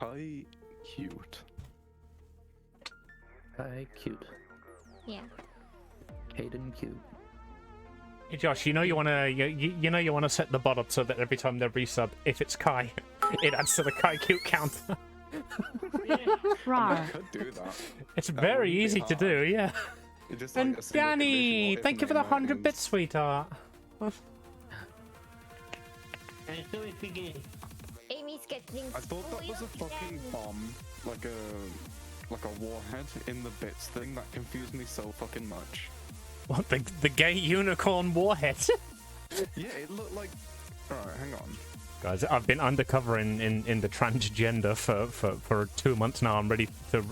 Hi, cute. Hi, cute. Yeah. Hayden, cute. Hey Josh, you know you wanna you wanna set the bot up so that every time they resub, if it's Kai, it adds to the Kai cute count. I could do that. It's That very wouldn't be easy to hard. do, yeah. It's just like And a single Danny, conditional thank you for the if 100 name bits, sweetheart. Amy's getting I thought that was a fucking bomb, like a warhead in the bits thing. That confused me so fucking much. What, the gay unicorn warhead? Yeah, it looked like. Alright, hang on. Guys, I've been undercover in the transgender for 2 months now. I'm ready to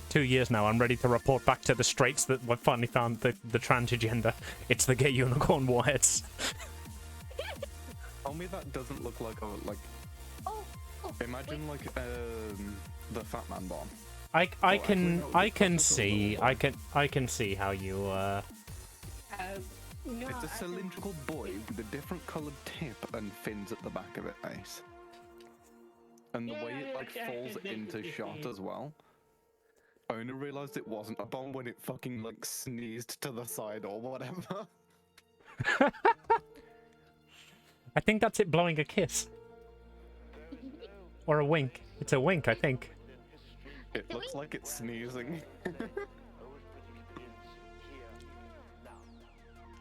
2 years now. I'm ready to report back to the straights that we finally found the transgender. It's the gay unicorn warheads. Tell me that doesn't look like a like. Oh, Imagine like the Fat Man bomb. I can see how you It's a cylindrical boy with a different coloured tip and fins at the back of it, Ace. And the way it like falls into shot as well. I only realised it wasn't a bomb when it fucking like sneezed to the side or whatever. I think that's it blowing a kiss. Or a wink. It's a wink, I think. It looks like it's sneezing.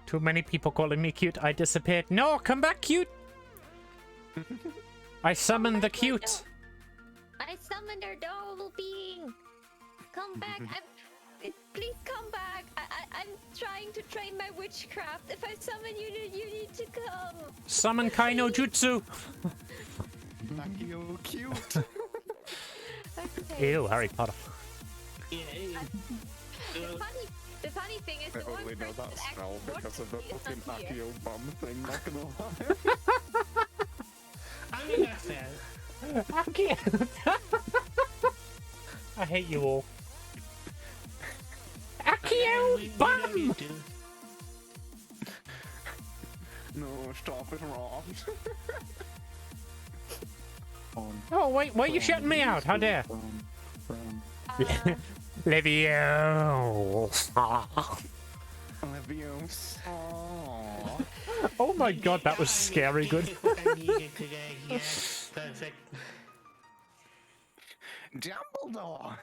Too many people calling me cute. I disappeared. No, come back, cute! I summoned the cute. I summoned our adorable being. Come back. Please come back. I'm trying to train my witchcraft. If I summon you, you need to come. Summon Kaino Jutsu. Makio cute. Okay. Ew, Harry Potter. The funny thing is, I the one only know person that that spell actually because of the watches fucking me is not here. Akio bomb thing, not gonna lie. I'm gonna say I can't. I hate you all. Akio Bum! No, stop it, wrong. Oh, wait, why are you shutting me out? How dare? Levio. Levios. Oh my god, that was scary good. Yes, perfect. Dumbledore.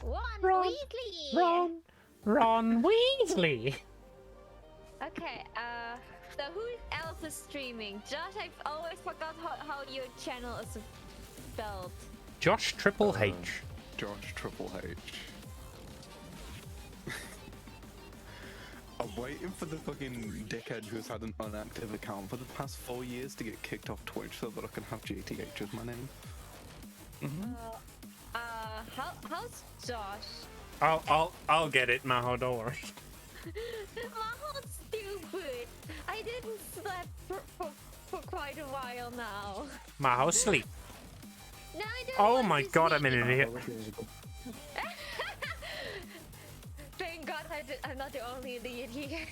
Ron Weasley. Ron Weasley. Okay, so who else is streaming? Josh, I've always forgot how your channel is spelled. Josh Triple H. Josh Triple H. I'm waiting for the fucking dickhead who's had an unactive account for the past 4 years to get kicked off Twitch so that I can have JTH as my name. How's Josh? I'll get it, Maho, don't worry. Maho's stupid. I didn't sleep for quite a while now. Maho, sleep. No, I don't Oh want my to god, I'm sleep. an idiot. Thank God I'm not the only idiot here.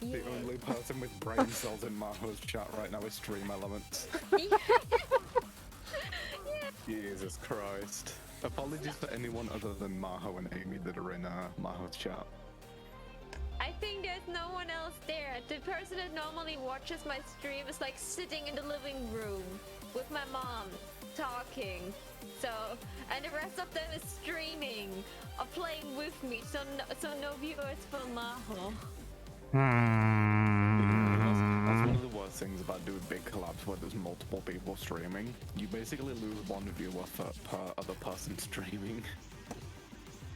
The only person with brain cells in Maho's chat right now is Stream Elements. Jesus Christ. Apologies for anyone other than Maho and Amy that are in Maho's chat. I think there's no one else there. The person that normally watches my stream is like sitting in the living room with my mom talking. So, and the rest of them is streaming or playing with me. So no viewers for Maho. That's one of the worst things about doing big collabs where there's multiple people streaming. You basically lose one viewer per other person streaming.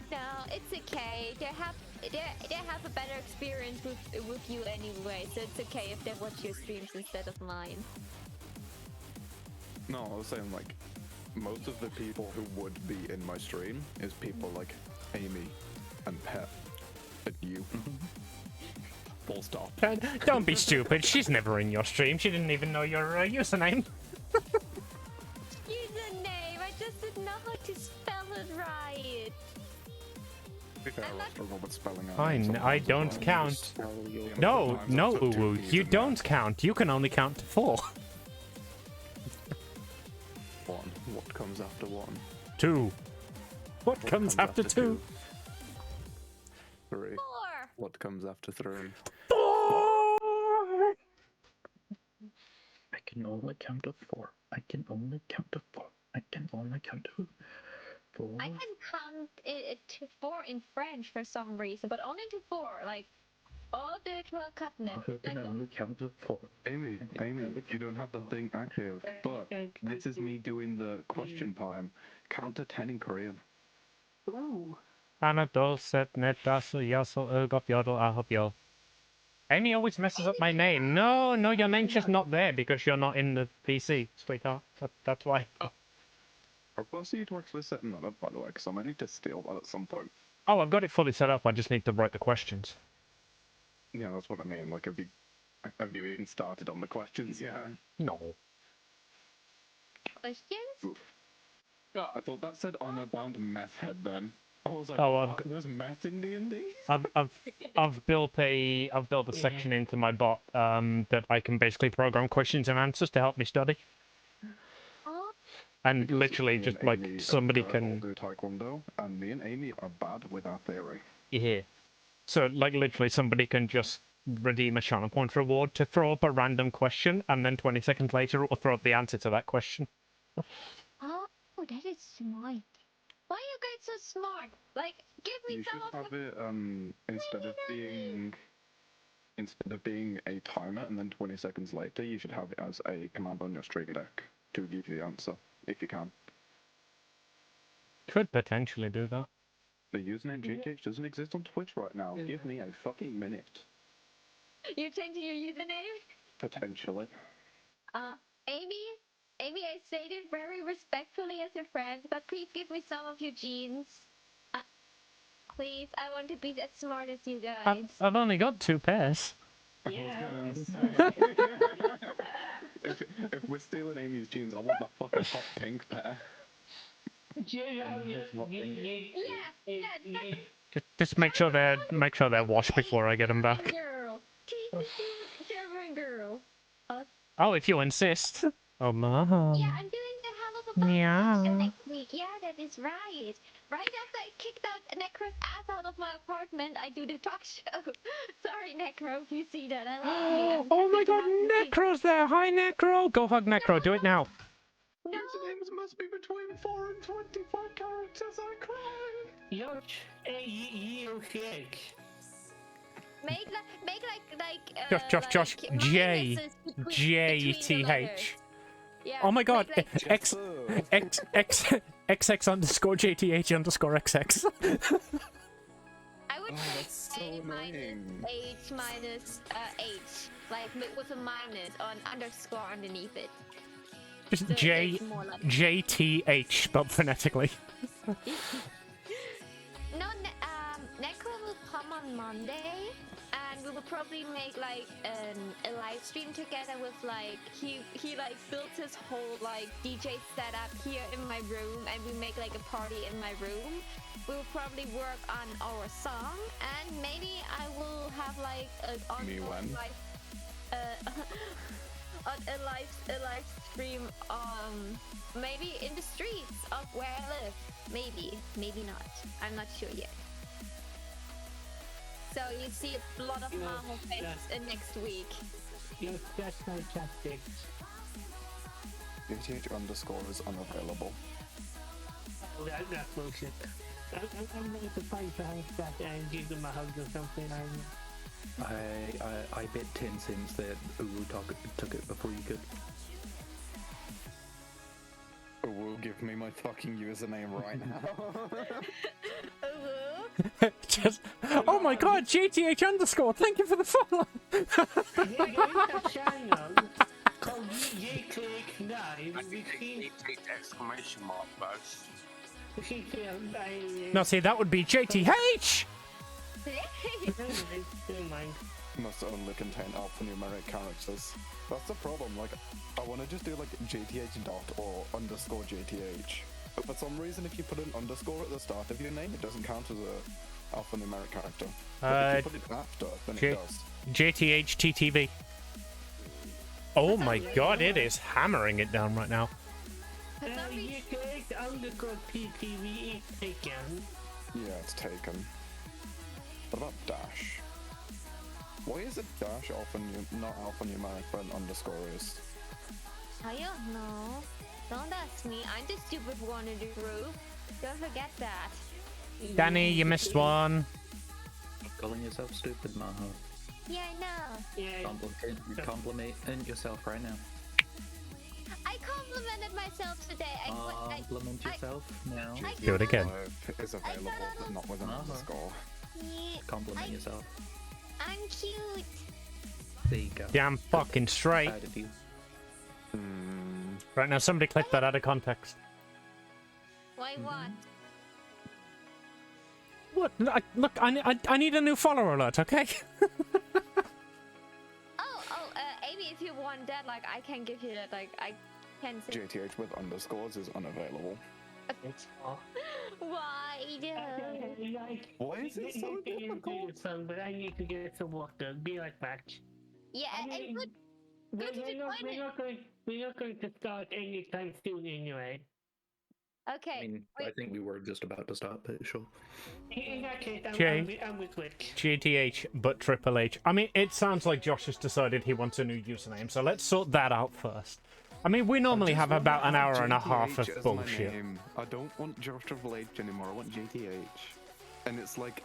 No, it's okay. They have a better experience with you anyway, so it's okay if they watch your streams instead of mine. No, I was saying like, most of the people who would be in my stream is people like Amy and Pet and you. Full stop. Don't be stupid. She's never in your stream. She didn't even know your username. Username, I just didn't know how to spell it right. To be fair, I struggle with spelling out Fine, names I sometimes. don't count. Yeah, No, sometimes no, I put two Uwu, P's you in don't count. You can only count to 4. there. One. What comes after 1? 2. What comes after 2? 3. 4. What comes after 3? 4. I can only count to 4. I can only count to 4. I can only count to 4. I can count it to 4 in French for some reason, but only to 4. Like, all the 12 covenant. I can only count to 4. Amy, you don't have the thing active, but this is me doing the question time. Count to 10 in Korean. Ooh. Anna Dulcet Netasu Yaso Ergop Yodel Ahop. Amy always messes up my name. No, your name's just not there because you're not in the PC, sweetheart. That's why. I'll pass you to actually setting that up, by the way, because I might need to steal that at some point. Oh, I've got it fully set up. I just need to write the questions. Yeah, that's what I mean. Like, have you even started on the questions? Yeah. No. Questions? Yeah, I thought that said on about meth head then. I was like, Oh, there's meth in D&D? I've built a section into my bot that I can basically program questions and answers to help me study. Oh, And Because literally me just and like Amy and somebody Kurt all can do taekwondo, and me and Amy are bad with our theory. yeah. So like literally somebody can just redeem a channel point reward to throw up a random question, and then 20 seconds later it will throw up the answer to that question. oh, that is smart. Why are you guys so smart? Like, give me You some should of have it instead of being a timer and then 20 seconds later, you should have it as a command on your stream deck to give you the answer, if you can. Could potentially do that. The username GTH doesn't exist on Twitch right now. Give me a fucking minute. You're changing your username? Potentially. Amy, I said it very respectfully as your friend, but please give me some of your genes. Please, I want to be as smart as you guys. I've only got 2 pairs. Yes. if we're stealing Amy's jeans, I want the fucking hot pink pair. Just make sure they're washed before I get them back. Girl. German girl. Oh, if you insist. Oh, Mom. Yeah, I'm doing the Hell of a Meow. next week. Yeah, that is right. Right after I kicked out Necro's ass out of my apartment, I do the talk show. Sorry, Necro, if you see that. I love you. Oh my god, Necro's there! Hi, Necro! Go hug Necro, do it now. No. Usernames must be between 4 and 25 characters, I cry! You kick. Make Josh, J, minuses between JTH. the letters. Yeah, Oh my god, make like- XX underscore JTH underscore XX. I would say that's so A minus annoying. H minus H, like with a minus or an underscore underneath it. Just So it's more like- JTH spelled phonetically. No, Necro will come on Monday, and we will probably make like a live stream together with like he like built his whole like DJ setup here in my room, and we make like a party in my room. We will probably work on our song, and maybe I will have like an Me when? on a live stream maybe in the streets of where I live. Maybe not. I'm not sure yet. So you see a lot of normal faces next week. You're just fantastic. JTH underscore is unavailable. Oh, that's bullshit. I'm going to find that and give them a hug or something. I bet 10 cents that Uru took it before you could. Will give me my fucking username right now. Just, oh my god, JTH underscore, thank you for the follow. There is a channel called JTH9. Exclamation mark, boss. No, see, that would be JTH! Never mind. Must only contain alphanumeric characters. That's the problem, like, I want to just do like JTH dot or underscore JTH. But for some reason, if you put an underscore at the start of your name, it doesn't count as a alphanumeric character. But if you put it after, then it does. JTH TTV. Oh my god, it is hammering it down right now. For some reason, It's underscore PTV is taken. Yeah, it's taken. What about dash? Why is it dash not alphanumeric but an underscore is? I don't know. Don't ask me. I'm the stupid one in the group. Don't forget that. Danny, you missed one. Stop calling yourself stupid, Maho. Yeah, I know. Yeah, Compliment yourself right now. I complimented myself today. Compliment yourself now. Do it again. Is available, but not with an underscore. Yeah, Compliment yourself. I'm cute. There you go. Damn fucking straight. Proud of you. Right now, somebody click that out of context. Why what? What? Look, I need a new follower alert, okay? Amy, if you want that, like, I can give you that, like, I can say. JTH with underscores is unavailable. Why though? Why is it so difficult? But I need to get some water. Be right back. Yeah, and good. We're not going to start anytime soon anyway. Okay. I mean, I think we were just about to start, but sure. In that case, Jay. I'm with Twitch. GTH, but Triple H. I mean, it sounds like Josh has decided he wants a new username, so let's sort that out first. I mean, we normally have about an hour and a half of JTH as my bullshit. name. I don't want Josh Triple H anymore. I want JTH. And it's like,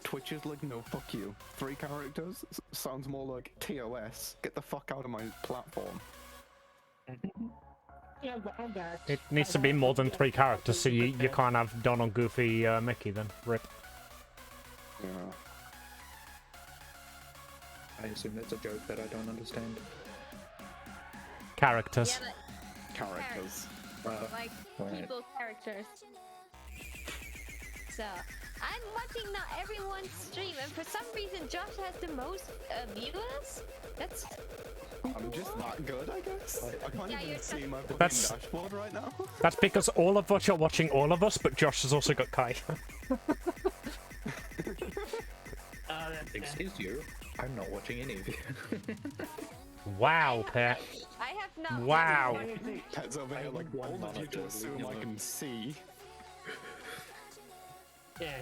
Twitch is like, no, fuck you. 3 characters sounds more like TOS. Get the fuck out of my platform. Yeah, but I'm back. It needs to be more than 3 characters, so you can't have Donald, Goofy, Mickey then. Rip. Yeah. I assume that's a joke that I don't understand. Characters. Yeah, Characters. like right. people characters. So I'm watching now everyone's stream, and for some reason Josh has the most viewers. That's. I'm just that good, I guess. I can't Yeah, even you're see my fucking That's- dashboard right now. That's because all of us are watching all of us, but Josh has also got Kai. Excuse you, I'm not watching any of you. Wow, Pet. I have not. Wow. Pet's over here like, one all of you monitor, to assume leave me I can alone. see. Yeah.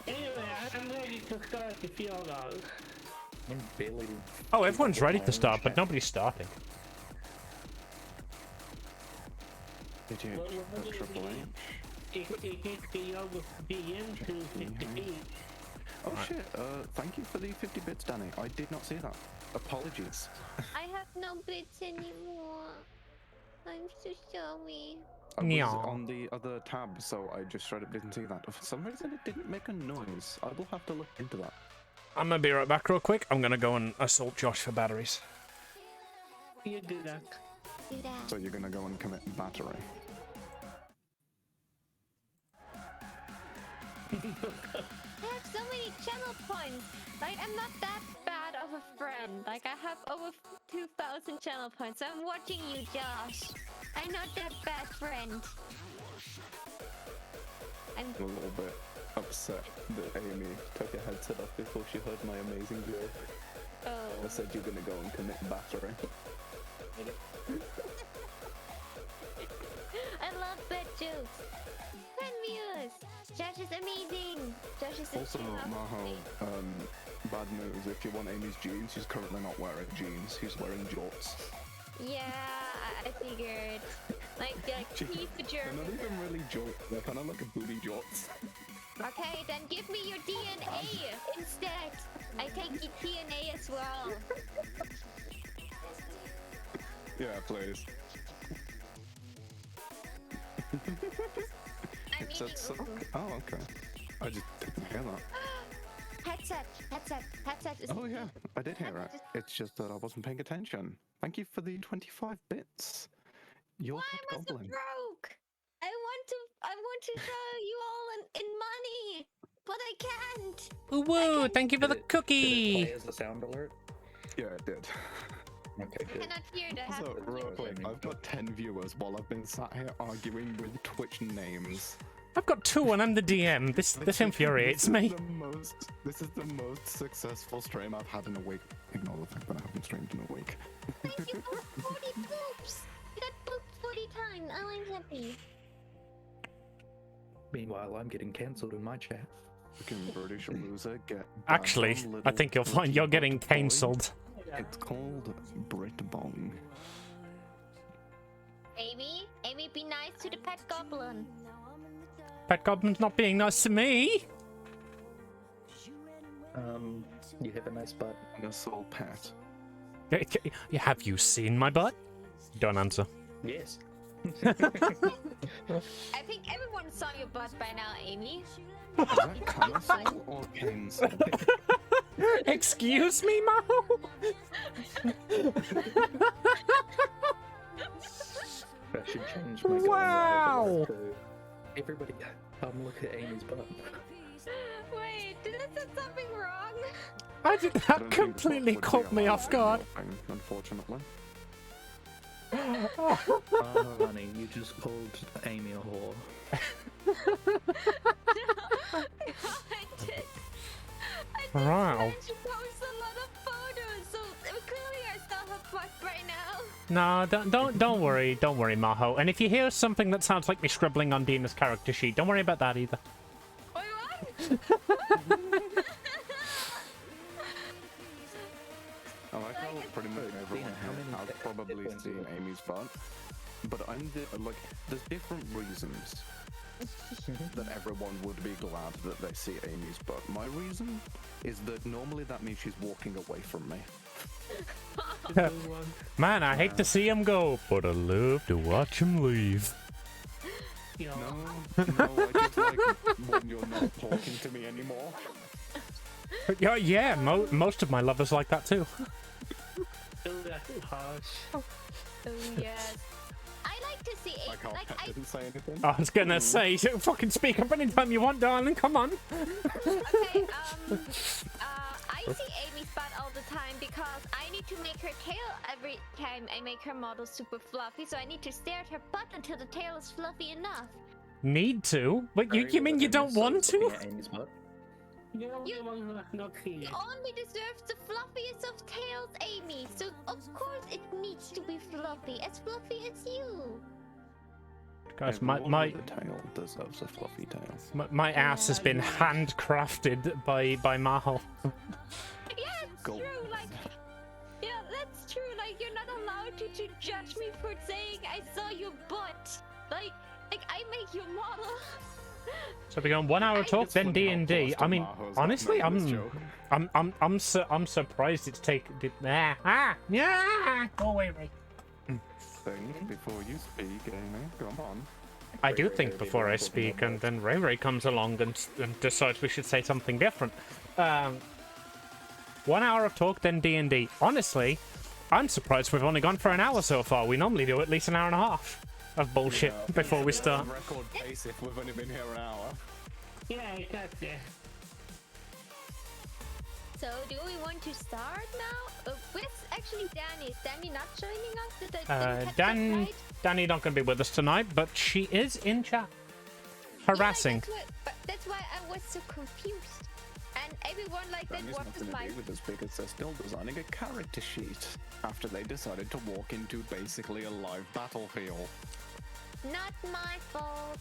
Anyway, I'm ready to start if you're all. I'm barely. Oh, everyone's ready to start, but nobody's starting. JTH, Triple H. It hit the over DM to 50. Oh shit, thank you for the 50 bits, Danny. I did not see that. Apologies. I have no bits anymore. I'm so sorry. I was Yeah. on the other tab, so I just straight up didn't see that. For some reason, it didn't make a noise. I will have to look into that. I'm gonna be right back real quick. I'm gonna go and assault Josh for batteries. You do that. Do that. So you're gonna go and commit battery. I have so many channel points. Like, I'm not that bad of a friend. Like, I have over 2,000 channel points. So I'm watching you, Josh. I'm not that bad friend. I'm I'm a little bit upset that Amy took her headset off before she heard my amazing joke. I oh. said you're gonna go and commit battery. I love bad jokes. 10 views. Josh is amazing. Josh is Also, so Maho, bad news. If you want Amy's jeans, she's currently not wearing jeans. She's wearing jorts. Yeah, I figured. Like They're keep the not German. even really jorts. They're kind of like a booty jorts. Okay, then give me your DNA instead. I take your DNA as well. Yeah, please. I mean, Said suck? Oh, okay. I just didn't hear that. headset is. Oh yeah, I did hear it. It's just that I wasn't paying attention. Thank you for the 25 bits. You're Why that am I so goblin. broke? I want to show you all in money, but I can't. Woo woo! Thank you for the Did it cookie. play as a sound alert? Yeah, it did. Okay, I good. cannot hear the Also, happen. real quick, I've got 10 viewers while I've been sat here arguing with Twitch names. I've got 2 and I'm the DM. This infuriates me. This is the most successful stream I've had in a week. Ignore the fact that I haven't streamed in a week. Thank you for 40 poops. You got pooped 40 times. Oh, I'm happy. Meanwhile, I'm getting cancelled in my chat. Fucking British loser get. Actually, bad on I think you'll little find you're Brit getting boy. cancelled. It's called Brit Bong. Amy, be nice to the pet goblin. Pet Goblin's not being nice to me. You have a nice butt. A soul pet. Have you seen my butt? Don't answer. Yes. I think everyone saw your butt by now, Amy. Is that Cancel or Cancel? Excuse me, Maho? I should change my Wow. to everybody. Look at Amy's butt. Wait, did I say something wrong? I did I that don't think completely that would caught be me allowed off in your guard. thing, unfortunately. Oh, honey, you just called Amy a whore. I did. Wow. And she posts a lot of photos, so clearly I still have butt right now. No, don't worry, Maho. And if you hear something that sounds like me scribbling on Dina's character sheet, don't worry about that either. Wait, what? I like how pretty much everyone Dina, how here many has hit probably points seen you got? Amy's butt, but like, there's different reasons that everyone would be glad that they see Amy's butt. My reason is that normally that means she's walking away from me. Man, I hate to see him go, but I love to watch him leave. You know, No, I just like when you're not talking to me anymore. Yeah, most of my lovers like that too. oh, that's harsh. Oh yes. I like to see Like how like Kat I didn't say anything. I was gonna say, fucking speak up anytime you want, darling. Come on. okay, I see Amy's butt all the time because I need to make her tail every time I make her model super fluffy, so I need to stare at her butt until the tail is fluffy enough. Need to? But you mean you don't want to? Looking at Amy's butt. You know, you want to not see It it. only deserves the fluffiest of tails, Amy, so of course it needs to be fluffy as you. Guys, Everyone my with a tail deserves a fluffy tail. my ass has been handcrafted by Mahal. Yeah, it's Go. true, like, yeah, that's true, like, you're not allowed to judge me for saying I saw your butt. Like I make your model. So we go on 1 hour talk, It's then funny how D&D. close to I mean, Maho's that honestly, made this joke. I'm surprised it's taken. Yeah. Go away, Ray. Think before you speak, Amy. Come on. I do think before I speak, and then Ray comes along and decides we should say something different. 1 hour of talk, then D&D. Honestly, I'm surprised we've only gone for an hour so far. We normally do at least an hour and a half of bullshit before we start. Record pace if we've only been here an hour. Yeah, exactly. So, do we want to start now? Where's actually Danny? Is Danny not joining us? Did I catch that right? Danny not going to be with us tonight, but she is in chat. Harassing. Yeah, that's why I was so confused. And everyone like that Danny's watches nothing to my... do with this because they're still designing a character sheet after they decided to walk into basically a live battlefield. Not my fault.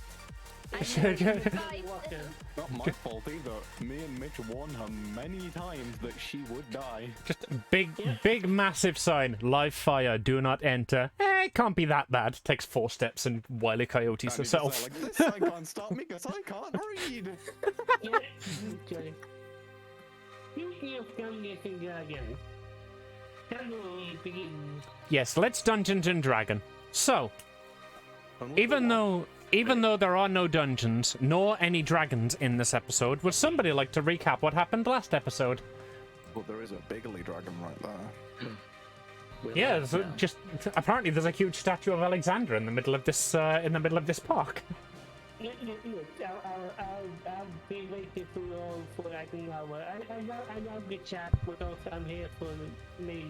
Not my fault either. Me and Mitch warned her many times that she would die. Just big, massive sign. Live fire, do not enter. It can't be that bad. Takes 4 steps and Wile E. Coyotes Danny's just herself. like, this sign can't stop me because I can't read. Yeah, okay. You can get in dragon. Can we begin? Yes, let's Dungeons and Dragon. So, even though there are no dungeons nor any dragons in this episode, would somebody like to recap what happened last episode? Well, there is a bigly dragon right there. Yeah, so just apparently there's a huge statue of Alexander in the middle of this park. Look, I'll be waiting for like an hour. I love the chat because I'm here for me.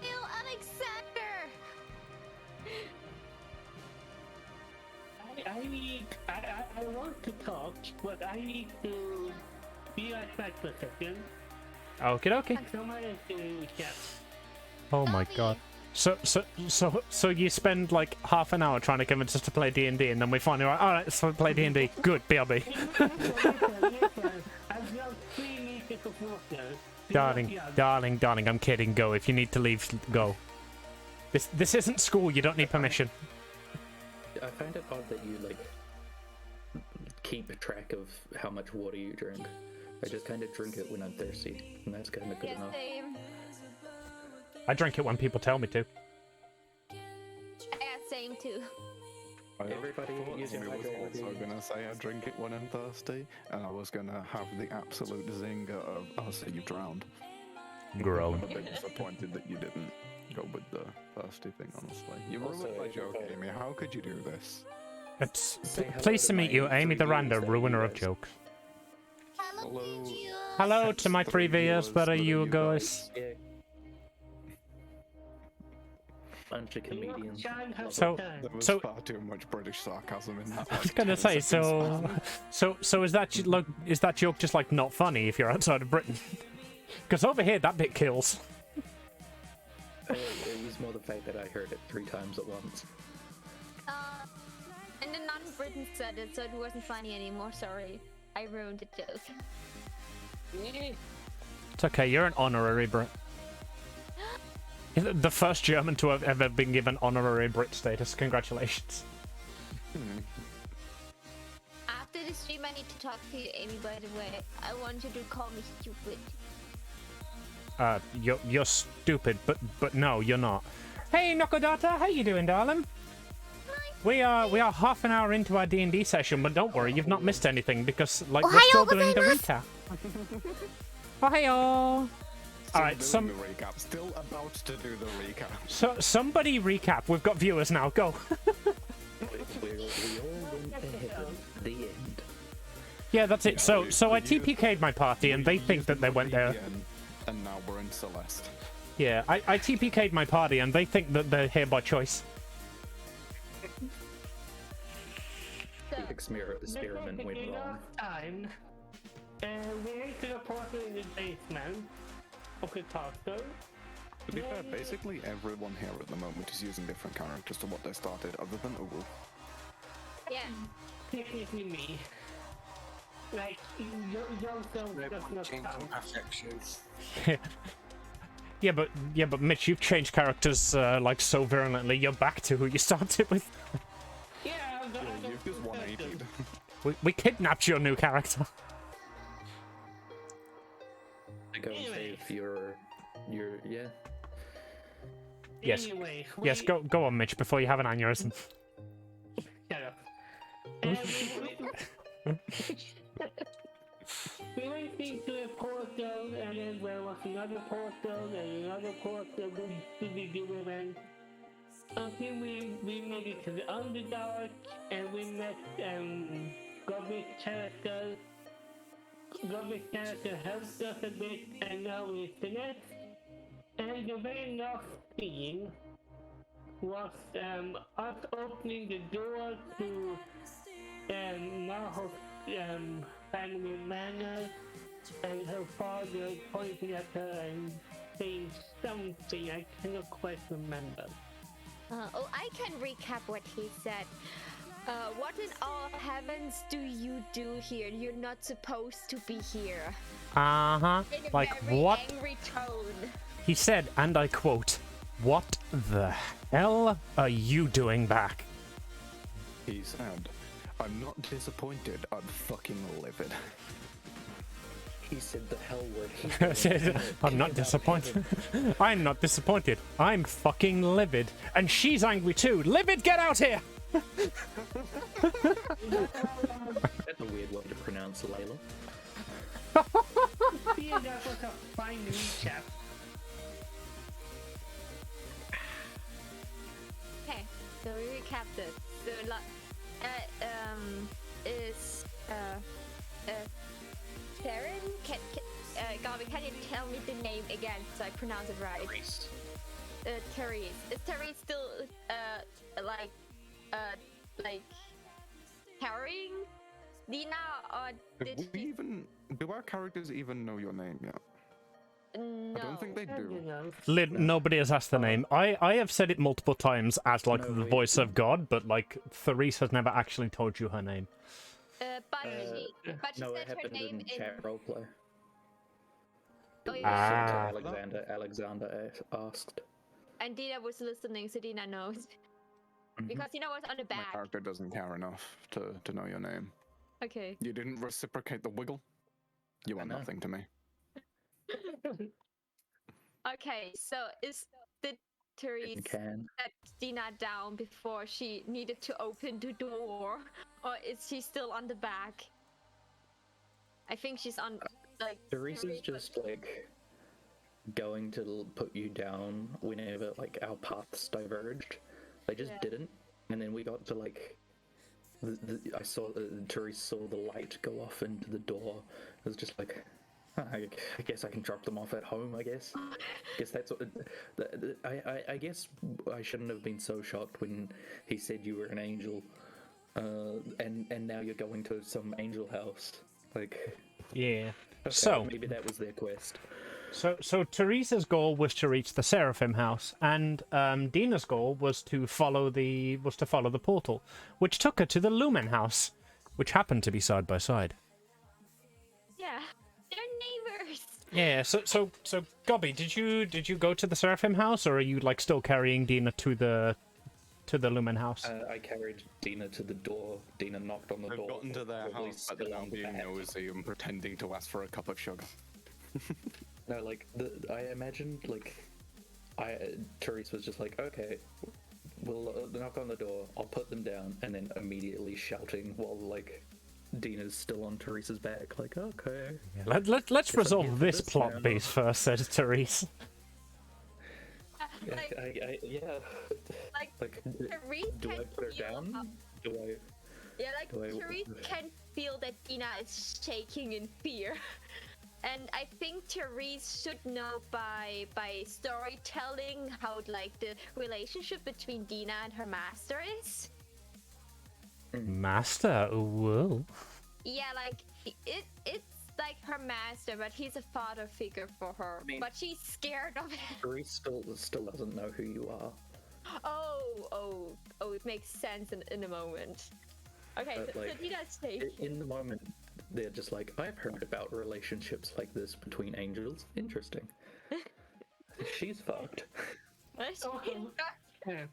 Hail Alexander! I want to talk, but I need to be right back for a second. Okie dokie. Somebody to chat. Oh my Bobby, god. So you spend like half an hour trying to convince us to play D&D, and then we finally all right, let's play D&D. Good, BRB. Darling, I'm kidding. Go. If you need to leave, go. This isn't school. You don't need permission. I find it odd that you like keep track of how much water you drink. I just kind of drink it when I'm thirsty, and that's kind of good enough. Same. I drink it when people tell me to. Yeah, same too. Everybody using I was also gonna say I drink it when I'm thirsty, and I was gonna have the absolute zinger of, oh, so you drowned. Grown. I'm a bit disappointed that you didn't go with the thirsty thing, honestly. You Also, ruined my joke, Amy. How could you do this? It's Say hello pleased to to meet my you, Amy the 3 Randa, viewers, ruiner of guys. jokes. Hello. Hello to my 3 viewers, but are you guys? guys? Yeah. Bunch of comedians. So- There was So- far too much British sarcasm in that. I was gonna say, so is that joke just like not funny if you're outside of Britain? Because over here that bit kills. It was more the fact that I heard it 3 times at once. And the non-Briton said it, so it wasn't funny anymore. Sorry, I ruined the joke. It's okay, you're an honorary Brit. The first German to have ever been given honorary Brit status. Congratulations. After the stream, I need to talk to you, Amy. By the way, I want you to call me stupid. You're stupid, but no, you're not. Hey, Nokodata, how you doing, darling? We are half an hour into our D&D session, but don't worry, you've not missed anything because like we're still doing the recap. Ohio. All right, The recap. Still about to do the recap. so somebody recap. We've got viewers now. Go. We all went ahead. The end. Yeah, that's it. So I TPK'd my party, and they think that they went there. And now we're in Celeste. Yeah, I TPK'd my party, and they think that they're here by choice. So, The experiment went wrong. Time, we entered a portal in the basement of the castle. To be fair, basically everyone here at the moment is using different characters to what they started, other than Uwu. yeah. Technically me. Like, yourself does not Changing count. perfections. Yeah, but Mitch, you've changed characters like so virulently. You're back to who you started with. Yeah, You've just 180'd. We kidnapped your new character. To go and save your yeah. Yes. Anyway, Yes, go on, Mitch, before you have an aneurysm. Shut up. We went into a portal, and then there was another portal, and another portal to the event. Until we made it to the Underdark, and we met Gobby's character. Gobby's character helped us a bit, and now we're Celeste. And the very last scene was us opening the door to Maho's family manor, and her father pointing at her and saying something I cannot quite remember. Oh, I can recap what he said. What in all heavens do you do here? You're not supposed to be here. Uh-huh. In a Like, very what? angry tone. He said, and I quote, "What the hell are you doing back?" He said, I'm not disappointed, I'm fucking livid. He said the hell word. I'm not disappointed. I'm not disappointed. I'm fucking livid. And she's angry too. Livid, get out here! That's a weird way to pronounce Layla. Yeah, that was a fine recap. Okay, so we recapped it. So, Sharon? Garvey, can you tell me the name again so I pronounce it right? Therese. Is Therese still, like, carrying Dina, or did Do our characters even know your name yet? No. I don't think they do. Nobody has asked the name. I have said it multiple times as like No, the we- voice of God, but like Therese has never actually told you her name. But she No, it said her happened name in chat roleplay. Oh, It was yeah. sent Ah. to Alexander. Alexander asked. And Dina was listening, so Dina knows. Because Dina was on the My back. character doesn't care enough to know your name. Okay. You didn't reciprocate the wiggle. You are know. nothing to me. Okay, so did Therese Can. set Dina down before she needed to open the door? Or is she still on the back? I think she's on, like... Teresa's just like going to put you down whenever like our paths diverged. They just didn't, and then we got to like. I saw Therese saw the light go off into the door. It was just like, I guess I can drop them off at home. I guess that's what. I guess I shouldn't have been so shocked when he said you were an angel, and now you're going to some angel house. Like, Yeah. okay, So maybe that was their quest. So Teresa's goal was to reach the Seraphim house, and Dina's goal was to follow the portal, which took her to the Lumen house, which happened to be side by side. Yeah, they're neighbors. Yeah. So Gobby, did you go to the Seraphim house, or are you like still carrying Dina to the Lumen house? I carried Dina to the door. Dina knocked on the I've door. gotten to their probably house, but still then on I'm the being back. nosy and pretending to ask for a cup of sugar. No, like I imagined, like Therese was just like, okay, we'll knock on the door. I'll put them down, and then immediately shouting while like Dina's still on Teresa's back. Like, okay. Yeah, let's I'm resolve here for this this plot now. beat first, said Therese. Like, Yeah. like Therese Do I can put her feel down? how- Do I? Yeah, like Do I- Therese can feel that Dina is shaking in fear. And I think Therese should know by storytelling how like the relationship between Dina and her master is. Master, whoa. Yeah, like it's like her master, but he's a father figure for her. mean- But she's scared of him. Therese still doesn't know who you are. Oh, it makes sense in a moment. Okay, But, so like, Dina's shaking. In the moment, they're just like, I've heard about relationships like this between angels. Interesting. She's fucked. Yeah.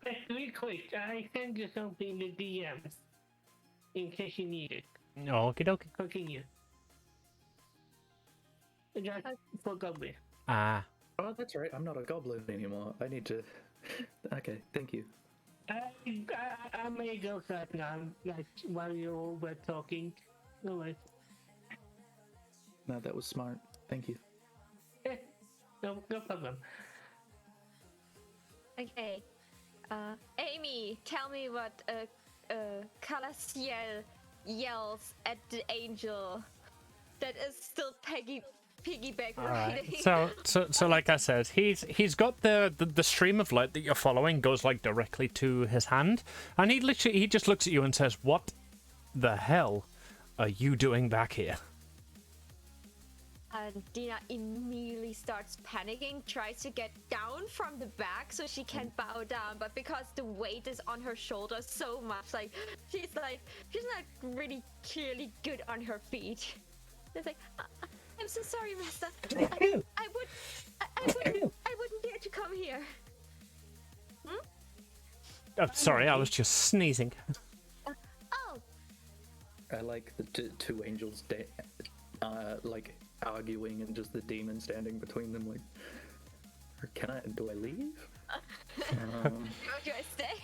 Just real quick, I sent you something in the DMs in case you need it. Okie dokie. Continue. Just forgot me. Ah. Oh, that's right. I'm not a goblin anymore. I need to. Okay, thank you. I may go right now, like while you all were talking. No worries. No, that was smart. Thank you. No problem. Okay. Amy, tell me what Calaciel yells at the angel that is still piggyback riding. So like I said, he's got the stream of light that you're following goes like directly to his hand, and he just looks at you and says, "What the hell are you doing back here?" And Dina immediately starts panicking, tries to get down from the back so she can bow down, but because the weight is on her shoulders so much, she's not really clearly good on her feet. It's like, I'm so sorry, Master. I wouldn't dare to come here. Oh, sorry, I was just sneezing. Oh, I like the two angels, like arguing, and just the demon standing between them. Like, do I leave? how do I stay?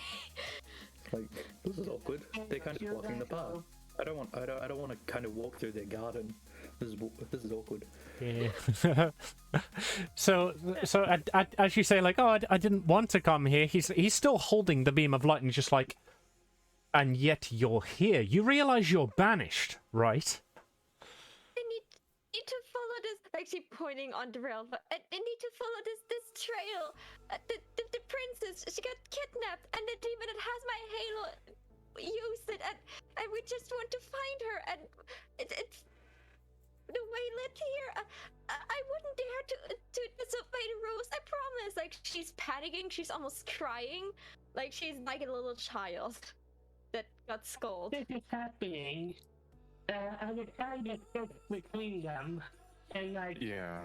Like, this is awkward. They're kind of blocking the path. I don't want to kind of walk through their garden. This is awkward. Yeah. so as you say, like, oh, I didn't want to come here. He's still holding the beam of light, and he's just like, and yet you're here. You realize you're banished, right? I need to follow this. Like, she pointing on the rail. But I need to follow this trail. The princess, she got kidnapped, and the demon that has my halo used it, and we just want to find her. And it's the lit here. I wouldn't dare to disobey the rules. I promise. Like she's panicking. She's almost crying. Like she's like a little child that got scolded. This is happening. I was trying to switch between them, and like, Yeah.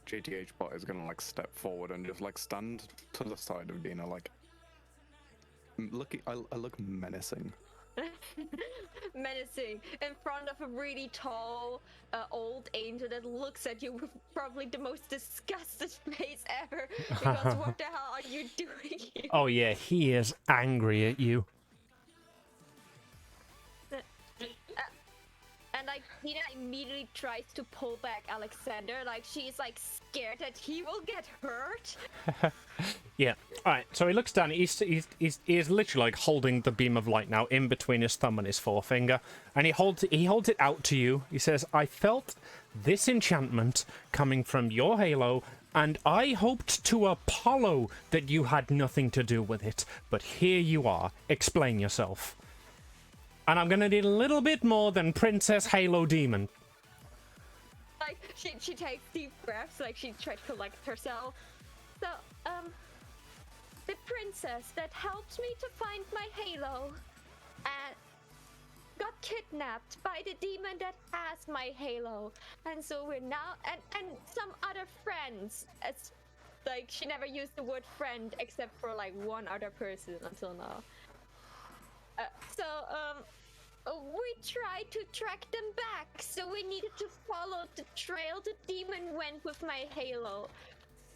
GTH bot is gonna like step forward and just like stand to the side of Dina, like looking. I look menacing. Menacing in front of a really tall old angel that looks at you with probably the most disgusted face ever because what the hell are you doing here? Oh yeah, he is angry at you. And like Tina immediately tries to pull back Alexander, like she's like scared that he will get hurt. Yeah. All right. So he looks down. He's literally like holding the beam of light now in between his thumb and his forefinger, and he holds it out to you. He says, "I felt this enchantment coming from your halo, and I hoped to Apollo that you had nothing to do with it. But here you are. Explain yourself." And I'm gonna need a little bit more than Princess Halo Demon. Like she takes deep breaths, like she tried to collect herself. So the princess that helped me to find my halo got kidnapped by the demon that has my halo, and so we're now and some other friends. It's like she never used the word friend except for like one other person until now. We tried to track them back, so we needed to follow the trail the demon went with my halo.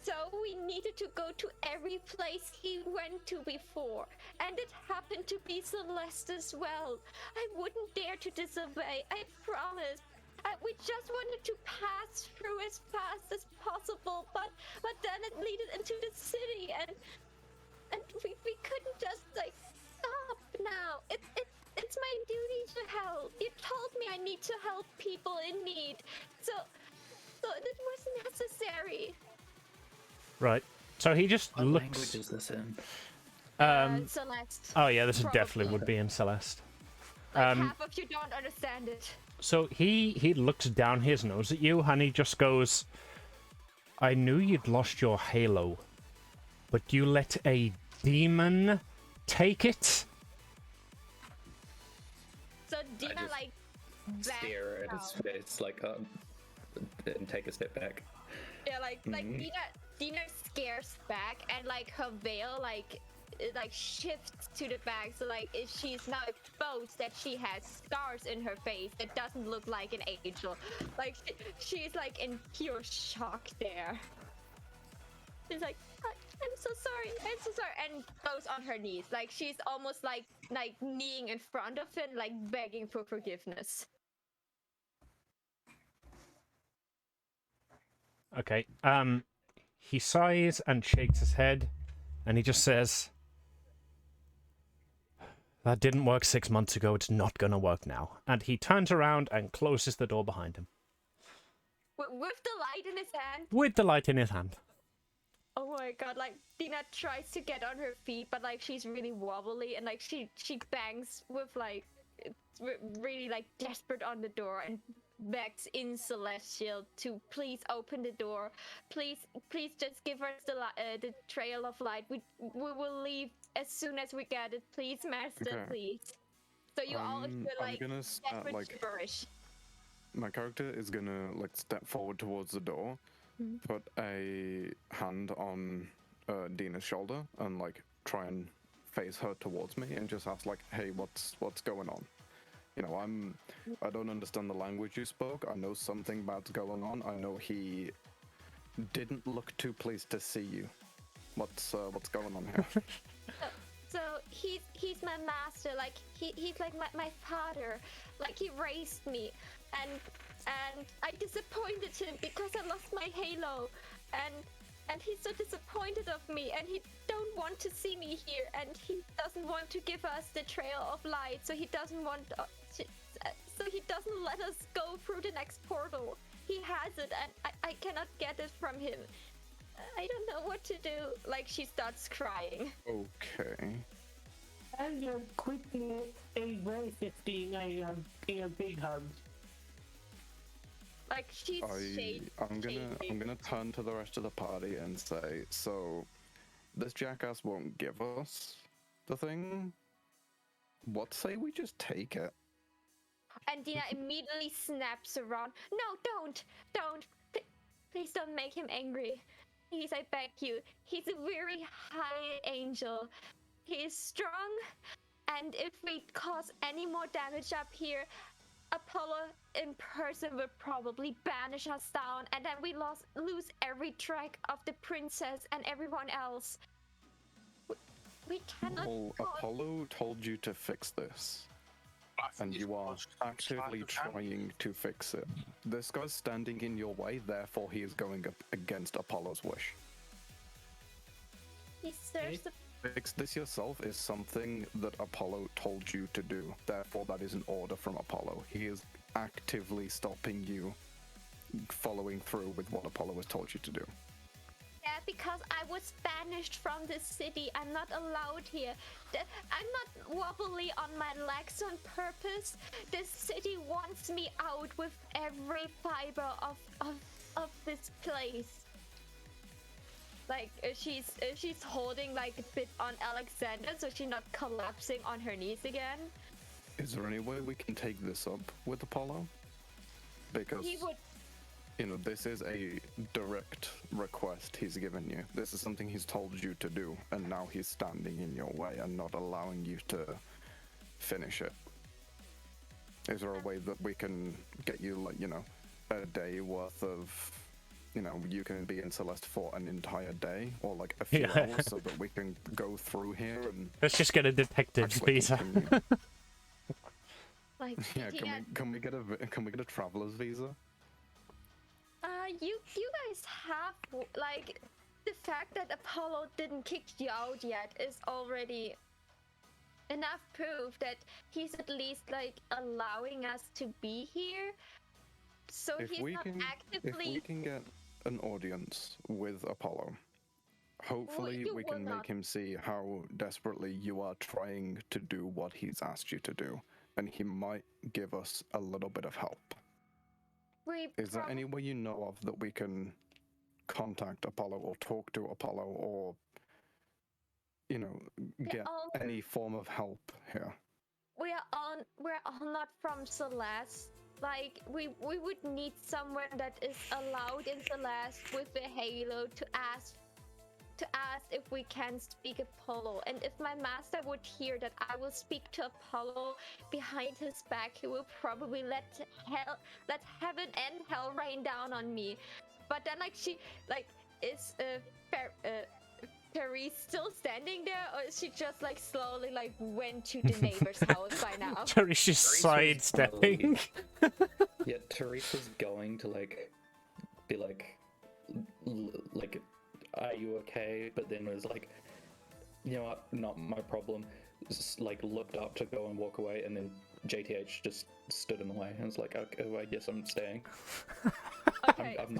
So we needed to go to every place he went to before, and it happened to be Celeste as well. I wouldn't dare to disobey, I promise. We just wanted to pass through as fast as possible, but then it leaded into the city, and we couldn't just like stop now. It's my duty to help. You told me I need to help people in need, so it was necessary. Right. So he just What looks. language is this in? Celeste. Oh yeah, this Probably. definitely would be in Celeste. Like half of you don't understand it. So he looks down his nose at you and he just goes, "I knew you'd lost your halo, but you let a demon take it?" So Dina just like Stare at his face, like, and take a step back. Yeah, like Dina scares back, and like her veil it shifts to the back, so like she's now exposed that she has scars in her face that doesn't look like an angel. Like she's like in pure shock there. She's like, I'm so sorry, and goes on her knees. Like she's almost like kneeling in front of him, like begging for forgiveness. Okay. He sighs and shakes his head, and he just says, "That didn't work 6 months ago. It's not gonna work now." And he turns around and closes the door behind him. With the light in his hand. With the light in his hand. Oh my god, like Dina tries to get on her feet, but like she's really wobbly, and like she bangs with like really like desperate on the door and begs in Celestial to please open the door. Please just give us the trail of light. We will leave as soon as we get it. Please, Master, Okay. please. So you all feel like I'm gonna start, desperate gibberish. my character is gonna like step forward towards the door, put a hand on Dina's shoulder, and like try and face her towards me, and just ask like, "Hey, what's going on? You know, I don't understand the language you spoke. I know something bad's going on. I know he didn't look too pleased to see you. What's going on here?" So he's my master, like he's like my father, like he raised me, and I disappointed him because I lost my halo, and he's so disappointed of me, and he don't want to see me here, and he doesn't want to give us the trail of light, so he doesn't want so he doesn't let us go through the next portal. He has it, and I cannot get it from him. I don't know what to do. Like she starts crying. Okay. and you quickly embrace Dina in a big hug. Like she's I'm gonna turn to the rest of the party and say, so this jackass won't give us the thing. What say we just take it? And Dina immediately snaps around. No, don't. Please don't make him angry. Please, I beg you. He's a very high angel. He is strong, and if we cause any more damage up here, Apollo in person would probably banish us down, and then we lose every track of the princess and everyone else. We cannot. Well, Apollo told you to fix this, and you are actively trying to fix it. This guy's standing in your way, therefore he is going up against Apollo's wish. He serves the. Fix this yourself is something that Apollo told you to do. Therefore, that is an order from Apollo. He is actively stopping you following through with what Apollo has told you to do. Yeah, because I was banished from this city. I'm not allowed here. I'm not wobbly on my legs on purpose. This city wants me out with every fiber of this place. Like she's holding like a bit on Alexander so she's not collapsing on her knees again. Is there any way we can take this up with Apollo? Because he would. You know, this is a direct request he's given you. This is something he's told you to do, and now he's standing in your way and not allowing you to finish it. Is there a way that we can get you, like, you know, a day worth of, you know, you can be in Celeste for an entire day, or like a few hours, so that we can go through here and... Let's just get a detective's visa. Like, yeah, can we get a traveler's visa? You guys have, like, the fact that Apollo didn't kick you out yet is already enough proof that he's at least, like, allowing us to be here. So he's not actively... If we can get an audience with Apollo, hopefully we can make him see how desperately you are trying to do what he's asked you to do, and he might give us a little bit of help. Is there any way you know of that we can contact Apollo or talk to Apollo or, you know, get any form of help here? We're all not from Celeste. Like, we would need someone that is allowed in Celeste with a halo to ask if we can speak Apollo. And if my master would hear that I will speak to Apollo behind his back, he will probably let heaven and hell rain down on me. But then, like, is Therese still standing there, or is she just like slowly like went to the neighbor's house by now? Therese just sidestepping. Yeah, Therese was going to like be like, are you okay? But then was like, you know what, not my problem. Just, like, looked up to go and walk away, and then JTH just stood in the way and was like, okay, well, I guess I'm staying. Okay. I'm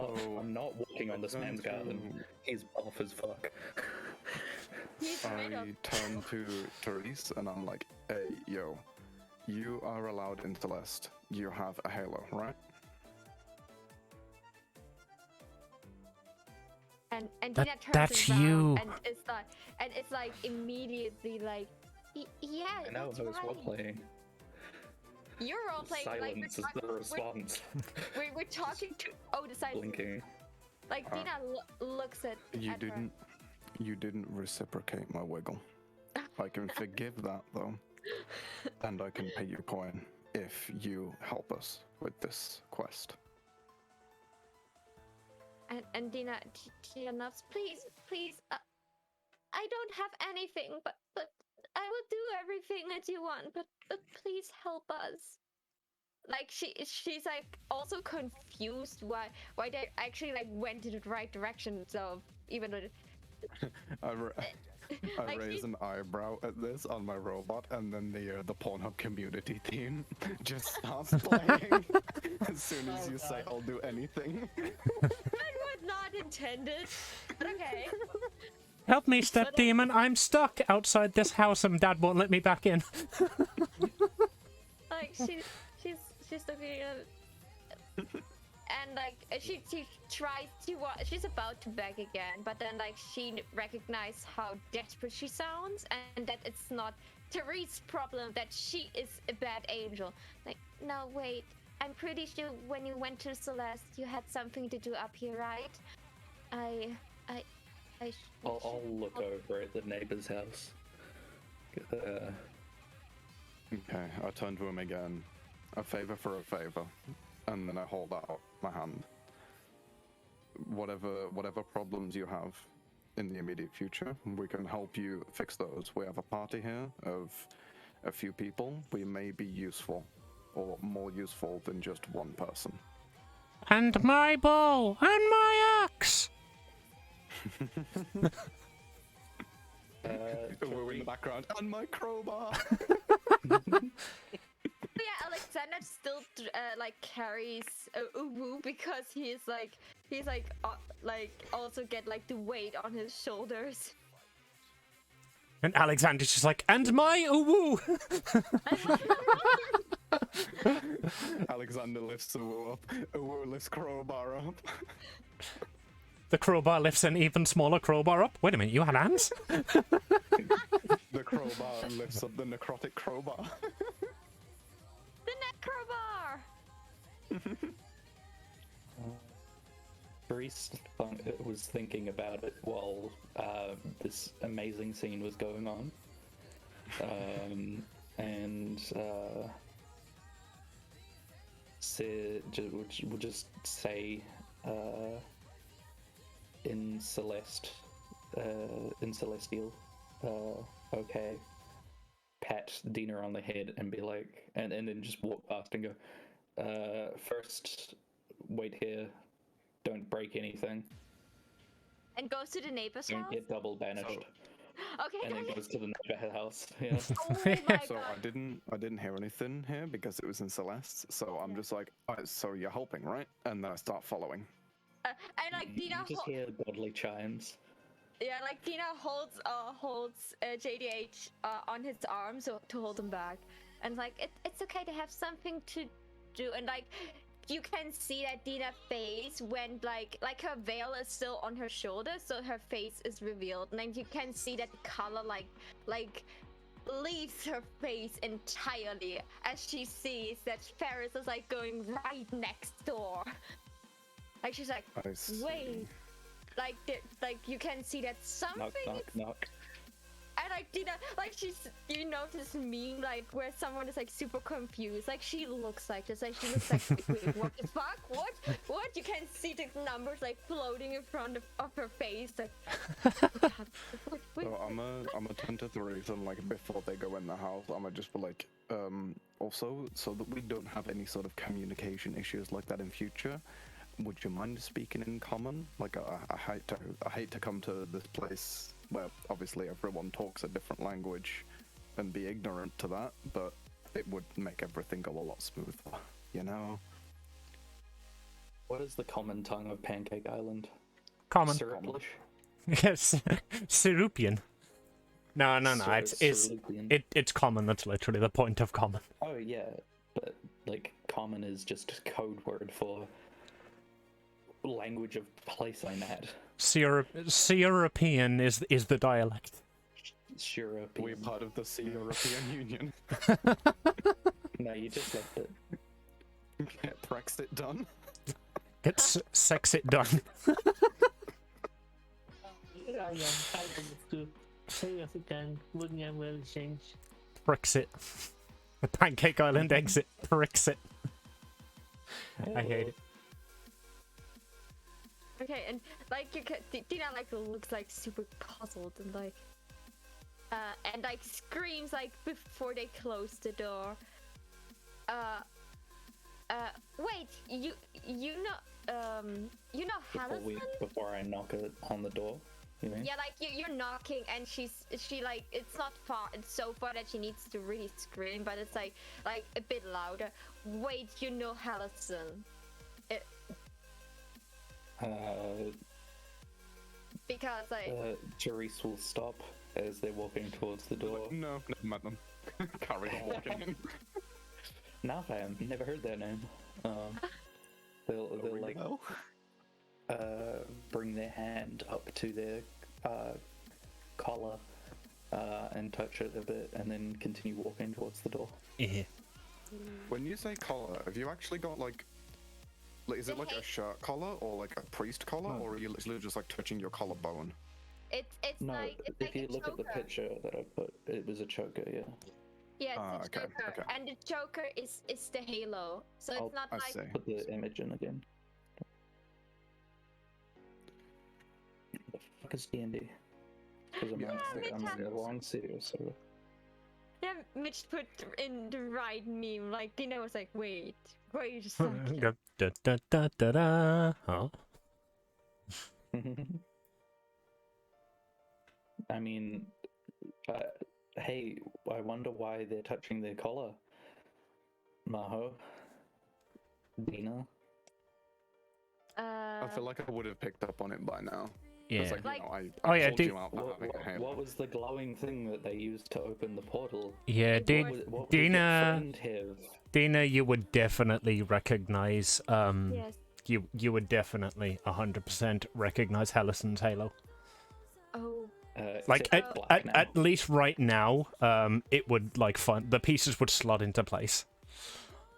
not walking on this man's garden. He's off as fuck. I turn to Therese and I'm like, hey, yo, you are allowed in Celeste. You have a halo, right? And Dina turns that's around you. and it's like immediately like, yeah, I know, that's I was right. role-playing. You're role-playing. Silence is the response. We're talking to... Oh, the silence. Blinking. Like, Dina looks at her. You didn't reciprocate my wiggle. I can forgive that, though. And I can pay you coin if you help us with this quest. And Dina nods, please, I don't have anything, but I will do everything that you want, but please help us. Like, she's like also confused why they actually like went in the right direction. So even though I raise an eyebrow at this on my robot, and then the Pornhub community team just starts playing as soon as you say I'll do anything. That was not intended. But okay. Help me, step demon! I'm stuck outside this house, and Dad won't let me back in. Like she's looking at. and like she tries to she's about to beg again, but then like she recognizes how desperate she sounds and that it's not Therese's problem that she is a bad angel. Like, no, wait, I'm pretty sure when you went to Celeste you had something to do up here, right? I'll look over at the neighbor's house. Okay, I turn to him again. A favor for a favor. And then I hold out my hand. Whatever problems you have in the immediate future, we can help you fix those. We have a party here of a few people. We may be useful, or more useful than just one person. And my bow! And my axe! We're in the background. And my crowbar! Yeah, Alexander still like carries Uwu because he's like also get like the weight on his shoulders. And Alexander's just like, and my uwu! Alexander lifts Uwu up. Uwu lifts crowbar up. The crowbar lifts an even smaller crowbar up. Wait a minute, you had hands? The crowbar lifts up the necrotic crowbar. The neck crowbar! Therese was thinking about it while this amazing scene was going on. And we'll just say in Celestial, okay, pat Dina on the head and be like, and then just walk past and go, first, wait here, don't break anything. And goes to the neighbor's Don't house? get double banished. Okay, And then goes to the neighbor house. Yeah. Oh my So god. I didn't hear anything here because it was in Celeste. So I'm just like, alright, so you're helping, right? And then I start following. And like Dina You just hear godly chimes. yeah, like Dina holds JDH on his arm so to hold him back. And like it's okay to have something to do, and like you can see that Dina's face when like her veil is still on her shoulder, so her face is revealed, and then you can see that the color like leaves her face entirely as she sees that Ferris is like going right next door. Like she's like, wait, like you can see that something. Knock. And like Dina, like you notice meme like where someone is like super confused, like she looks like this, like she looks like wait, what the fuck, what? You can see the numbers like floating in front of her face, like. So I'm a turn to Therese and like before they go in the house, I'm just be like, also so that we don't have any sort of communication issues like that in future. Would you mind speaking in common? Like I hate to come to this place where obviously everyone talks a different language and be ignorant to that, but it would make everything go a lot smoother, you know? What is the common tongue of Pancake Island? Common. Syruplish? Yes, Syrupian. No. Cerulean. It's common. That's literally the point of common. Oh yeah, but like common is just a code word for language of place I'm at. Syrupian is the dialect. Syrupian. We're part of the European Union. No, you just left it. Get Brexit done. Get sex it done. I am to say as it can, wouldn't have really changed. Brexit. The Pancake Island exit. Brexit. I hate it. Okay, and like Dina like looks like super puzzled and like screams like before they close the door. Wait, you know Hallison? Before I knock it on the door, you mean? Yeah, like you're knocking and she like it's not far, it's so far that she needs to really scream, but it's like a bit louder. Wait, you know Hallison? Because like Therese will stop as they're walking towards the door. No, never met them. Carry on walking in. Nah, fam, never heard that name. They'll like bring their hand up to their collar and touch it a bit, and then continue walking towards the door. Yeah. When you say collar, have you actually got like is it like a shirt collar or like a priest collar, or are you literally just like touching your collarbone? It's No, like it's if like you a look at the choker. picture that I put, it was a choker, yeah. Yeah, it's a okay, choker, okay. and the choker is the halo, so it's not I like see. Put the image in again. The fuck is DnD? Because I'm, I'm in the wrong city, so... yeah. Mitch put in the right meme. Like Dina was like, wait a second. Da, da, da, da, da, da. Huh? I mean, hey, I wonder why they're touching their collar. Maho? Dina? I feel like I would have picked up on it by now. Yeah. Like, Like- I Oh, yeah, called you out for having a halo. What was the glowing thing that they used to open the portal? Yeah, What Dina, did your friend have? Dina, you would definitely recognize. Yes. You would definitely 100% recognize Hellison's halo. Oh. Like at least right now, it would like the pieces would slot into place.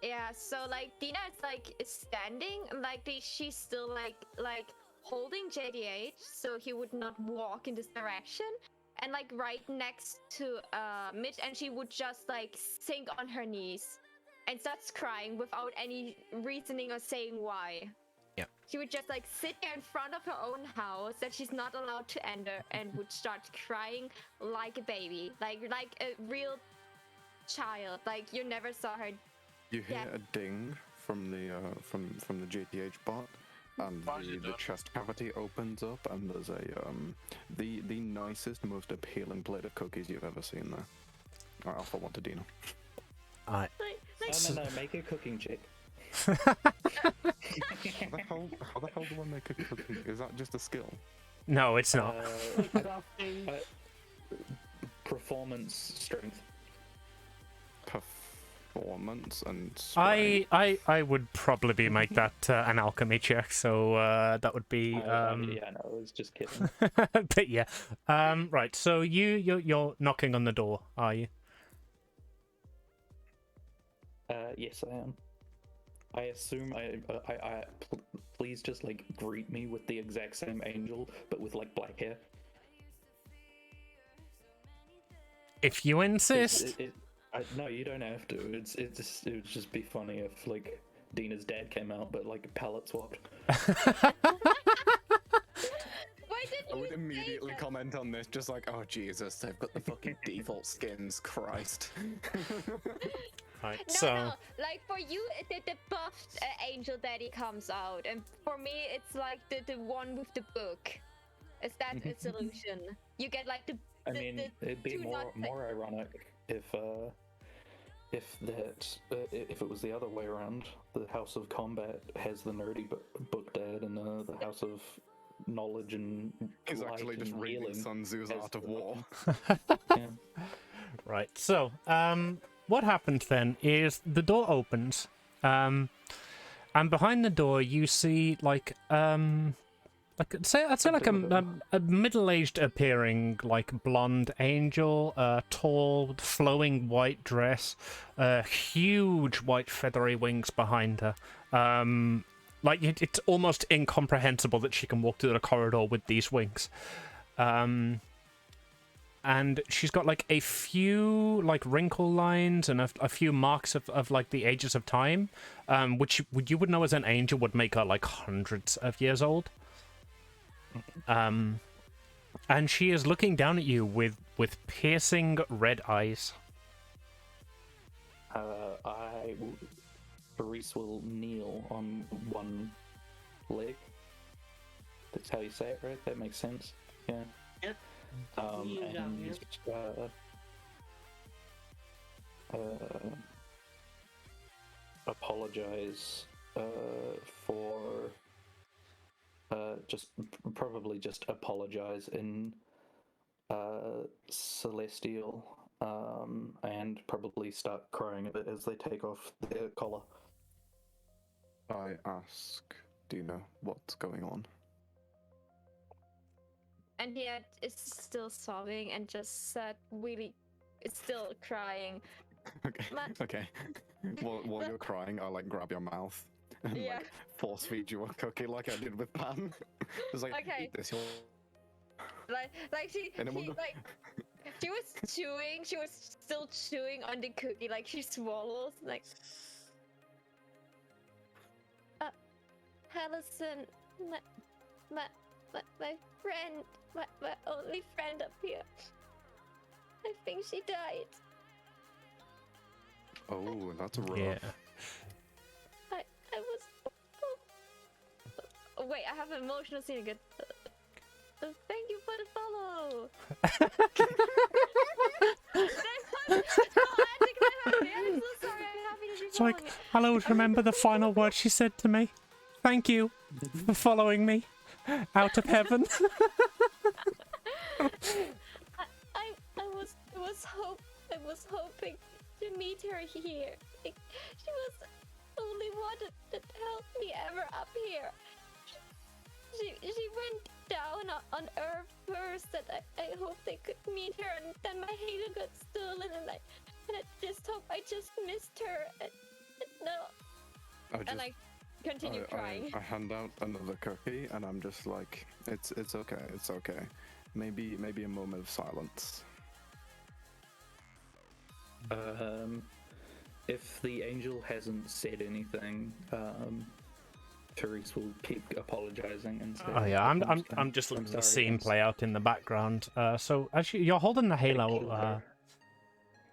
Yeah, so like Dina is standing, like she's still like holding JDH so he would not walk in this direction, and like right next to Mitch, and she would just like sink on her knees and starts crying without any reasoning or saying why. Yeah. She would just like sit there in front of her own house that she's not allowed to enter, and would start crying like a baby, like a real child. Like you never saw her. You hear a ding from the GTH bot, and the chest cavity opens up, and there's a the nicest, most appealing plate of cookies you've ever seen there. Alright, I'll forward one to Dina. Alright. No, make a cooking chick. How the hell do I make a cookie? Is that just a skill? No, it's not. Performance strength. Performance and strength. I would probably make that an alchemy check, so that would be yeah, no, I was just kidding. but yeah. Right, so you're knocking on the door, are you? Yes, I am. I assume please just like greet me with the exact same angel, but with like black hair. If you insist. No, you don't have to. It would just be funny if like Dina's dad came out, but like palette swapped. I would immediately comment on this, just like, oh Jesus, they've got the fucking default skins, Christ. Right, No, so no, like for you, the buffed angel daddy comes out, and for me, it's like the one with the book. Is that a solution? You get like the. I mean, it'd be more ironic if it was the other way around. The House of Combat has the nerdy book dad, and the House of Knowledge and He's actually just reading Sun Tzu's Art of War. Yeah. right, so what happens then is the door opens, and behind the door you see like I'd say like a middle-aged appearing like blonde angel, tall, flowing white dress, huge white feathery wings behind her. Like it's almost incomprehensible that she can walk through the corridor with these wings. And she's got like a few like wrinkle lines and a few marks of like the ages of time, which you would know as an angel would make her like hundreds of years old. And she is looking down at you with piercing red eyes. Reese will kneel on one leg. That's how you say it, right? That makes sense. Yeah. Yep. And apologize for probably just apologize in Celestial, and probably start crying a bit as they take off their collar. I ask Dina what's going on. And yet is still sobbing and just said really, it's still crying. Okay. Okay. While you're crying, I like grab your mouth and Yeah. like force feed you a cookie like I did with Pam. It's like, Okay. eat this. Like she was chewing. She was still chewing on the cookie. Like she swallows. Like, Allison, my friend, my only friend up here. I think she died. Oh, that's rough. Yeah. I was. Oh, wait, I have an emotional scene again. Thank you for the follow. I'm so sorry. I'm happy to be It's like, following me. I'll always remember the final word she said to me. Thank you for following me out of heaven. I was hoping to meet her here. Like, she was the only one that helped me ever up here. She went down on Earth first. That I hoped they could meet her, and then my halo got stolen, and I just hope I just missed her. And no. And I continue crying. I hand out another cookie, and I'm just like, it's okay, it's okay. Maybe a moment of silence. If the angel hasn't said anything, Therese will keep apologizing and say, Oh yeah, I'm just letting the scene play out in the background. So as you're holding the halo,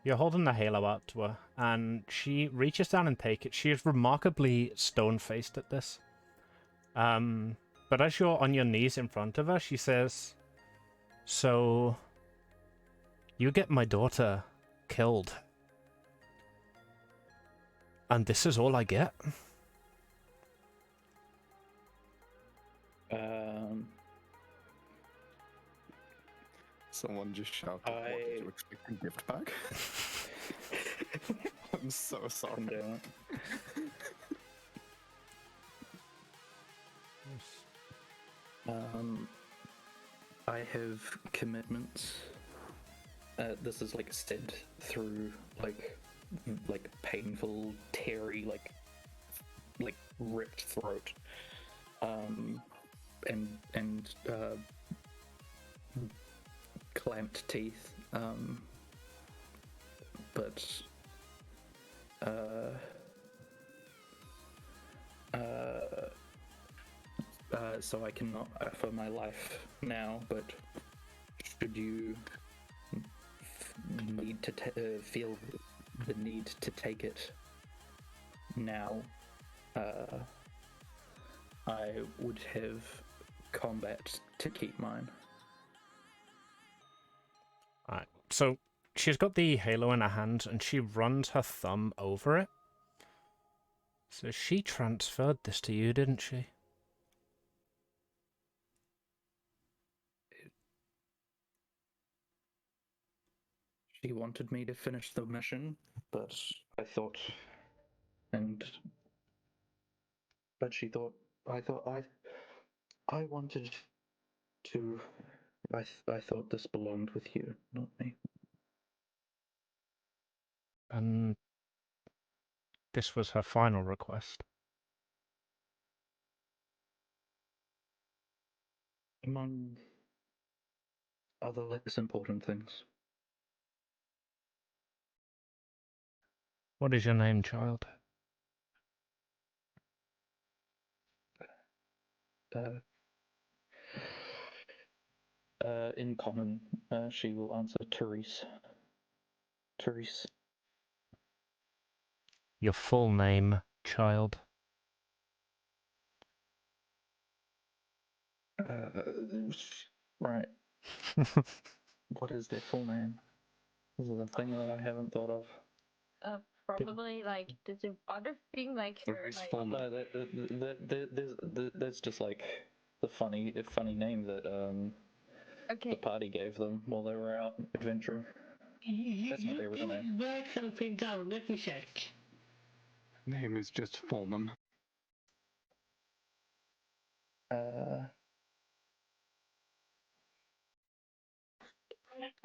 you're holding the halo out to her, and she reaches down and takes it. She is remarkably stone-faced at this. But as you're on your knees in front of her, she says, "So you get my daughter killed, and this is all I get?" Someone just shouted, "What did you expect a gift bag?" I'm so sorry. I have commitments. This is like said through like painful, teary, like ripped throat, and clamped teeth, but so I cannot offer my life now, but should you need to feel the need to take it now, I would have combat to keep mine. Alright, so she's got the halo in her hand and she runs her thumb over it. So she transferred this to you, didn't she? She wanted me to finish the mission, but I thought I wanted to. I thought this belonged with you, not me. And this was her final request. Among other less important things. What is your name, child? In common, she will answer Therese. Therese. Your full name, child. Right. What is their full name? This is a thing that I haven't thought of. Probably like the other thing like her. Like, No, that's just like the funny name that the party gave them while they were out adventuring. That's not their real name. Write something down. Let me check. Name is just Fulham.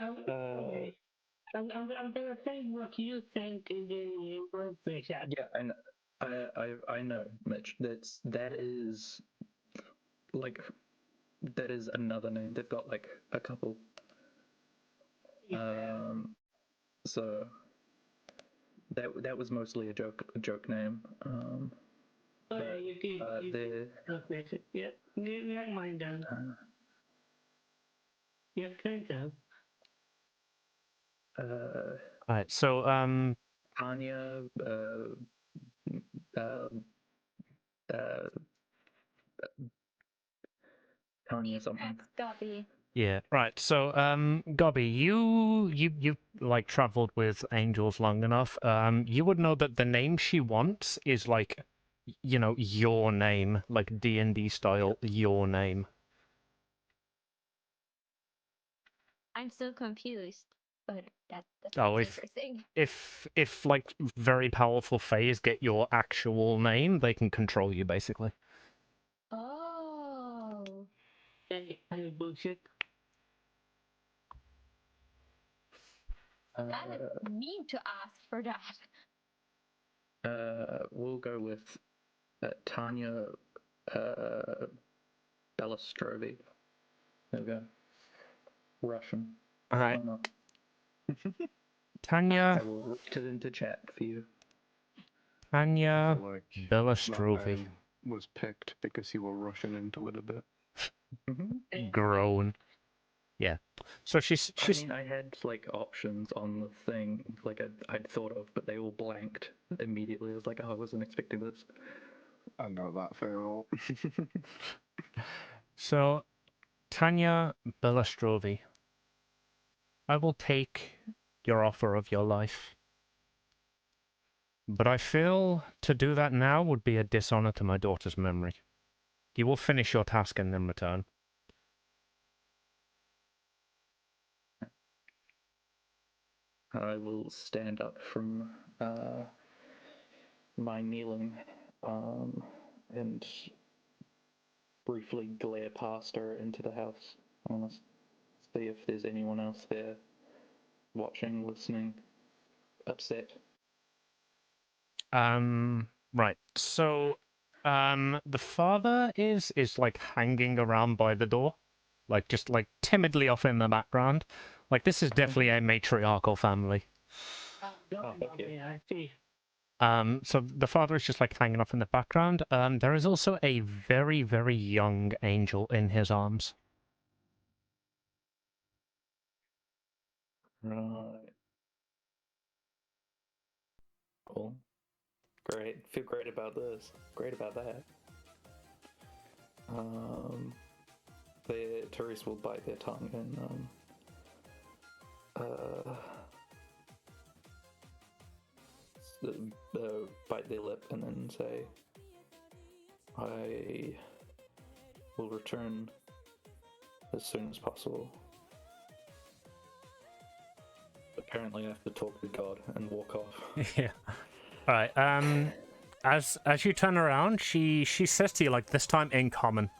Okay. I'm gonna say what you think, and then you will finish up. Yeah, and I know, Mitch. That is like that is another name. They've got like a couple. So that was mostly a joke name. Okay, you can finish it. Yeah, never mind then. Yeah, kind of. Alright, so Tanya, Tanya something. That's Gobby. yeah, right. So Gobby, you like traveled with angels long enough. You would know that the name she wants is like, you know, your name, like D&D style, your name. I'm still confused, but that's Oh, interesting. if like very powerful fays get your actual name, they can control you basically. Oh, Hey, bullshit. that is mean to ask for that. We'll go with Tanya Belostrovi. There we go. Russian. All right, Why not? Tanya I will write it into chat for you. Tanya Like that Belostrovi. name was picked because you were rushing into it a bit. Groan. Yeah. So she's I mean, I had like options on the thing, like I'd thought of, but they all blanked immediately. I was like, oh, I wasn't expecting this. I know that very well. so Tanya Belostrovi. I will take your offer of your life. But I feel to do that now would be a dishonor to my daughter's memory. You will finish your task and then return. I will stand up from my kneeling and briefly glare past her into the house. I want to see if there's anyone else there watching, listening, upset. Right. So, the father is like hanging around by the door, like just like timidly off in the background. Like this is definitely a matriarchal family. Okay, I see. So the father is just like hanging off in the background. There is also a very, very young angel in his arms. Right. Cool. Great. Feel great about this. Great about that. Therese will bite their tongue and bite their lip and then say, I will return as soon as possible. Apparently I have to talk to God and walk off. Yeah. All right. As you turn around, she says to you like this time in common.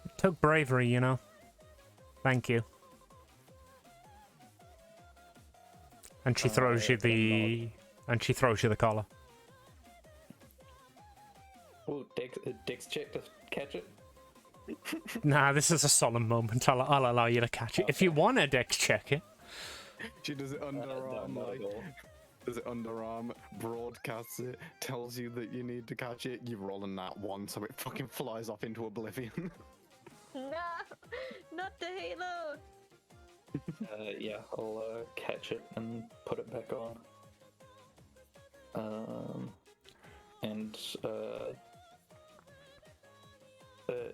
It took bravery, you know. Thank you. And she throws you the collar. Ooh, Dex check to catch it. Nah, this is a solemn moment. I'll allow you to catch it. If you want a dex check it. She does it underarm, not like, at all. does it underarm, broadcasts it, tells you that you need to catch it, you roll a nat 1 so it fucking flies off into oblivion. No, not the halo. Yeah, I'll catch it and put it back on. And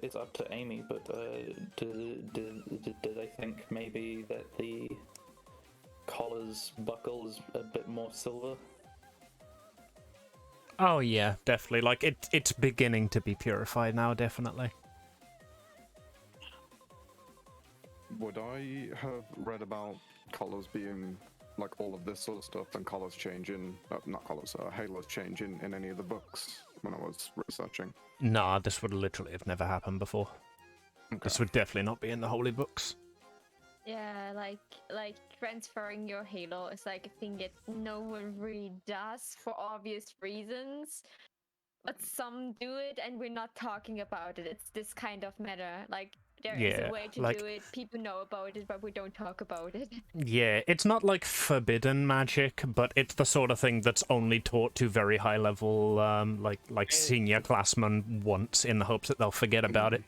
it's up to Amy, but do they think maybe that the collar's buckle is a bit more silver? Oh yeah, definitely. Like it's beginning to be purified now, definitely. Would I have read about collars being like all of this sort of stuff and collars changing, not collars, halos changing in any of the books? when I was researching. Nah, this would literally have never happened before. Okay. This would definitely not be in the holy books. Yeah, like transferring your Halo is like a thing that no one really does for obvious reasons. But some do it, and we're not talking about it. It's this kind of matter. Like, there is Yeah, a way to like- do it. People know about it, but we don't talk about it. Yeah, it's not like forbidden magic, but it's the sort of thing that's only taught to very high level, like senior classmen once, in the hopes that they'll forget about it.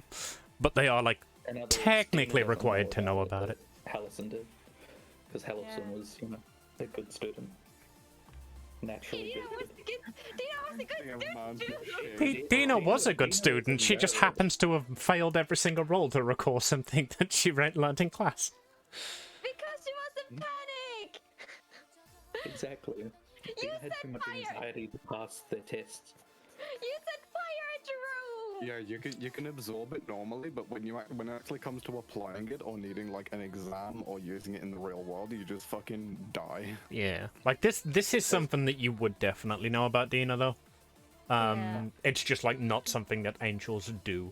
But they are like In other words, technically Dina doesn't required to know it, about but it. Hallison did, because Hallison was, a good student. Naturally Dina was gifted. a good student. Dina was a good student. She just happens to have failed every single roll to recall something that she learned in class. Because she was in panic. Exactly. Dina had too much anxiety to pass their tests. You said fire at your room. Yeah, you can absorb it normally, but when it actually comes to applying it or needing like an exam or using it in the real world, you just fucking die. Yeah, like this is something that you would definitely know about Dina, though. It's just like not something that angels do.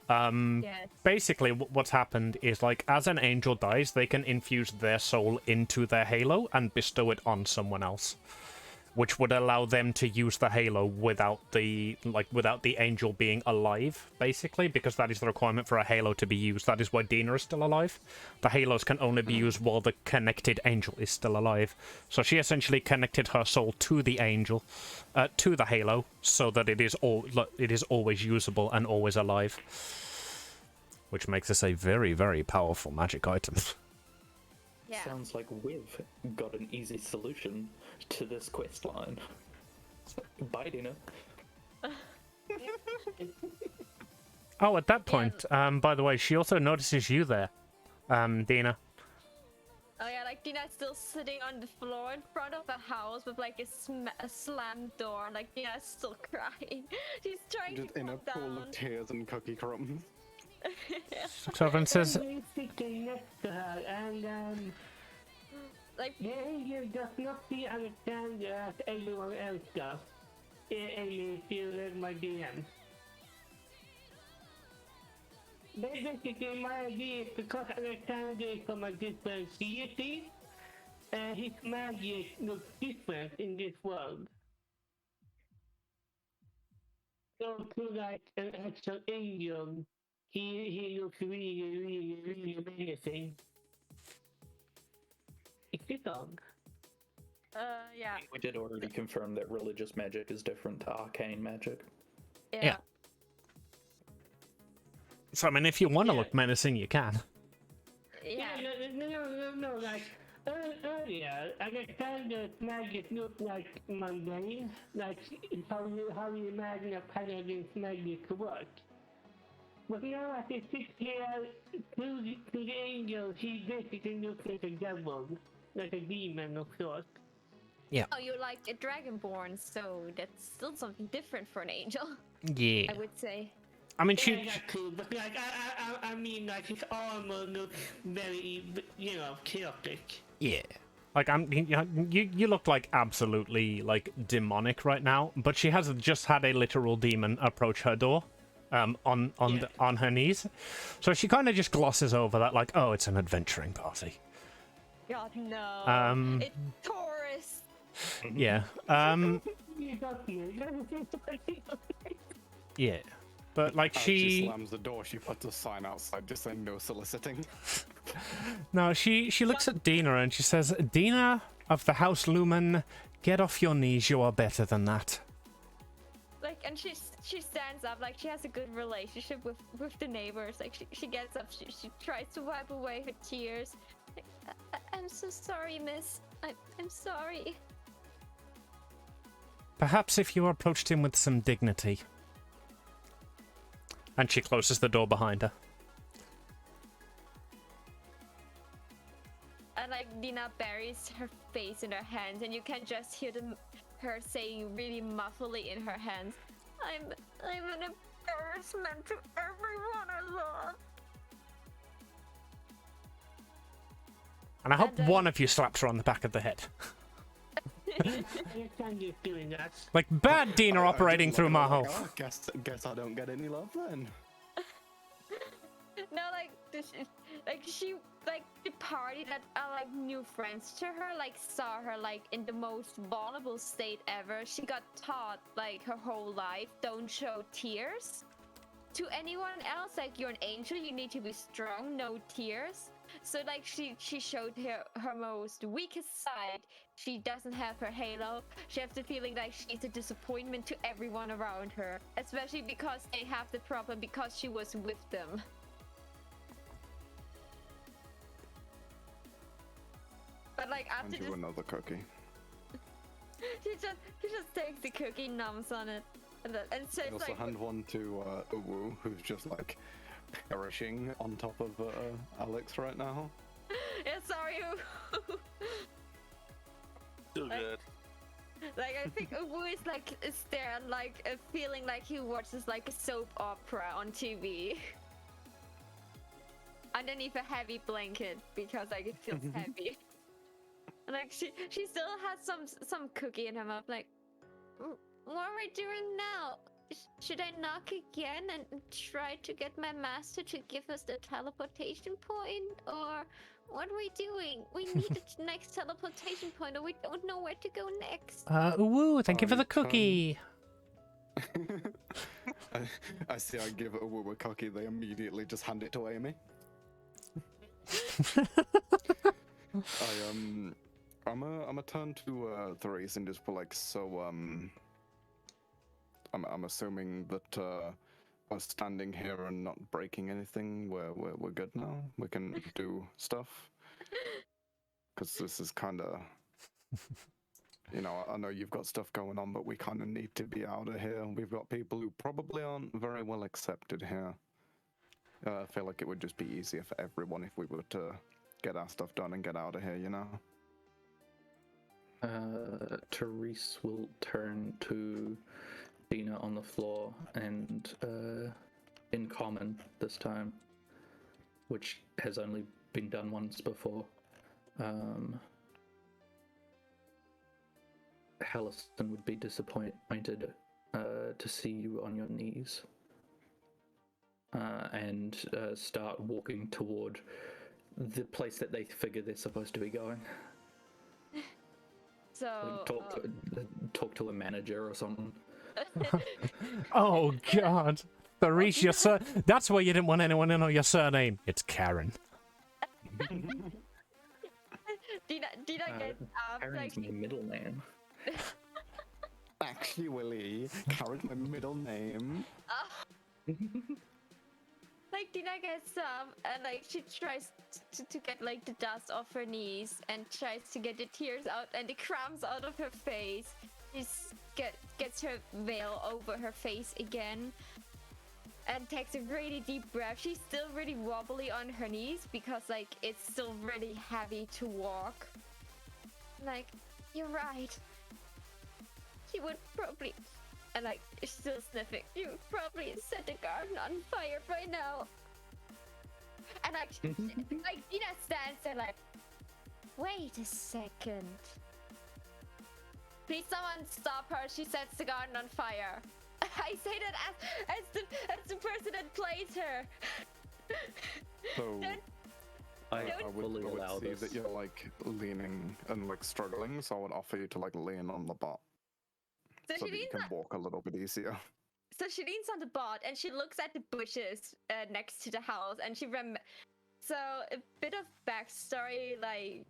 Yes. Basically, what's happened is, like, as an angel dies, they can infuse their soul into their halo and bestow it on someone else, which would allow them to use the halo without the angel being alive, basically, because that is the requirement for a halo to be used. That is why Dina is still alive. The halos can only be used while the connected angel is still alive. So she essentially connected her soul to the angel, to the halo, so that it is always usable and always alive. Which makes this a very, very powerful magic item. Yeah. Sounds like we've got an easy solution to this quest line. Bye, Dina. Oh, at that point, by the way, she also notices you there, Dina. Oh yeah, like Dina's still sitting on the floor in front of a house with like a slammed door. Like Dina's still crying. She's trying Just to in a calm pool down. of tears and cookie crumbs. Sovereign says, I'm sitting next to her, and Like, the angel does not see understand as everyone else does. Amy, if you read my DM. Basically, my idea is because Alexander is from a different deity, his magic looks different in this world. So to like an actual angel, he looks really, really, really amazing. Is it on? yeah. We did already confirm that religious magic is different to arcane magic. Yeah. So, I mean, if you want to look menacing, you can. Yeah. No, like, earlier, Alexander's magic looked like mundane, like how you imagine a paladin's magic to work. But now as he sits here, to the angel, he basically looks like a devil, like a demon of sorts. Oh, you're like a dragonborn, so that's still something different for an angel, Yeah. I would say. I mean, Yeah, that's cool, but like, I mean, like, his armor looks very, chaotic. Yeah. Like, you look like absolutely, like, demonic right now, but she has just had a literal demon approach her door, on her knees. So she kind of just glosses over that, like, oh, it's an adventuring party. God, no. It's Taurus. Yeah. Yeah. But, like, As she she slams the door, she puts a sign outside just saying no soliciting. No, she looks at Dina and she says, Dina of the House Lumen, get off your knees, you are better than that. Like, and she stands up, like, she has a good relationship with the neighbors. Like, she gets up, she tries to wipe away her tears. Like, I'm so sorry, miss. I'm sorry. Perhaps if you approached him with some dignity. And she closes the door behind her. And like Dina buries her face in her hands, and you can just hear her saying really muffly in her hands, I'm an embarrassment to everyone I love. And I hope one of you slaps her on the back of the head. understand you doing that. Like, bad Dina I operating just through look at my it like, hole. "Oh, guess I don't get any love then." No, like she like the party that are like new friends to her, like saw her like in the most vulnerable state ever. She got taught like her whole life, don't show tears to anyone else. Like, you're an angel, you need to be strong, no tears. So like she showed her most weakest side. She doesn't have her halo. She has the feeling like she's a disappointment to everyone around her, especially because they have the problem because she was with them. But like And after you this, another cookie. she just takes the cookie, numbs on it, and says I also like, hand one to Uwu, who's just like perishing on top of Alex right now. "Yeah, sorry." Still good. Like, I think Uwu is there like feeling like he watches like a soap opera on TV. Underneath a heavy blanket because like it feels heavy. And like she still has some cookie in her mouth. Like, what are we doing now? Should I knock again and try to get my master to give us the teleportation point, or what are we doing? We need the next teleportation point, or we don't know where to go next. Woo, thank you for the I turn- cookie. I see. I give Uwu a cookie. They immediately just hand it to Amy. I'm a turn to Therese and just be like, so I'm assuming that we're standing here and not breaking anything. We're good now. We can do stuff. Because this is kind of, you know, I know you've got stuff going on, but we kind of need to be out of here. We've got people who probably aren't very well accepted here. I feel like it would just be easier for everyone if we were to get our stuff done and get out of here, you know? Therese will turn to Dina on the floor and in common this time, which has only been done once before. Halliston would be disappointed to see you on your knees and start walking toward the place that they figure they're supposed to be going. So Talk to a manager or something. Oh god. Therese, your that's why you didn't want anyone to know your surname. It's Karen. Dina gets up like Karen's my middle name. Actually, Karen's my middle name. like Dina gets up and like she tries to get like the dust off her knees and tries to get the tears out and the crumbs out of her face. She gets her veil over her face again and takes a really deep breath. She's still really wobbly on her knees because like it's still really heavy to walk. Like, you're right. She would probably, and like still sniffing, you would probably set the garden on fire by now. And like, like Dina stands there like, wait a second. Please someone stop her, she sets the garden on fire. I say that as the person that plays her. So I I fully would allow see this. that you're like leaning and like struggling, so I would offer you to like lean on the bot So so she that you leans can on, walk a little bit easier. so she leans on the bot and she looks at the bushes next to the house and she so a bit of backstory, like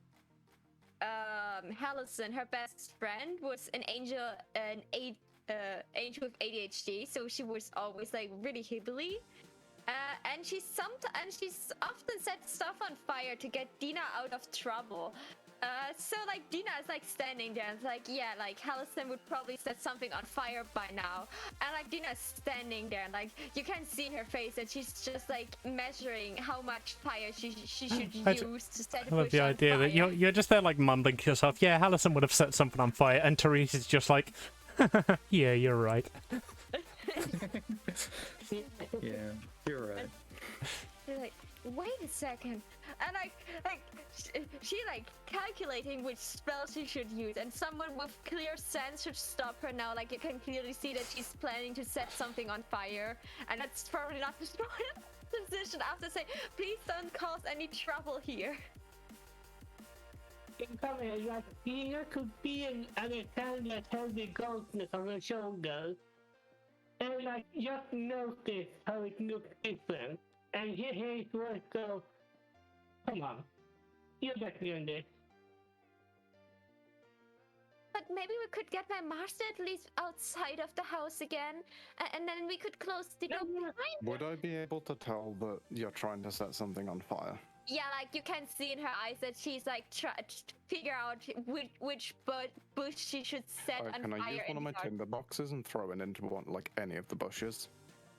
Hallison, her best friend, was an angel with ADHD, so she was always like really hibbly. And she's often set stuff on fire to get Dina out of trouble. So like Dina is like standing there and it's like, yeah, like Hallison would probably set something on fire by now. And like Dina's standing there and like you can see her face and she's just like measuring how much fire she should use to set a I love bush the on idea fire. that you're just there like mumbling to yourself, yeah, Hallison would have set something on fire, and Therese is just like, yeah, you're right. Yeah, you're right. You're like, wait a second, and she like calculating which spell she should use, and someone with clear sense should stop her now. Like you can clearly see that she's planning to set something on fire, and that's probably not the smartest decision. After say, please don't cause any trouble here. Like, Tina could be an hand that has the goldsmith on her shoulder, and like just notice how it looks different. And here's where it goes. Come on, you're better than this. But maybe we could get my master at least outside of the house again, and then we could close the door behind. Would I be able to tell that you're trying to set something on fire? Yeah, like you can see in her eyes that she's like trying to figure out which bush she should set on Can fire. I use one of my tinder boxes and throw it into one, like any of the bushes?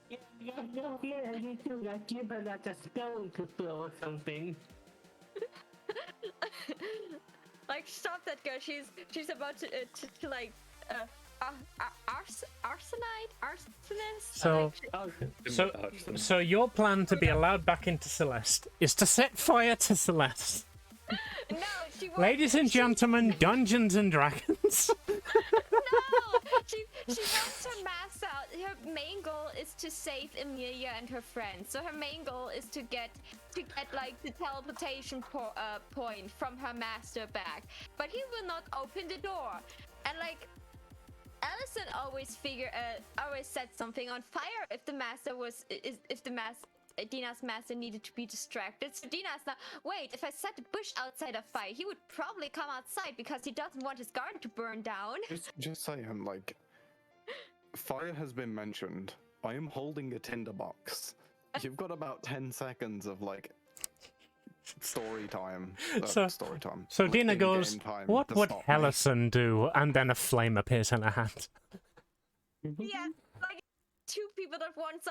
Yeah, I need to like give her like a stone to throw or something. Like stop that girl! She's about to like arsonist. So your plan to be allowed back into Celeste is to set fire to Celeste. No, she won't. Ladies and gentlemen, Dungeons and Dragons. No, she wants her mask out. Her main goal is to save Emilia and her friends. So her main goal is to get like the teleportation point from her master back. But he will not open the door. And like Allison always set something on fire if the master Dina's master needed to be distracted. So Dina's now, wait, if I set a bush outside of fire, he would probably come outside because he doesn't want his garden to burn down. Just saying, like, fire has been mentioned. I am holding a tinder box. You've got about 10 seconds of, like, story time. So like, Dina goes, what would Hellison do? And then a flame appears in her hand. Yeah, like two people that want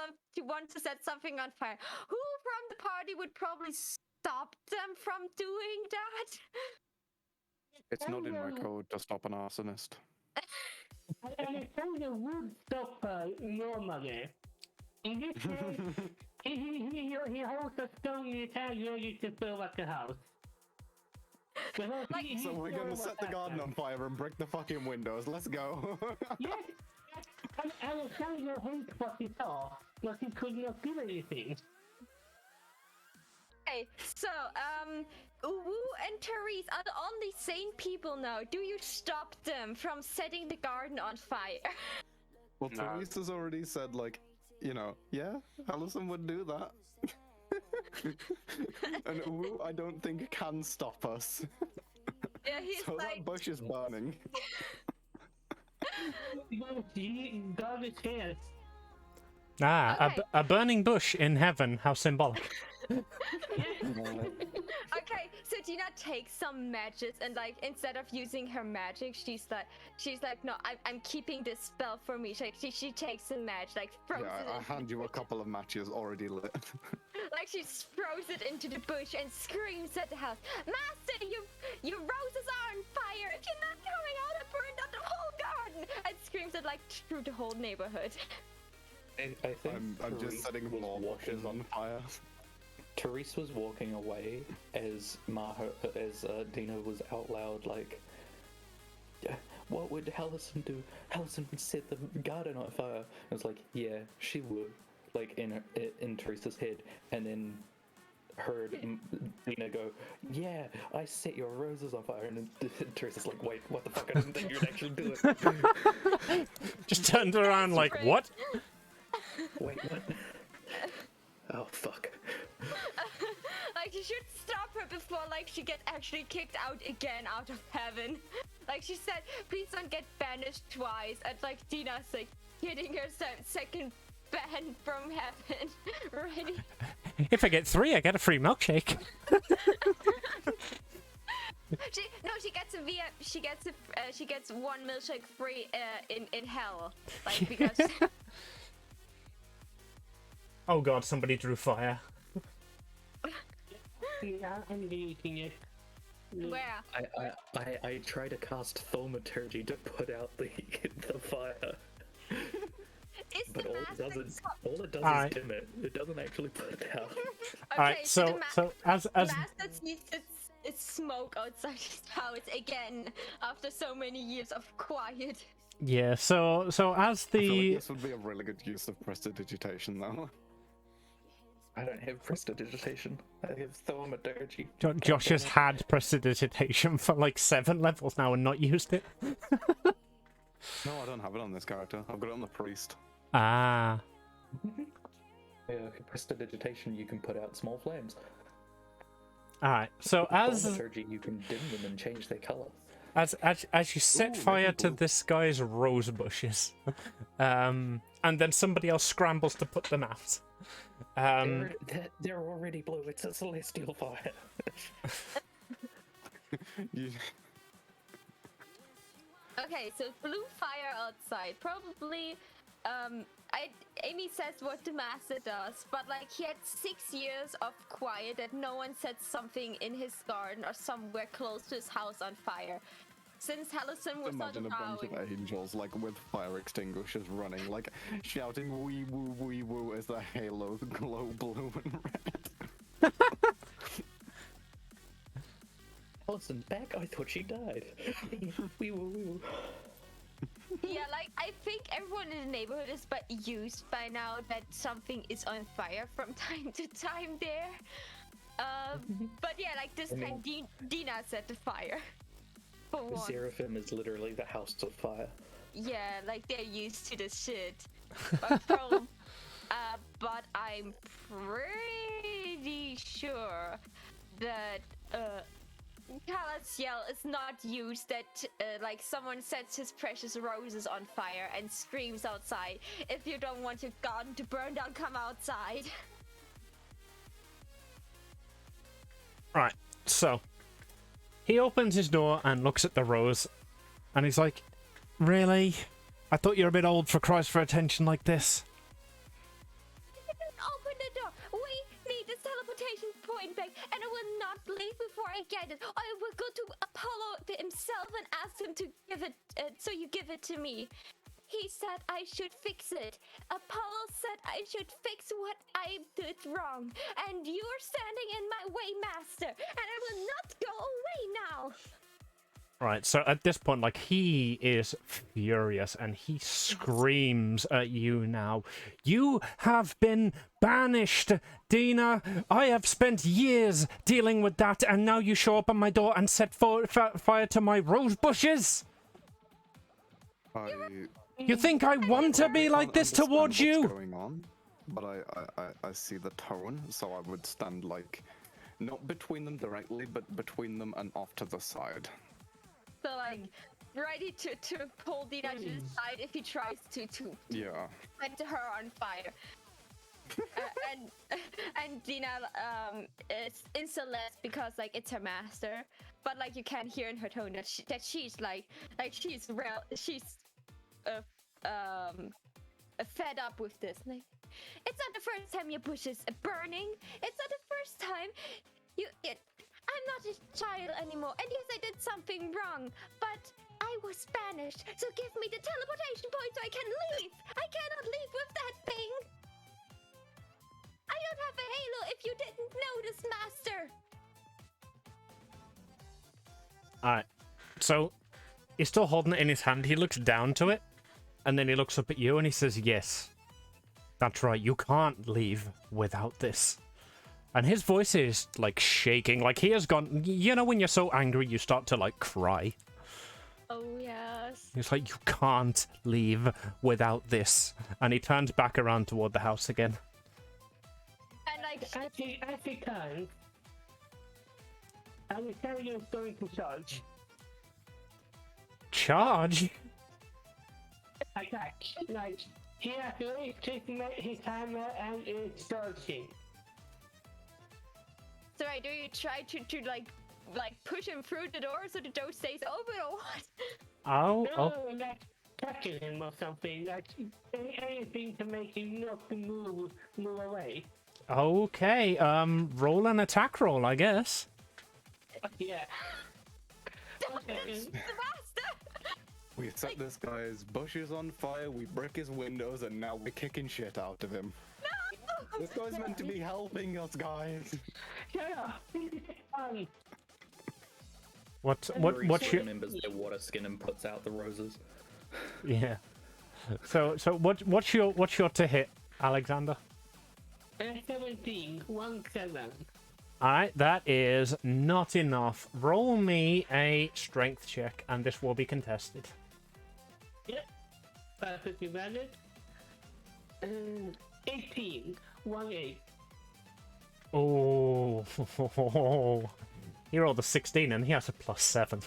to set something on fire. Who from the party would probably stop them from doing that? It's not in my code to stop an arsonist. Alexander would stop her normally. In this case, he holds a stone in his hand ready to throw at the house. So we're gonna set the garden on fire and break the fucking windows. Let's go. Yes. Alexander hates what he saw, but he could not do anything. Okay, so Uwu and Therese are the only sane people now. Do you stop them from setting the garden on fire? Well, Therese has already said, like, you know, yeah, Allison would do that. And Uwu, I don't think can stop us. Yeah, he's so like... that bush is burning. God is here. Ah, Okay. a burning bush in heaven. How symbolic. Okay, so Dina takes some matches and like instead of using her magic, she's like, no, I'm keeping this spell for me. She takes the match, like throws it. I hand you a couple of matches already lit. Like she throws it into the bush and screams at the house, Master, your roses are on fire. If you're not coming out, I burned out the whole garden. And screams it like through the whole neighborhood. I think I'm just setting more bushes on fire. Therese was walking away as Dina was out loud like, what would Hellison do? Hellison would set the garden on fire. I was like, yeah, she would. Like in Therese's head, and then heard Dina go, yeah, I set your roses on fire, and then Theresa's like, wait, what the fuck? I didn't think you'd actually do it. Just turned around like, Great. what? Wait, what? Oh fuck. Like you should stop her before like she gets actually kicked out again out of heaven. Like she said, please don't get banished twice. And like Dina's like getting her second ban from heaven. Ready? If I get 3, I get a free milkshake. She gets one milkshake free in hell. Like because. Oh god, somebody drew fire. Yeah, I'm deleting it. Where? I try to cast thaumaturgy to put out the fire. Is but all it does is Alright. dim it. It doesn't actually put it out. Alright, so as the master sees its smoke outside his house again after so many years of quiet. yeah, so as I feel like the this would be a really good use of prestidigitation, though. I don't have prestidigitation. I have thaumaturgy. Josh has had prestidigitation for like 7 levels now and not used it. No, I don't have it on this character. I've got it on the priest. Ah. Yeah, prestidigitation, you can put out small flames. Alright, so as Thaumaturgy, you can dim them and change their color. as you set Ooh, fire maybe to blue. this guy's rose bushes, and then somebody else scrambles to put them out. They're already blue. It's a celestial fire. You... Okay, so blue fire outside. Probably, Amy says what the master does, but like he had 6 years of quiet that no one set something in his garden or somewhere close to his house on fire. Since Hallison was not Imagine a bunch around. of angels, like, with fire extinguishers running, like, shouting wee woo as the halos glow blue and red. Allison's back? I thought she died. Wee woo woo. Yeah, like I think everyone in the neighborhood is but used by now that something is on fire from time to time there. But yeah, like this time Dina set the fire. For one. Seraphim is literally the house of fire. Yeah, like they're used to the shit. But I'm pretty sure that Calasiel is not used that like someone sets his precious roses on fire and screams outside, if you don't want your garden to burn down, come outside. Right, so he opens his door and looks at the rose, and he's like, "Really? I thought you were a bit old for cries for attention like this." Open the door. We need this teleportation point back, and I will not leave before I get it. I will go to Apollo himself and ask him to give it. So you give it to me. He said I should fix it. Apollo said I should fix what I did wrong, and you're standing in my way, Master, and I will not go away now. Right, so at this point, like, he is furious, and he screams at you now. "You have been banished, Dina! I have spent years dealing with that, and now you show up on my door and set fire to my rose bushes! You think I want to be like this towards you?" What's going on, but I see the tone, so I would stand, like, not between them directly, but between them and off to the side. So like, ready to pull Dina to the side if he tries to Yeah. set her on fire. And Dina is insolent because like it's her master, but like you can hear in her tone that she's fed up with this. Like, it's not the first time your bushes are burning. It's not the first time I'm not a child anymore, and yes, I did something wrong, but I was banished, so give me the teleportation point so I can leave! I cannot leave with that thing! I don't have a halo if you didn't notice, Master! Alright, so he's still holding it in his hand. He looks down to it, and then he looks up at you and he says, "Yes, that's right, you can't leave without this." And his voice is, like, shaking. Like, he has gone... You know when you're so angry you start to, like, cry? Oh, yes. He's like, "You can't leave without this." And he turns back around toward the house again. And like, As he turns, I will tell you a story to charge. Charge? Attack. Like, he has raised his hammer and is charging. so right, do you try to like push him through the door so the door stays open or what? Oh, No, like, touching him or something. Like, anything to make him not move away. okay. Roll an attack roll, I guess. Yeah. Okay. The master! We set this guy's bushes on fire, we brick his windows, and now we're kicking shit out of him. No! This guy's meant to be helping us, guys. Yeah. What's your remembers their water skin and puts out the roses. yeah? So what's your to hit, Alexander? 17, 17. All right, that is not enough. Roll me a strength check, and this will be contested. Yep. Perfectly valid. 18. 1-8. Oh, he rolled a 16, and he has a +7.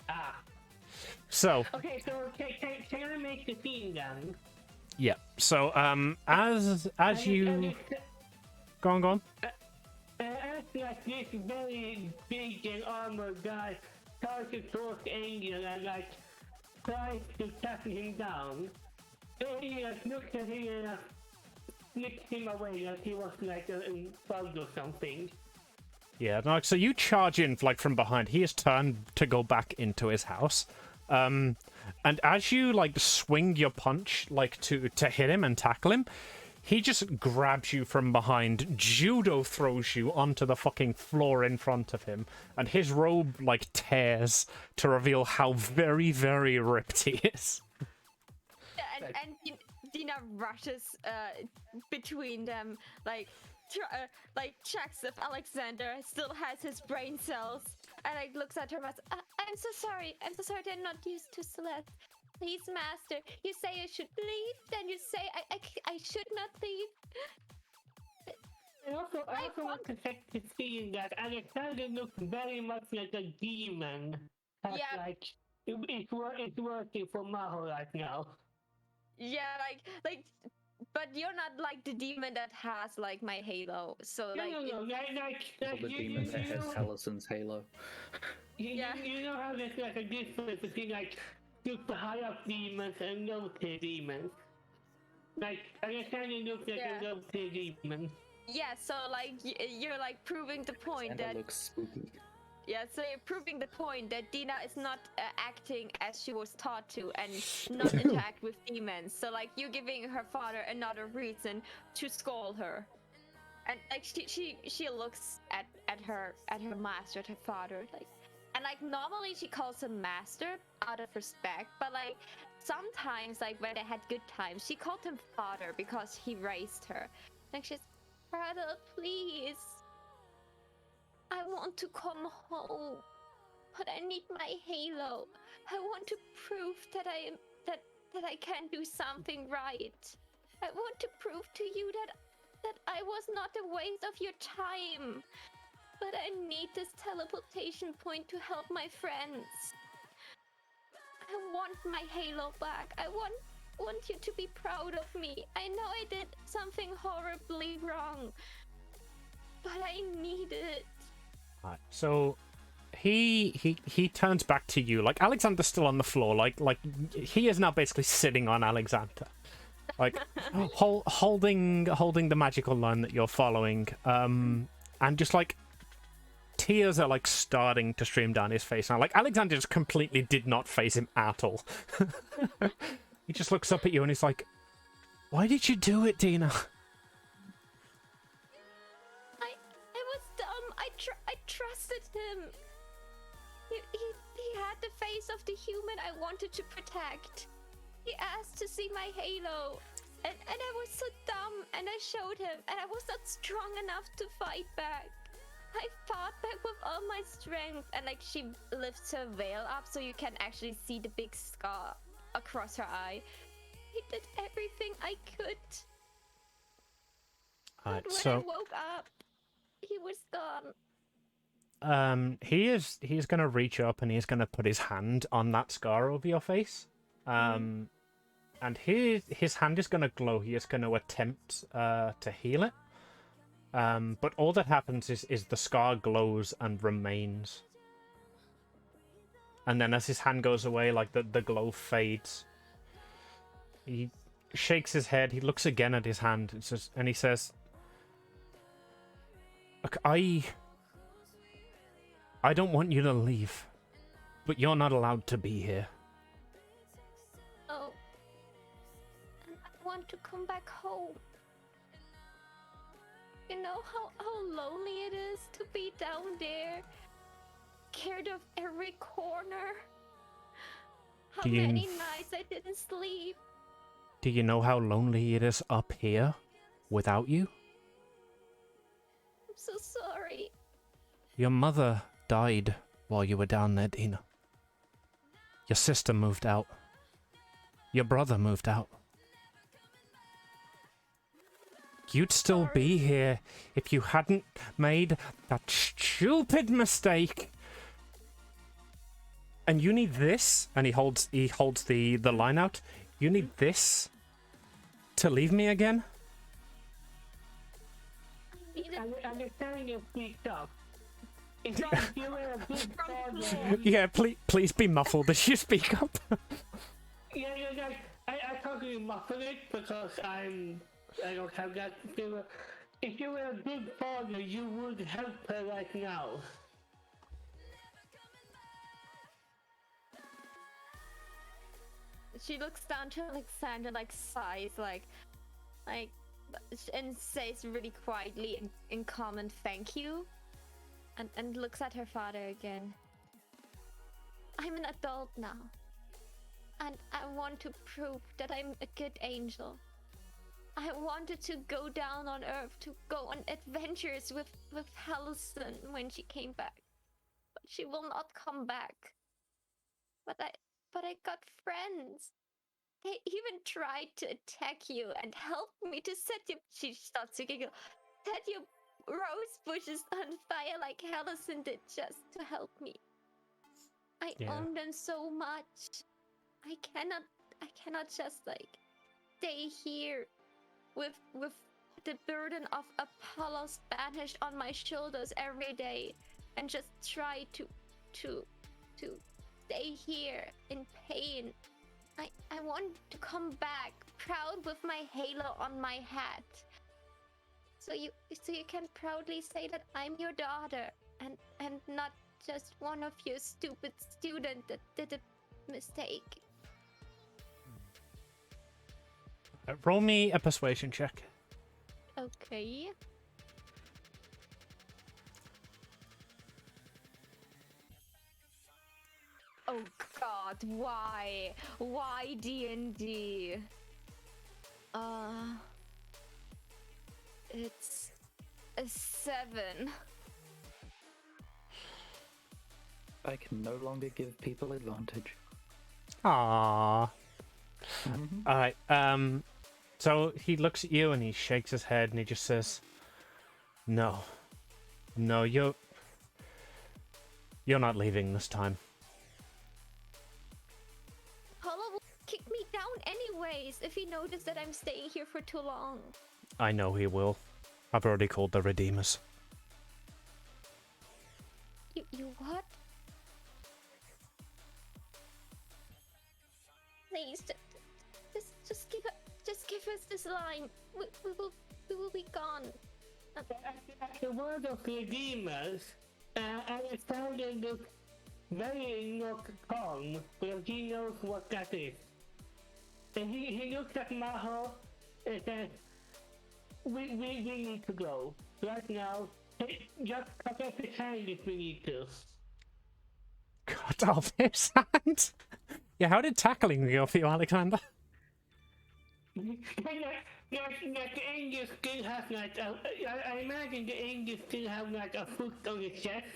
Ah. So Okay, so can I make the scene then? yeah. So as you go on. As like this very big and armored guy tries to talk Angel and like tries to tackle him down, Angel like, looks at him and flicks him away like he was like a bug or something. Yeah, like so you charge in like from behind. He has turned to go back into his house. And as you like swing your punch like to hit him and tackle him, he just grabs you from behind, judo throws you onto the fucking floor in front of him, and his robe like tears to reveal how very, very ripped he is. And Dina rushes between them, like checks if Alexander still has his brain cells, and like looks at her and says, I'm so sorry, they're not used to Celeste. Please, Master, you say I should leave, then you say I should not leave. I also want to check the scene that Alexander looks very much like a demon. That's like, it's working for Maho right now. Yeah, like, but you're not like the demon that has like my halo, so like. No, like The demon that has Taliesin's halo. Yeah. You know how there's like a difference between like super high up demons and low tier demons. Like Alexander looks like a low tier demon. Yeah, so like you're like proving the point Alexander that looks spooky. yeah, so you're proving the point that Dina is not acting as she was taught to and not interact with demons. So like you're giving her father another reason to scold her, and like she looks at her master, at her father, like, and like normally she calls him master out of respect, but like sometimes like when they had good times she called him father because he raised her. Like she's, brother, please. I want to come home, but I need my halo. I want to prove that I can do something right. I want to prove to you that I was not a waste of your time. But I need this teleportation point to help my friends. I want my halo back. I want you to be proud of me. I know I did something horribly wrong, but I need it. Right, so he turns back to you. Like Alexander's still on the floor. Like he is now basically sitting on Alexander, like holding the magical line that you're following. And just like tears are like starting to stream down his face now. Like Alexander just completely did not face him at all. He just looks up at you and he's like, "Why did you do it, Dina?" I trusted him. He had the face of the human I wanted to protect. He asked to see my halo, and I was so dumb, and I showed him, and I was not strong enough to fight back. I fought back with all my strength, and like she lifts her veil up so you can actually see the big scar across her eye. I did everything I could. But when I woke up, he was gone. He's gonna reach up and he's gonna put his hand on that scar over your face. And his hand is gonna glow. He is gonna attempt to heal it. But all that happens is the scar glows and remains. And then as his hand goes away, like the glow fades. He shakes his head, he looks again at his hand and he says, "Look, I don't want you to leave, but you're not allowed to be here. to come back home. You know how lonely it is to be down there, scared of every corner. How many nights I didn't sleep. Do you know how lonely it is up here without you? I'm so sorry. Your mother died while you were down there, Dina. Your sister moved out. Your brother moved out. You'd still be here if you hadn't made that stupid mistake. And you need this, and he holds the line out. You need this to leave me again? I'm telling you, freaked up. It's not you were a good father. Yeah, please be muffled as you speak up. Yeah, I can't really muffle it because I don't have that feeling. If you were a good father, you would help her right now. She looks down to Alexander, sighs, and says really quietly in common, "Thank you," and looks at her father again. I'm an adult now, and I want to prove that I'm a good angel. I wanted to go down on Earth to go on adventures with Allison when she came back, but she will not come back. But I got friends. They even tried to attack you and help me to set you. She starts to giggle. Set your rose bushes on fire like Allison did just to help me. I own them so much. I cannot just stay here with the burden of Apollo's banished on my shoulders every day and just try to stay here in pain. I want to come back proud with my halo on my hat. So you can proudly say that I'm your daughter and not just one of your stupid students that did a mistake. Roll me a persuasion check. Okay. Oh God, why? Why DnD? It's a 7. I can no longer give people advantage. Aww. Alright, so he looks at you and he shakes his head and he just says, No, you're not leaving this time. Apollo will kick me down anyways if he noticed that I'm staying here for too long. I know he will. I've already called the Redeemers. You what? Please, just give us this line. We will be gone. At the word of Redeemers, Alexander looks very not calm because he knows what that is. And he looks at Maho and says, we need to go. Right now, just cut off his hand if we need to. Cut off his hand? Yeah, how did tackling go for you, Alexander? The angel still has I imagine the angel still have a foot on his chest.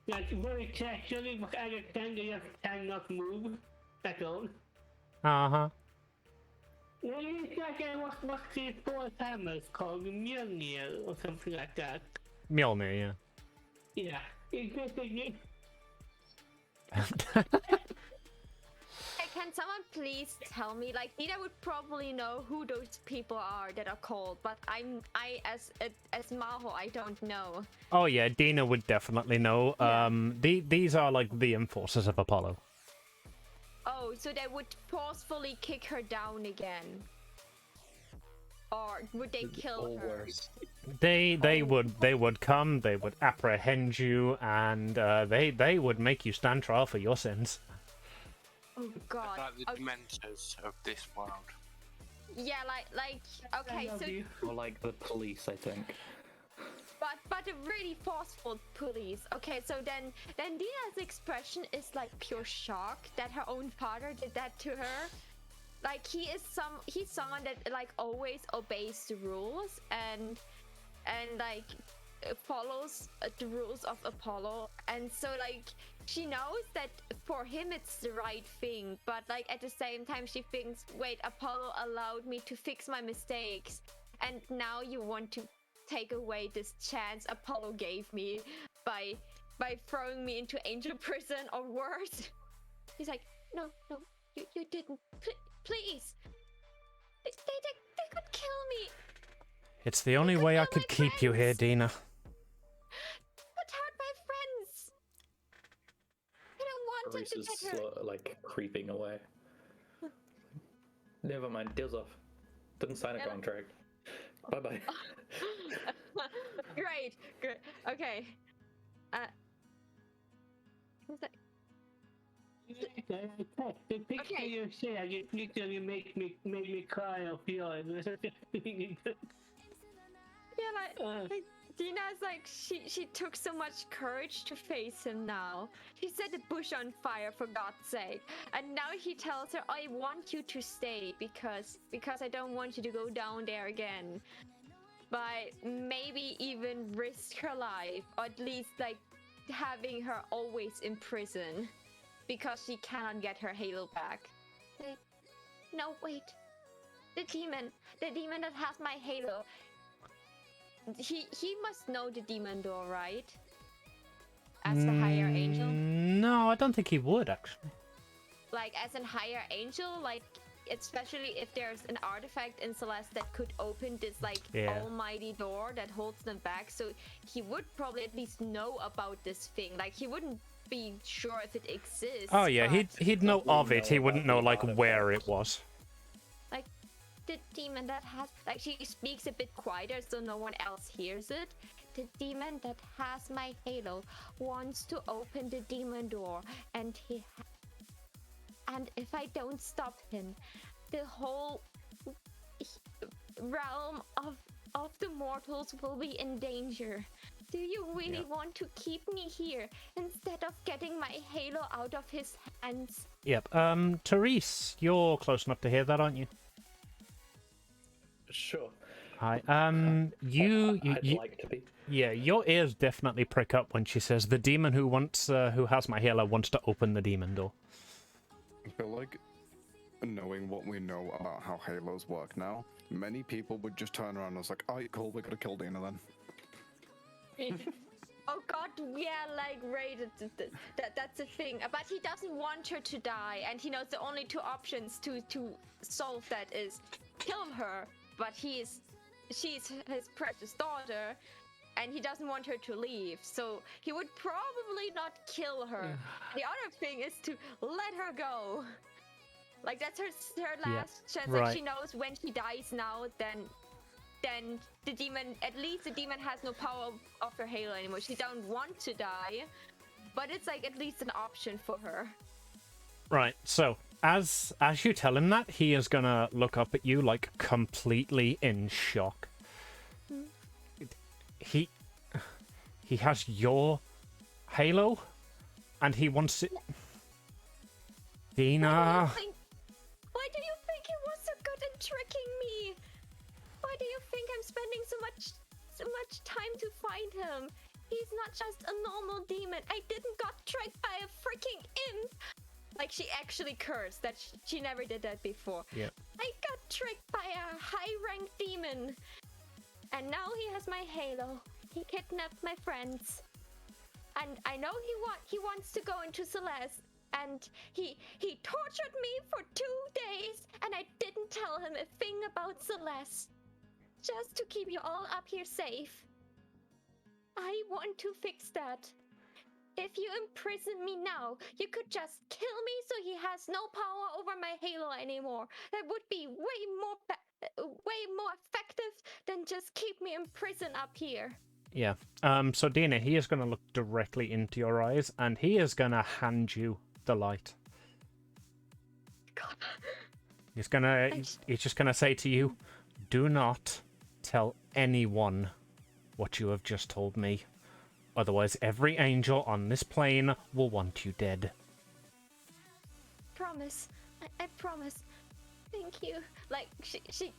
Very casually, but Alexander just cannot move at all. Uh-huh. It's what's these 4 hammers called? Mjolnir or something like that. Mjolnir, yeah. Yeah. It's basically... Can someone please tell me? Nina would probably know who those people are that are called, but as Maho, I don't know. Oh yeah, Dina would definitely know. Yeah. These are the enforcers of Apollo. Oh, so they would forcefully kick her down again, or would they kill her? Worse. They would come. They would apprehend you, and they would make you stand trial for your sins. Oh God! Like the Dementors of this world. Yeah, like okay, so Or like the police, I think. but a really forceful police. Okay, so then Dina's expression is like pure shock that her own father did that to her. Like he's someone that like always obeys the rules and like follows the rules of Apollo, and so like she knows that for him it's the right thing, but like at the same time she thinks, wait, Apollo allowed me to fix my mistakes, and now you want to take away this chance Apollo gave me by throwing me into angel prison or worse. He's like, no, you didn't. Please. They could kill me. It's the only way I could keep you here, Dina. Could hurt my friends. I don't want him to get hurt. Like creeping away. Never mind, deal's off. Didn't sign a contract. Bye bye. Great. Okay. What's that? The picture you said, you literally make me cry or feel it. Yeah, like Dina's like she took so much courage to face him now. He set the bush on fire for God's sake, and now he tells her, "I want you to stay because I don't want you to go down there again." But maybe even risk her life, or at least like having her always in prison because she cannot get her halo back. No, wait. The demon that has my halo. He must know the demon door, right? As the higher angel? No, I don't think he would, actually. Like, as a higher angel, like, especially if there's an artifact in Celeste that could open this, like, almighty door that holds them back, so he would probably at least know about this thing. Like, he wouldn't be sure if it exists. Oh, yeah, he'd know of it. He wouldn't know, like, where it was. The demon that has, like, she speaks a bit quieter so no one else hears it. The demon that has my halo wants to open the demon door, and and if I don't stop him, the whole realm of the mortals will be in danger. Do you really want to keep me here instead of getting my halo out of his hands? Yep. Therese, you're close enough to hear that, aren't you? Sure. Hi. I'd like to be. Yeah, your ears definitely prick up when she says the demon who has my halo wants to open the demon door. I feel like knowing what we know about how halos work now, many people would just turn around and was like, "Alright, cool, we gotta kill Dina then." Oh god, yeah, like, right, that's the thing. But he doesn't want her to die, and he knows the only two options to solve that is kill her, but she's his precious daughter, and he doesn't want her to leave, so he would probably not kill her. The other thing is to let her go. Like, that's her last chance. Right. Like, she knows when she dies now, then the demon, at least the demon has no power of her halo anymore. She don't want to die, but it's like at least an option for her. Right, so as you tell him that, he is gonna look up at you like completely in shock. He has your halo, and he wants it. Dina. Why do you think he was so good at tricking me? Why do you think I'm spending so much time to find him? He's not just a normal demon. I didn't got tricked by a freaking imp. Like, she actually cursed that she never did that before. Yeah. I got tricked by a high-ranked demon. And now he has my halo. He kidnapped my friends. And I know he wants to go into Celeste. And he tortured me for 2 days. And I didn't tell him a thing about Celeste. Just to keep you all up here safe. I want to fix that. If you imprison me now, you could just kill me so he has no power over my halo anymore. That would be way more effective than just keep me in prison up here. Yeah. So Dina, he is going to look directly into your eyes, and he is going to hand you the light. God. He's just gonna say to you, do not tell anyone what you have just told me. Otherwise, every angel on this plane will want you dead. Promise. I promise. Thank you. Like she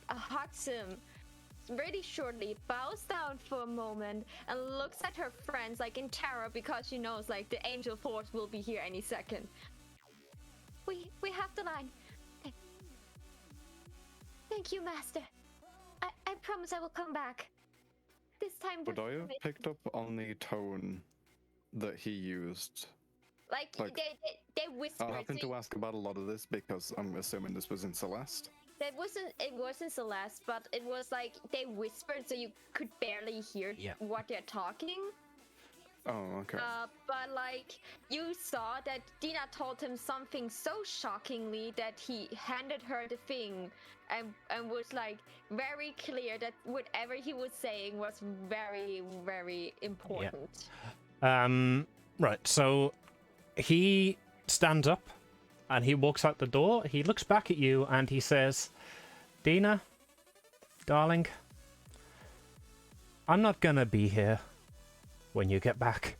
hugs him really shortly, bows down for a moment, and looks at her friends like in terror because she knows like the angel force will be here any second. We have the line. Thank you, Master. I promise I will come back. This time. Would I have picked up on the tone that he used? Like they whispered. I happen to ask about a lot of this because I'm assuming this was in Celeste. It wasn't Celeste, but it was like they whispered so you could barely hear what they're talking. Oh, okay. But like you saw that Dina told him something so shockingly that he handed her the thing and was like very clear that whatever he was saying was very, very important. Right, so he stands up and he walks out the door. He looks back at you and he says, Dina, darling, I'm not gonna be here when you get back.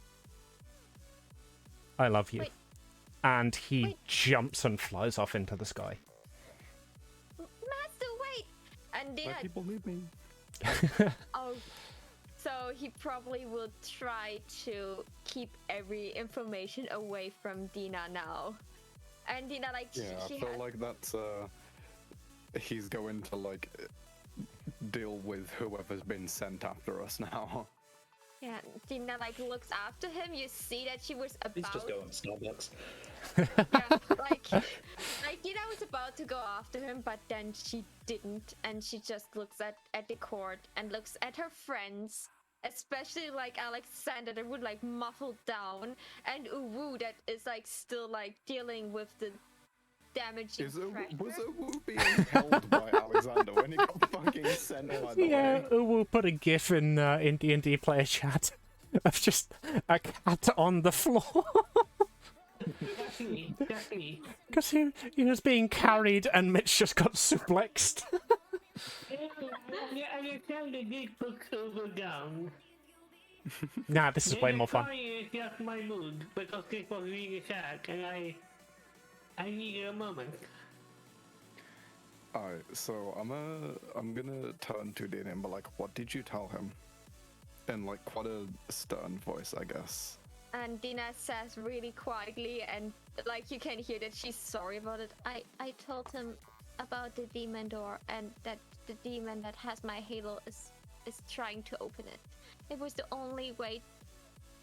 I love you. Wait. And he jumps and flies off into the sky. Master, wait! And Dina... Why people need me? Oh, so he probably will try to keep every information away from Dina now. And Dina, like, Yeah, I feel like that's, he's going to, like, deal with whoever's been sent after us now. Yeah, Dina, like, looks after him. You see that she was about... He's just going to Starbucks. Yeah, like Dina was about to go after him, but then she didn't. And she just looks at the court and looks at her friends. Especially, like, Alexander that would, like, muffle down. And Uwu that is, like, still, like, dealing with the damaging pressure. Was Uwu being held by Alexander when he got fucking sent by the way? Uwu put a gif in D&D player chat of just a cat on the floor. Exactly. Because he was being carried and Mitch just got suplexed. Alexander did put Silver down. Nah, this is way more fun. Crying is just my mood because this was really sad and I needed a moment. Alright, so I'm gonna turn to Dina and be like, what did you tell him? In like quite a stern voice, I guess. And Dina says really quietly, and like you can hear that she's sorry about it. I told him about the demon door and that the demon that has my halo is trying to open it. It was the only way.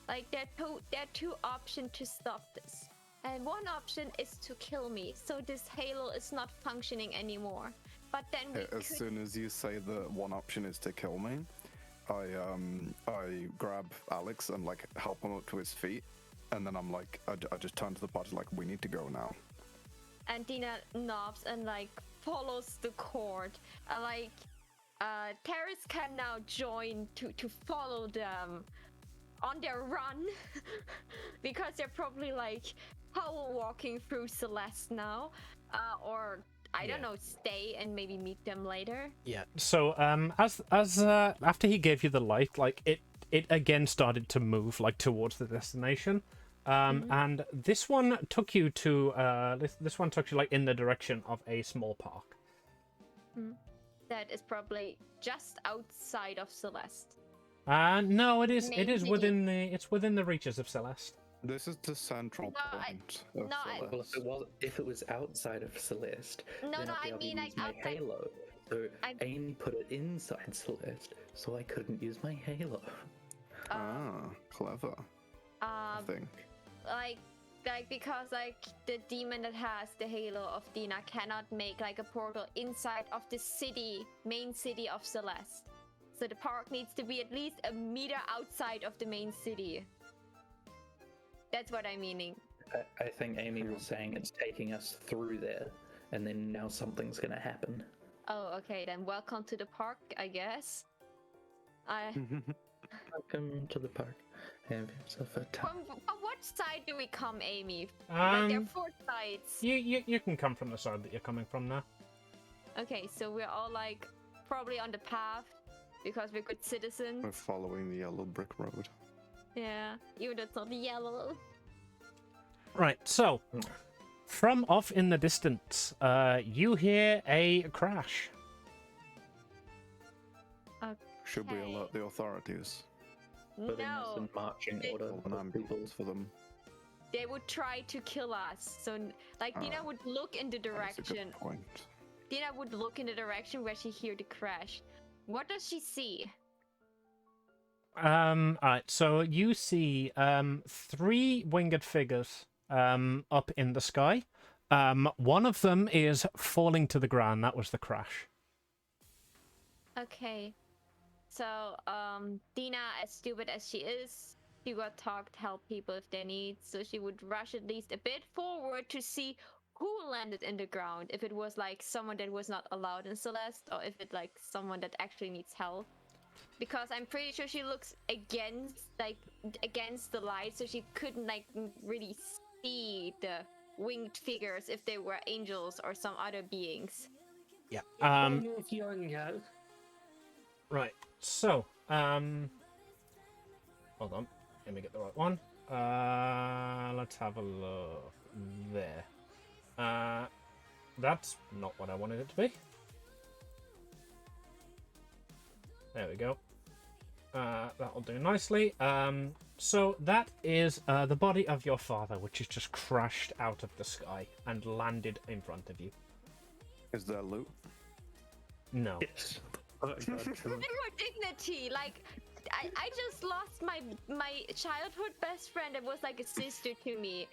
Like there are two options to stop this. And one option is to kill me, so this halo is not functioning anymore. But then As soon as you say the one option is to kill me, I grab Alex and like help him up to his feet, and then I'm like, I just turn to the party like, we need to go now. And Dina nods and like follows the court. Like Terrace can now join to follow them on their run because they're probably like power walking through Celeste now, or I don't know, stay and maybe meet them later. Yeah. So as after he gave you the light, like it again started to move like towards the destination. And this one took you to this one took you like in the direction of a small park. That is probably just outside of Celeste. No, it is Maybe. within the reaches of Celeste. This is the central point of Celeste. Well, if it was outside of Celeste, No, then no, I'd be I able to mean, use like, my outside- halo. So Amy put it inside Celeste, so I couldn't use my halo. Clever. I think. Like because like the demon that has the halo of Dina cannot make like a portal inside of the main city of Celeste. So the park needs to be at least a meter outside of the main city. That's what I'm meaning. I think Amy was saying it's taking us through there, and then now something's gonna happen. Oh, okay, then welcome to the park, I guess. Welcome to the park. Have yourself a time. From what side do we come, Amy? Like there are 4 sides. You can come from the side that you're coming from now. Okay, so we're all like probably on the path because we're good citizens. We're following the yellow brick road. Yeah, even though it's not yellow. Right, so from off in the distance, you hear a crash. Should we alert the authorities? Putting us No, in marching order. Call an ambulance for them. they would try to kill us. So, like, Dina would look in the That's a direction. good point. Dina would look in the direction where she heard the crash. What does she see? Alright, so you see 3 winged figures up in the sky. One of them is falling to the ground. That was the crash. Okay. So, Dina, as stupid as she is, she got taught to help people if they need. So she would rush at least a bit forward to see who landed in the ground. If it was like someone that was not allowed in Celeste, or if it like someone that actually needs help. Because I'm pretty sure she looks against the light, so she couldn't like really see the winged figures if they were angels or some other beings. Yeah. If you're in here. Right. So, hold on. Let me get the right one. Let's have a look there. That's not what I wanted it to be. There we go. That'll do nicely. So that is the body of your father, which has just crashed out of the sky and landed in front of you. Is there loot? No. Yes. More dignity, like I just lost my childhood best friend that was like a sister to me,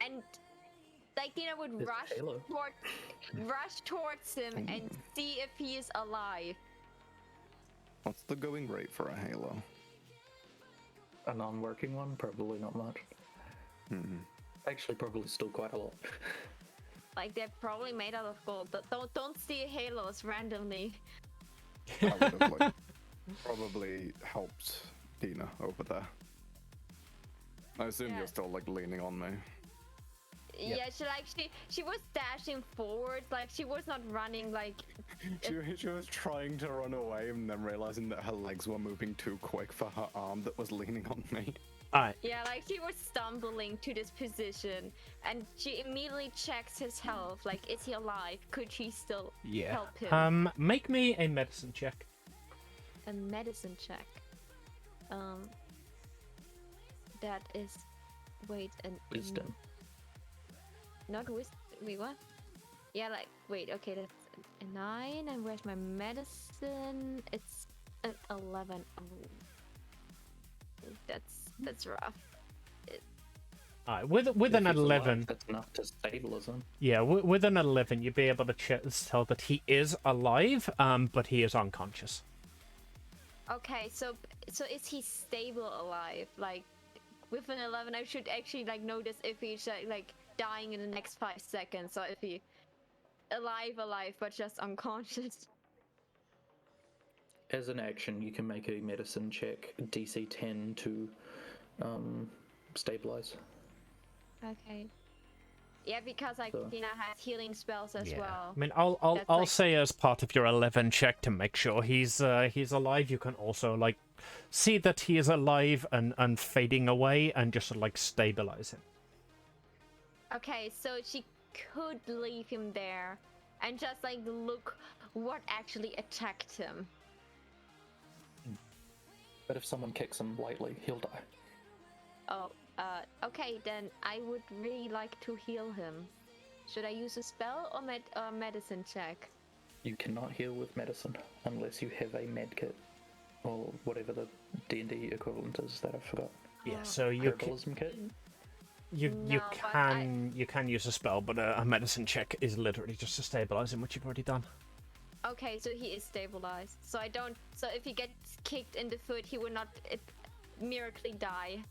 and like Dina would It's Halo. rush towards him and see if he is alive. What's the going rate for a Halo? A non-working one? Probably not much. Actually, probably still quite a lot. Like they're probably made out of gold. Don't see halos randomly. I would have like, probably helped Dina over there. I assume Yeah. you're still like leaning on me. Yeah, she was dashing forward, like she was not running like. She was trying to run away and then realizing that her legs were moving too quick for her arm that was leaning on me. Alright. Yeah, like she was stumbling to this position, and she immediately checks his health. Like, is he alive? Could she still Yeah. help him? Make me a medicine check. A medicine check. That is, wait, Wisdom. Not wisdom. Wait, what? Yeah, like, wait. Okay, that's a 9. And where's my medicine? It's an 11. Oh, that's rough. Alright, with an If he's 11, alive, that's enough to stabilize him. yeah, with an 11, you'd be able to tell that he is alive, but he is unconscious. Okay, so is he stable alive? Like, with an 11, I should actually like notice if he's like dying in the next 5 seconds, or if he alive, but just unconscious. As an action, you can make a medicine check, DC 10 to stabilize. Okay. Yeah, because like So- Dina has healing spells as well. I mean, I'll That's, I'll like- say as part of your 11 check to make sure he's alive. You can also like see that he is alive and fading away, and just like stabilize him. Okay, so she could leave him there and just like look what actually attacked him. But if someone kicks him lightly, he'll die. Oh, okay, then I would really like to heal him. Should I use a spell or medicine check? You cannot heal with medicine unless you have a med kit or whatever the D&D equivalent is that I forgot. Yeah, so you can, Herbalism kit. you No, but you can use a spell, but a medicine check is literally just to stabilize him, which you've already done. Okay, so he is stabilized. So I don't. So if he gets kicked in the foot, he would not miraculously die.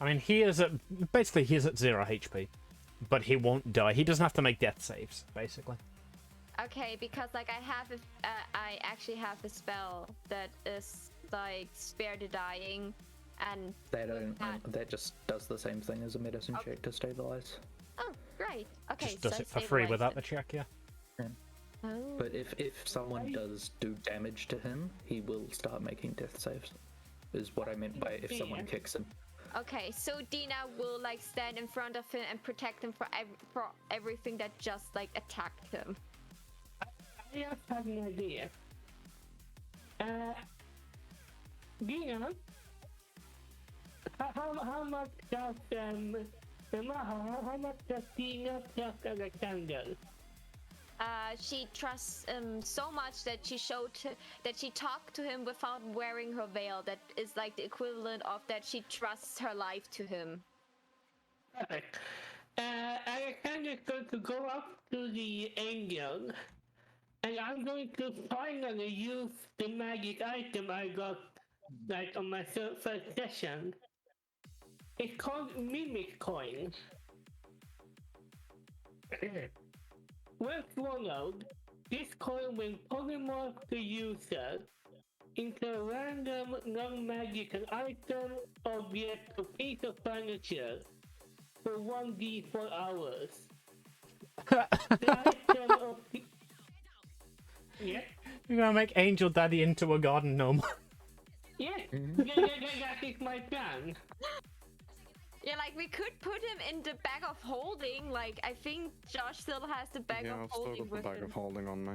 I mean, he is at 0 HP, but he won't die. He doesn't have to make death saves, basically. Okay, because like I actually have a spell that is like spare the dying, And They don't. that- That just does the same thing as a medicine check to stabilize. oh, great. Okay, Just does so it for free without the stabilize check, yeah. it. Oh. But if someone does do damage to him, he will start making death saves. Is what I meant by if someone kicks him. Okay, so Dina will like stand in front of him and protect him for everything that just like attacked him. I just have an idea. Dina, how much does how much does Dina trust Alexander? She trusts him so much that she talked to him without wearing her veil. That is like the equivalent of that she trusts her life to him. Perfect. Alexander's going to go up to the angel, and I'm going to finally use the magic item I got like on my first session. It's called Mimic Coin. When swallowed, this coin will polymorph the user into a random non-magical item, object, or piece of furniture for 1d4 hours. The item of the... Yeah? You're gonna make Angel Daddy into a garden gnome. Yeah, that is my plan. Yeah, like we could put him in the bag of holding. Like I think Josh still has the bag Yeah, of I've still holding got the with bag him. of holding on me.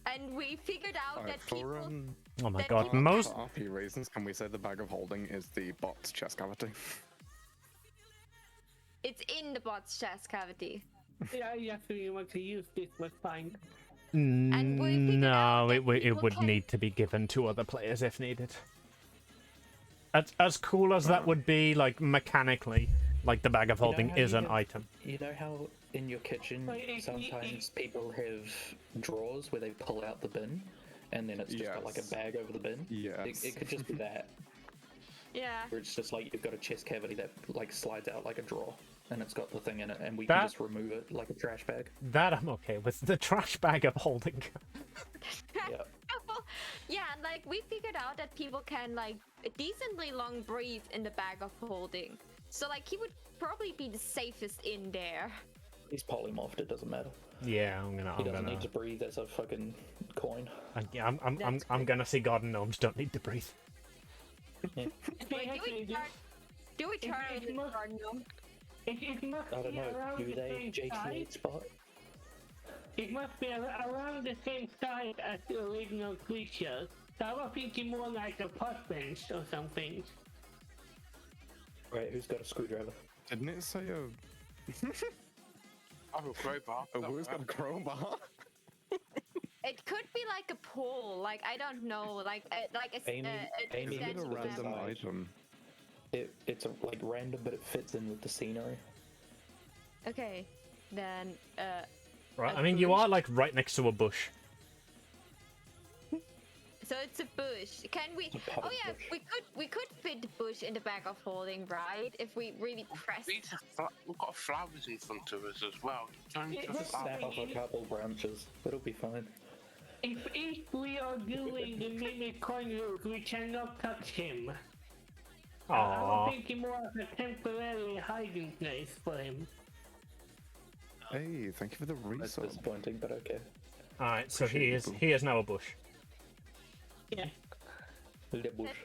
And we figured out Alright, that people. Oh my that god, people most... For RP reasons, can we say the bag of holding is the bot's chest cavity? It's in the bot's chest cavity. Yeah, I actually want to use this, but fine. And we figured out No, that it people would can- need to be given to other players if needed. As cool as that would be, like, mechanically, like, the bag of holding how is you an have- item. You know how in your kitchen sometimes people have drawers where they pull out the bin, and then it's just got like a Yes. bag over the bin? Yes. It could just be that, Yeah. where it's just like you've got a chest cavity that like slides out like a drawer, and it's got the thing in it, and we That- can just remove it like a trash bag. That I'm okay with. The trash bag of holding. Yeah. Yeah, and like we figured out that people can like decently long breathe in the bag of holding. So like he would probably be the safest in there. He's polymorphed, it doesn't matter. Yeah, He doesn't need to breathe as a fucking coin. Yeah, I'm That's gonna say garden gnomes don't need to breathe. Wait, do we turn It's into not- garden gnome? It must I don't be know, around do the they same size. JT8 spot? It must be around the same size as the original creature. So I was thinking more like a pot bench or something. Right, who's got a screwdriver? Didn't it say I have a crowbar. who's got a crowbar? It could be like a pole, like I don't know, like a Amy- Is Amy it a That's what random I- item? It's a, like random, but it fits in with the scenery. Okay, then Right, A I mean, you bush? are, like, right next to a bush. so it's a bush. Can we? a pot Oh of yeah, bush. we could fit the bush in the bag of holding, right? If we really press. We've got flowers in front of us as well. Turn It to looks flowers. Snap off a couple branches, it'll be fine. If we are doing the mimic coin route, we cannot touch him. I Aww. was thinking more of a temporary hiding place for him. Hey, thank you for the That's resub. disappointing, but okay. Alright, so Appreciate it, he is now a bush. Yeah. Little bush.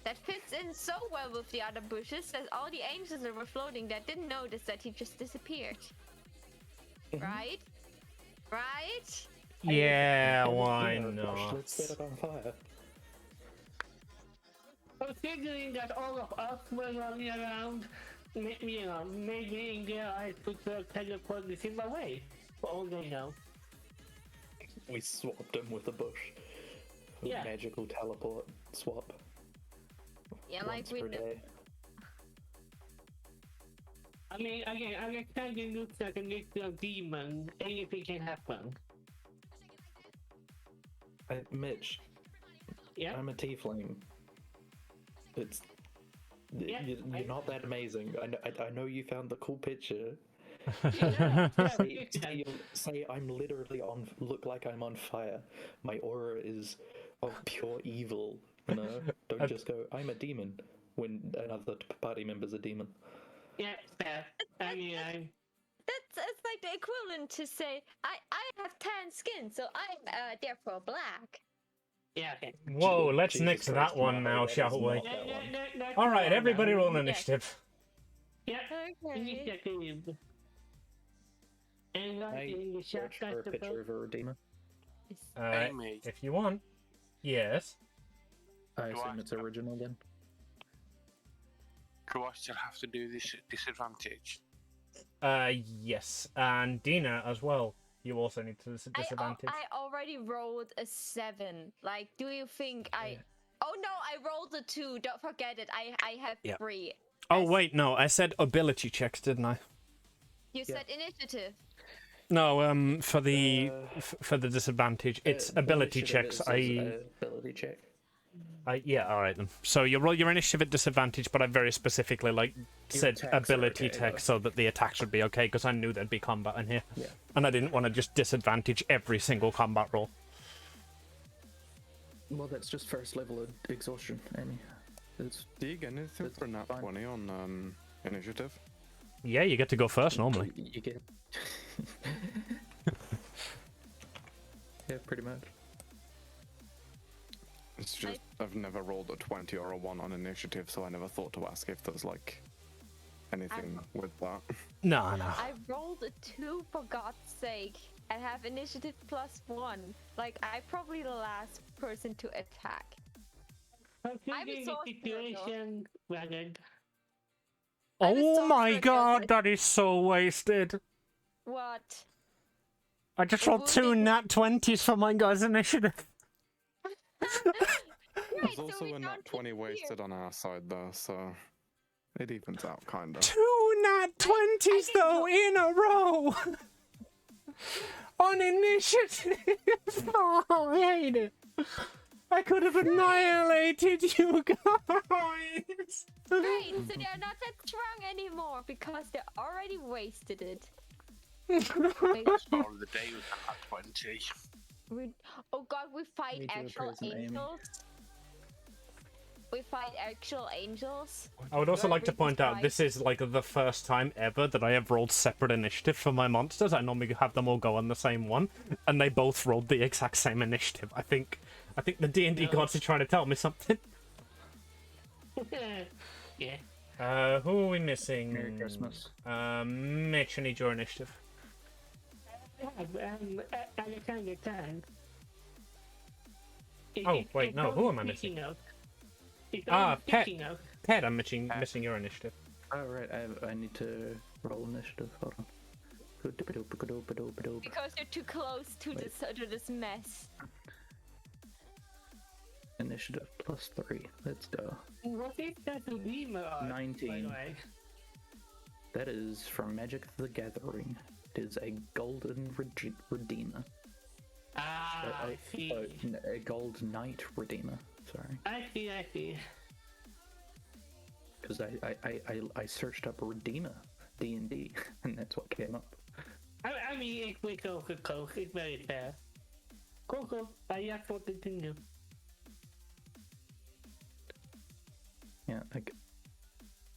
That fits in so well with the other bushes that all the angels that were floating that didn't notice that he just disappeared. Right? Right? Yeah, why Yeah, gosh, not? let's set it on fire. Considering that all of us were running around, maybe in their eyes could teleport this in my way, for all they know. We swapped him with a bush. Yeah. Magical teleport swap. Yeah, like Once we per know. day. I mean, again, Alexander looks like a little demon. Anything can happen. Mitch, Yeah? I'm a tiefling. It's Yeah, you're not that amazing. I know you found the cool picture. Yeah, Say I'm literally look like I'm on fire. My aura is of pure evil. You know, don't just go. I'm a demon. when another party member's a demon. Yeah, fair. I mean, I'm. It's like the equivalent to say I have tan skin, so I'm therefore black. Yeah, okay. Whoa, let's Jesus nix Christ, that one no, now, that shall is we? not that one. All right, everybody roll initiative. Yeah. Okay. Initiative. And I in the search shotgun for a picture of a redeemer. Amy. If you want. Yes. I Do assume I- it's original then. Do I still have to do this at disadvantage? Yes, and Dina as well. You also need to disadvantage. I already rolled a 7. Like, do you think I? Oh no, I rolled a 2. Don't forget it. I have Yeah. 3. Oh wait, no, I said ability checks, didn't I? You said initiative. No, for the for the disadvantage, it's ability checks. Ability check. Yeah, all right then. So you roll your initiative at disadvantage, but I very specifically said attacks are ability okay, check though. so that the attacks would be okay because I knew there'd be combat in here, Yeah. and I didn't want to just disadvantage every single combat roll. Well, that's just first level of exhaustion, Amy. It's Do you get anything That's for a nat fine. 20 on initiative? Yeah, you get to go first normally. you get. Yeah, pretty much. It's just I've never rolled a 20 or a 1 on initiative, so I never thought to ask if there's like anything with that. No, no. I rolled a 2 for God's sake. I have initiative +1. Like, I'm probably the last person to attack. Considering the resourceful, situation, Ragnar. I'm a Oh my sorcerer, god, guys. that is so wasted. What? I just A rolled 2 wounded- nat 20s for my guy's initiative. Right, There's so also we a don't nat 20 hit wasted on our side though, so it evens out kinda. 2 nat 20s can though go- in a row. On initiative. Oh, I hate it. I could have annihilated you guys. Right, so they're not that strong anymore because they already wasted it. Wait, All of the day was at 20. oh god, we fight Me too, actual present Amy. angels. We fight actual angels. I would also like to Every point out fight. this is like the first time ever that I have rolled separate initiative for my monsters. I normally have them all go on the same one, and they both rolled the exact same initiative. I think the D&D gods are trying to tell me something. Yeah. Who are we missing? Merry Christmas. Mitch, I need your initiative. Alexander Tan. Oh, wait, no, who am I missing? Pet. Ted, I'm missing your initiative. Oh right, I need to roll initiative. Hold on. Because you're too close to this mess. Initiative +3. Let's go. What is that Redeemer art, by the 19. way? That is from Magic the Gathering. It is a golden redeemer. I see. A gold knight redeemer. Sorry, I see. because I searched up redeemer D&D and that's what came up. I mean, it's way so close. It's very fair. Cool. I just want to continue. Yeah,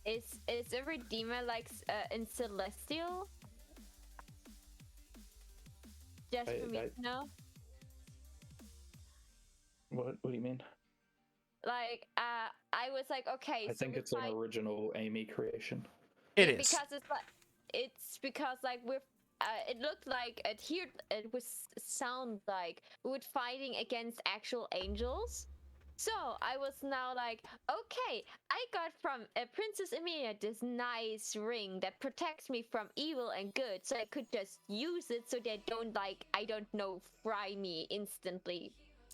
Is a redeemer like in celestial? Just for me to know. what do you mean? Like, I was like, okay. I so think we it's an fight- original Amy creation. It is. Because it looked like it was sound like we were fighting against actual angels. So I was now like, okay, I got from Princess Emilia this nice ring that protects me from evil and good, so I could just use it so they don't fry me instantly.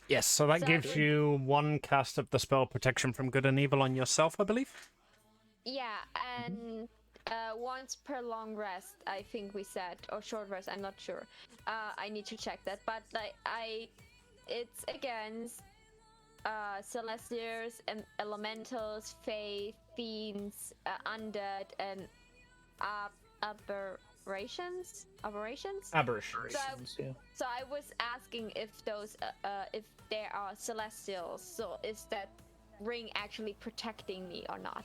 Yes, so that gives Exactly. you 1 cast of the spell protection from good and evil on yourself, I believe. Yeah, and once per long rest, I think we said, or short rest, I'm not sure. I need to check that, but it's against celestials and elementals, fae, fiends, undead, and aberrations. Aberrations. Yeah. So I was asking if those if there are celestials. So is that ring actually protecting me or not?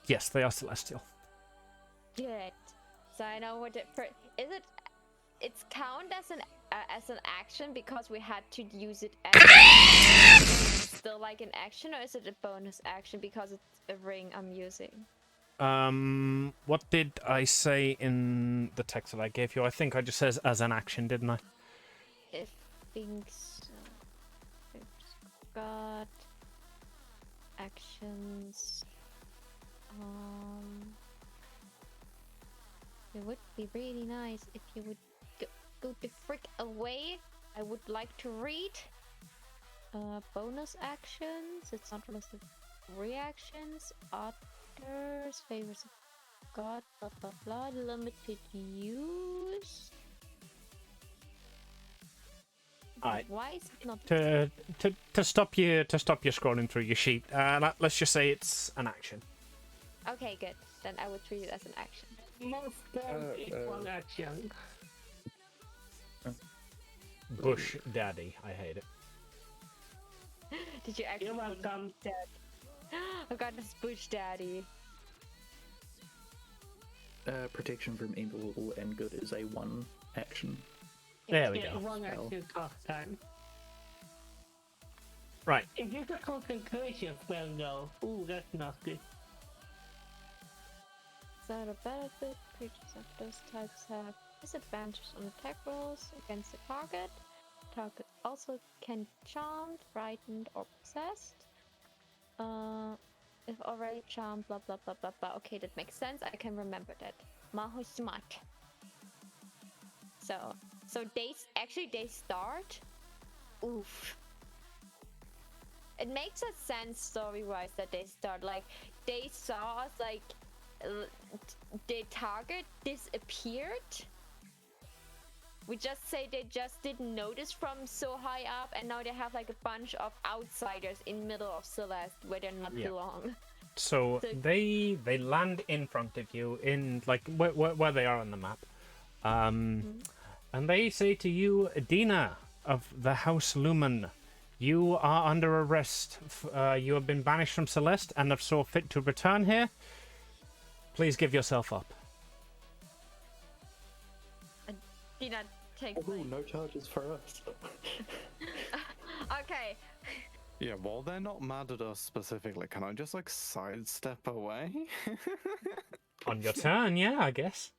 Yes, they are celestial. Good. So I know what is it. It's count as an action because we had to use it as still like an action, or is it a bonus action because it's a ring I'm using? What did I say in the text that I gave you? I think I just says as an action, didn't I? I think so. Got actions. It would be really nice if you would go the frick away. I would like to read. Bonus actions. It's not listed. Reactions. Others. Favors of God. Blah blah blah. Limited use. Alright. Why is it not To stop you scrolling through your sheet? Let's just say it's an action. Okay, good. Then I would treat it as an action. Most is one action. Bush Daddy, I hate it. Did you actually? You're welcome. I got this Bush Daddy. Protection from evil and good is a 1 action. There we Yeah, go. one action cost time. Right. If it's a concentration spell though, ooh, that's not good. So the benefit creatures of those types have disadvantages on attack rolls against the target. Target also can be charmed, frightened, or possessed. If already charmed, blah blah blah blah blah. Okay, that makes sense. I can remember that. Maho smart. So they start. Oof. It makes a sense story-wise that they start like they saw us like the target disappeared. We just say they just didn't notice from so high up, and now they have like a bunch of outsiders in middle of Celeste where they not belong. So they land in front of you in like where they are on the map, and they say to you, Dina of the House Lumen, you are under arrest. You have been banished from Celeste and have saw fit to return here. Please give yourself up. Dina takes Ooh, no charges for us. Okay. Yeah, while they're not mad at us specifically, can I just like sidestep away? On your turn, yeah, I guess.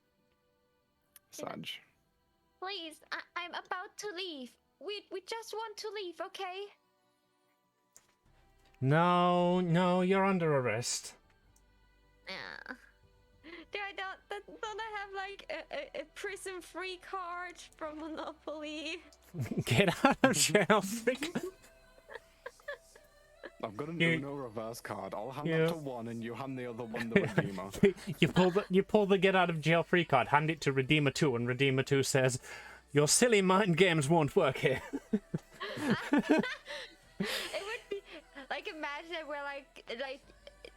Sag. Please, I'm about to leave. We just want to leave, okay? No, you're under arrest. Yeah. Don't I have like a prison free card from Monopoly? Get out of jail, freak. I've got an Uno reverse card. I'll hand that to one, and you hand the other one the Redeemer. You pull the get out of jail free card, hand it to Redeemer 2, and Redeemer 2 says, "Your silly mind games won't work here." It would be like, imagine that we're like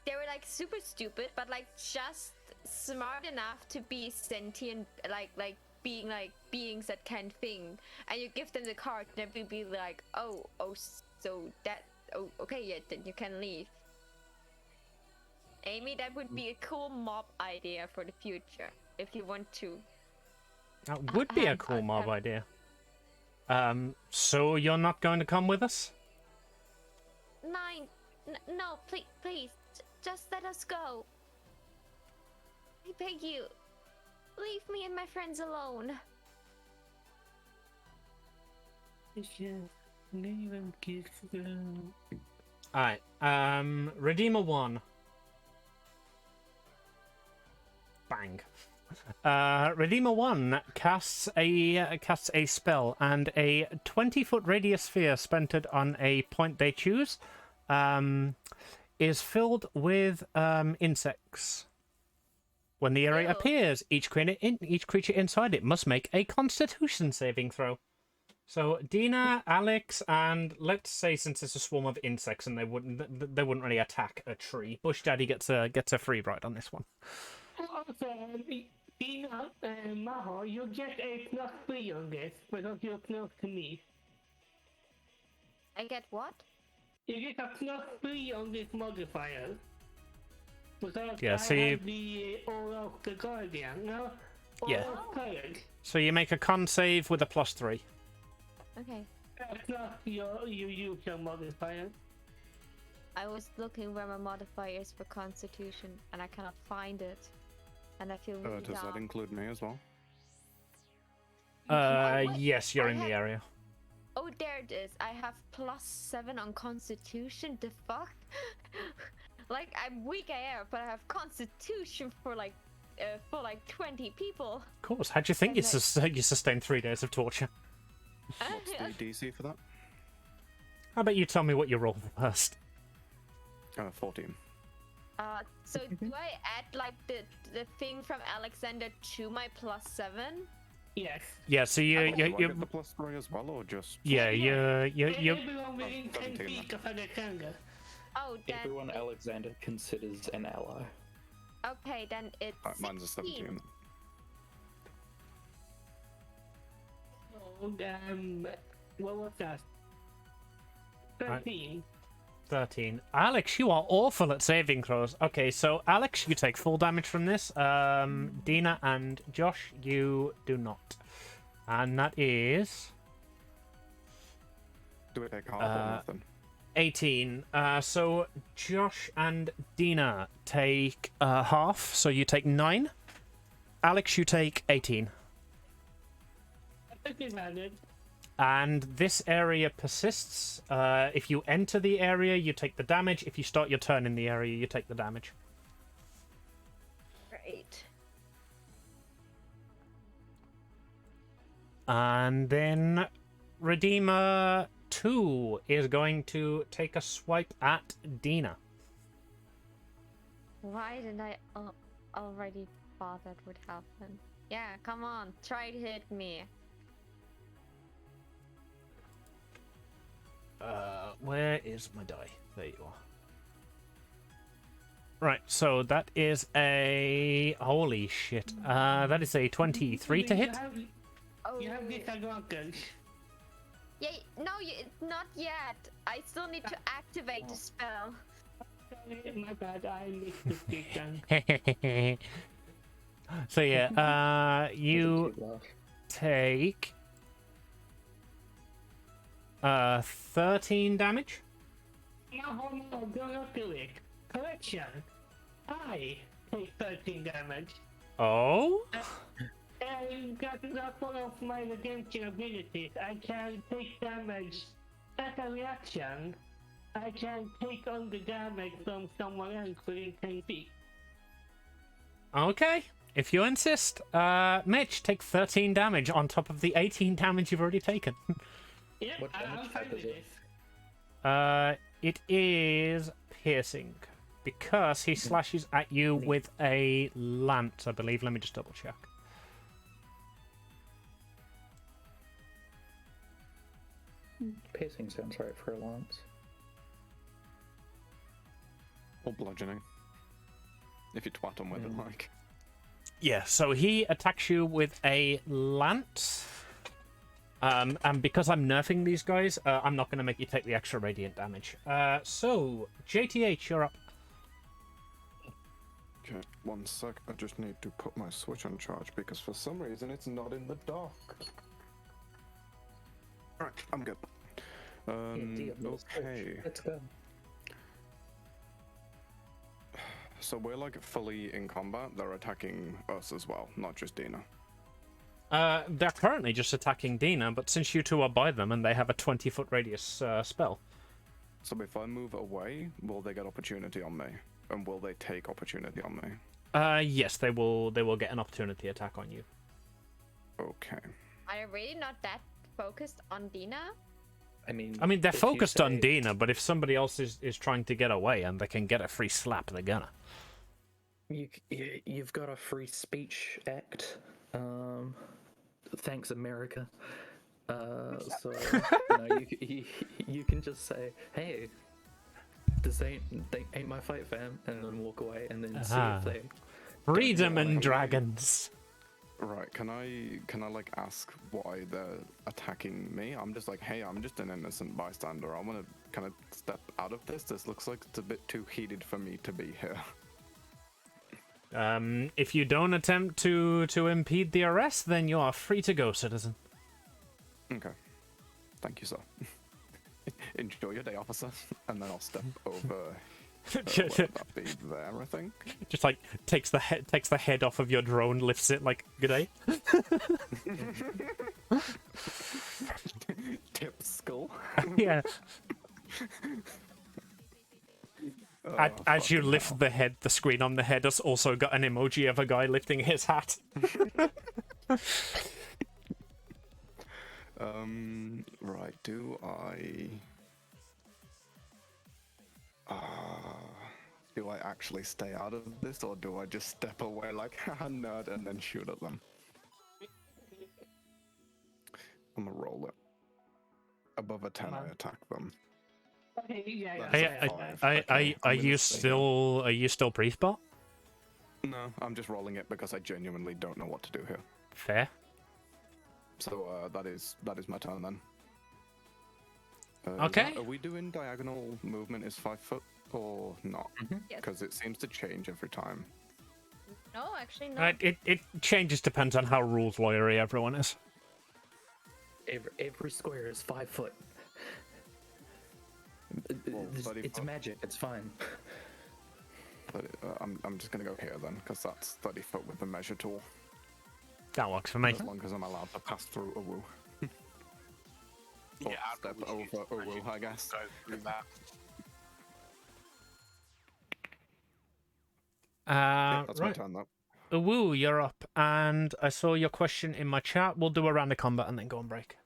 they were like super stupid, but like just smart enough to be sentient, like being like beings that can think, and you give them the card, and they will be like, oh, so that, oh, okay, yeah, then you can leave. Amy, that would be a cool mob idea for the future if you want to. That would be a cool mob idea. So you're not going to come with us? No, please, just let us go. I beg you, leave me and my friends alone. Alright, Redeemer 1. Bang. Redeemer 1 casts a spell, and a 20-foot radius sphere centered on a point they choose is filled with insects. When the area appears, each creature inside it must make a Constitution saving throw. So Dina, Alex, and let's say, since it's a swarm of insects and they wouldn't really attack a tree, Bush Daddy gets a free ride on this one. Also, Dina and Maho, you get a +3 on this because you're close to me. I get what? You get a +3 on this modifier. Because Yeah, I so you- have the Aura of the Guardian. No? Yeah. Aura of Courage. So you make a con save with a +3. Okay. That's not you use your modifier. I was looking where my modifier is for Constitution, and I cannot find it. And I feel really Does that down. include me as well? wait, Yes, you're I in the have- area. Oh, there it is. I have +7 on Constitution. The fuck? Like, I'm weak AF, but I have Constitution for like 20 people. Of course. How'd you think you, And you sustained 3 days of torture? What's the DC for that? How about you tell me what you roll first? 14. So do I add like the thing from Alexander to my +7? Yes. Yeah, so you Do I you get the +3 as well, or just? yeah, you Everyone within 10 17 feet of Alexander. Oh, then Everyone Alexander considers an ally. okay, then it's Mine's a 17. Oh, what was that? 13. 13. Alex, you are awful at saving throws. Okay, so Alex, you take full damage from this. Dina and Josh, you do not. And that is Do we take half or nothing? 18. So Josh and Dina take half, so you take 9. Alex, you take 18. Disadvantage. And this area persists. If you enter the area, you take the damage. If you start your turn in the area, you take the damage. great. And then Redeemer 2 is going to take a swipe at Dina. Why did I already thought that would happen? Yeah, come on, try to hit me. Where is my die? There you are. Right, so that is a... Holy shit. That is a 23 to hit. Oh, You have disadvantage. yeah, no, not yet. I still need to activate the spell. Sorry, my bad, I missed the then. So yeah, you Wasn't too bad. take 13 damage. No, do not do it. Correction. I take 13 damage. Oh? And that's one of my redemption abilities. I can take damage as a reaction. I can take on the damage from someone else within 10 feet. Okay, if you insist. Mitch, take 13 damage on top of the 18 damage you've already taken. Yeah, What I'm damage fine type with is it? this. It is piercing. Because he slashes at you with a lance, I believe. Let me just double check. Piercing sounds right for a lance. Or bludgeoning. If you twat him with it, like. Yeah, so he attacks you with a lance. And because I'm nerfing these guys, I'm not going to make you take the extra radiant damage. So, JTH, you're up. Okay, 1 sec. I just need to put my switch on charge because for some reason it's not in the dock. Alright, I'm good. Okay. Let's go. So we're like fully in combat. They're attacking us as well, not just Dina. They're currently just attacking Dina, but since you two are by them and they have a 20-foot radius spell. So if I move away, will they get opportunity on me? And will they take opportunity on me? Yes, they will get an opportunity attack on you. Okay. Are you really not that focused on Dina? I mean, They're if you focused on say- Dina, but if somebody else is trying to get away and they can get a free slap, they're gonna. You've got a free speech act. Thanks, America. So you can just say, "Hey, this ain't my fight, fam," and then walk away, and then see Ah. if they. Freedom Don't and know. dragons. Right, can I like ask why they're attacking me? I'm just like, hey, I'm just an innocent bystander. I want to kind of step out of this. This looks like it's a bit too heated for me to be here. If you don't attempt to impede the arrest, then you are free to go, citizen. Okay. Thank you, sir. Enjoy your day, officer. And then I'll step over. Whether that be there, I think. Just like takes the head off of your drone, lifts it like good day. Tip skull. Yeah. As you lift the head, the screen on the head has also got an emoji of a guy lifting his hat. Right, do I actually stay out of this, or do I just step away like a nerd and then shoot at them? I'm gonna roll it. Above a 10, I attack them. Okay, yeah. That's a 5. Okay, Are I'm you gonna stay here. still priest bot? No, I'm just rolling it because I genuinely don't know what to do here. Fair. So that is my turn then. Okay. Are we doing diagonal movement is 5 foot or not? Yes. Because it seems to change every time. No, actually not. It changes depends on how rules lawyery everyone is. Every square is 5 foot. Well, 30 It's foot. magic. It's fine. I'm just gonna go here then, because that's 30 foot with the measure tool. That works for me. As long as I'm allowed to pass through a woo. Or Yeah, I'd step always use over a woo, magic I guess. to go through that. That's my Right. turn though. Woo, you're up. And I saw your question in my chat. We'll do a round of combat and then go on break.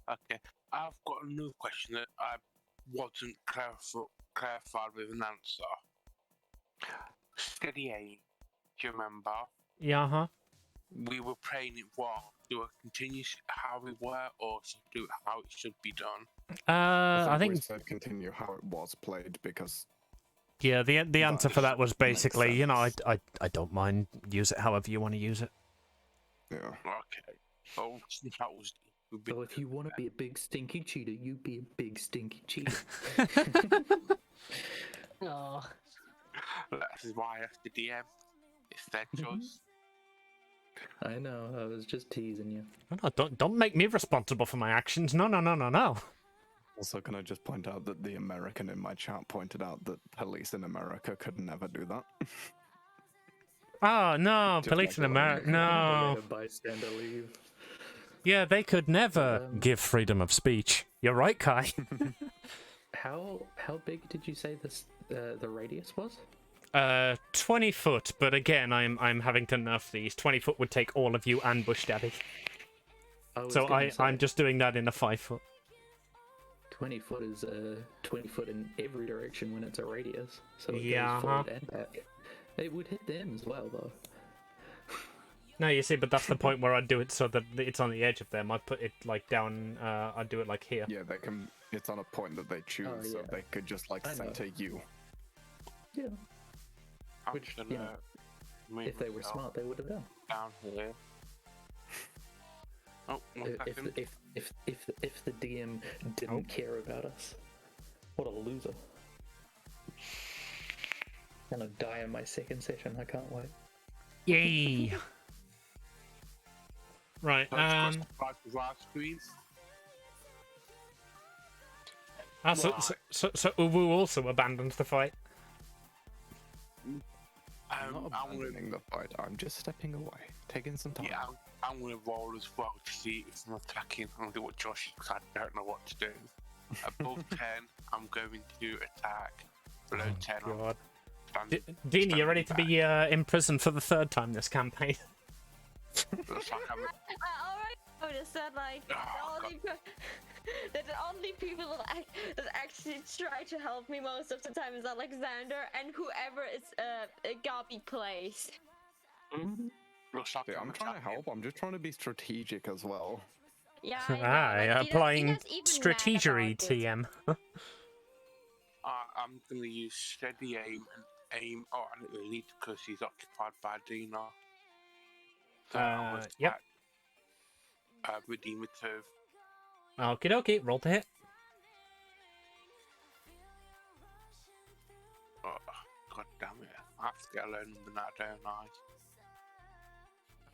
Okay, I've got another question that I wasn't clarified with an answer. Steady aim. Do you remember? Yeah, huh? We were playing it wrong. Do I continue how we were, or should I do it how it should be done? I we think said continue how it was played because yeah. The answer for that was makes basically, you know, sense. I don't mind. Use it however you want to use it. yeah. Okay. Oh, that was. So if you want to be a big stinky cheetah, you be a big stinky cheetah. Oh, That is why I asked the DM. It's their choice. I know. I was just teasing you. No, don't make me responsible for my actions. No. Also, can I just point out that the American in my chat pointed out that police in America could never do that. Oh no, Just police like in the America. one- No. Let a bystander leave. Yeah, they could never give freedom of speech. You're right, Kai. How big did you say this the radius was? 20 foot, but again, I'm having to nerf these. 20 foot would take all of you and Bush Daddy. So I'm just doing that in a 5 foot. 20 foot is 20 foot in every direction when it's a radius. So it Yeah, goes forward and back. It would hit them as well, though. No, you see, but that's the point where I do it so that it's on the edge of them. I put it like down. I do it like here. Yeah, they can. It's on a point that they choose, Oh, so yeah. they could just like I know. center you. Yeah. I'm Which, gonna you know, move If they were myself smart, they would have done. down here. Oh, one second. If the DM didn't care about us, what a loser. I'm gonna die in my second session. I can't wait. Yay! Right. Squeeze. So Uwu also abandons the fight. I'm not I'm gonna, abandoning the fight. I'm just stepping away, taking some time. yeah, I'm gonna roll as well to see if I'm attacking. I'm gonna do what Josh, because I don't know what to do. Above 10, I'm going to attack. Below 10, God. I'm Deanie, you're ready to back. be imprisoned for the 3rd time this campaign. Looks like I'm. I already noticed that, like, the only people that actually try to help me most of the time is Alexander and whoever is Gabi plays. Looks like Yeah, I'm trying to help. I'm just trying to be strategic as well. Yeah, I know, like, applying Dina's even mad strategery, about it. TM. I'm gonna use steady aim and aim. Oh, I don't really need to because he's occupied by Dina. So I was Yep. redeemative. Okie dokie, roll to hit. Oh, God damn it. I have to get a low number now, don't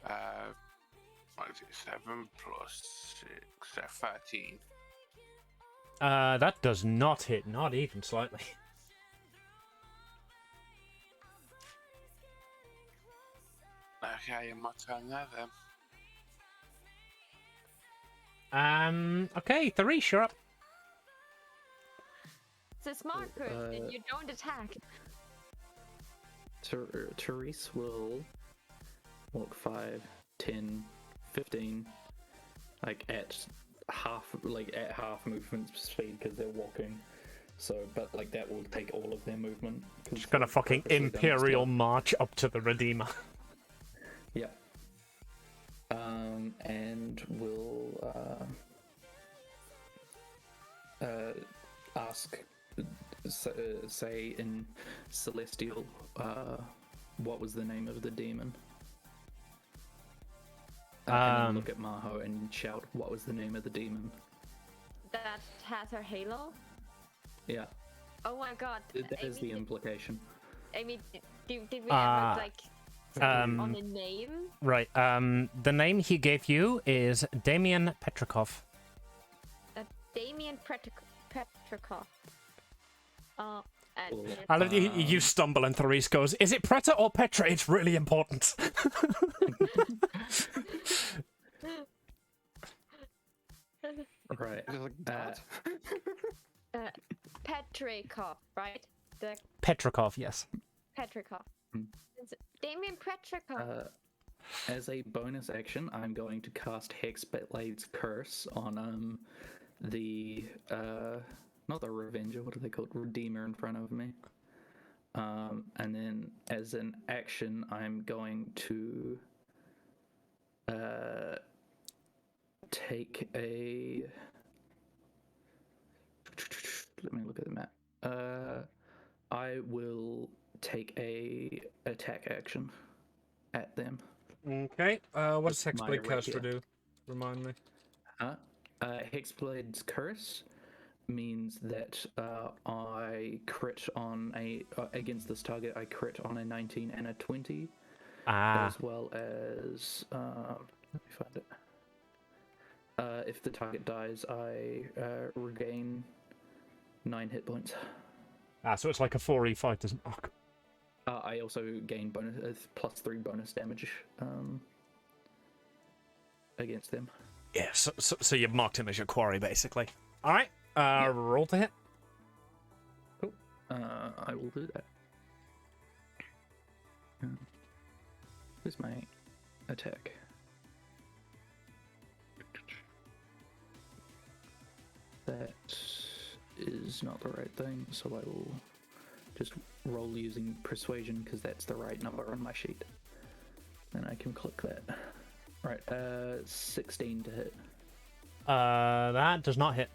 I? What is it? 7 plus 6, so 13. That does not hit, not even slightly. Okay, my turn there then. Okay, Therese, you're up. It's a smart person. You don't attack. Therese will walk 5, 10, 15, at half movement speed because they're walking. So, but that will take all of their movement. Just gonna fucking Imperial March up to the Redeemer. Yep. And we'll ask, say in Celestial, what was the name of the demon? And then look at Maho and shout, what was the name of the demon? That has her halo? Yeah. Oh my god. That is the implication. Amy, did we ever, on the name? Right, the name he gave you is Damien Petrikov. Damien Petrikov. I love you stumble and Therese goes, is it Preta or Petra? It's really important. Right. Petrikov, right? Petrikov, yes. Petrikov. Damien Petrikov. As a bonus action, I'm going to cast Hexblade's Curse on the not the Revenger, what are they called? Redeemer in front of me. And then as an action, I'm going to take a... Let me look at the map. I will take a attack action at them. Okay, what does With my Hexblade Caster rapier. do? Remind me. Hexblade's Curse means that I crit on against this target. I crit on a 19 and a 20, as well as let me find it. If the target dies, I regain 9 hit points. So it's like a 4E fighter's mark. I also gain +3 bonus damage against them. Yeah, so you've marked him as your quarry, basically. All right, roll to hit. Cool. I will do that. Where's my attack? That is not the right thing, so I will just roll using persuasion because that's the right number on my sheet. And I can click that. Right, 16 to hit. That does not hit.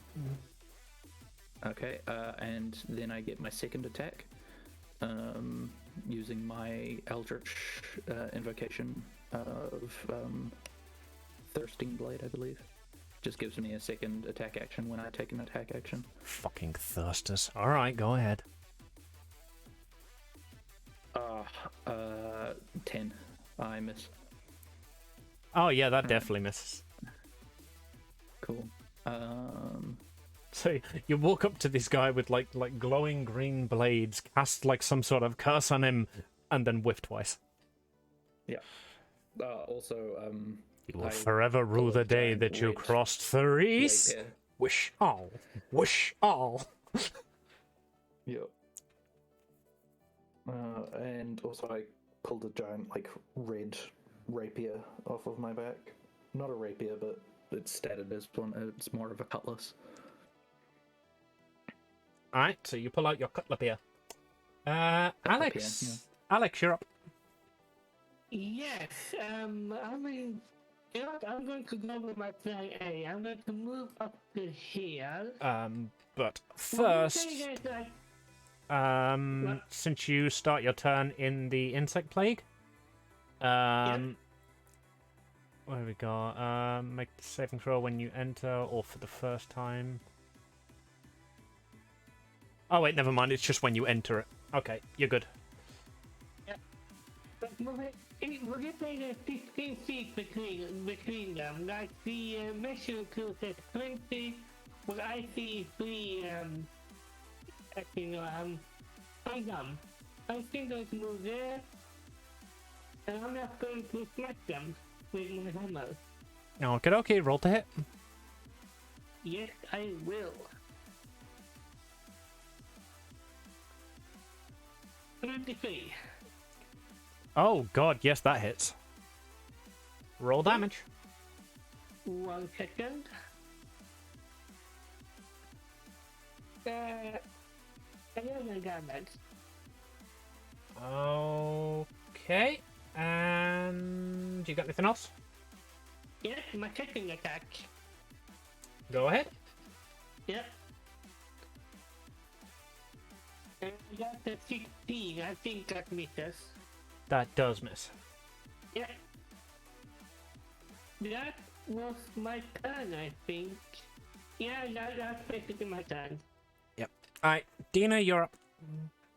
Okay, and then I get my second attack using my Eldritch invocation of Thirsting Blade, I believe. Just gives me a second attack action when I take an attack action. Fucking thirsters. All right, go ahead. 10. I miss. Oh yeah, that definitely misses. Cool. So you walk up to this guy with like glowing green blades, cast like some sort of curse on him, and then whiff twice. Yeah. Also, You will forever rue the day that you crossed Therese. rapier. Wish all. Wish all. Yep. And also I pulled a giant, red rapier off of my back. Not a rapier, but it's stated as one. It's more of a cutlass. Alright, so you pull out your cutlapier. Alex. yeah. Alex, you're up. Yes, I'm going to go with my plan A. I'm going to move up to here. But Well, first, the thing is, what? since you start your turn in the insect plague, Where we go? Make the saving throw when you enter or for the first time. Oh wait, never mind. It's just when you enter it. Okay, you're good. Yeah. But we're getting 15 feet between them. Like the mission crew says 20. What I see is 3. Actually, no, I'm dumb. I think I can move there, and I'm not going to smack them with my hammer. Okay, roll to hit. Yes, I will. 23. Oh god, yes, that hits. Roll damage. 1 second. 11 damage. Okay. And you got anything else? Yes, my second attack. Go ahead. Yep. And I got a 16. I think that misses. That does miss. Yep. That was my turn, I think. Yeah, that's basically my turn. Yep. Alright, Dina, you're up.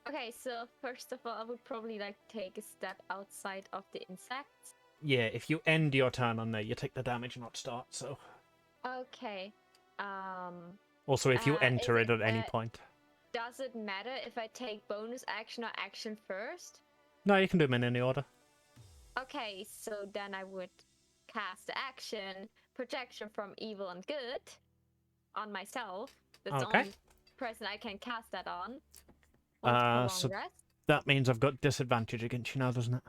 Okay, so first of all, I would probably like take a step outside of the insects. Yeah, if you end your turn on there, you take the damage, not start, so... Okay. Also, if you is enter it at any point. Does it matter if I take bonus action or action first? No, you can do them in any order. Okay, so then I would cast the action protection from evil and good on myself. That's the Okay. only person I can cast that on. With So long rest. that means I've got disadvantage against you now, doesn't it?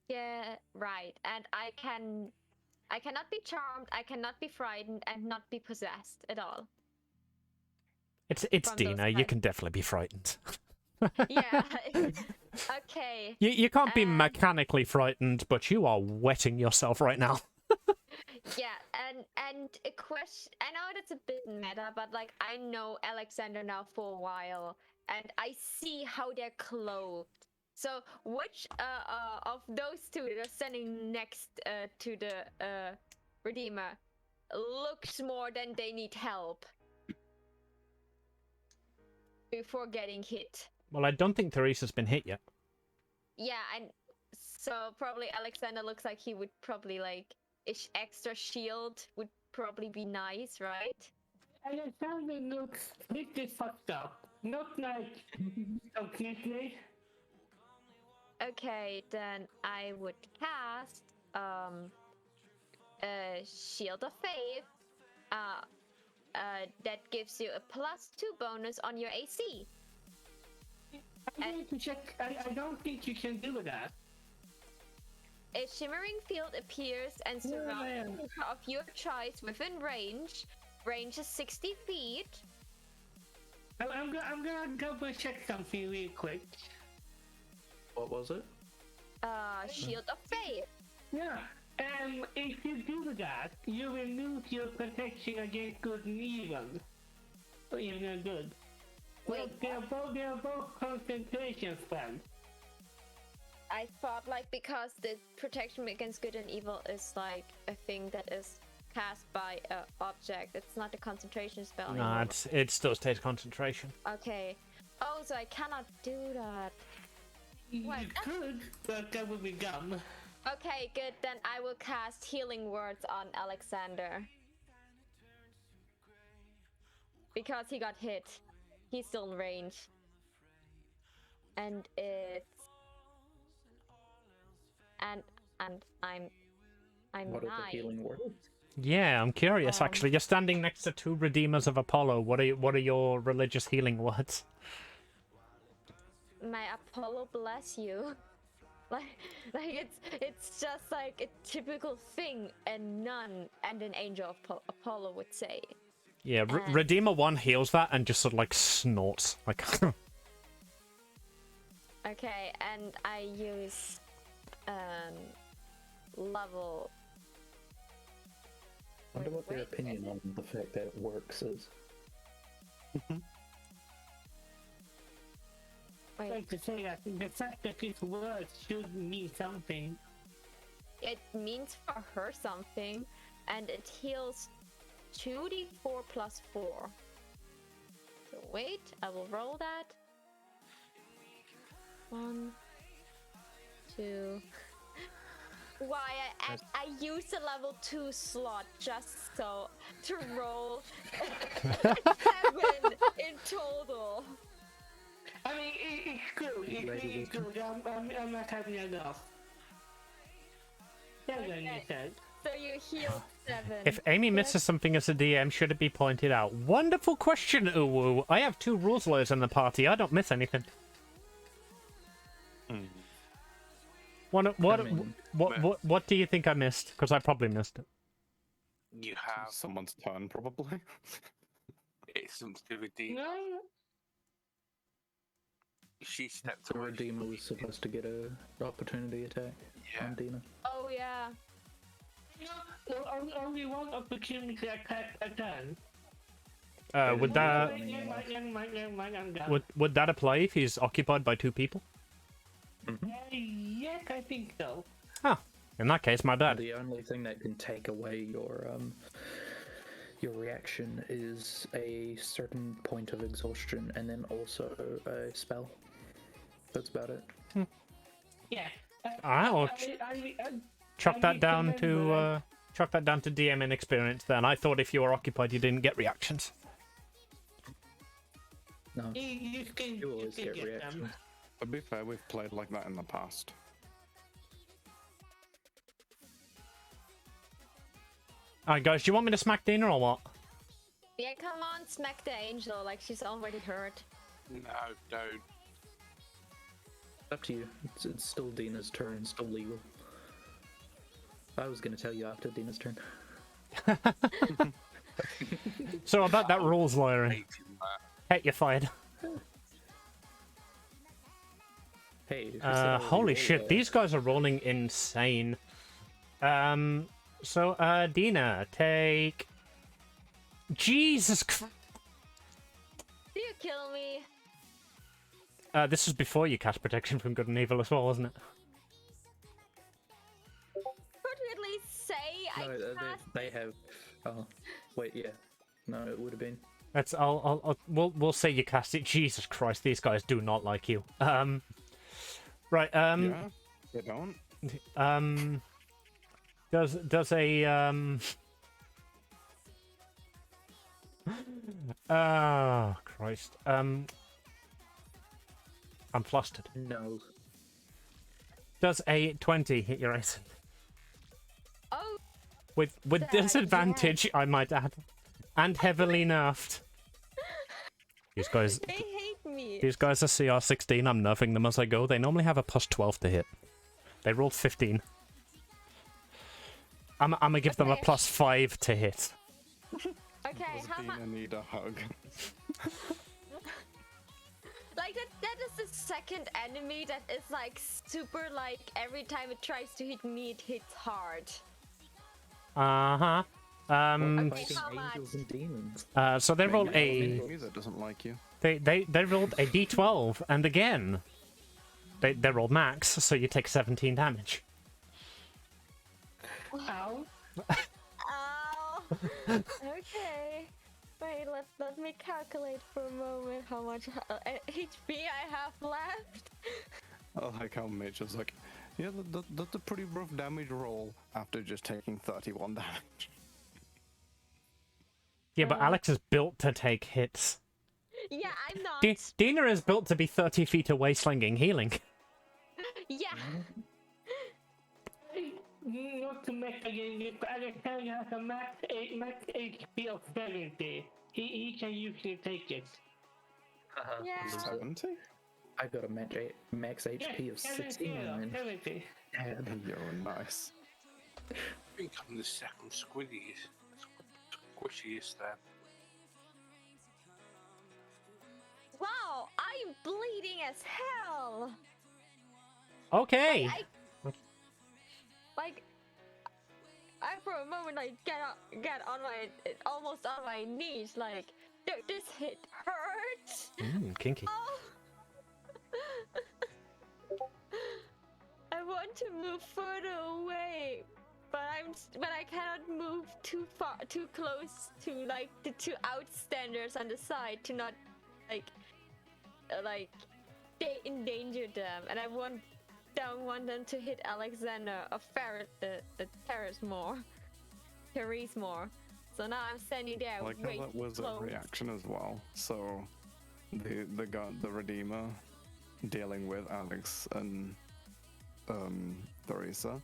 Yeah, right. And I cannot be charmed, I cannot be frightened, and not be possessed at all. It's From Dina, those you types. can definitely be frightened. Yeah. Okay. You can't be mechanically frightened, but you are wetting yourself right now. Yeah, and a question. I know that's a bit meta, but like I know Alexander now for a while, and I see how they're clothed. So which of those two that are standing next to the Redeemer looks more than they need help before getting hit? Well, I don't think Teresa's been hit yet. Yeah, and so probably Alexander looks like he would probably like extra shield would probably be nice, right? Alexander looks pretty fucked up. Not like completely. Okay, then I would cast a Shield of Faith. That gives you a +2 bonus on your AC. I'm going to check. I don't think you can do that. A shimmering field appears and surrounds you of your choice within range. Range is 60 feet. I'm gonna double check something real quick. What was it? Shield of Faith. Yeah. If you do that, you will lose your protection against good and evil. Or even and good. Well, Wait, they're both concentration spells. I thought like because the protection against good and evil is like a thing that is cast by an object. It's not a concentration spell No, anymore. it still stays concentration. Okay. Oh, so I cannot do that. You What? could, but that would be dumb. Okay, good. Then I will cast Healing Words on Alexander. Because he got hit. He's still in range. And it's... And I'm What are 9. the healing words? Yeah, I'm curious. Actually, you're standing next to 2 Redeemers of Apollo. What are your religious healing words? My Apollo bless you. Like it's just like a typical thing a nun and an angel of Apollo would say. Yeah, Redeemer 1 heals that and just sort of like snorts. Like. Okay, and I use level. I wonder what their Wait, opinion on the fact that it works is. I'd like to say that the fact that this word should mean something. it means for her something, and it heals 2d4 plus 4. So wait, I will roll that. 1, 2. Why I used a level 2 slot just so to roll 7 in total. I mean, it's good. It's good. I'm not having enough. That's what you said. So you heal 7. If Amy misses something as a DM, should it be pointed out? Wonderful question, Uwu. I have 2 rules lawyers in the party. I don't miss anything. What do you think I missed? Because I probably missed it. You have Someone's turn, probably. it's something to do with the. No. She stepped The away. Redeemer was supposed to get a opportunity attack on Dina. Oh yeah. No, only one opportunity attack a turn. Would that would that apply if he's occupied by 2 people? Yes, I think so. Oh, in that case, my bad. The only thing that can take away your reaction is a certain point of exhaustion, and then also a spell. That's about it. Yeah. I'll chuck that down remember to DM inexperience. Then I thought if you were occupied, you didn't get reactions. No, You can you always get them. reactions. To be fair, we've played like that in the past. Alright, guys, do you want me to smack Dina or what? Yeah, come on, smack the angel like she's already hurt. No, don't. Up to you. It's still Dina's turn. Still legal. I was gonna tell you after Dina's turn. So about that rules lawyering. Hating that. Hey, you're fired. Hey. who said I was Holy the shit, roller? these guys are rolling insane. So, Dina, take... Jesus Christ. Do you kill me? This was before you cast Protection from Good and Evil as well, wasn't it? Could you at least say No, I cast? they have. Oh, wait, yeah. No, it would have been. Let's. We'll say you cast it. Jesus Christ, these guys do not like you. Right. Yeah, they don't. Does a Oh Christ. I'm flustered. No. Does a 20 hit your ace? Oh, With That- disadvantage, I might add, and heavily nerfed. These guys. they hate me. These guys are CR16, I'm nerfing them as I go. They normally have a plus 12 to hit. They rolled 15. I'm gonna give them a Okay. plus 5 to hit. Okay, Does how much? Dina need a hug? Like that is the second enemy that is like super like every time it tries to hit me, it hits hard. Uh-huh. Fighting how much? angels and demons. So they rolled Maybe a... enemy that doesn't like you. They rolled a d12, and again, they rolled max, so you take 17 damage. Ow. Ow. Okay. Wait, let me calculate for a moment how much HP I have left. I like how Mitch is like, yeah, that's a pretty rough damage roll after just taking 31 damage. Yeah, but Alex is built to take hits. Yeah, I'm not. Dina is built to be 30 feet away slinging healing. Yeah. Not to make again, but Alexander has a max HP of 70. He can usually take it. Yeah. 70? I got a max HP of 69. 70. You're nice. I think I'm the second squishiest then. Wow, I'm bleeding as hell. Okay. Like, I for a moment like get on my almost on my knees. Like, this hit hurts. Kinky. Oh. I wonder want to move further away, but I cannot move too close to like the two outstanders on the side to not endanger them, and I don't want them to hit Alexander or Therese more. So now I'm standing there. Like way how that was close. a reaction as well. So the Redeemer dealing with Alex and Theresa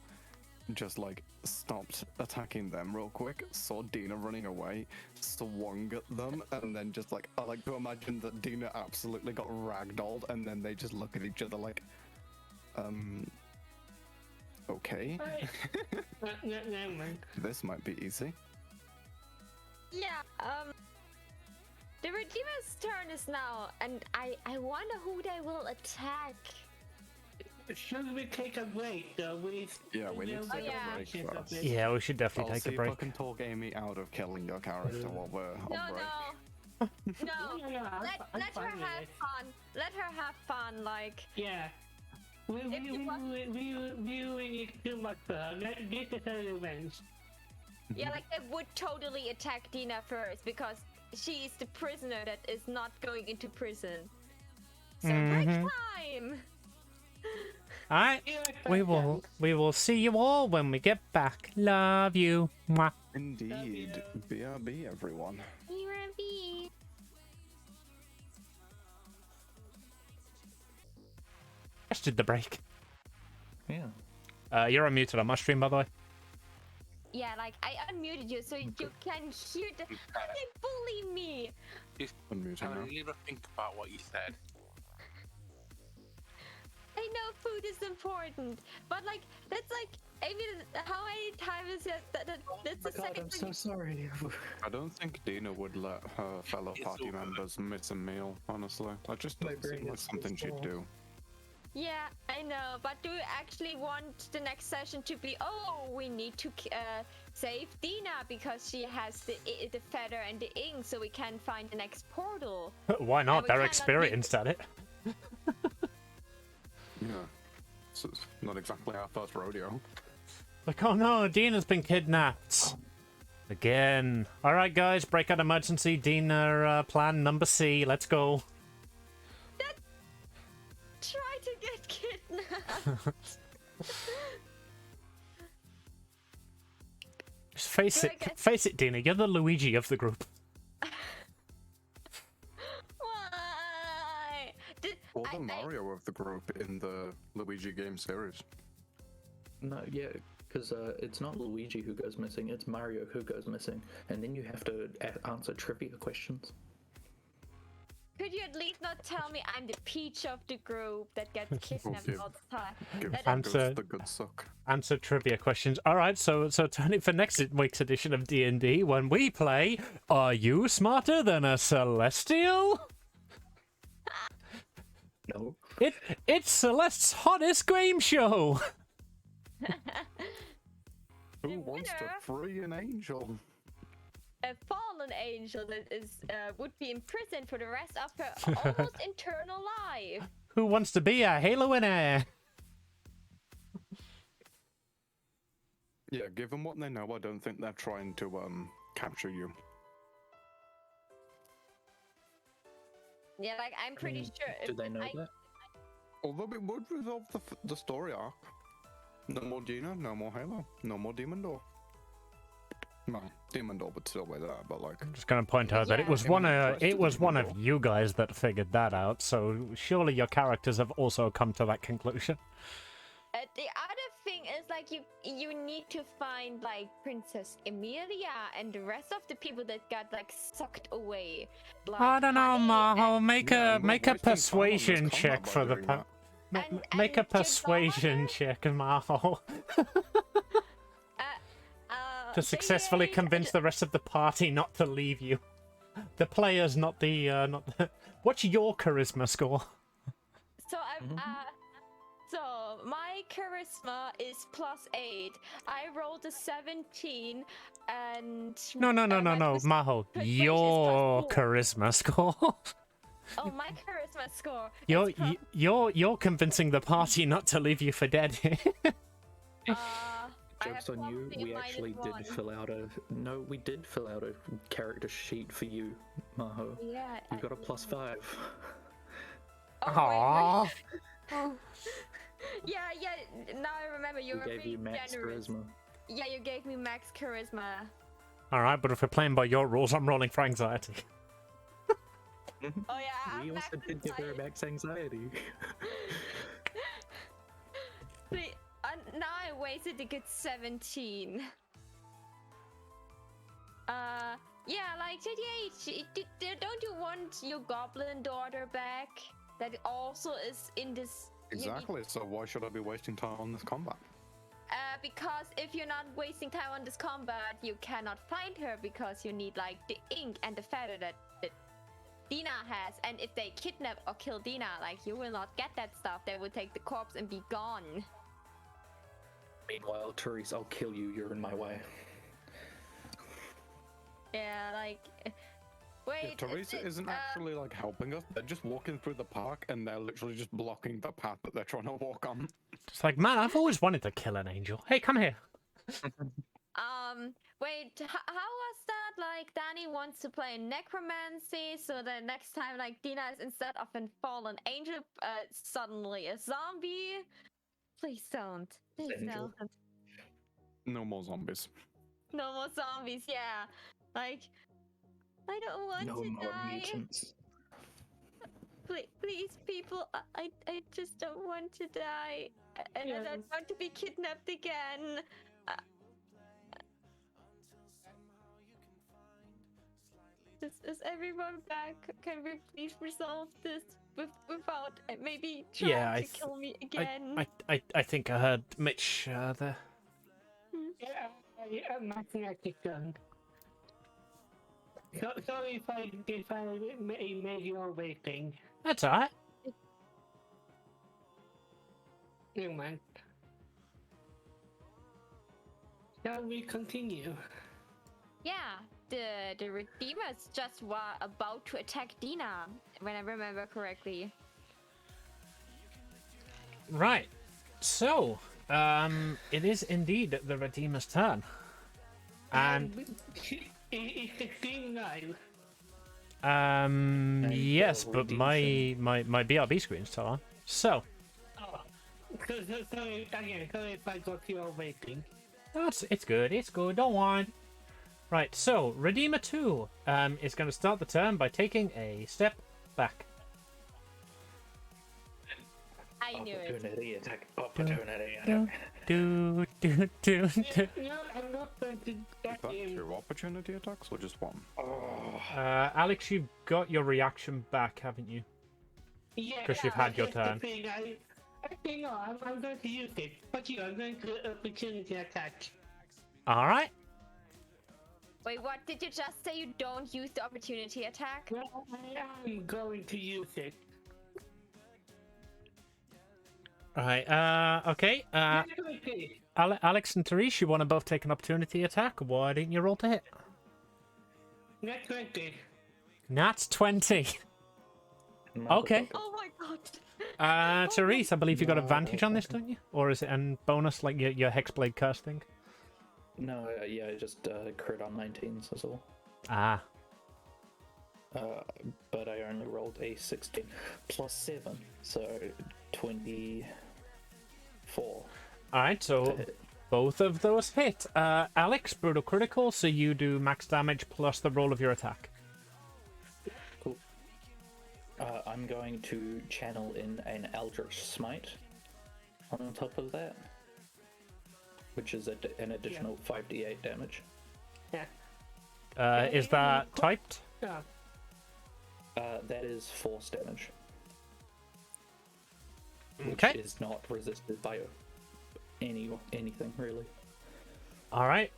just like stopped attacking them real quick, saw Dina running away, swung at them, and then just like I like to imagine that Dina absolutely got ragdolled, and then they just look at each other like okay. Never mind. This might be easy. Yeah, the Redeemer's turn is now, and I wonder who they will attack. Should we take a break though? Yeah, we need to take yeah. a break first. Yeah, we should definitely I'll take see a break. if I can talk Amy out of killing your character while we're on break. No. Let her have fun. Let her have fun. Like Yeah. We really too much for her. This is her revenge. yeah, like they would totally attack Dina first because she is the prisoner that is not going into prison. So break time. Alright, we will see you all when we get back. Love you. Mwah. Indeed. BRB, everyone. BRB. Just did the break. Yeah. You're unmuted on my stream, by the way. Yeah, like I unmuted you so you can hear the. They bully me. Just Unmute have him a now. little think about what you said. I know food is important, but like that's like I mean, how many times is that's the second I'm thing. so sorry. I don't think Dina would let her fellow It's party all good. members miss a meal, honestly. That just My doesn't brain seem like is so something she'd small. do. Yeah, I know, but do you actually want the next session to be, oh, we need to save Dina because she has the feather and the ink so we can find the next portal? Why not? we They're cannot experienced at it. Yeah. So it's not exactly our first rodeo. Like, oh no, Dina's been kidnapped. Again. Alright, guys, breakout emergency. Dina plan number C. Let's go. Try to get kidnapped. Just face Do I it. get- Face it, Dina. You're the Luigi of the group. Why? Or the Mario of the group in the Luigi game series. No, yeah, because it's not Luigi who goes missing, it's Mario who goes missing. And then you have to answer trivia questions. Could you at least not tell me I'm the Peach of the group that gets kidnapped give- all the time? Give That the is- ghost the good suck. Answer trivia questions. Alright, so turn it for next week's edition of D&D when we play Are You Smarter Than a Celestial? No. It's Celeste's hottest game show! Who wants to winner- free an angel? a fallen angel that is would be imprisoned for the rest of her almost eternal life. Who wants to be a Halo winner? Yeah, given what they know, I don't think they're trying to capture you. Yeah, like I'm pretty sure. Do they know I- that? Although it would resolve the story arc. No more Dina, no more Halo, no more Demon Door. No, Demon Door would still be there, but like, Just gonna point out that it Yeah. was Him one and of the rest of one them. of you guys that figured that out. So surely your characters have also come to that conclusion. the other thing is like you need to find like Princess Emilia and the rest of the people that got like sucked away. Like, I don't know, Honey Maho. Make Yeah, a I'm not make a wasting time on this persuasion combat check by for the doing pa- that. make a and your persuasion daughter? check, Maho, to successfully they- convince the rest of the party not to leave you. The players, not the not. The... What's your charisma score? So so my charisma is +8. I rolled a 17 and No, Red was Maho. persuasion is Your +4. charisma score. Oh, my charisma score. You're is prob- you're convincing the party not to leave you for dead. I Jokes have on you, probably we a actually -1. did fill out a... No, we did fill out a character sheet for you, Maho. Yeah. You got a +5. Oh, Aww. wait. Oh. Yeah. Now I remember you We were gave you being max generous. charisma. Yeah, you gave me max charisma. All right, but if we're playing by your rules, I'm rolling for anxiety. Oh yeah. We I'm also max did give her anxiety. max anxiety. See, now I wasted a good 17. Yeah, like JDH, don't you want your goblin daughter back? That also is in this. Exactly. So why should I be wasting time on this combat? Because if you're not wasting time on this combat, you cannot find her because you need like the ink and the feather that Dina has. And if they kidnap or kill Dina, like you will not get that stuff. They will take the corpse and be gone. Meanwhile, Therese, I'll kill you. You're in my way. Yeah, like. Wait. Yeah, Teresa isn't actually like helping us. They're just walking through the park and they're literally just blocking the path that they're trying to walk on. It's like, man, I've always wanted to kill an angel. Hey, come here. Wait, how was that? Like, Danny wants to play necromancy, so that next time, like, Dina is instead of a fallen angel, suddenly a zombie? Please don't. Please Angel. don't. No more zombies. No more zombies, yeah. Like, I don't want No to more die. mutants. Please, people, I just don't want to die. And I don't want to be kidnapped again. Is everyone back? Can we please resolve this without maybe trying to kill me again? I think I heard Mitch there. Yeah, I'm not gun. Sorry if I made you all waiting. That's alright. Never mind. Shall we continue? Yeah, the Redeemers just were about to attack Dina, when I remember correctly. Right. So, it is indeed the Redeemer's turn. And It's the green line. yes, but my BRB screen's still on. So, Oh, sorry again. Sorry if I got you all waiting. it's good. It's good. Don't worry. Right. So, Redeemer 2 is going to start the turn by taking a step back. I knew it. Opportunity attack. Opportunity Do attack. do. No, I'm not going to Is get that him. 2 opportunity attacks or just 1? Alex, you've got your reaction back, haven't you? Yeah, 'Cause you've had your that's the turn. thing, I think no, I'm going to use it. But you, I'm going to opportunity attack. All right. Wait, what did you just say? You don't use the opportunity attack? Well, I am going to use it. All right. Okay. Okay. Alex and Therese, you want to both take an opportunity attack? Why didn't you roll to hit? Not 20. That's 20. Okay. Oh my god. Therese, I believe you got advantage on this, don't you? Or is it a bonus, like your Hexblade curse thing? No, yeah, I just crit on 19s, that's all. Ah. But I only rolled a 16 plus 7, so 24. Alright, so both of those hit. Alex, brutal critical, so you do max damage plus the roll of your attack. Cool. I'm going to channel in an Eldritch Smite on top of that, which is an additional 5d8 damage. Yeah. Is that typed? Yeah. That is force damage, which Okay. is not resisted by anything really. Alright,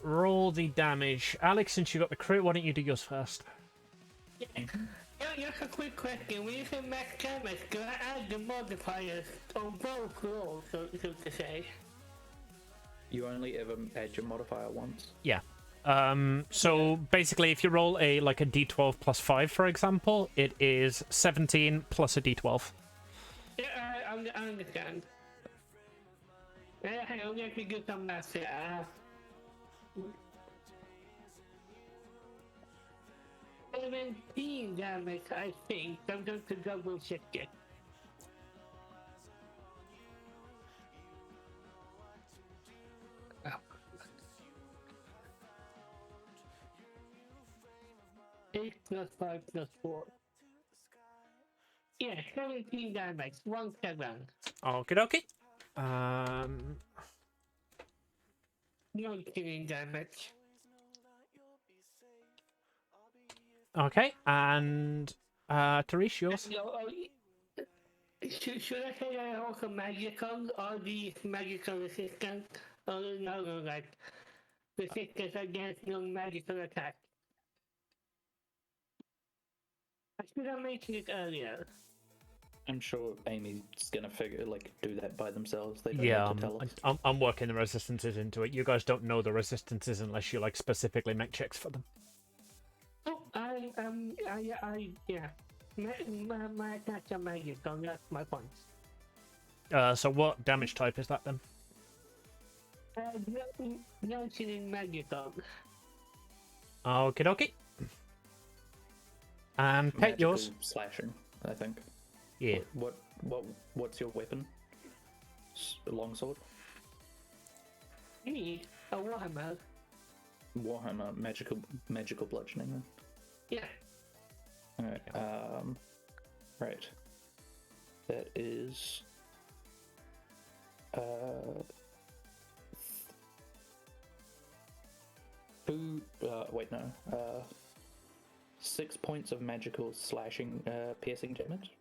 roll the damage. Alex, since you got the crit, why don't you do yours first? Just a quick question. When you say max damage, do I add the modifiers on both rolls, so to say? You only ever add your modifier once. Yeah. So basically, if you roll a d12 plus 5, for example, it is 17 plus a d12. Yeah, I understand. Hang on, let me do some math here. 17 damage, I think. I'm going to double check it. Eight plus 5 plus 4. Yeah, 17 damage. 1-7. Okie dokie. 19 damage. Okay, and Therese, yours? Should I say that also magical or the magical resistance? Or no, like resistance against non-magical attack? I should have mentioned it earlier. I'm sure Amy's gonna do that by themselves. They don't Yeah, need to tell us. I'm working the resistances into it. You guys don't know the resistances unless you specifically make checks for them. Oh, yeah. My attacks are magical, that's my points. So what damage type is that then? Notion in magical. Okie dokie. And Pet, Magical yours? slashing, I think. Yeah. What's your weapon? Longsword? Me? A warhammer. Warhammer, magical bludgeoning then. Yeah. Alright, right. That is... wait, no. 6 points of magical slashing, piercing damage.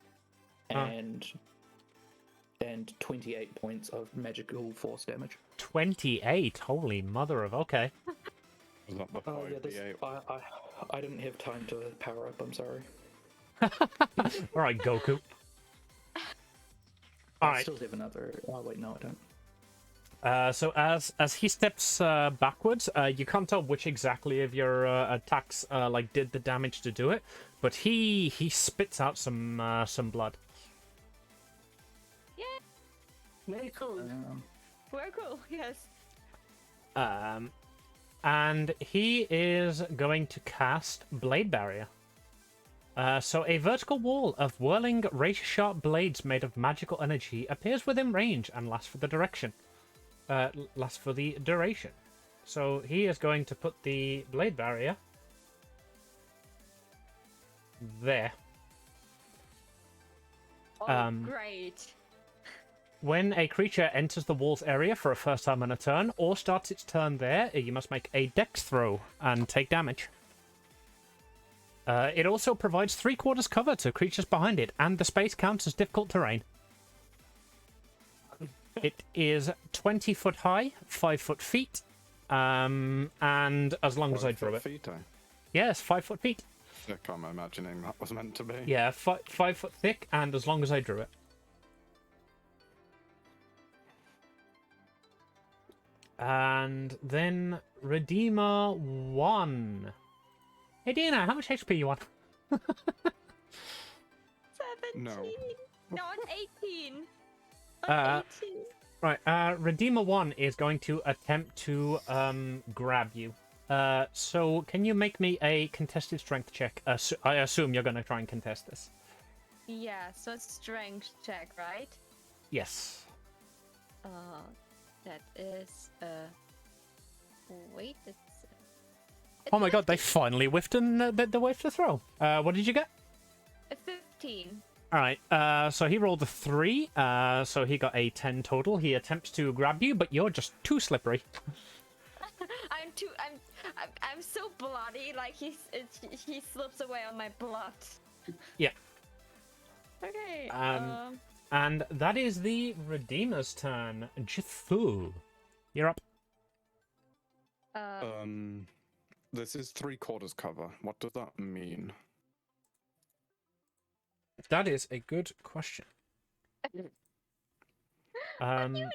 And 28 points of magical force damage. 28? Holy mother of... Okay. Was that the 5d8? I didn't have time to power up, I'm sorry. Alright, Goku. I Alright. still have another... Oh, wait, no, I don't. So as he steps backwards, you can't tell which exactly of your attacks did the damage to do it, but he spits out some blood. Yeah, Very cool. we're cool. Yes. And he is going to cast Blade Barrier. So a vertical wall of whirling, razor-sharp blades made of magical energy appears within range and lasts for the duration. So he is going to put the Blade Barrier there. Oh, great. When a creature enters the wall's area for a first time on a turn, or starts its turn there, you must make a dex throw and take damage. It also provides 3/4 cover to creatures behind it, and the space counts as difficult terrain. It is 20 foot high, 5 foot feet, and as long as I drew it. Feet, Yes, 5 foot feet. Sick, I'm imagining that was meant to be. Yeah, 5 foot thick, and as long as I drew it. And then Redeemer 1. Hey Dina, how much HP you want? 17. No. Not 18. Right, Redeemer 1 is going to attempt to grab you. So can you make me a contested strength check? I assume you're going to try and contest this. Yeah, so it's strength check, right? Yes. That is wait, it's Oh my god, they finally whiffed and the whiff to throw. What did you get? a 15. Alright, so he rolled a 3, so he got a 10 total. He attempts to grab you, but you're just too slippery. I'm so bloody, like he slips away on my blood. Yeah. Okay. And that is the Redeemer's turn. Jithu, you're up. This is 3/4 cover. What does that mean? That is a good question. What do you know?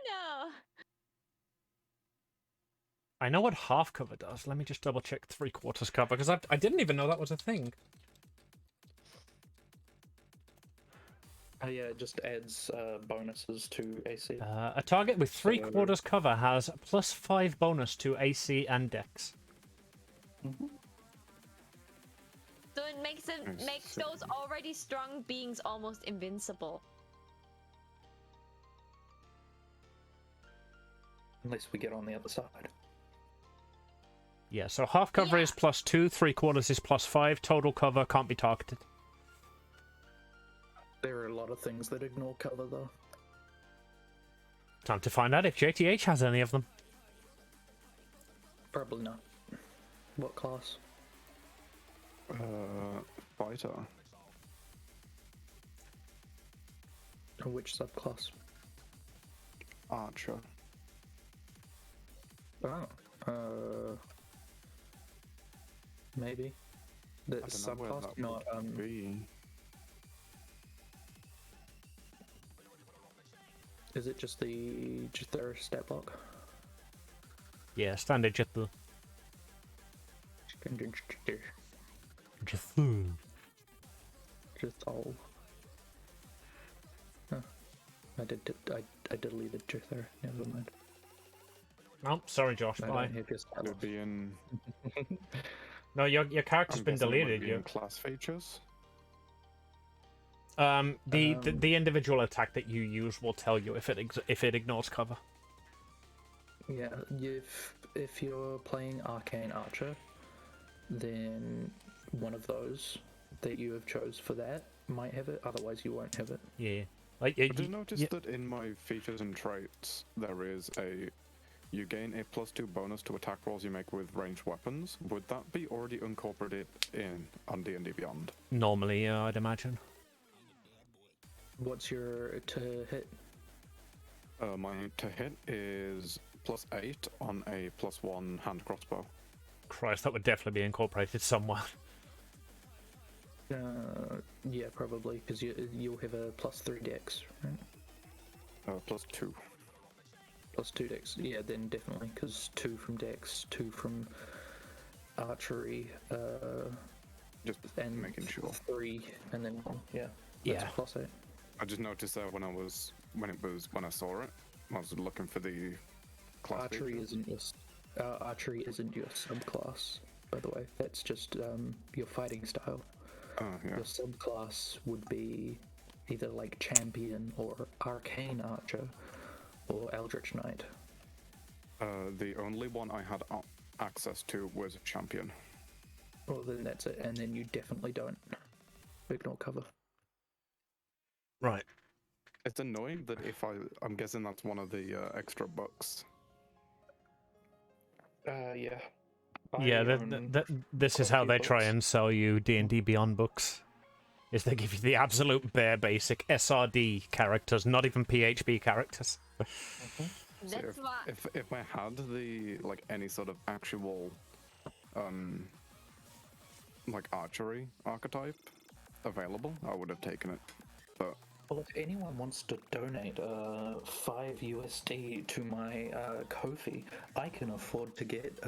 I know what half cover does. Let me just double check 3/4 cover, because I didn't even know that was a thing. Oh yeah, it just adds bonuses to AC. A target with 3/4 cover has +5 bonus to AC and Dex. So it makes those already strong beings almost invincible. Unless we get on the other side. Yeah, so half cover is +2, 3/4 is +5. Total cover can't be targeted. There are a lot of things that ignore cover, though. Time to find out if JTH has any of them. Probably not. What class? Fighter. Or which subclass? Archer. Oh. Maybe. The I don't know where subclass, that not would be. Is it just their stat block? Yeah, standard Jithu. Just all. Huh. I deleted Jither. Never mind. Oh, sorry, Josh. I Bye. don't have your stat Would block. be in. No, your character's I'm been guessing it would deleted. be in class features. The individual attack that you use will tell you if it ignores cover. Yeah, if you're playing Arcane Archer, then one of those that you have chose for that might have it. Otherwise, you won't have it. Yeah. Like, I did notice that in my features and traits, there is you gain a +2 bonus to attack rolls you make with ranged weapons. Would that be already incorporated in on D&D Beyond? Normally, I'd imagine. What's your to hit? My to hit is +8 on a +1 hand crossbow. Christ, that would definitely be incorporated somewhere. Yeah, probably, because you'll have a +3 dex, right? +2. +2 dex, yeah, then definitely, because 2 from dex, 2 from archery, Just and making sure. 3, and then 1, yeah. Yeah. That's +8. I just noticed that when I saw it, I was looking for the class Archery features. isn't your subclass, by the way. That's just your fighting style. Oh, yeah. Your subclass would be either like champion or arcane archer or eldritch knight. The only one I had access to was champion. Well, then that's it, and then you definitely don't ignore cover. Right. It's annoying that I'm guessing that's one of the extra bucks. Yeah. Yeah, this is how they try and sell you D&D Beyond books. Is they give you the absolute bare basic SRD characters, not even PHB characters. So if I had the any sort of actual archery archetype available, I would have taken it. But well, if anyone wants to donate $5 USD to my Ko-fi, I can afford to get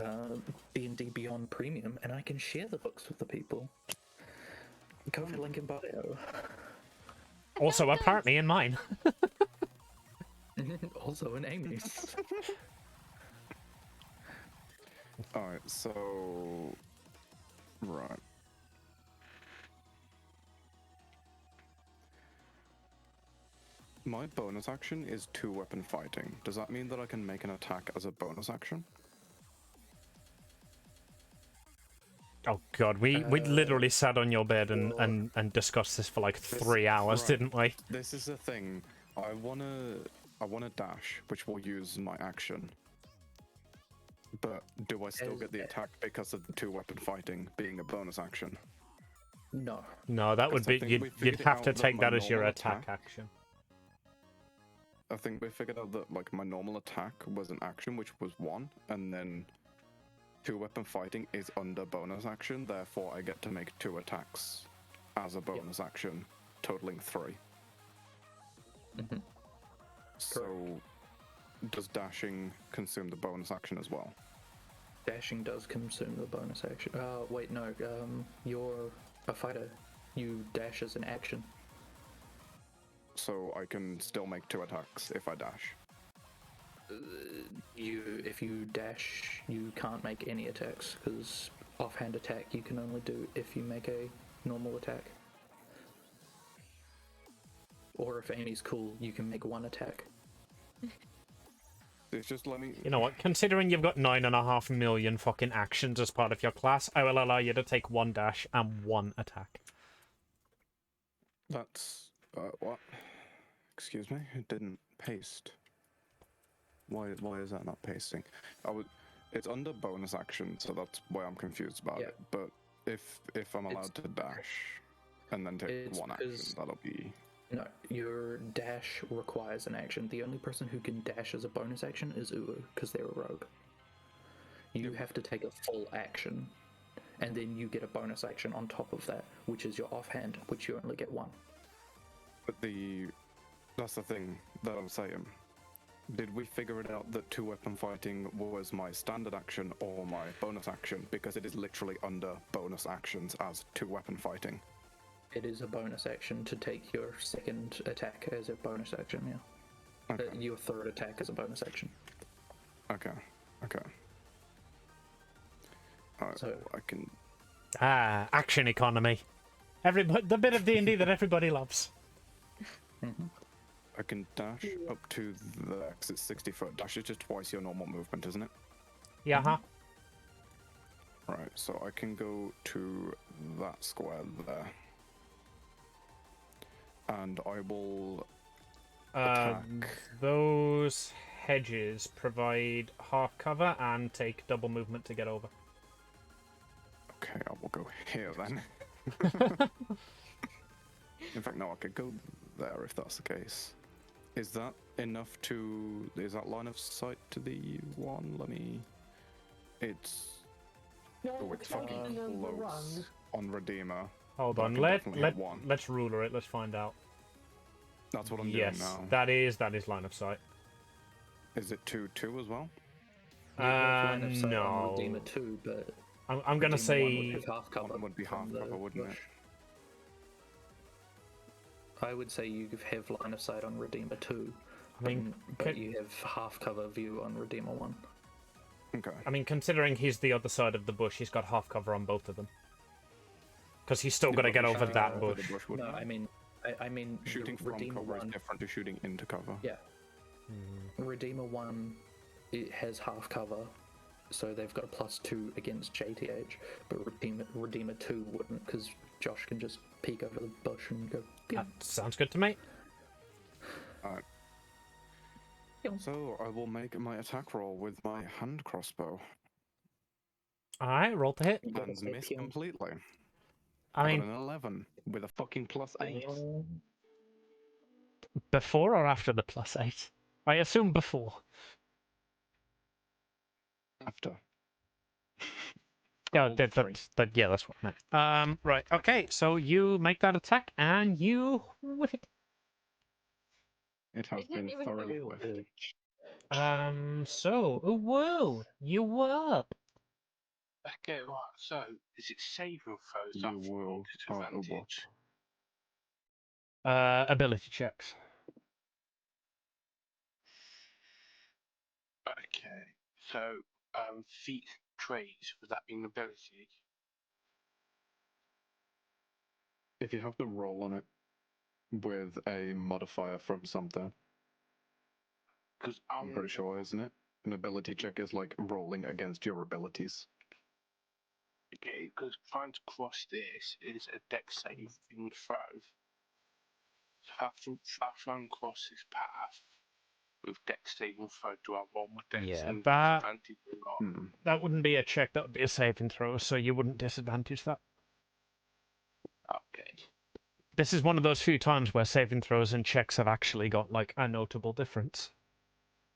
D&D Beyond Premium, and I can share the books with the people. Ko-fi link in bio. Also, apparently in mine. Also in Amy's. alright, so right. My bonus action is 2-weapon fighting. Does that mean that I can make an attack as a bonus action? Oh god, we literally sat on your bed and discussed this for like 3 hours, didn't we? This is the thing. I wanna dash, which will use my action. But do I still get the attack because of the 2-weapon fighting being a bonus action? No. No, that would be you'd have to take that as your attack action. I think we figured out that my normal attack was an action, which was 1, and then 2-weapon fighting is under bonus action, therefore I get to make 2 attacks as a bonus action, totaling 3. Mm-hmm. So, does dashing consume the bonus action as well? Dashing does consume the bonus action. Wait, no. You're a fighter. You dash as an action. So I can still make 2 attacks if I dash. If you dash, you can't make any attacks because offhand attack you can only do if you make a normal attack. Or if Amy's cool, you can make 1 attack. It's just let me. You know what? Considering you've got 9.5 million fucking actions as part of your class, I will allow you to take 1 dash and 1 attack. That's what? Excuse me, it didn't paste. Why is that not pasting? It's under bonus action, so that's why I'm confused about it. But if I'm allowed to dash and then take 1 action, that'll be. No, your dash requires an action. The only person who can dash as a bonus action is Uwu, because they're a rogue. You have to take a full action, and then you get a bonus action on top of that, which is your offhand, which you only get 1. But that's the thing that I'm saying. Did we figure it out that 2-weapon fighting was my standard action or my bonus action? Because it is literally under bonus actions as 2-weapon fighting. It is a bonus action to take your second attack as a bonus action, yeah. Okay. Your third attack as a bonus action. Okay. Alright, So- I can. Action economy. The bit of D&D that everybody loves. I can dash up to there, because it's 60 foot. Dash is just twice your normal movement, isn't it? Yeah, huh? Right, so I can go to that square there. And I will attack. Those hedges provide half cover and take double movement to get over. Okay, I will go here then. In fact, no, I could go there if that's the case. Is that enough to... Is that line of sight to the one? Let me... It's... Oh, it's fucking close on Redeemer. Hold but I on, can definitely hit one. let's ruler it, let's find out. That's what I'm Yes, doing now. that is line of sight. Is it 2-2 as well? You have line of sight no. on Redeemer 2, but I'm gonna Redeemer 1 say... would have half cover. One would be half from the cover, wouldn't bush. it? I would say you have line of sight on Redeemer 2, I mean, but you have half cover view on Redeemer 1. Okay. I mean, considering he's the other side of the bush, he's got half cover on both of them. Because he's still got to get over that Over bush. the bush, wouldn't No, it? I mean Shooting from Redeemer cover 1. is different to shooting into cover. Yeah. Redeemer 1, it has half cover, so they've got a +2 against JTH, but Redeemer 2 wouldn't, because Josh can just peek over the bush and go, That sounds good to me. Alright. So I will make my attack roll with my hand crossbow. Alright, roll to hit. And miss completely. I I mean, got an 11 with a fucking +8. before or after the +8? I assume before. After. Yeah, rolled a 3. yeah, that's what I meant. Right, okay, so you make that attack and you whiff it. It has didn't been even thoroughly know. whiffed. So, whoa, you up. Okay, right. So, is it saving throws? You That will. disadvantage. Ability checks. Okay. So, feat traits, would that be an ability? If you have to roll on it with a modifier from something, Because I'm pretty sure, isn't it? An ability check is like rolling against your abilities. Okay, because trying to cross this is a dex saving throw. So I try and cross this path with dex saving throw. Do I roll my dex Yeah, and that- disadvantage or not? That wouldn't be a check, that would be a saving throw, so you wouldn't disadvantage that. Okay. This is one of those few times where saving throws and checks have actually got, like, a notable difference.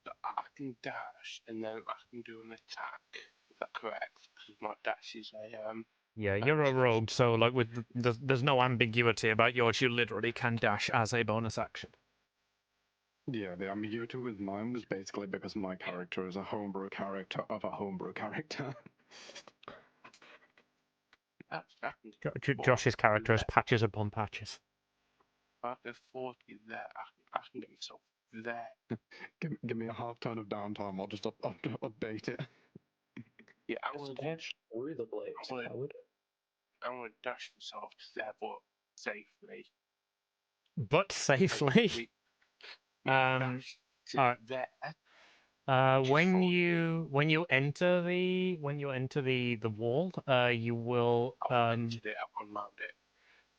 So I can dash and then I can do an attack. Is that correct? Because my dash is a Yeah, you're a rogue, so, like, there's no ambiguity about yours. You literally can dash as a bonus action. Yeah, the ambiguity with mine was basically because my character is a homebrew character of a homebrew character. I can Josh's character is patches upon patches. I can 40 there. I can get myself there. Give me a half turn of downtime, I'll just update it. Yeah, I want to Dash through the blades, Howard. dash myself there, but safely. But safely. Dash to alright. there. When you enter the wall, you will I've entered it. I've gone round it.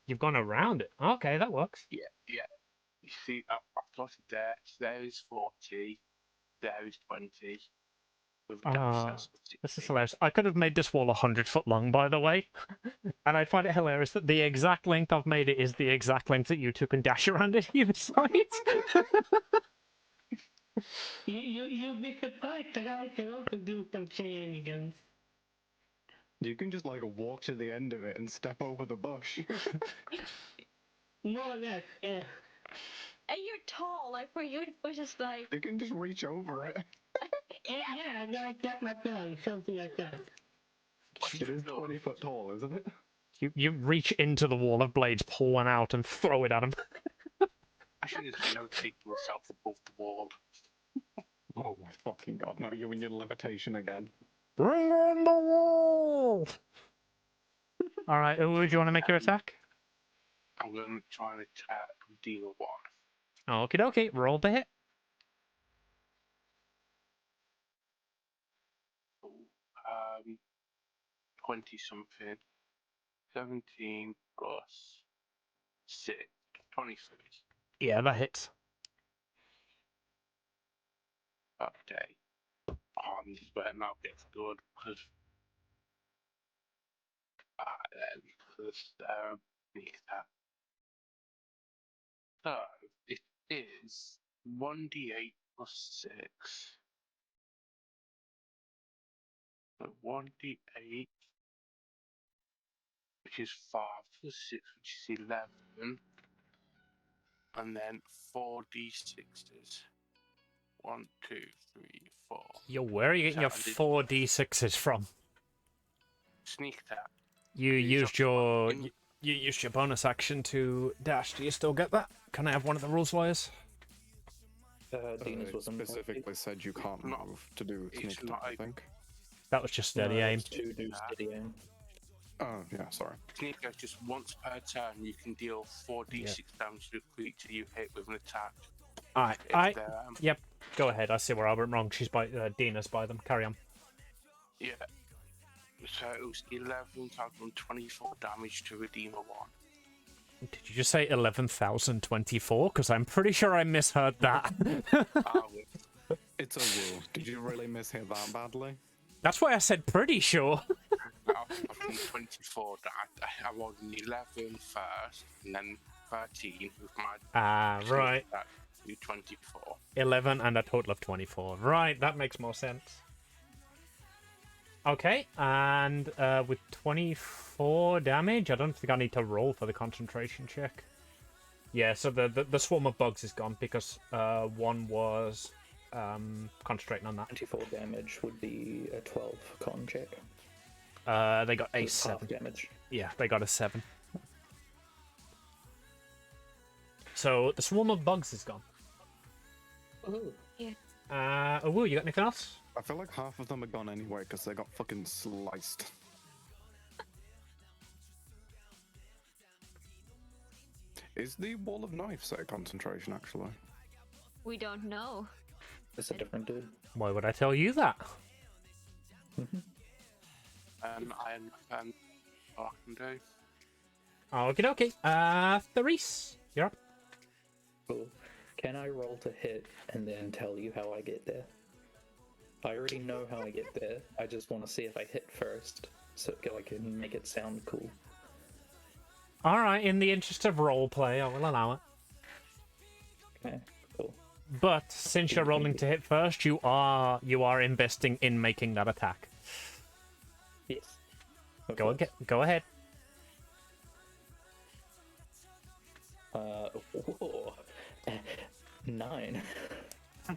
You've gone around it. Okay, that works. Yeah. You see, I've plotted there. There is 40. There is 20. With dash, that's This is 60. hilarious. I could have made this wall 100 foot long, by the way, and I find it hilarious that the exact length I've made it is the exact length that you two can dash around it either side. You'd be surprised that I can also do some shenanigans. You can just like walk to the end of it and step over the bush. More or less, yeah. And you're tall, like for you, it was just like. You can just reach over it. Yeah, like that my feeling, something like that. It is 20 foot tall, isn't it? You reach into the wall of blades, pull one out, and throw it at him. I should just notate myself above the wall. Oh my fucking god, no, you and your levitation again. Bring on the wall! Alright, would you want to make your attack? I'm going to try and attack Dina 1. Okie dokie, roll the hit. 20 something. 17 plus 6. 23. Yeah, that hits. That day. Oh, this better not get good because. Then, because sneak attack. So, it is 1d8 plus 6. So 1d8, which is 5 plus 6, which is 11. And then 4d6s. 1, 2, 3, 4. Yo, where are you getting your 4d6s from? Sneak attack. You used your you used your bonus action to dash. Do you still get that? Can I have one of the rules lawyers? Dina's was specifically said you can't move to do sneak attack, I think. That was just steady aim. To do steady aim. Oh, yeah, sorry. Sneak attack just once per turn. You can deal 4d6 damage to a creature you hit with an attack. Alright, yep. Go ahead. I see where I went wrong. She's by Dina's by them. Carry on. Yeah. So it was 11 times 24 damage to Redeemer 1. Did you just say 11,024? Because I'm pretty sure I misheard that. It's a rule. Did you really mishear that badly? That's why I said pretty sure. I've done 24. I rolled an 11 first, and then 13 with my. Right. 24. 11 and a total of 24. Right, that makes more sense. Okay, and with 24 damage, I don't think I need to roll for the concentration check. Yeah, so the swarm of bugs is gone because one was concentrating on that. 24 damage would be a 12 con check. They got a 7 damage. Yeah, they got a 7. So the swarm of bugs is gone. Ooh. Yeah. Woo, you got anything else? I feel like half of them are gone anyway because they got fucking sliced. Is the wall of knives a concentration, actually? We don't know. It's a different dude. Why would I tell you that? I can do. Okie dokie. Therese, you're up. Cool. Can I roll to hit and then tell you how I get there? I already know how I get there. I just want to see if I hit first, so I can make it sound cool. Alright, in the interest of roleplay, I will allow it. Okay, cool. But since you're rolling to hit first, you are investing in making that attack. Yes. Go ahead. 9. I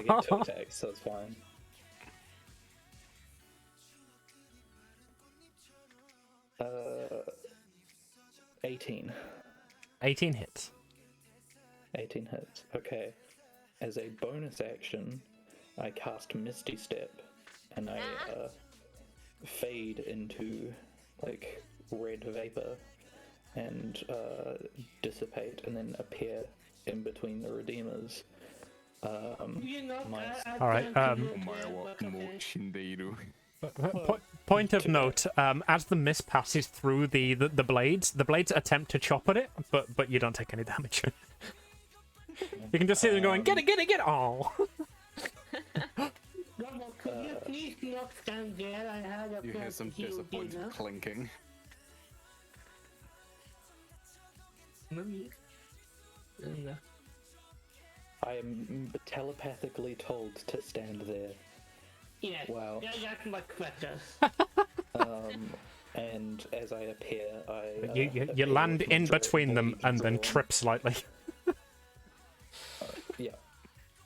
get 2 attacks, so it's fine. Uh, 18. 18 hits. 18 hits. Okay. As a bonus action, I cast Misty Step, and I fade into like red vapor, and dissipate, and then appear in between the Redeemers. All right. Okay. Point of note: as the mist passes through the blades attempt to chop at it, but you don't take any damage. You can just see them going, get it! Oh. Could you please not stand there? I had a You hear plan some to heal disappointed dinner. clinking. Mommy. I am telepathically told to stand there. Yes, Wow. that's much better. And as I appear, I You appear land with my in between them blade and then drawn. trip slightly. Yeah.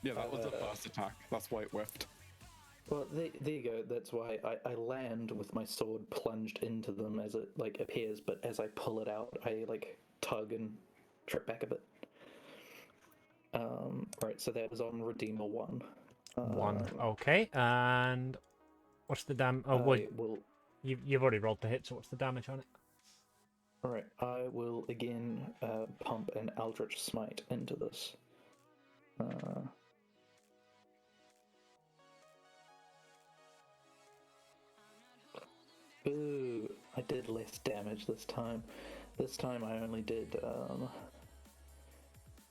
Yeah, that was the first attack. That's why it whiffed. Well, there you go. That's why I land with my sword plunged into them as it like appears, but as I pull it out, I like tug and trip back a bit. Right, so that was on Redeemer 1. 1. Okay, and what's the dam? Oh, well, you've already rolled the hit, so what's the damage on it? Alright, I will again pump an Eldritch Smite into this. Ooh, I did less damage this time. This time I only did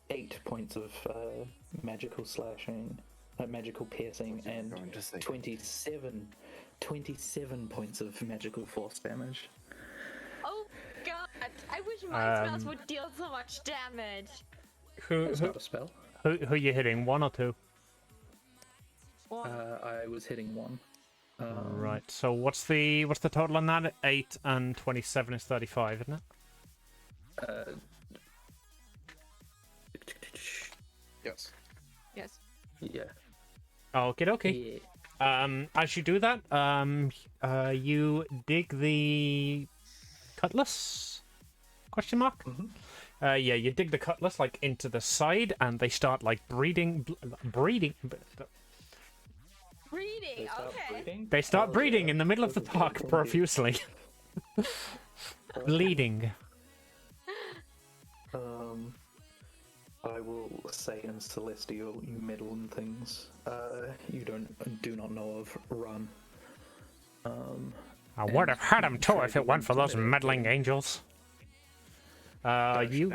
8 points of magical slashing, magical piercing, and 27 points of magical force damage. Oh god, I wish my spells would deal so much damage. That's not a spell. Who you hitting? 1 or 2? I was hitting 1. Right. So what's the total on that? 8 and 27 is 35, isn't it? Yes. Yes. Yeah. Okay. As you do that, you dig the cutlass? Question mark? Mm-hmm. Yeah, you dig the cutlass like into the side, and they start like breeding. Breeding, They start okay. breeding? They start Oh, breeding yeah. in the middle of the Those are park good profusely, bleeding. I will say in Celestial, you meddle in things you do not know of. Run. I would have had him too try if to it weren't for those intimidate meddling them. angels. You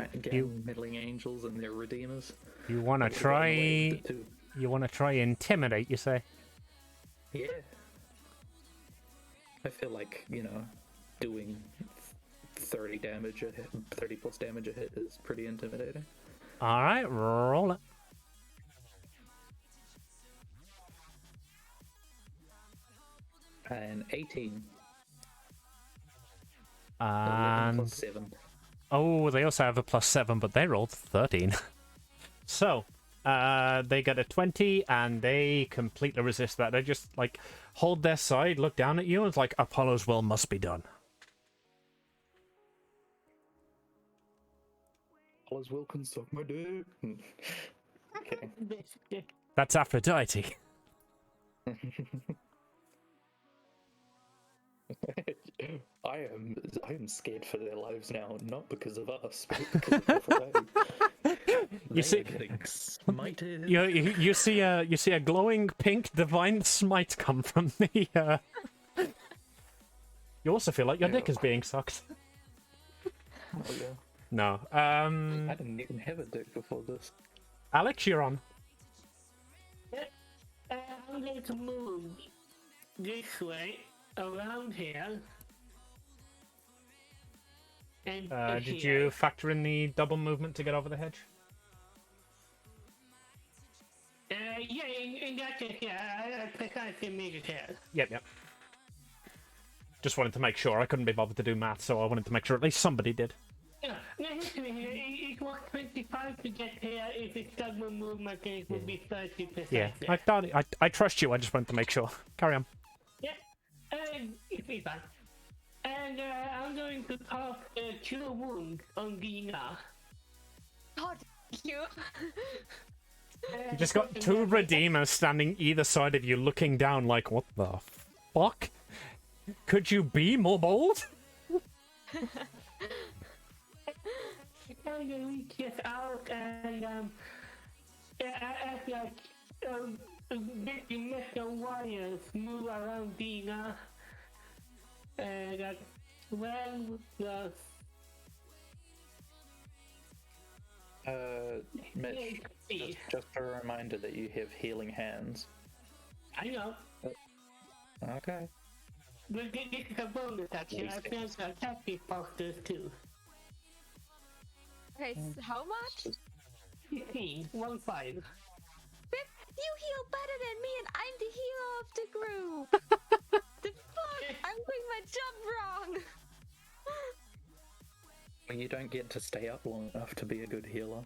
meddling angels and their redeemers. wanna I would've gotten away try? with it too. You wanna try intimidate? You say? Yeah. I feel like, doing 30 damage a hit, 30 plus damage a hit is pretty intimidating. All right, roll it. And 18. And 11 plus 7. oh, they also have a +7, but they rolled 13. So, they got a 20, and they completely resist that. They just like hold their side, look down at you, and it's like Apollo's will must be done. Apollo's will can suck my dick. Kidding. Basically. That's Aphrodite. I am scared for their lives now, not because of us, but because of Aphrodite. You see- They are getting smited. You see a glowing pink divine smite come from the. You also feel like your dick is being sucked. Oh, yeah. No. I didn't even have a dick before this. Alex, you're on. I'm going to move this way, around here. And Did here. you factor in the double movement to get over the hedge? Yeah, in that case, yeah, I precisely made it here. Yep. Just wanted to make sure. I couldn't be bothered to do math, so I wanted to make sure at least somebody did. Yeah, no, it was 25 to get here. If it's double movement, then it will be 30%. Yeah, I trust you. I just wanted to make sure. Carry on. Yeah, it's be fine. And I'm going to cast Cure Wound on Dina. God, you. You just got two Redeemers standing either side of you, looking down like, what the fuck? Could you be more bold? And then we get out and act like the metal wires move around Dina. And that's 12 plus Mitch, just a reminder that you have healing hands. I know. Okay. But this is a bonus action. I plan to attack these posters too. Okay, so how much? 15, 1 5. You heal better than me, and I'm the hero of the group. The fuck? I'm doing my job wrong. Well, you don't get to stay up long enough to be a good healer.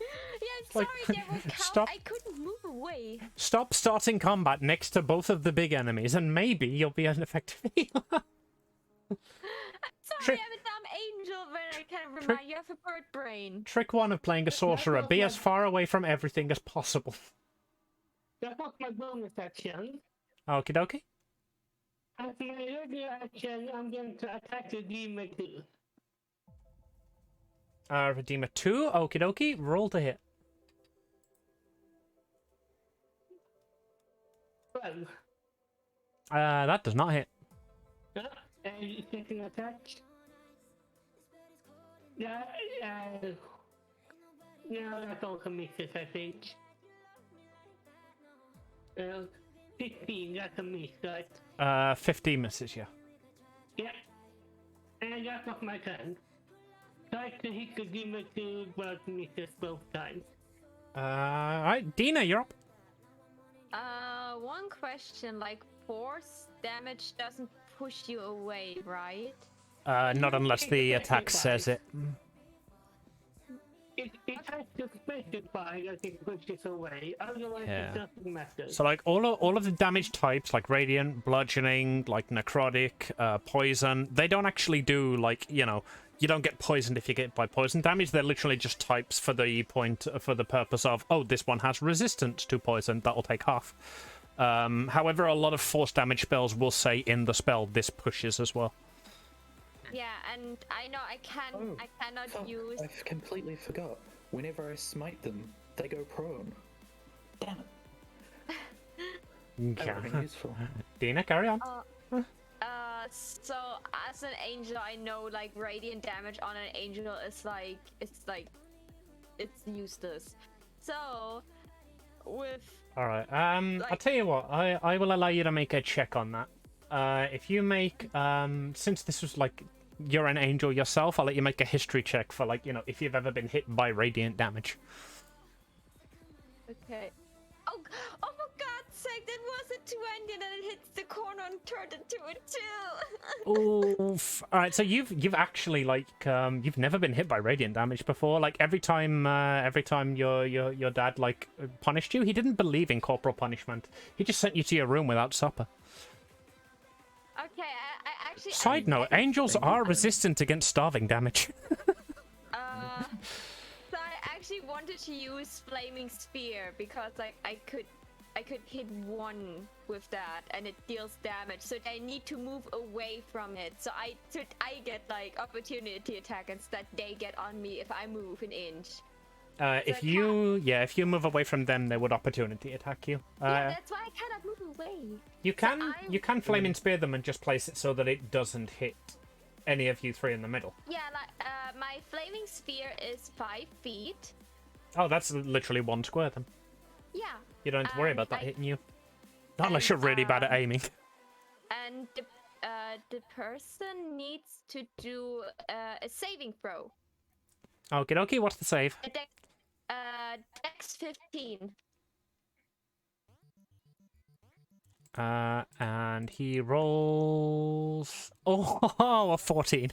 Yeah, sorry, there was count. Stop. I couldn't move away. Stop starting combat next to both of the big enemies, and maybe you'll be an effective healer. Sorry, I'm a dumb angel, but I can't remind you of a bird brain. Trick one of playing a sorcerer: be as far away from everything as possible. That's not my bonus action. Okie dokie. As my regular action, I'm going to attack the demon too. Redeemer 2, okie dokie, roll to hit. 12. That does not hit. And you take an attack. Yeah, no, that's also misses, I think. 15, that's a miss, right? 15 misses, yeah. Yeah. And that was my turn. Try to hit the demon too, but misses both times. Alright, Dina, you're up. One question, like force damage doesn't push you away, right? Not unless the attack says it. It has to specify that it pushes away, otherwise Yeah. it doesn't matter. So like all of the damage types, like radiant, bludgeoning, like necrotic, poison, they don't actually do like, you know, you don't get poisoned if you get by poison damage. They're literally just types for the purpose of, oh, this one has resistance to poison, that'll take half. However, a lot of force damage spells will say in the spell this pushes as well. Yeah, and I know I cannot Fuck, use. I completely forgot. Whenever I smite them, they go prone. Damn it. That would have been useful. Dina, carry on. So as an angel, I know like radiant damage on an angel is like it's useless. So with Alright, I'll tell you what, I will allow you to make a check on that. If you make, since this was like, you're an angel yourself, I'll let you make a history check for like, you know, if you've ever been hit by radiant damage. okay. Oh for God's sake, that was a 20 and then it hits the corner and turned into a 2. Oof. Alright, so you've actually like you've never been hit by radiant damage before. Like every time your dad like punished you, he didn't believe in corporal punishment. He just sent you to your room without supper. Okay, I actually. Side note, angels are resistant against starving damage. So I actually wanted to use flaming spear because like I could hit one with that and it deals damage. So I need to move away from it. So I get like opportunity attack instead. They get on me if I move an inch. If you move away from them, they would opportunity attack you. Yeah, that's why I cannot move away. You can flame and spear them and just place it so that it doesn't hit any of you three in the middle. Yeah, like my flaming spear is 5 feet. Oh, that's literally one square then. Yeah. You don't have to worry about that hitting you. Not unless you're really bad at aiming. And the person needs to do a saving throw. Okie dokie, what's the save? Dex 15. And he rolls... Oh, a 14.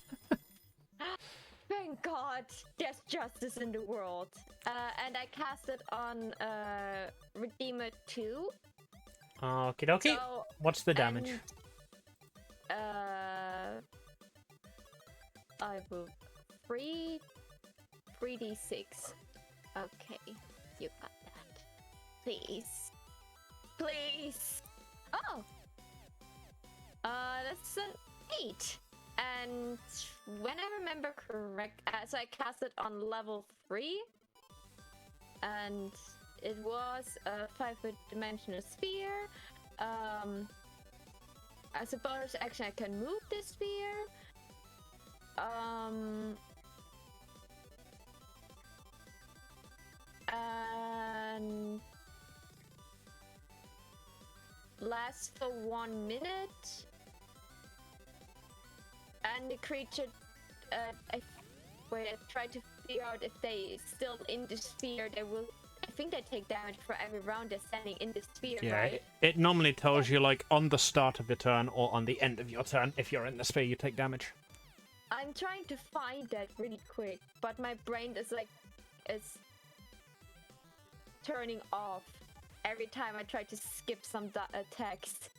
Thank god, there's justice in the world. And I cast it on Redeemer 2. Okie dokie. So, What's the damage? And, I will 3d6. Okay, you got that. Please. Please. Oh. That's an 8. And when I remember correct, so I cast it on level 3. And it was a 5-foot dimensional sphere. As a bonus action, I can move this sphere. And lasts for 1 minute. And the creature, I try to figure out if they still in the sphere. They will. I think they take damage for every round they're standing in the sphere, Yeah, right? it normally tells you like on the start of your turn or on the end of your turn. If you're in the sphere, you take damage. I'm trying to find that really quick, but my brain is turning off every time I try to skip some text.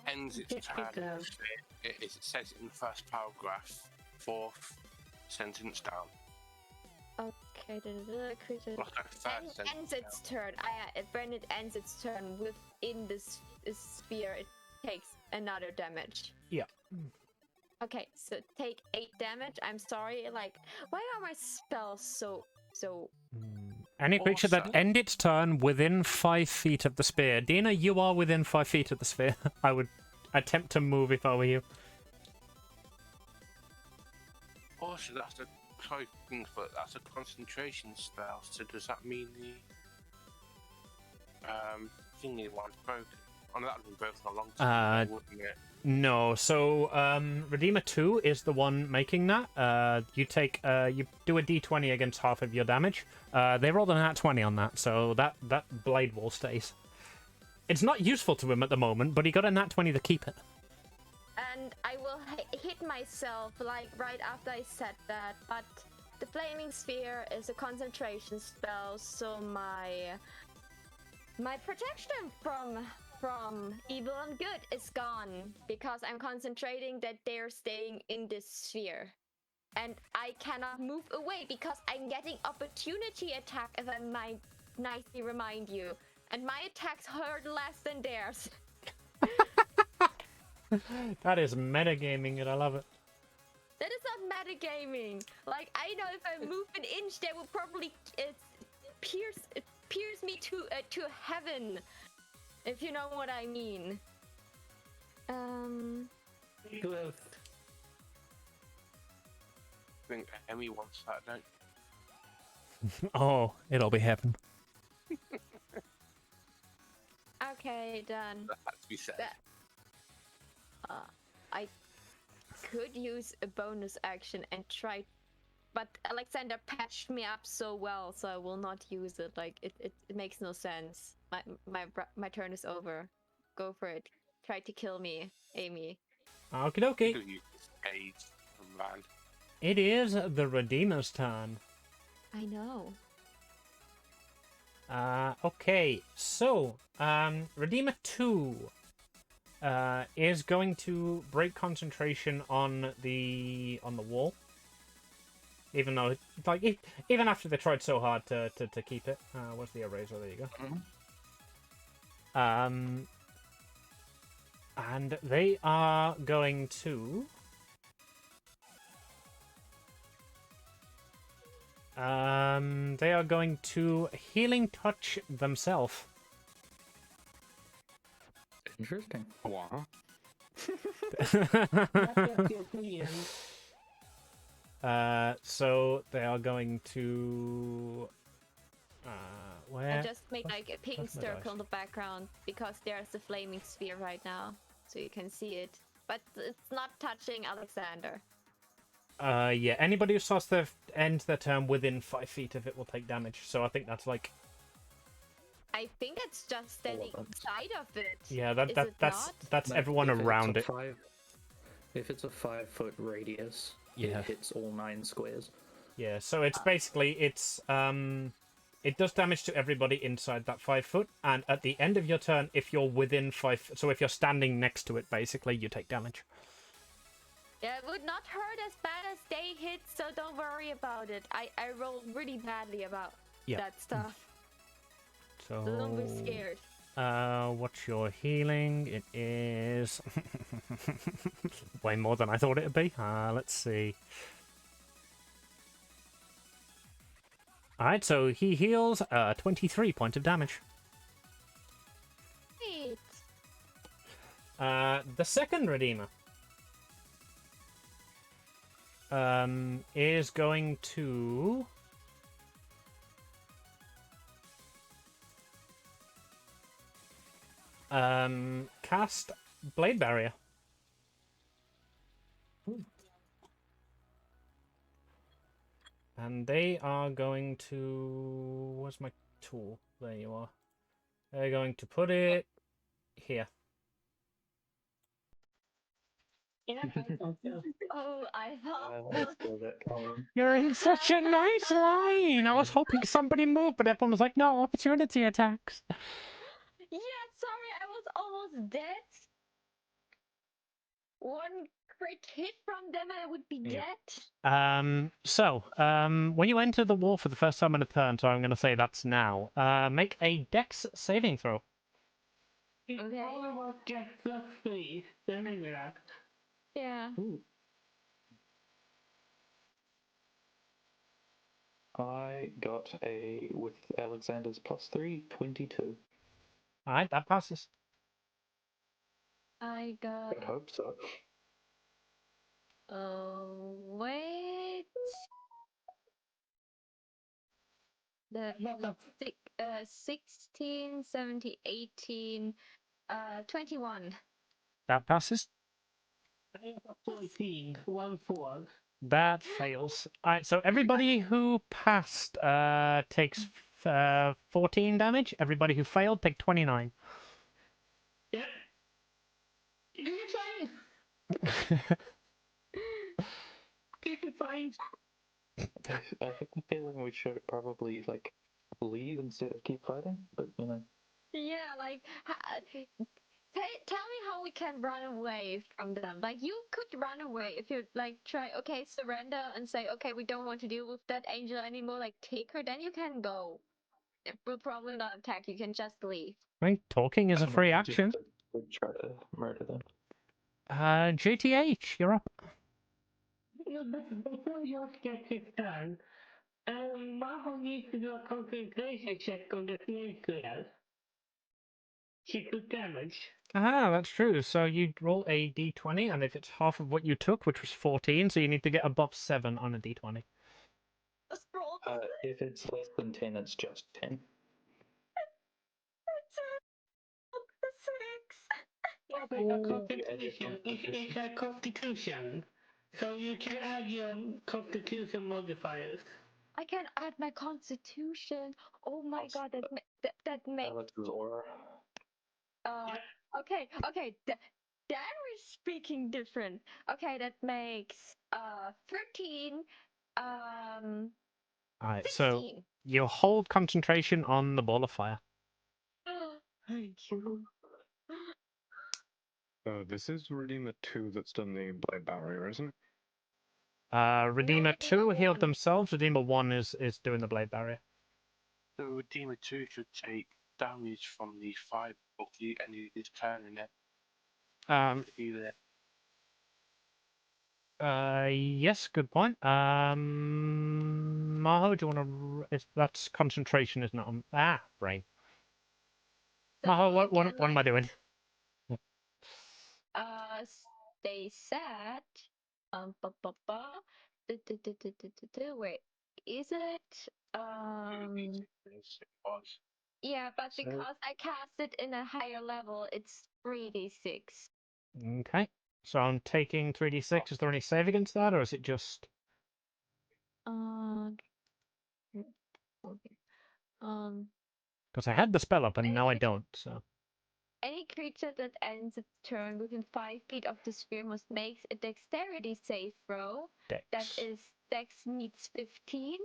Ends its turn. It says it in the first paragraph, 4th sentence down. Okay, the creature Like a third sentence ends its turn. When it ends its turn within this sphere, it takes another damage. Yeah. Okay, so take 8 damage. I'm sorry, like, why are my spells so? Any creature that Awesome. end its turn within 5 feet of the sphere. Dina, you are within 5 feet of the sphere. I would attempt to move if I were you. Also, that's a coping, but that's a concentration spell. So does that mean the thingy one's broken? Oh, no, that would have been broken a long time ago, wouldn't it? No, so Redeemer 2 is the one making that. You take you do a d20 against half of your damage. They rolled a nat 20 on that, so that blade wall stays. It's not useful to him at the moment, but he got a nat 20 to keep it. And I will hit myself like right after I said that, but the flaming sphere is a concentration spell, so my protection from evil and good is gone because I'm concentrating that they're staying in this sphere. And I cannot move away because I'm getting opportunity attack, as I might nicely remind you. And my attacks hurt less than theirs. That is metagaming, and I love it. That is not metagaming. Like, I know if I move an inch, they will probably pierce me to heaven. If you know what I mean. Growth. I think Emmy wants that, don't you? Oh, it'll be heaven. Okay, done. That had to be said. I could use a bonus action and try, but Alexander patched me up so well, so I will not use it. Like it makes no sense. My turn is over. Go for it. Try to kill me, Amy. Okie dokie. Do you age man? It is the Redeemer's turn. I know. Okay, so Redeemer 2 is going to break concentration on the wall. Even though, like, even after they tried so hard to keep it. Where's the eraser? There you go. Mm-hmm. And they are going to... they are going to Healing Touch themselves. Interesting. Wow. So they are going to... where? I just made like a pink where's my circle dice? in the background because there's a flaming sphere right now, so you can see it. But it's not touching Alexander. Yeah, anybody who starts to end their turn within 5 feet of it will take damage. So I think that's like... I think it's just standing inside of it. Yeah, Is it that's not? that's Like, everyone if it's around a it. If it's a 5-foot radius, Yeah. It hits all 9 squares. Yeah, so it's basically it does damage to everybody inside that 5 foot, and at the end of your turn, if you're within 5, so if you're standing next to it, basically you take damage. Yeah, it would not hurt as bad as they hit, so don't worry about it. I rolled really badly about that stuff. So don't be scared. What's your healing? It is way more than I thought it'd be. Let's see. Alright, so he heals 23 points of damage. Wait. The second Redeemer is going to cast Blade Barrier. And they are going to... Where's my tool? There you are. They're going to put it here. Oh, I thought. Let's go that column. You're in such a nice line! I was hoping somebody moved, but everyone was like, no, opportunity attacks. Yeah, sorry, I was almost dead. One crit hit from them and I would be dead. When you enter the wall for the first time in a turn, so I'm going to say that's now, make a Dex saving throw. Okay. All about Dex +3. Remember that. Yeah. Ooh. I got with Alexander's +3, 22. Alright, that passes. I got. I hope so. Wait. The 16, 17, 18, 21. That passes. I got 14. 1-4. That fails. Alright, so everybody who passed takes 14 damage. Everybody who failed take 29. Yep. You're fine. You're fine. I have the feeling we should probably like leave instead of keep fighting, but you know. Yeah, like, tell me how we can run away from them. Like, you could run away if you, like, try, okay, surrender and say, okay, we don't want to deal with that angel anymore, like, take her, then you can go. It will probably not attack, you can just leave. I think talking is a free action. Would try to murder them. JTH, you're up. Before you get his turn, Maho needs to do a concentration check on the flame clear. She took damage. Ah, that's true. So you roll a d20, and if it's half of what you took, which was 14, so you need to get above 7 on a d20. Just roll If it's less than 10, it's just 10. Constitution. It's a constitution. So you can add your constitution modifiers. I can add my constitution. Oh my god, that makes. Alex's aura. Okay, then we're speaking different. Okay, that makes 13 Alright, 16. so you hold concentration on the ball of fire. Thank you. This is Redeemer 2 that's done the Blade Barrier, isn't it? Redeemer Redeemer 2 healed 1. themselves. Redeemer 1 is doing the blade barrier. The Redeemer 2 should take damage from the 5 bucky and he is turning it. Yes, good point. Maho, do you want to... That's concentration, isn't it? Brain. So Maho, what again, am I like, doing? they said, wait, is it, yeah, but because I cast it in a higher level, it's 3d6. Okay. So I'm taking 3d6. Is there any save against that, or is it just... Okay. Because I had the spell up, and now I don't, so... Any creature that ends its turn within 5 feet of the sphere must make a dexterity save throw. Dex. That is dex meets 15.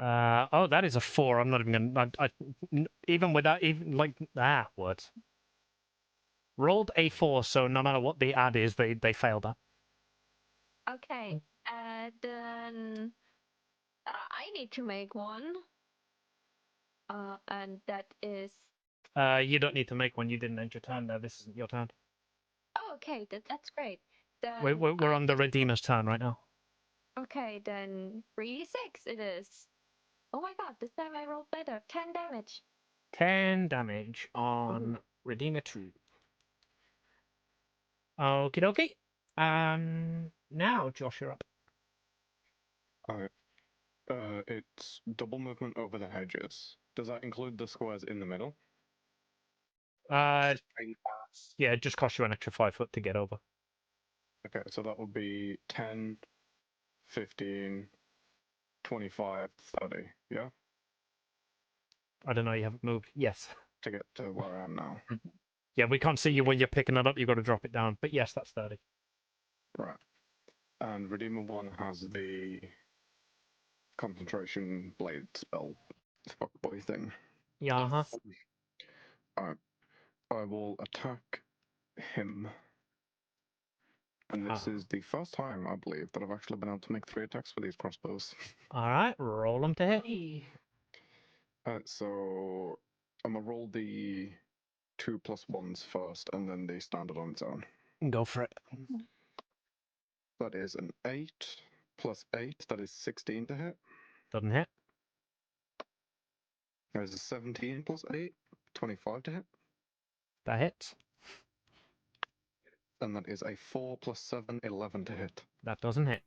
Oh, that is a 4. I'm not even gonna. Even without even like words. Rolled a 4, so no matter what the add is, they failed that. Okay, then I need to make one. And that is. You don't need to make one. You didn't end your turn there. This isn't your turn. Oh, okay, that's great. Then We're on the Redeemer's turn right now. Okay, then 3d6 it is. Oh my god, this time I rolled better. 10 damage. 10 damage on Redeemer 2. Okie dokie. Now, Josh, you're up. Alright. It's double movement over the hedges. Does that include the squares in the middle? Yeah, it just costs you an extra 5 foot to get over. Okay, so that would be 10, 15, 25, 30, yeah? I don't know, you haven't moved. Yes. To get to where I am now. Yeah, we can't see you when you're picking it up. You've got to drop it down. But yes, that's 30. Right. And Redeemer 1 has the concentration blade spell fuckboy thing. Yeah, uh-huh. Alright. I will attack him. And this is the first time, I believe, that I've actually been able to make 3 attacks with these crossbows. Alright, roll them to hit. So I'm gonna roll the 2 plus 1s first, and then the standard on its own. Go for it. That is an 8 plus 8, that is 16 to hit. Doesn't hit. There's a 17 plus 8, 25 to hit. That hits. And that is a 4 plus 7, 11 to hit. That doesn't hit.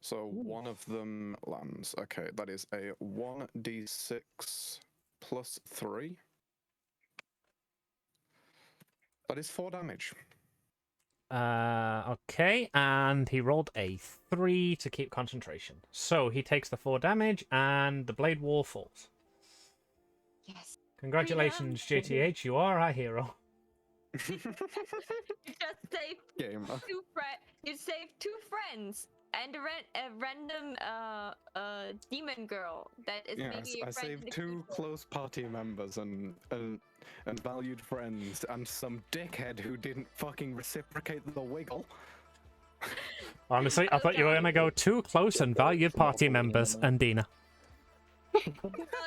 So one of them lands. Okay, that is a 1d6 plus 3. That is 4 damage. Okay, and he rolled a 3 to keep concentration. So he takes the 4 damage, and the blade wall falls. Yes. Congratulations, JTH, you are our hero. You just saved Gamer. You saved 2 friends and a random demon girl that is Yes, maybe a I friend in saved the 2 future. close party members and valued friends, and some dickhead who didn't fucking reciprocate the wiggle. Honestly, I thought you were gonna go 2 close and valued party members and Dina. Oh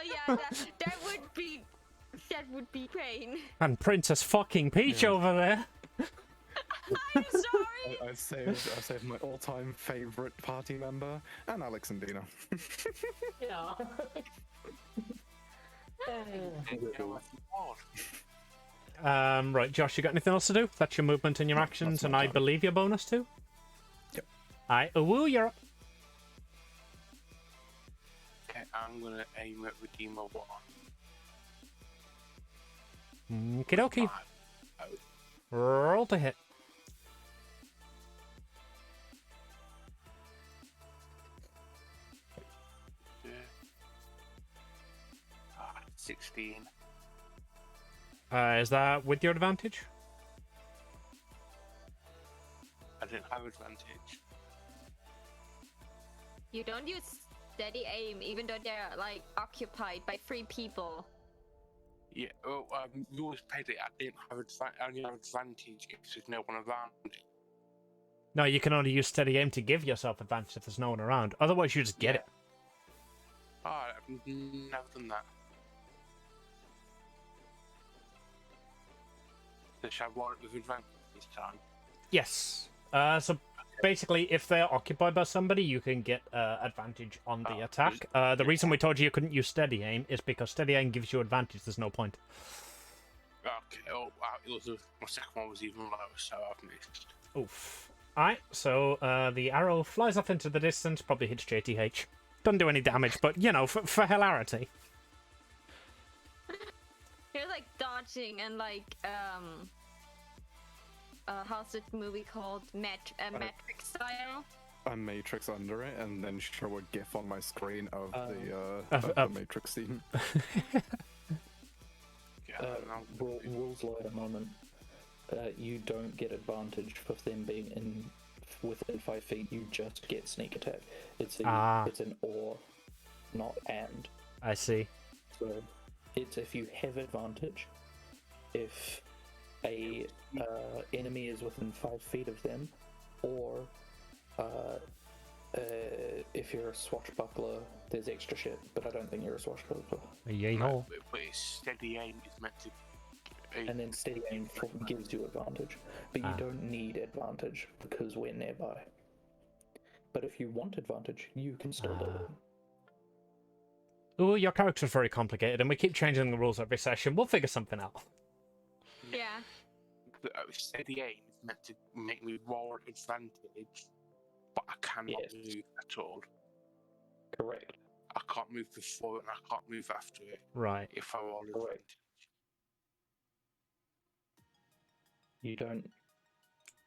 yeah, that would be pain. And Princess fucking Peach over there. I'm sorry. I saved my all-time favorite party member, and Alex and Dina. Yeah. Right, Josh, you got anything else to do? That's your movement and your actions, and I believe your bonus too? Yep. Alright, woo, you're up. Okay, I'm gonna aim at Redeemer 1. Okie dokie. Roll to hit. Yeah. 16. Is that with your advantage? I didn't have advantage. You don't use steady aim even though they're like occupied by 3 people. Yeah, you always paid it. I didn't have only have advantage if there's no one around. No, you can only use steady aim to give yourself advantage if there's no one around. Otherwise, you just get it. Oh, I've never done that. Should I roll it with advantage this time? Yes. So basically, if they're occupied by somebody, you can get advantage on the attack. The reason we told you couldn't use steady aim is because steady aim gives you advantage. There's no point. Okay, my second one was even lower, so I've missed. Oof. Alright, so the arrow flies off into the distance, probably hits JTH. Doesn't do any damage, but, you know, for hilarity. You're like dodging and like how's that movie called? Matrix style. A Matrix under it, and then show a GIF on my screen of the Matrix scene. Yeah, Rules law at the moment. You don't get advantage for them being within 5 feet. You just get sneak attack. It's an or, not and. I see. So it's if you have advantage, if a enemy is within 5 feet of them, or if you're a swashbuckler, there's extra shit. But I don't think you're a swashbuckler. Yay ho. But it's steady aim is meant to. And then steady aim gives you advantage, but you don't need advantage because we're nearby. But if you want advantage, you can still do it. Ooh, your character's very complicated, and we keep changing the rules every session. We'll figure something out. Yeah. Steady aim is meant to make me roll advantage, but I cannot move at all. Correct. I can't move before and I can't move after it. Right. If I roll advantage. You don't.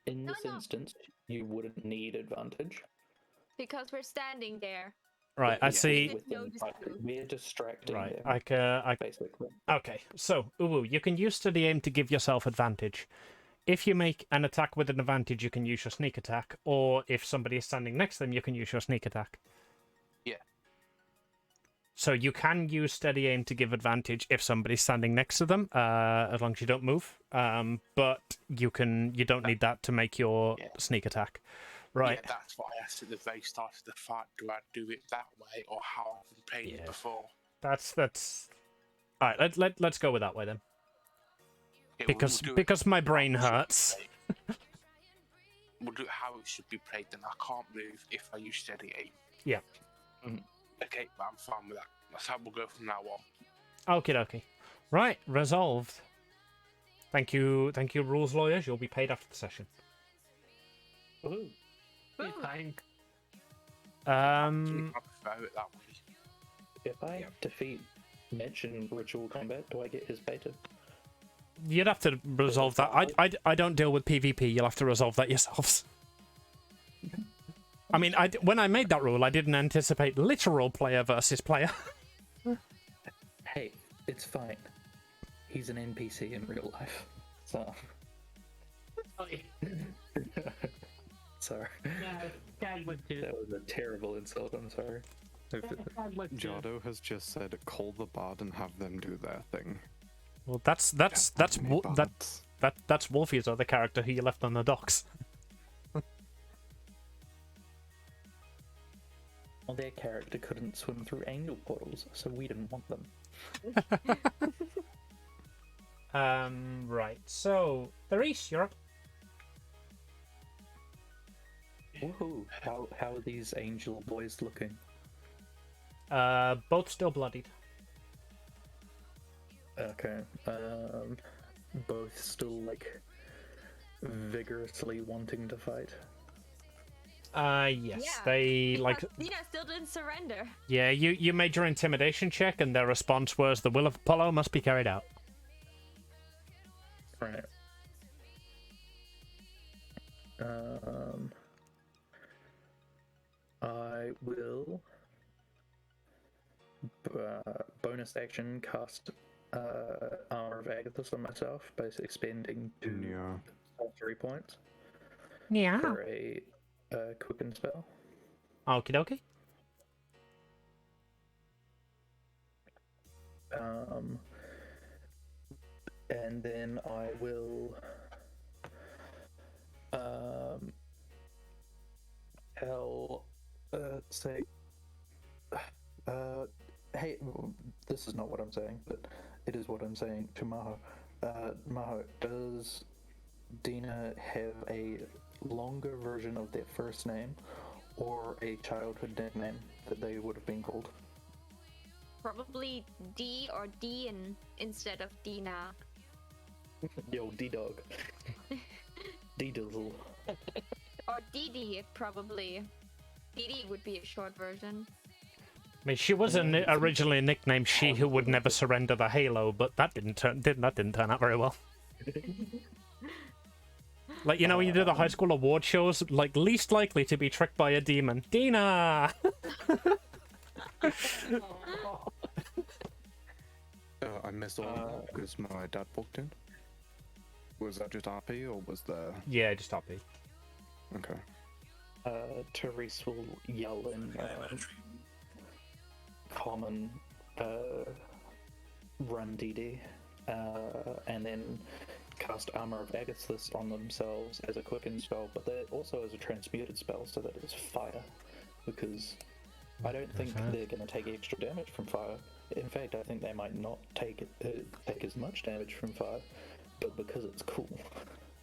In this instance, you wouldn't need advantage. Because we're standing there. Right, I see. We're distracting them. Right, basically. Okay, so, Uwu, you can use steady aim to give yourself advantage. If you make an attack with an advantage, you can use your sneak attack, or if somebody is standing next to them, you can use your sneak attack. Yeah. So you can use steady aim to give advantage if somebody's standing next to them, as long as you don't move. But you don't need that to make your sneak attack. Right. Yeah, that's what I asked at the very start of the fight. Do I do it that way, or how I've been playing it before? That's. All right. Let's go with that way then. Yeah, Because my brain hurts. We'll do it how it should be played. Then I can't move if I use steady aim. Yeah. Okay, but I'm fine with that. That's how we'll go from now on. Okay. Right, resolved. Thank you, rules lawyers. You'll be paid after the session. Ooh. Fine. I prefer it that way. If I defeat mention ritual combat, do I get his beta? You'd have to resolve that. I don't deal with PvP. You'll have to resolve that yourselves. I mean, when I made that rule, I didn't anticipate literal player versus player. Hey, it's fine. He's an NPC in real life, so. Sorry. That was a terrible insult. I'm sorry. Jardo has just said, "Call the bard and have them do their thing." Well, that's Wolfie's other character who you left on the docks. Well, their character couldn't swim through angel portals, so we didn't want them. Right. So, Therese, you're up. Woohoo! How are these angel boys looking? Both still bloodied. Okay. Both still like vigorously wanting to fight. Yes, they like. Dina still didn't surrender. Yeah, you made your intimidation check, and their response was, "The will of Apollo must be carried out." Right. I will bonus action cast Armor of Agathis on myself by spending 2 3 points for a quicken spell. Okie dokie. And then I will say, hey, this is not what I'm saying, but it is what I'm saying to Maho. Maho, does Dina have a longer version of their first name or a childhood nickname that they would have been called? Probably D or Dean instead of Dina. Yo, D-Dog. D-Dizzle. Or Didi, probably. Didi would be a short version. I mean, she was originally nicknamed She Who Would Never Surrender the Halo, but that didn't turn out very well. Like, you know, when you do the high school award shows, like, least likely to be tricked by a demon. Dina! I missed all because my dad walked in. Was that just RP or was there? Yeah, just RP. Okay. Therese will yell in common run DD, and then cast Armor of Agathis on themselves as a quicken spell, but that also is a transmuted spell, so that is fire, because I don't think they're going to take extra damage from fire. In fact, I think they might not take as much damage from fire, but because it's cool.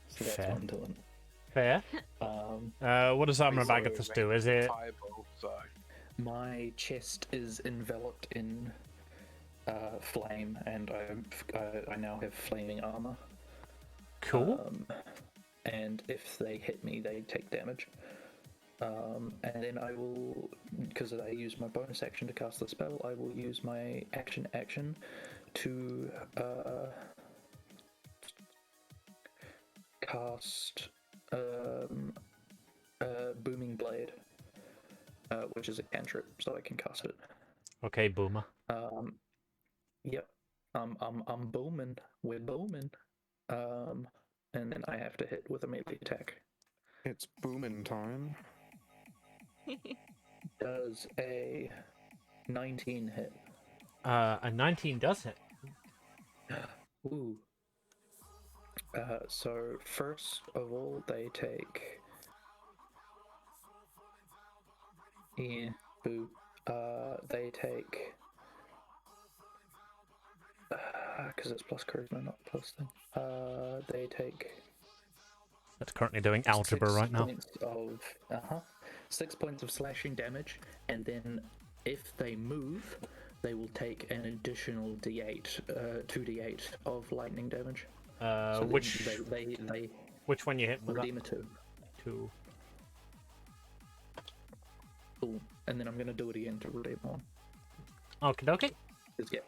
So that's what I'm doing. Fair. What does Armor of Agathis do? Is it... Fireball, so. My chest is enveloped in flame, and I now have flaming armor. Cool. And if they hit me, they take damage. And then I will, because I use my bonus action to cast the spell, I will use my action to cast Booming Blade, which is a cantrip, so I can cast it. Okay, Boomer. Yep. I'm booming. We're booming. And then I have to hit with a melee attack. It's booming time. Does a 19 hit? A 19 does hit. Ooh. So first of all, they take. Yeah. Boo. They take. Because it's plus charisma, not plus thing. They take. That's currently doing algebra right now. 6 points of slashing damage, and then if they move, they will take an additional D8, 2d8 of lightning damage. So which which one you hit with Redeemer 2. 2. Cool. And then I'm gonna do it again to redeem 1. Okie dokie. Let's get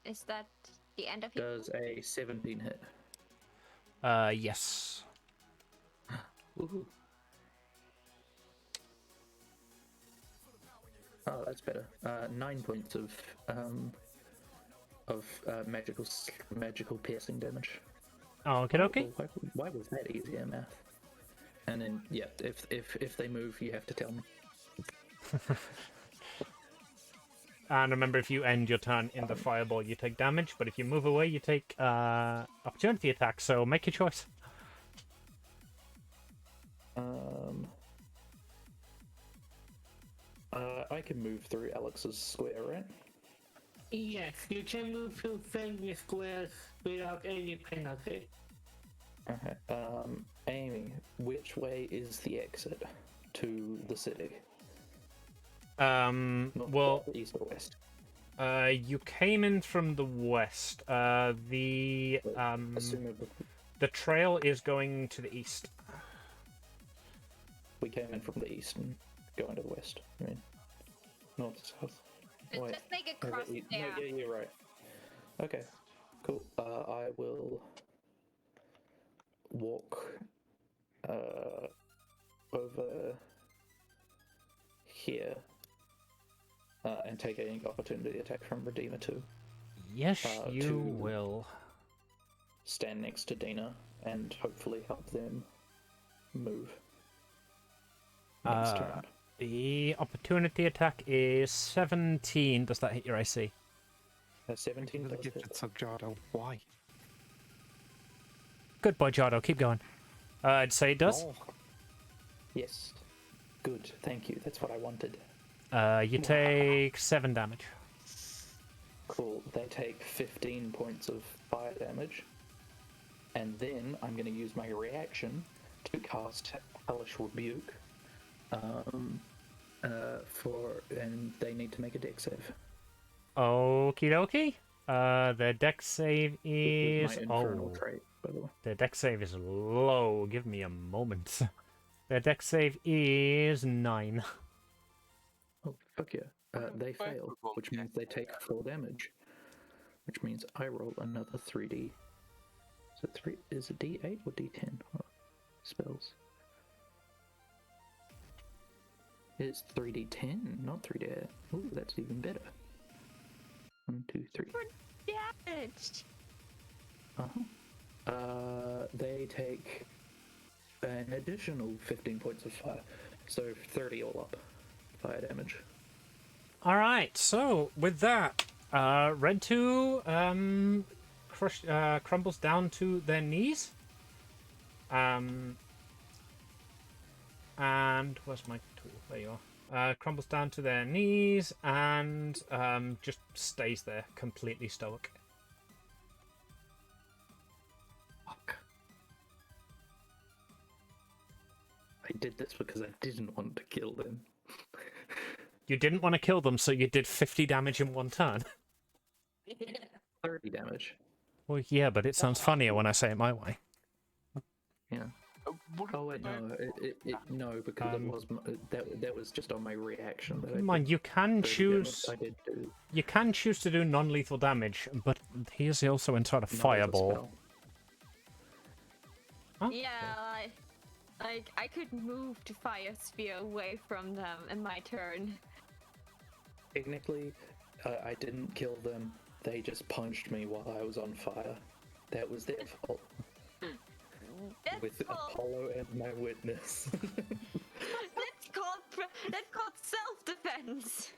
Is that the end of your Does a 17 hit? Yes. Woohoo. Oh, that's better. 9 points of magical piercing damage. Okie dokie. Why was that easier math? And then yeah, if they move, you have to tell me. And remember, if you end your turn in the fireball, you take damage. But if you move away, you take opportunity attack. So make your choice. I can move through Alex's square, right? Yes, you can move through friendly squares without any penalty. Okay. Amy, which way is the exit to the city? North, Well, south, east or west? you came in from the west. The trail is going to the east. We came in from the east and going to the west. I mean, north, south. Just make a cross there. No, yeah, you're right. Okay, cool. I will walk over here and take an opportunity attack from Redeemer 2. Yes, you will. Stand next to Dina and hopefully help them move. Next turn. The opportunity attack is 17. Does that hit your AC? 17 The does gifted hit. Sub-Jardo. Why? Good boy, Jardo. Keep going. I'd say it does. Oh. Yes. Good. Thank you. That's what I wanted. You take 7 damage. Cool. They take 15 points of fire damage. And then I'm going to use my reaction to cast Hellish Rebuke. And they need to make a dex save. Okie dokie. Their dex save is... My infernal trait, by the way. Their dex save is low. Give me a moment. Their dex save is 9. Oh, fuck yeah. They fail, which means they take 4 damage. Which means I roll another 3d. So is it d8 or d10? Oh, spells. It's 3d10, not 3d8. Ooh, that's even better. 1, 2, 3. Damage. They take an additional 15 points of fire, so 30 all up fire damage. All right. So with that, Red 2 crumbles down to their knees. And where's my tool? There you are. Crumbles down to their knees and just stays there, completely stoic. Fuck. I did this because I didn't want to kill them. You didn't want to kill them, so you did 50 damage in one turn. 30 damage. Well, yeah, but it sounds funnier when I say it my way. Yeah. Oh wait, no, because that was just on my reaction. That Come on, you can choose. I did do. You can choose to do non-lethal damage, but he is also inside a fireball. Huh? Yeah, like I could move to fire sphere away from them in my turn. Technically, I didn't kill them. They just punched me while I was on fire. That was their fault. With Apollo as my witness. That's called self-defense.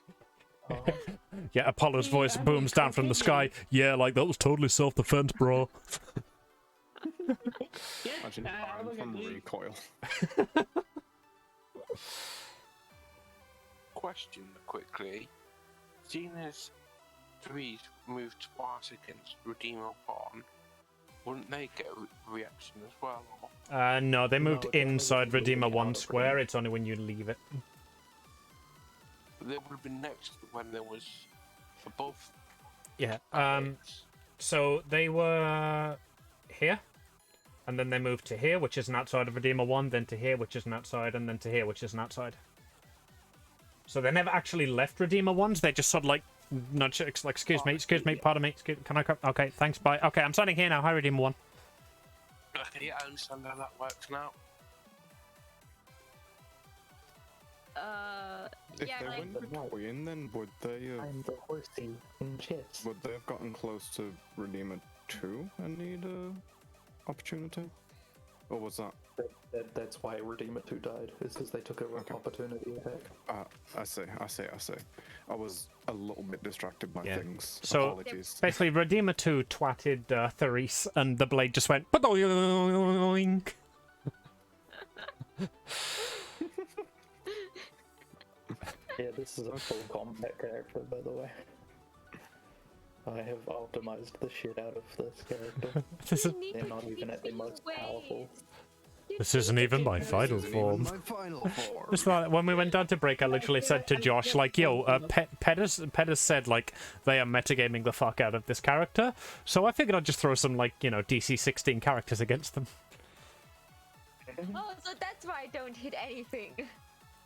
Yeah, Apollo's voice booms down from the sky. Yeah, like that was totally self-defense, bro. Imagine firing from recoil. Question quickly. Seeing as threes moved twice against Redeemer 1, wouldn't they get a reaction as well? Or? No, they moved No, they inside moved Redeemer out 1 of square. Redeemer. It's only when you leave it. They would have been next when there was above. Yeah. So they were here, and then they moved to here, which is an outside of Redeemer 1, then to here, which is an outside, and then to here, which is an outside. So they never actually left Redeemer 1s. They just sort of like nudge, like, excuse me, pardon me, can I come? Okay, thanks, bye. Okay, I'm signing here now. Hi, Redeemer 1. Okay, I understand how that works now. If Yeah, they like went between, then would they have, I'm the horsey in chess. would they have gotten close to Redeemer 2 and need a opportunity? Or was that? That's why Redeemer 2 died, is because they took an opportunity attack. I see. I was a little bit distracted by Yeah. things. So Apologies. basically, Redeemer 2 twatted Therese, and the blade just went. Ba-doink. Yeah, this is a full combat character, by the way. I have optimized the shit out of this character. They're not even at their most powerful. This isn't even my final form. My final form. Just like when we went down to break, I literally said to Josh, like, yo, Pettis said, like, they are metagaming the fuck out of this character, so I figured I'd just throw some, like, you know, DC 16 characters against them. oh, so that's why I don't hit anything.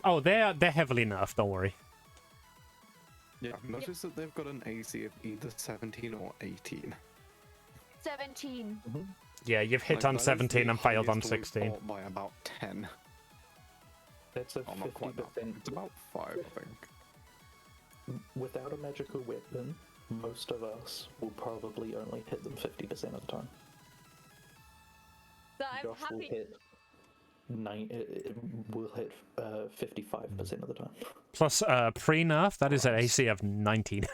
Oh, they're heavily nerfed, don't worry. Yeah, I've noticed that they've got an AC of either 17 or 18. 17. Yeah, you've hit Like, on that is 17 the and failed on highest we've 16. fought by about 10. That's a Oh, not quite that. 50%. It's about 5, I think. Without a magical weapon, most of us will probably only hit them 50% of the time. So I'm Josh will happy. hit 55% of the time. Plus, pre-nerf, that is an AC of 19.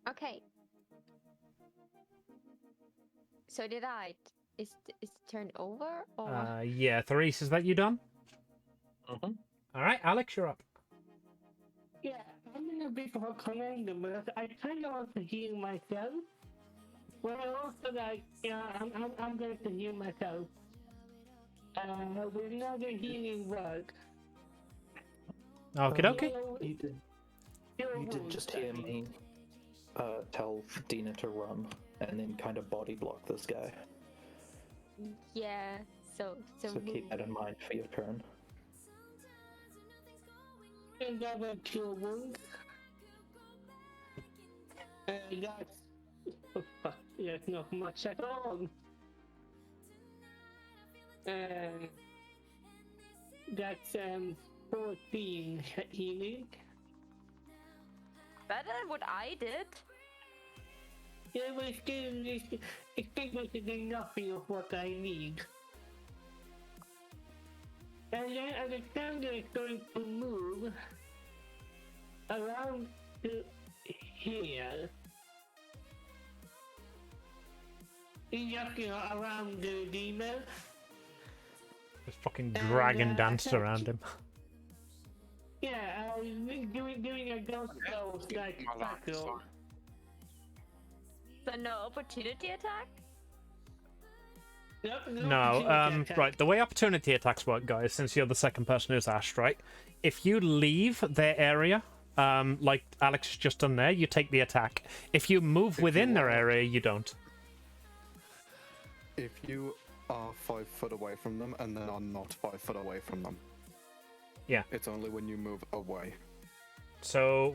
Okay. So did I? Is the turn over or? Yeah, Therese, is that you done? Mhm. Alright, Alex, you're up. Yeah, I'm in a bit of a conundrum because I kind of want to heal myself, but I also like, I'm going to heal myself. With another healing word. Okie dokie. You did just hear me tell Dina to run and then kind of body block this guy. Yeah. So So keep that in mind for your turn. Another kill wound. And that's... Oh, fuck. There's not much at all. That's 14 healing. Better than what I did. Yeah, but it's still basically nothing of what I need. And then Alexander is going to move around to here. He's just, around the demon. Just fucking dragon danced around him. Yeah, doing a ghost pose like tackle. So no opportunity attack? No, right, the way opportunity attacks work, guys, since you're the second person who's asked, right? If you leave their area, like Alex has just done there, you take the attack. If you move within their area, you don't. If you are 5 foot away from them and then are not 5 foot away from them. Yeah. It's only when you move away. So,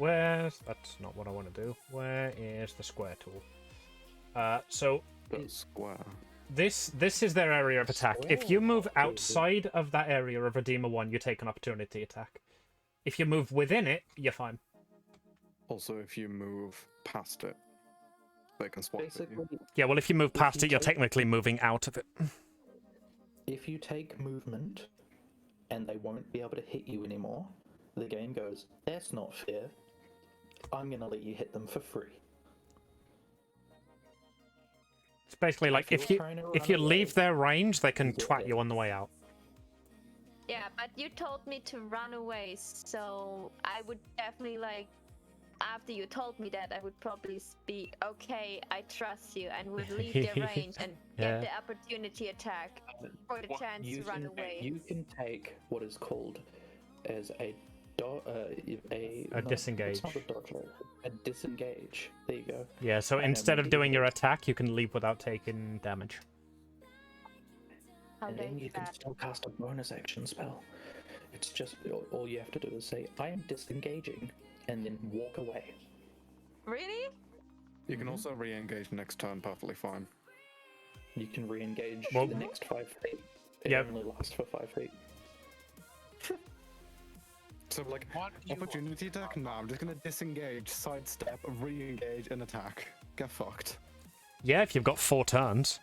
that's not what I want to do. Where is the square tool? So... The square. This is their area of attack. If you move outside of that area of Redeemer 1, you take an opportunity attack. If you move within it, you're fine. Also, if you move past it, they can swap at you. Yeah, well, if you move past it, you're technically moving out of it. If you take movement, and they won't be able to hit you anymore, the game goes, that's not fair. I'm gonna let you hit them for free. It's basically like if you leave their range, they can twat you on the way out. Yeah, but you told me to run away, so I would definitely after you told me that, I would probably be okay, I trust you, and would leave their range and get the opportunity attack for the chance to run away. You can take what is called as a disengage. It's not a dodge, a disengage. There you go. Yeah, so instead of doing your attack, you can leave without taking damage. And then you can still cast a bonus action spell. It's just, all you have to do is say, I am disengaging, and then walk away. Really? You can also re-engage next turn perfectly fine. You can re-engage Well, the next 5 feet. It only lasts for 5 feet. So, like, opportunity attack? No, I'm just gonna disengage, sidestep, re-engage, and attack. Get fucked. Yeah, if you've got 4 turns.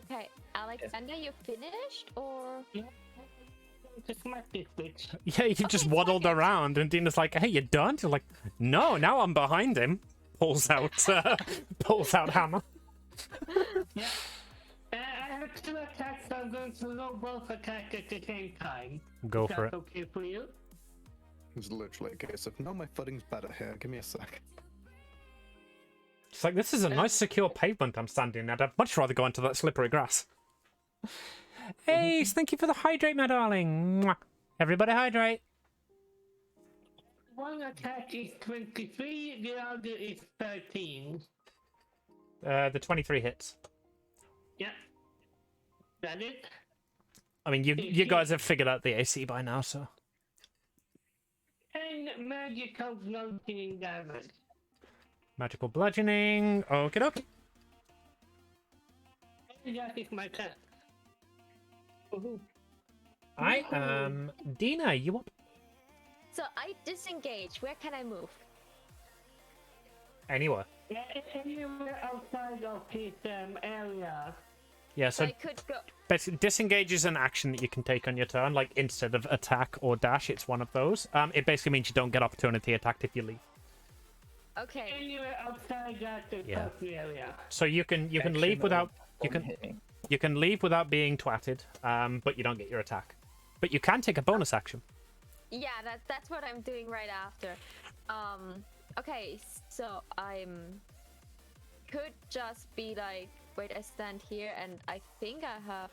Okay, Alexander, you finished, or? Just smack this bitch. Yeah, you just waddled around, and Dina's like, "Hey, you done?" You're like, "No, now I'm behind him." Pulls out hammer. Yeah. I have 2 attacks, so I'm going to roll both attacks at the same time. Go for it. That's okay for you? It's literally a case of, no, my footing's better here. Give me a sec. It's like, this is a nice secure pavement I'm standing at. I'd much rather go into that slippery grass. Hey, thank you for the hydrate, my darling. Mwah. Everybody hydrate. One attack is 23, the other is 13. The 23 hits. Yeah. That it? I mean, you guys have figured out the AC by now, so. And magical bludgeoning damage. Magical bludgeoning. Okie dokie. That is my turn. I am Dina. You up? So I disengage. Where can I move? Anywhere. Yeah, anywhere outside of his area. Yeah, so I could go. basically, disengage is an action that you can take on your turn. Like, instead of attack or dash, it's one of those. It basically means you don't get opportunity attacked if you leave. Okay. Anywhere outside that area. So you can leave without you can leave without being twatted, but you don't get your attack. But you can take a bonus action. Yeah, that's what I'm doing right after. Okay, so could just be like, wait, I stand here and I think I have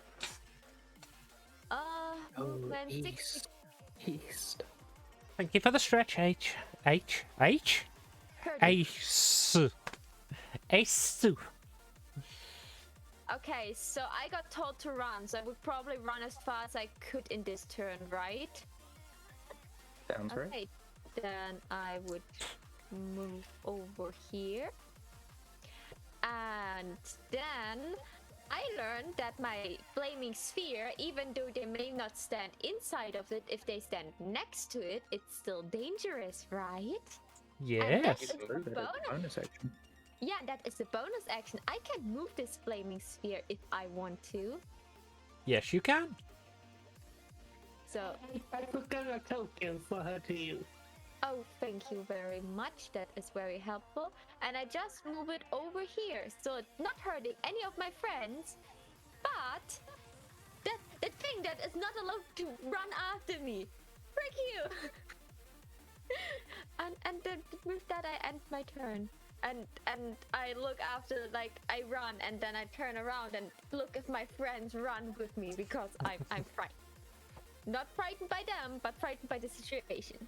movement 60. East. Thank you for the stretch, H. Ace. Okay, so I got told to run, so I would probably run as fast as I could in this turn, right? Sounds right. Okay, then I would move over here. And then I learned that my flaming sphere, even though they may not stand inside of it, if they stand next to it, it's still dangerous, right? And that Yes. is True, the that is a bonus. bonus action. Yeah, that is the bonus action. I can move this flaming sphere if I want to. Yes, you can. So, I put down a token for her to use. oh, thank you very much. That is very helpful. And I just move it over here, so it's not hurting any of my friends. But that thing that is not allowed to run after me. Frick you! and then with that I end my turn. And I look after, like, I run and then I turn around and look if my friends run with me because I'm frightened. Not frightened by them, but frightened by the situation.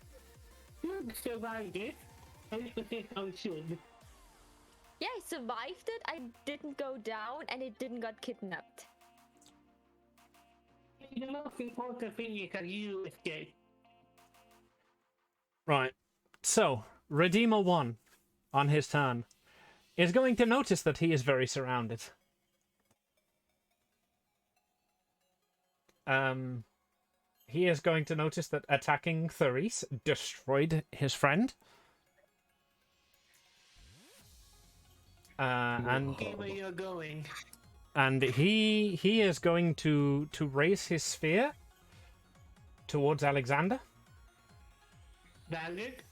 You survived it. And it is how it should. Yeah, I survived it. I didn't go down and it didn't got kidnapped. The most important thing is that you escaped. Right. So, Redeemer 1, on his turn, is going to notice that he is very surrounded. He is going to notice that attacking Therese destroyed his friend. And See where you're going. he is going to raise his spear towards Alexander. Valid.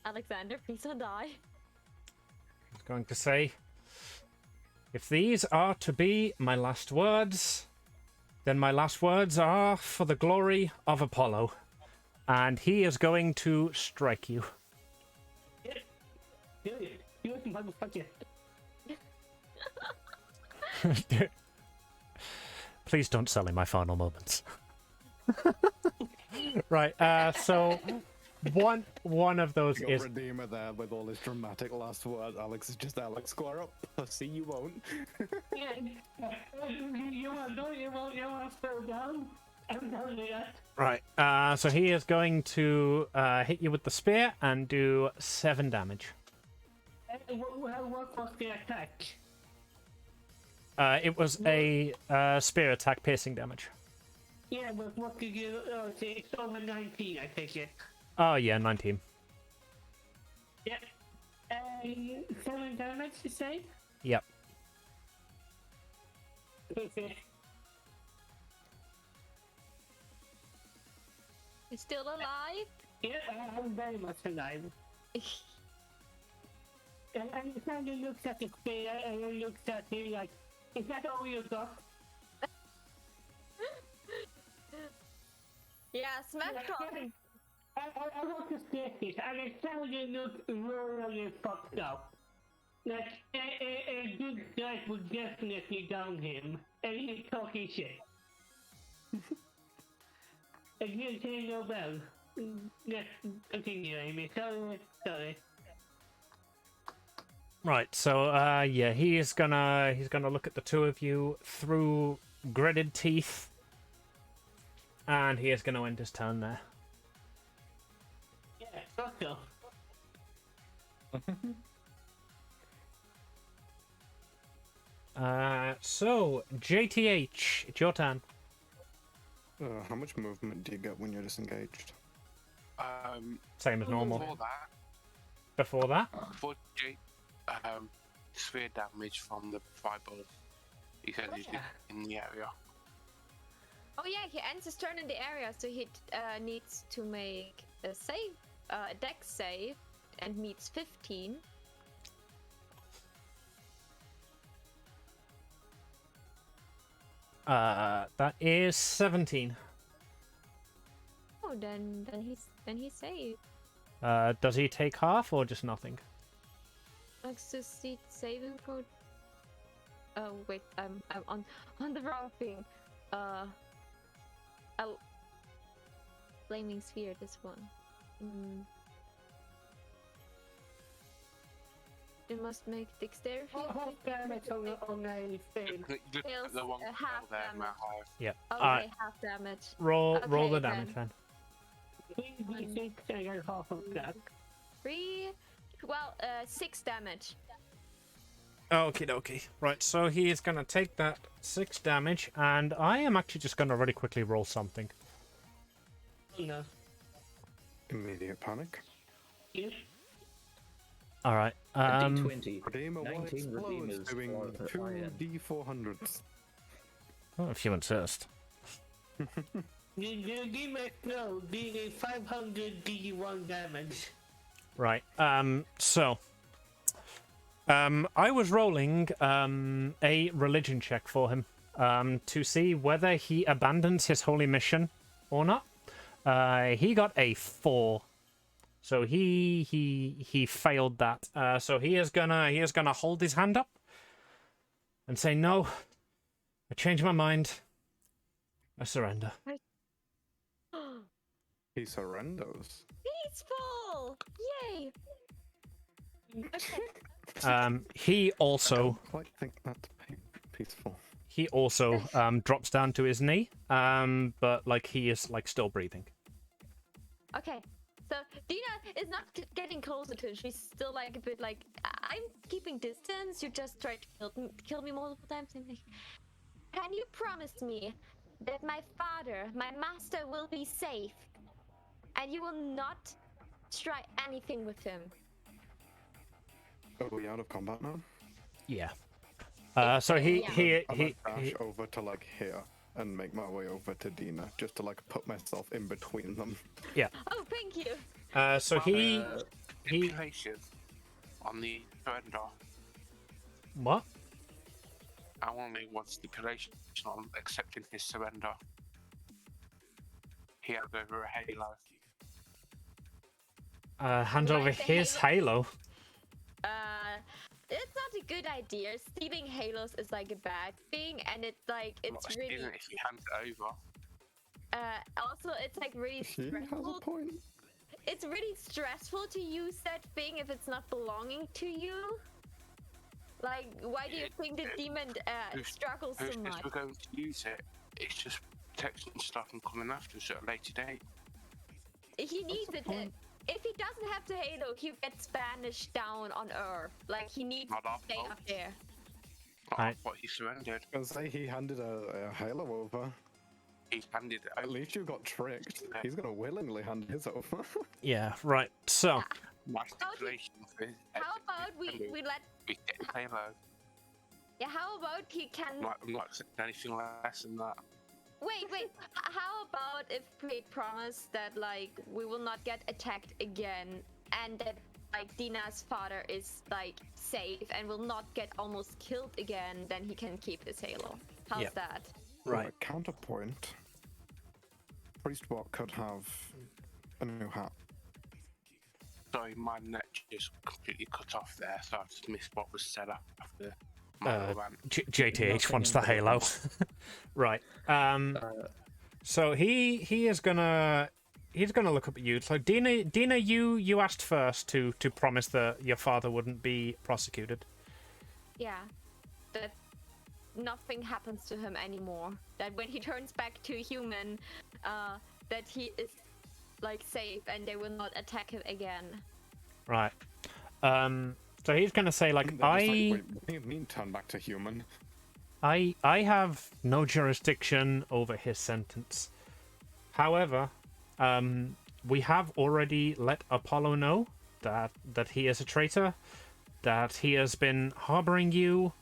Alexander, please don't die. He's going to say, if these are to be my last words, then my last words are for the glory of Apollo. And he is going to strike you. Do it. Do it, motherfucker. Please don't sully my final moments. Right, so one of those You got is Redeemer there with all his dramatic last words. Alex is just Alex, square up, pussy, you won't. Yeah. You want to slow down? I'm telling you that. right. So he is going to hit you with the spear and do 7 damage. What was the attack? It was a spear attack, piercing damage. Yeah, but what did you... Oh, it's over 19, I take it. Oh yeah, 19. Yeah. 7 damage, you say? Yep. Okay. You're still alive? Yeah, I'm very much alive. And he kind of looks at the spear and then looks at me like, is that all you got? Yeah, smack talk. I want to say this, and it sounded look really fucked up. Like, a good guy would definitely down him, and he's talking shit. And you say no bell. Let's continue, Amy. Sorry. Right. So yeah, he's gonna look at the two of you through gritted teeth, and he is gonna end his turn there. Yeah, fuck off. So JTH, it's your turn. How much movement do you get when you're disengaged? Same as normal. Before that, Before that, for sphere damage from the fireball, he said he's in the area. Oh yeah, he ends his turn in the area, so he needs to make a save, a dex save, and meets 15. that is 17. Oh, then he's saved. Does he take half or just nothing? Succeed saving throw. Oh wait, I'm on the wrong thing. Oh, flaming sphere. This one. You must make dexterity. Half damage on a thing. Fails, The one half there, damage. Matt High. Yeah. Okay, half damage. Roll Okay, the damage then. 3d6 and then half of that. 3 well, 6 damage. Okie dokie. Right, so he is gonna take that 6 damage, and I am actually just gonna really quickly roll something. No. Immediate panic. Yes. Alright, A D20. Redeemer 19 White Explorers redeemers doing for 2 iron. D400s. well, if you insist. The demon flow dealing 500 D1 damage. Right, so... I was rolling, a religion check for him, to see whether he abandons his holy mission or not. He got a 4. So he failed that. So he is gonna hold his hand up and say, no, I changed my mind. I surrender. He surrenders. Peaceful! Yay! Okay. He also I quite think that's peaceful. he also drops down to his knee, but like he is like still breathing. Okay. So Dina is not getting closer to him. She's still like a bit like, I'm keeping distance. You just tried to kill me multiple times. And like, can you promise me that my father, my master, will be safe, and you will not try anything with him? Are we out of combat now? Yeah. So I might dash over to like here and make my way over to Dina just to like put myself in between them. Yeah. Oh, thank you. So he Stipulation on the surrender. what? I only want stipulation on accepting his surrender. He had over a halo. Hands over Like the his halo. It's not a good idea. Stealing halos is like a bad thing, and it's like it's really. Even if he hands it over. Also, it's like really He has a stressful. point. It's really stressful to use that thing if it's not belonging to you. Like, why do you think the demon struggles so If much? we're going to use it, it's just protecting stuff and coming after us at a later date. He needs it. If he doesn't have the halo, he gets banished down on Earth. Like, he needs Not to our stay fault. up there. Not what he surrendered. I was gonna say he handed a halo over. He handed it At over. least you got tricked. He's gonna willingly hand his over. Yeah. Right. So. My stipulation for How about we let? we get a halo. Yeah. How about he can? I'm not accepting anything less than that. Wait. How about if we promise that like we will not get attacked again, and that like Dina's father is like safe and will not get almost killed again? Then he can keep his halo. How's Yep. that? Right. Counterpoint. Priestbot could have a new hat. Sorry, my net just completely cut off there, so I just missed what was said after my rant. JTH wants the halo. Right. So he's gonna look up at you. So Dina, you asked first to promise that your father wouldn't be prosecuted. Yeah. That nothing happens to him anymore. That when he turns back to human, that he is like safe and they will not attack him again. Right. So he's gonna say like They're just like, wait, what do you mean turn back to human? I have no jurisdiction over his sentence. However, we have already let Apollo know that he is a traitor, that he has been harboring you,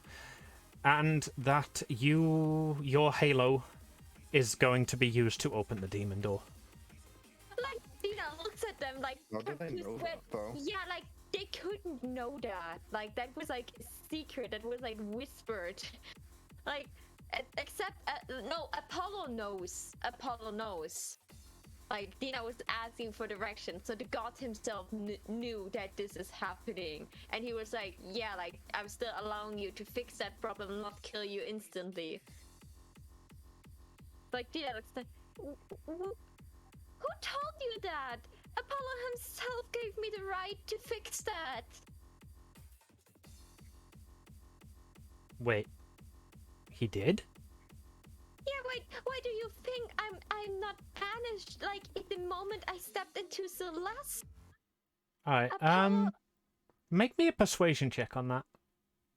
and that your halo is going to be used to open the demon door. Like Dina looks at them like. How do they know that though? Yeah, like they couldn't know that. Like that was like a secret. That was like whispered. Like except no, Apollo knows. Apollo knows. Like Dina was asking for direction, so the god himself knew that this is happening, and he was like, "Yeah, like I'm still allowing you to fix that problem, not kill you instantly." Like Dina looks like, who told you that? Apollo himself gave me the right to fix that. Wait, he did? Yeah, why do you think I'm not banished? Like, at the moment I stepped into Celeste? Alright, Apollo... Make me a persuasion check on that.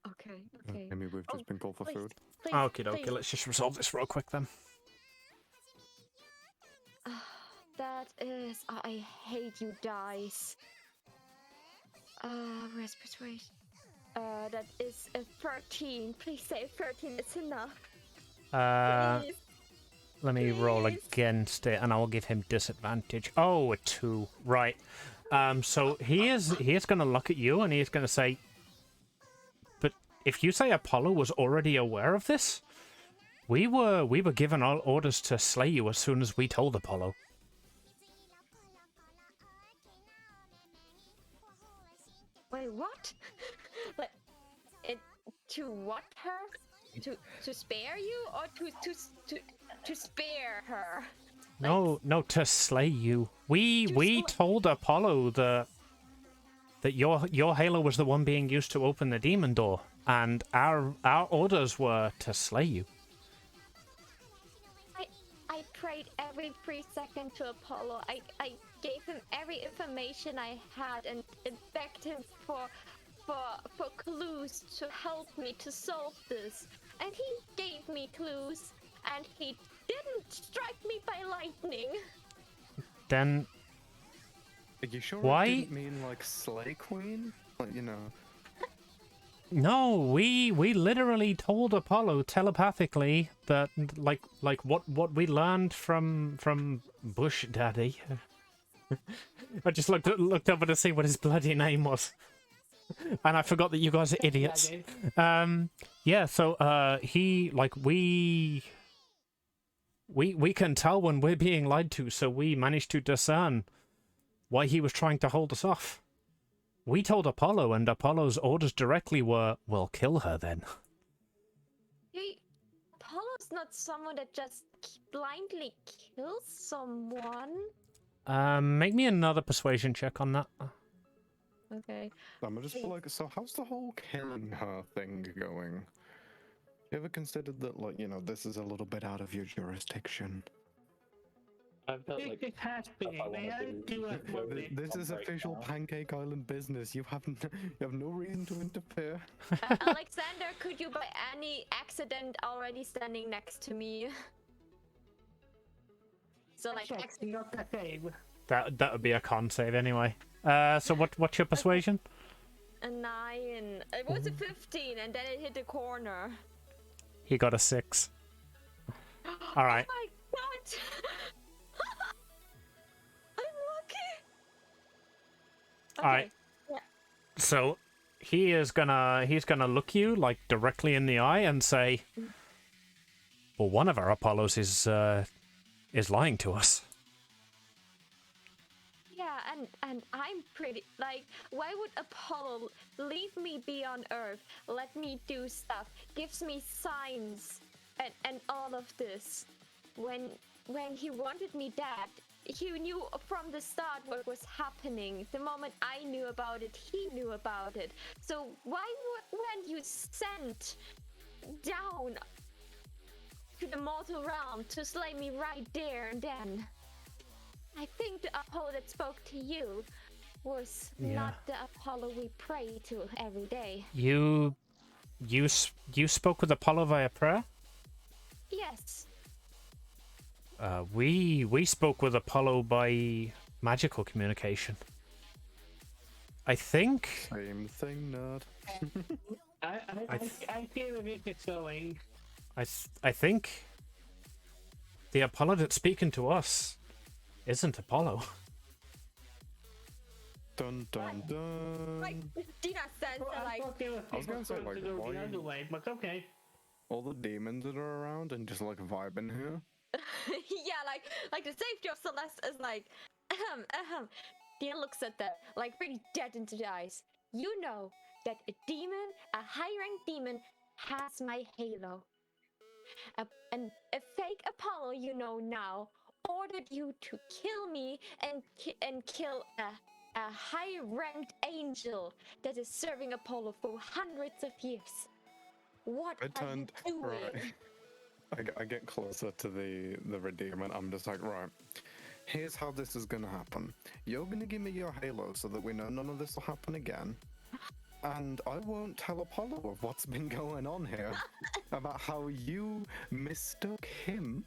Okay, okay. Maybe we've just been called for please, food. Please, Okay, please. let's just resolve this real quick then. That is... I hate you guys. Where's persuasion? That is a 13. Please say 13 is enough. Please. Let me roll Please. against it, and I will give him disadvantage. Oh, a 2. Right. So he is going to look at you, and he is going to say, "But if you say Apollo was already aware of this, we were given all orders to slay you as soon as we told Apollo." Wait, what? Like, to what her? To spare you, or to spare her? No, to slay you. We told Apollo that your halo was the one being used to open the demon door, and our orders were to slay you. I prayed every 3 seconds to Apollo. I gave him every information I had and begged him for clues to help me to solve this. And he gave me clues, and he didn't strike me by lightning. Then Are you sure why? it didn't mean like slay queen? Like, you know. No, we literally told Apollo telepathically that like what we learned from Bush Daddy. I just looked over to see what his bloody name was, and I forgot that you guys are idiots. Yeah. So he like we can tell when we're being lied to, so we managed to discern why he was trying to hold us off. We told Apollo, and Apollo's orders directly were, "Well, kill her then." Apollo's not someone that just blindly kills someone. Make me another persuasion check on that. Okay. I'm just like, so how's the whole killing her thing going? You ever considered that, like, you know, this is a little bit out of your jurisdiction? I felt like It has been. if I May I wanted do a to- This is right official now. Pancake Island business. You have no reason to interfere. Alexander, could you by any accident already standing next to me? So like, check, not the same. That would be a con save anyway. So what's your persuasion? a 9. It was a 15, and then it hit the corner. He got a 6. All right. Oh my god! I'm lucky. All right. Yeah. So he's gonna look you like directly in the eye and say, "Well, one of our Apollos is lying to us." Yeah, and I'm pretty like, why would Apollo leave me be on Earth, let me do stuff, gives me signs and all of this, when he wanted me dead? He knew from the start what was happening. The moment I knew about it, he knew about it. So why weren't you sent down to the mortal realm to slay me right there and then? I think the Apollo that spoke to you was not the Apollo we pray to every day. You spoke with Apollo via prayer? Yes. We spoke with Apollo by magical communication. I think. Same thing, nerd. I feel where this is going. I think the Apollo that's speaking to us isn't Apollo. Dun dun dun. Like, Dina says Well, that, like, I was gonna say, like, go why- the other way, but okay. All the demons that are around and just like vibing here. yeah, like the safety of Celeste is like, Dina looks at them, like, pretty dead into the eyes. You know that a demon, a high-ranked demon, has my halo. And a fake Apollo, you know now, ordered you to kill me and kill a high-ranked angel that is serving Apollo for hundreds of years. What I are turned you doing? right. I get closer to the Redeemer and I'm just like, right, here's how this is gonna happen. You're gonna give me your halo so that we know none of this will happen again. and I won't tell Apollo of what's been going on here about how you mistook him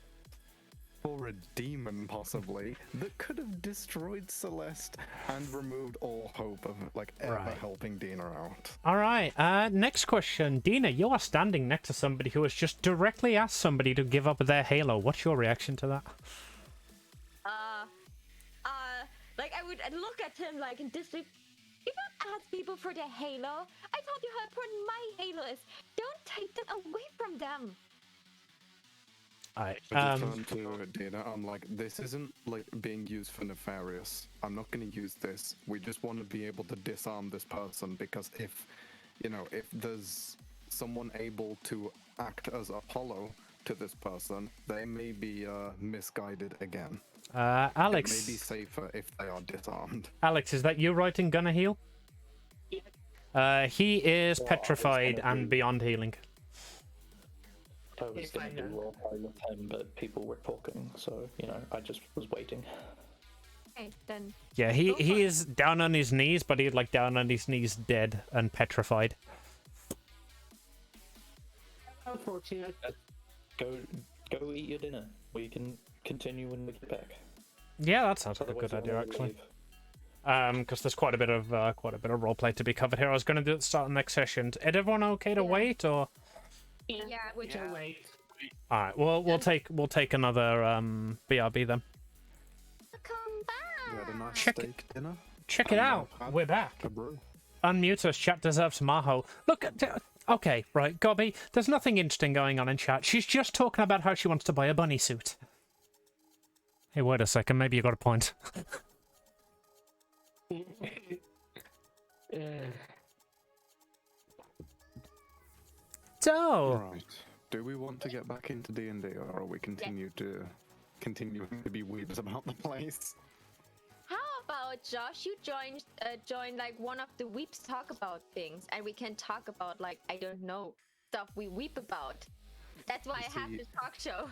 for a demon, possibly, that could have destroyed Celeste and removed all hope of like ever Right. helping Dina out. All right. Next question, Dina. You are standing next to somebody who has just directly asked somebody to give up their Halo. What's your reaction to that? Like I would look at him like in disbelief. You don't ask people for their Halo. I told you how important my Halo is. Don't take them away from them. I I just turned to Dina. I'm like, this isn't like being used for nefarious. I'm not going to use this. We just want to be able to disarm this person because if, you know, if there's someone able to act as Apollo to this person, they may be misguided again. Alex. It may be safer if they are disarmed. Alex, is that you writing Gonna Heal? He is Well, petrified gonna and do- beyond healing. I was going to do roleplay with him, but people were talking, so, you know, I just was waiting. Okay, then. Yeah, Go for he it. is down on his knees, but he's like down on his knees dead and petrified. Unfortunate. Go eat your dinner. We can continue when we get back. Yeah, that sounds like a Otherwise good I'll idea, actually. leave. Because there's quite a bit of roleplay to be covered here. I was going to do it at the start of the next session. Is everyone okay to wait, or? Yeah, which I'll wait. All right, well we'll take another BRB then. come You had a back. nice Check it. steak dinner? Check it out. We're back. A brew. Unmute us. Chat deserves Maho. Look at. Okay, right, Gobby. There's nothing interesting going on in chat. She's just talking about how she wants to buy a bunny suit. Hey, wait a second. Maybe you got a point. So, Right. Do we want to get back into D&D, or are we continuing to be weebs about the place? How about Josh? You join like one of the weeps talk about things, and we can talk about like I don't know stuff we weep about. That's why I have See- this talk show.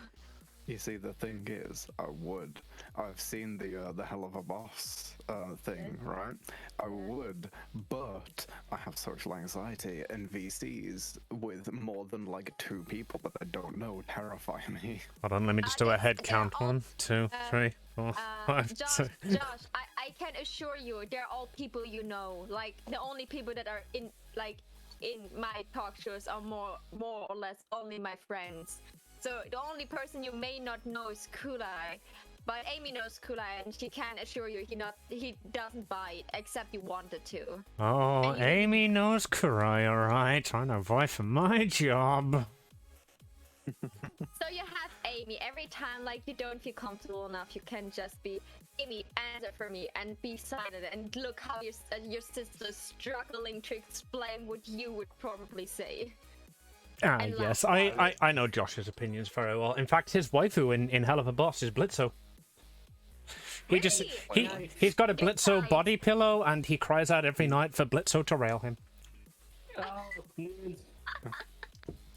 You see, the thing is, I've seen the Hell of a Boss thing, right? I would, but I have social anxiety, and VCs with more than like 2 people that I don't know terrify me. hold on. Let me just do a head they're count. all- 1, 2, 3, 4, 5, Josh, 6. I can assure you, they're all people you know. Like the only people that are in my talk shows are more or less only my friends. So the only person you may not know is Kulai, but Amy knows Kulai, and she can assure you he doesn't bite except you wanted to. Oh, And you- Amy knows Kurai, alright. Trying to vie for my job. So you have Amy. Every time like you don't feel comfortable enough, you can just be Amy, answer for me, and be silent. And look how your sister's struggling to explain what you would probably say. I Yes, love I know Josh's opinions very well. In fact, his waifu in Hell of a Boss is Blitzo. He's got a Get Blitzo right. body pillow, and he cries out every night for Blitzo to rail him. Oh, man.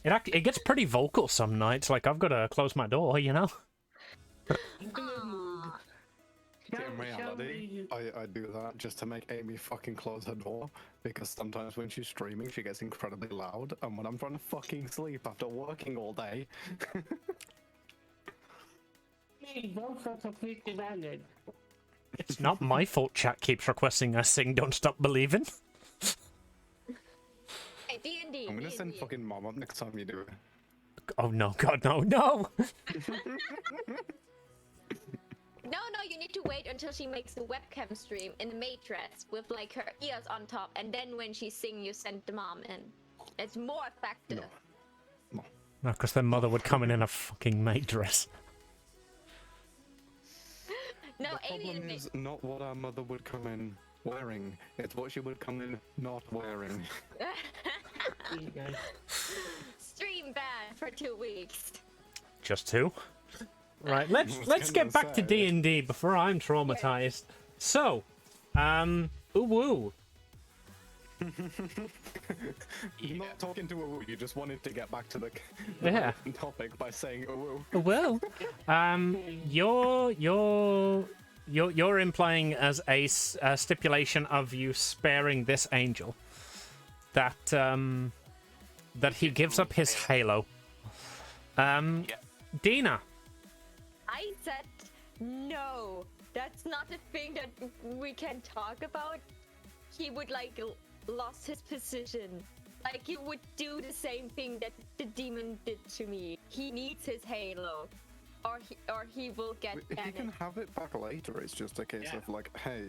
It gets pretty vocal some nights. Like I've got to close my door, you know. Aww. In reality, I do that just to make Amy fucking close her door, because sometimes when she's streaming, she gets incredibly loud, and when I'm trying to fucking sleep after working all day, Hey, both are completely valid. It's not my fault. Chat keeps requesting us sing "Don't Stop Believing." Hey, D&D. I'm gonna send D&D. fucking mom up next time you do it. Oh no, God, no, no! No, you need to wait until she makes the webcam stream in the matrix with like her ears on top, and then when she sing, you send the mom in. It's more effective. No. No, because their mother would come in a fucking maid dress. No, The Amy problem is not what our mother would come in wearing, it's what she would come in not wearing. You guys. stream banned for 2 weeks. Just 2. Right, let's gonna get back to say. D&D before I'm traumatized. So, ooh woo. You're not talking to a woo, you just wanted to get back to the Yeah. topic by saying a woo. Well, you're implying as a stipulation of you sparing this angel. that that he gives up his halo. Dina. I said no. That's not a thing that we can talk about. He would like lost his position. Like he would do the same thing that the demon did to me. He needs his halo, or he will get He banned. can have it back later. It's just a case of like, hey,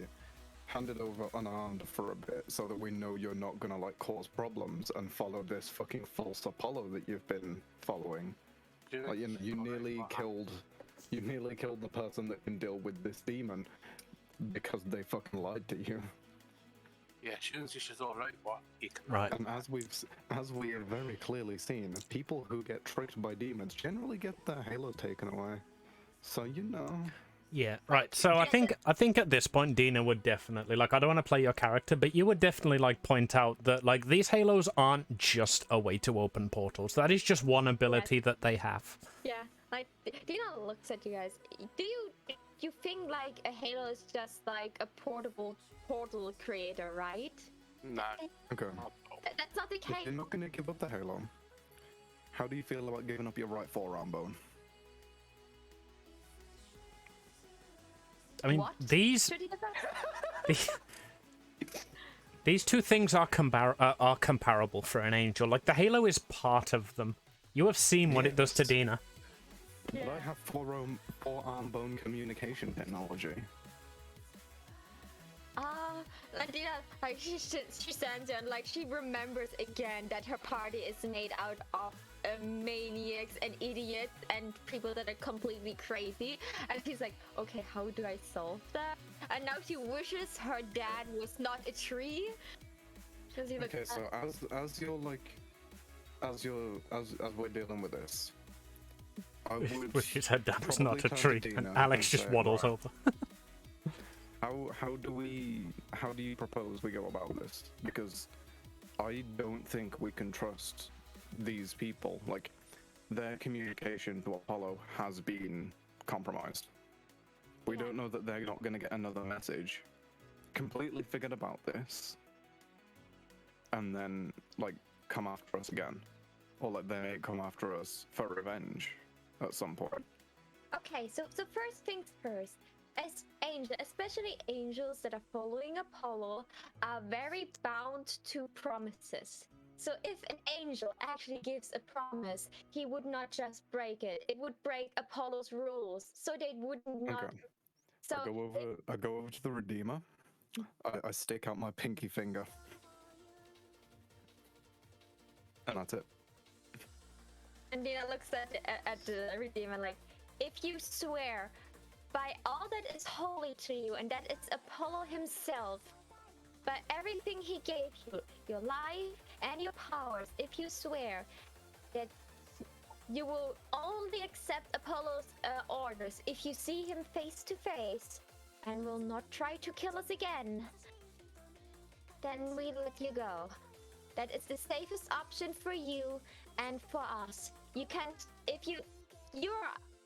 hand it over unarmed for a bit so that we know you're not gonna like cause problems and follow this fucking false Apollo that you've been following. Like you nearly killed the person that can deal with this demon because they fucking lied to you. Yeah, she's alright, what? Right. And as we have very clearly seen, people who get tricked by demons generally get their halo taken away. So you know. Yeah, right. So I think at this point Dina would definitely, like, I don't want to play your character, but you would definitely like point out that like these halos aren't just a way to open portals. That is just one ability that they have. Yeah, like Dina looks at you guys. Do you think like a halo is just like a portable portal creator, right? No. Okay. That's not the If case. you're not gonna give up the halo, how do you feel about giving up your right forearm bone? I mean, What? these Should he have that? these two things are comparable for an angel. Like the halo is part of them. You have seen what it does to Dina. But I have forearm bone communication technology. Like Dina, like she stands there and like she remembers again that her party is made out of maniacs and idiots and people that are completely crazy, and she's like, okay, how do I solve that? And now she wishes her dad was not a tree. Okay, so as we're dealing with this, I would. Wishes her dad was probably not a turn to tree, Dina and Alex just say, waddles right, over. How do you propose we go about this? Because I don't think we can trust these people. Like, their communication to Apollo has been compromised. We don't know that they're not going to get another message. Completely forget about this, and then like come after us again, or like they may come after us for revenge at some point. Okay, so first things first. As angels, especially angels that are following Apollo, are very bound to promises. So if an angel actually gives a promise, he would not just break it. It would break Apollo's rules. So they would not. Okay. So I go over to the Redeemer. I stick out my pinky finger. And that's it. And Dina looks at the Redeemer like, if you swear by all that is holy to you and that it's Apollo himself, by everything he gave you, your life and your powers, if you swear that you will only accept Apollo's orders if you see him face to face and will not try to kill us again, then we let you go. That is the safest option for you and for us. You can't, if you're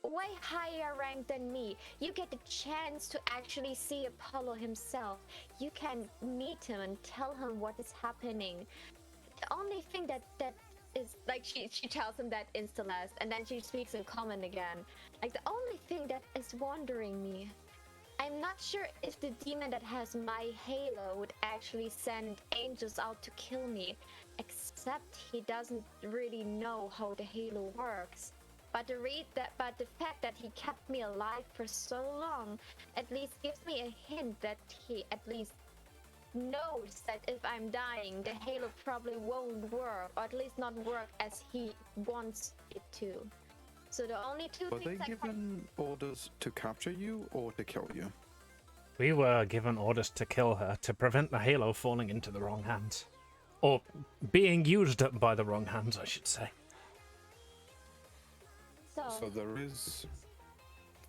way higher ranked than me, you get the chance to actually see Apollo himself. You can meet him and tell him what is happening. The only thing that is like, she tells him that insta-last, and then she speaks in common again. Like, the only thing that is wondering me, I'm not sure if the demon that has my halo would actually send angels out to kill me, except he doesn't really know how the halo works. But the fact that he kept me alive for so long at least gives me a hint that he at least knows that if I'm dying, the halo probably won't work, or at least not work as he wants it to. So the only two Were they things given orders to capture you or to kill you? We were given orders to kill her to prevent the halo falling into the wrong hands. Or being used by the wrong hands, I should say. So there is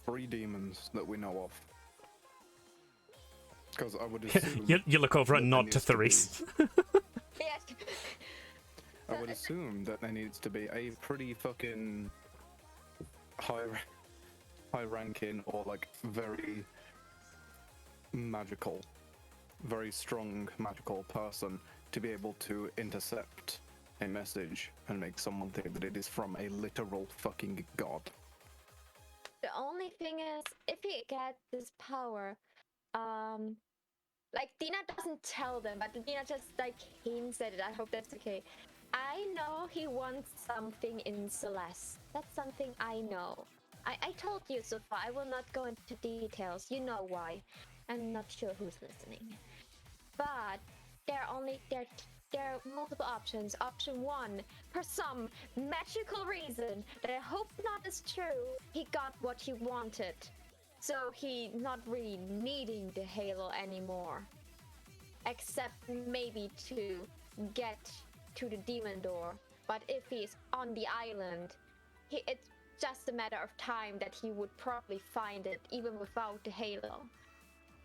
3 demons that we know of. Because I would assume... you look over and nod to Yes. I would assume that there needs to be a pretty fucking high-ranking or like very magical, very strong magical person to be able to intercept a message and make someone think that it is from a literal fucking god. The only thing is, if he gets this power, like Dina doesn't tell them, but Dina just like hints at it. I hope that's okay. I know he wants something in Celeste. That's something I know. I told you so far. I will not go into details. You know why. I'm not sure who's listening. But there are multiple options. Option 1, for some magical reason that I hope not is true, he got what he wanted. So he not really needing the Halo anymore. Except maybe to get to the demon door. But if he's on the island, it's just a matter of time that he would probably find it even without the Halo.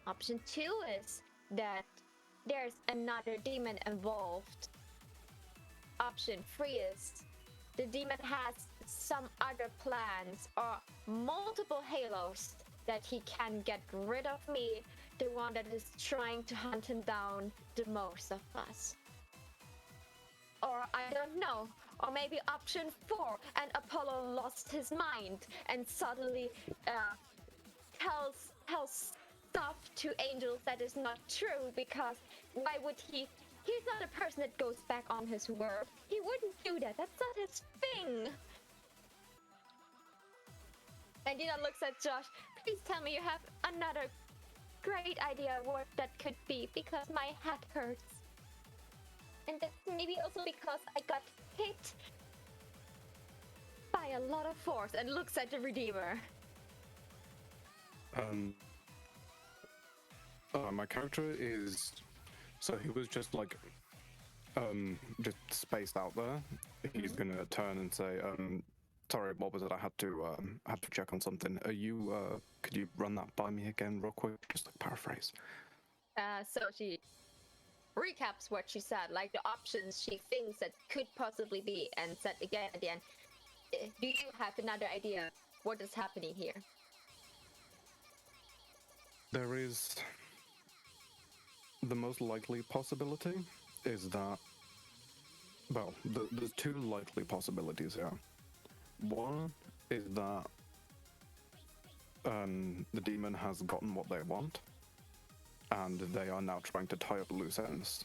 Option 2 is that there's another demon involved. Option 3 is the demon has some other plans or multiple Halos that he can get rid of me, the one that is trying to hunt him down the most of us. Or I don't know. Or maybe option 4, and Apollo lost his mind and suddenly tells stuff to angels that is not true, because why would he? He's not a person that goes back on his word. He wouldn't do that. That's not his thing. And Dina looks at Josh. Please tell me you have another great idea what that could be, because my head hurts. And that's maybe also because I got hit by a lot of force, and looks at the Redeemer. My character is, so he was just like, just spaced out there. He's gonna turn and say, sorry, what was it? I had to check on something. Are you, could you run that by me again real quick? Just like paraphrase. So she recaps what she said, like the options she thinks that could possibly be, and said again at the end, do you have another idea what is happening here? There is, the most likely possibility is that, well, there's two likely possibilities here. One is that the demon has gotten what they want, and they are now trying to tie up loose ends.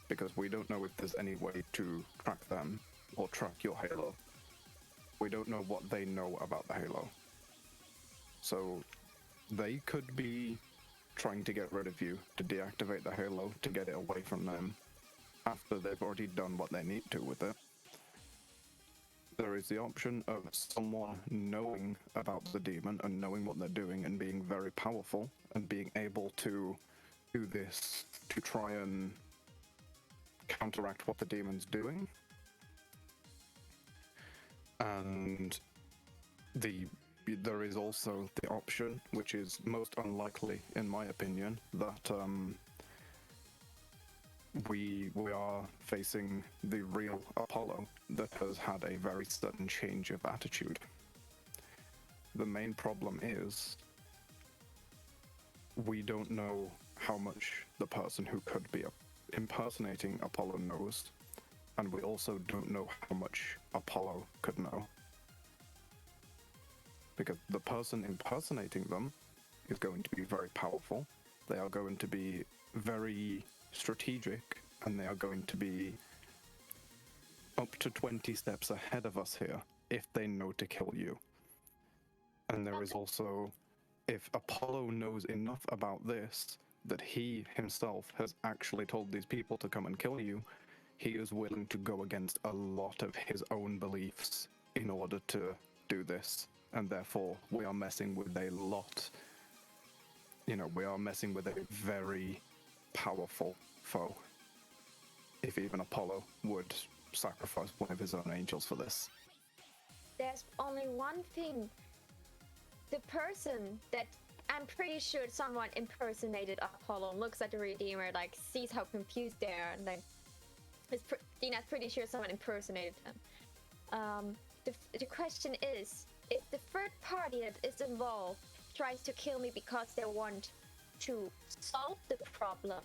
Because we don't know if there's any way to track them or track your Halo. We don't know what they know about the Halo. So they could be trying to get rid of you, to deactivate the Halo, to get it away from them, after they've already done what they need to with it. There is the option of someone knowing about the demon and knowing what they're doing and being very powerful and being able to do this to try and counteract what the demon's doing. And there is also the option, which is most unlikely in my opinion, that we are facing the real Apollo that has had a very sudden change of attitude. The main problem is we don't know how much the person who could be impersonating Apollo knows, and we also don't know how much Apollo could know. Because the person impersonating them is going to be very powerful, they are going to be very strategic, and they are going to be up to 20 steps ahead of us here if they know to kill you. And there is also, if Apollo knows enough about this that he himself has actually told these people to come and kill you, he is willing to go against a lot of his own beliefs in order to do this. And therefore, we are messing with a lot, we are messing with a very powerful foe. If even Apollo would sacrifice one of his own angels for this. There's only one thing. The person that I'm pretty sure someone impersonated Apollo looks at the Redeemer, like sees how confused they are, and like Dina's pretty sure someone impersonated him. The question is, if the third party that is involved tries to kill me because they want to solve the problem,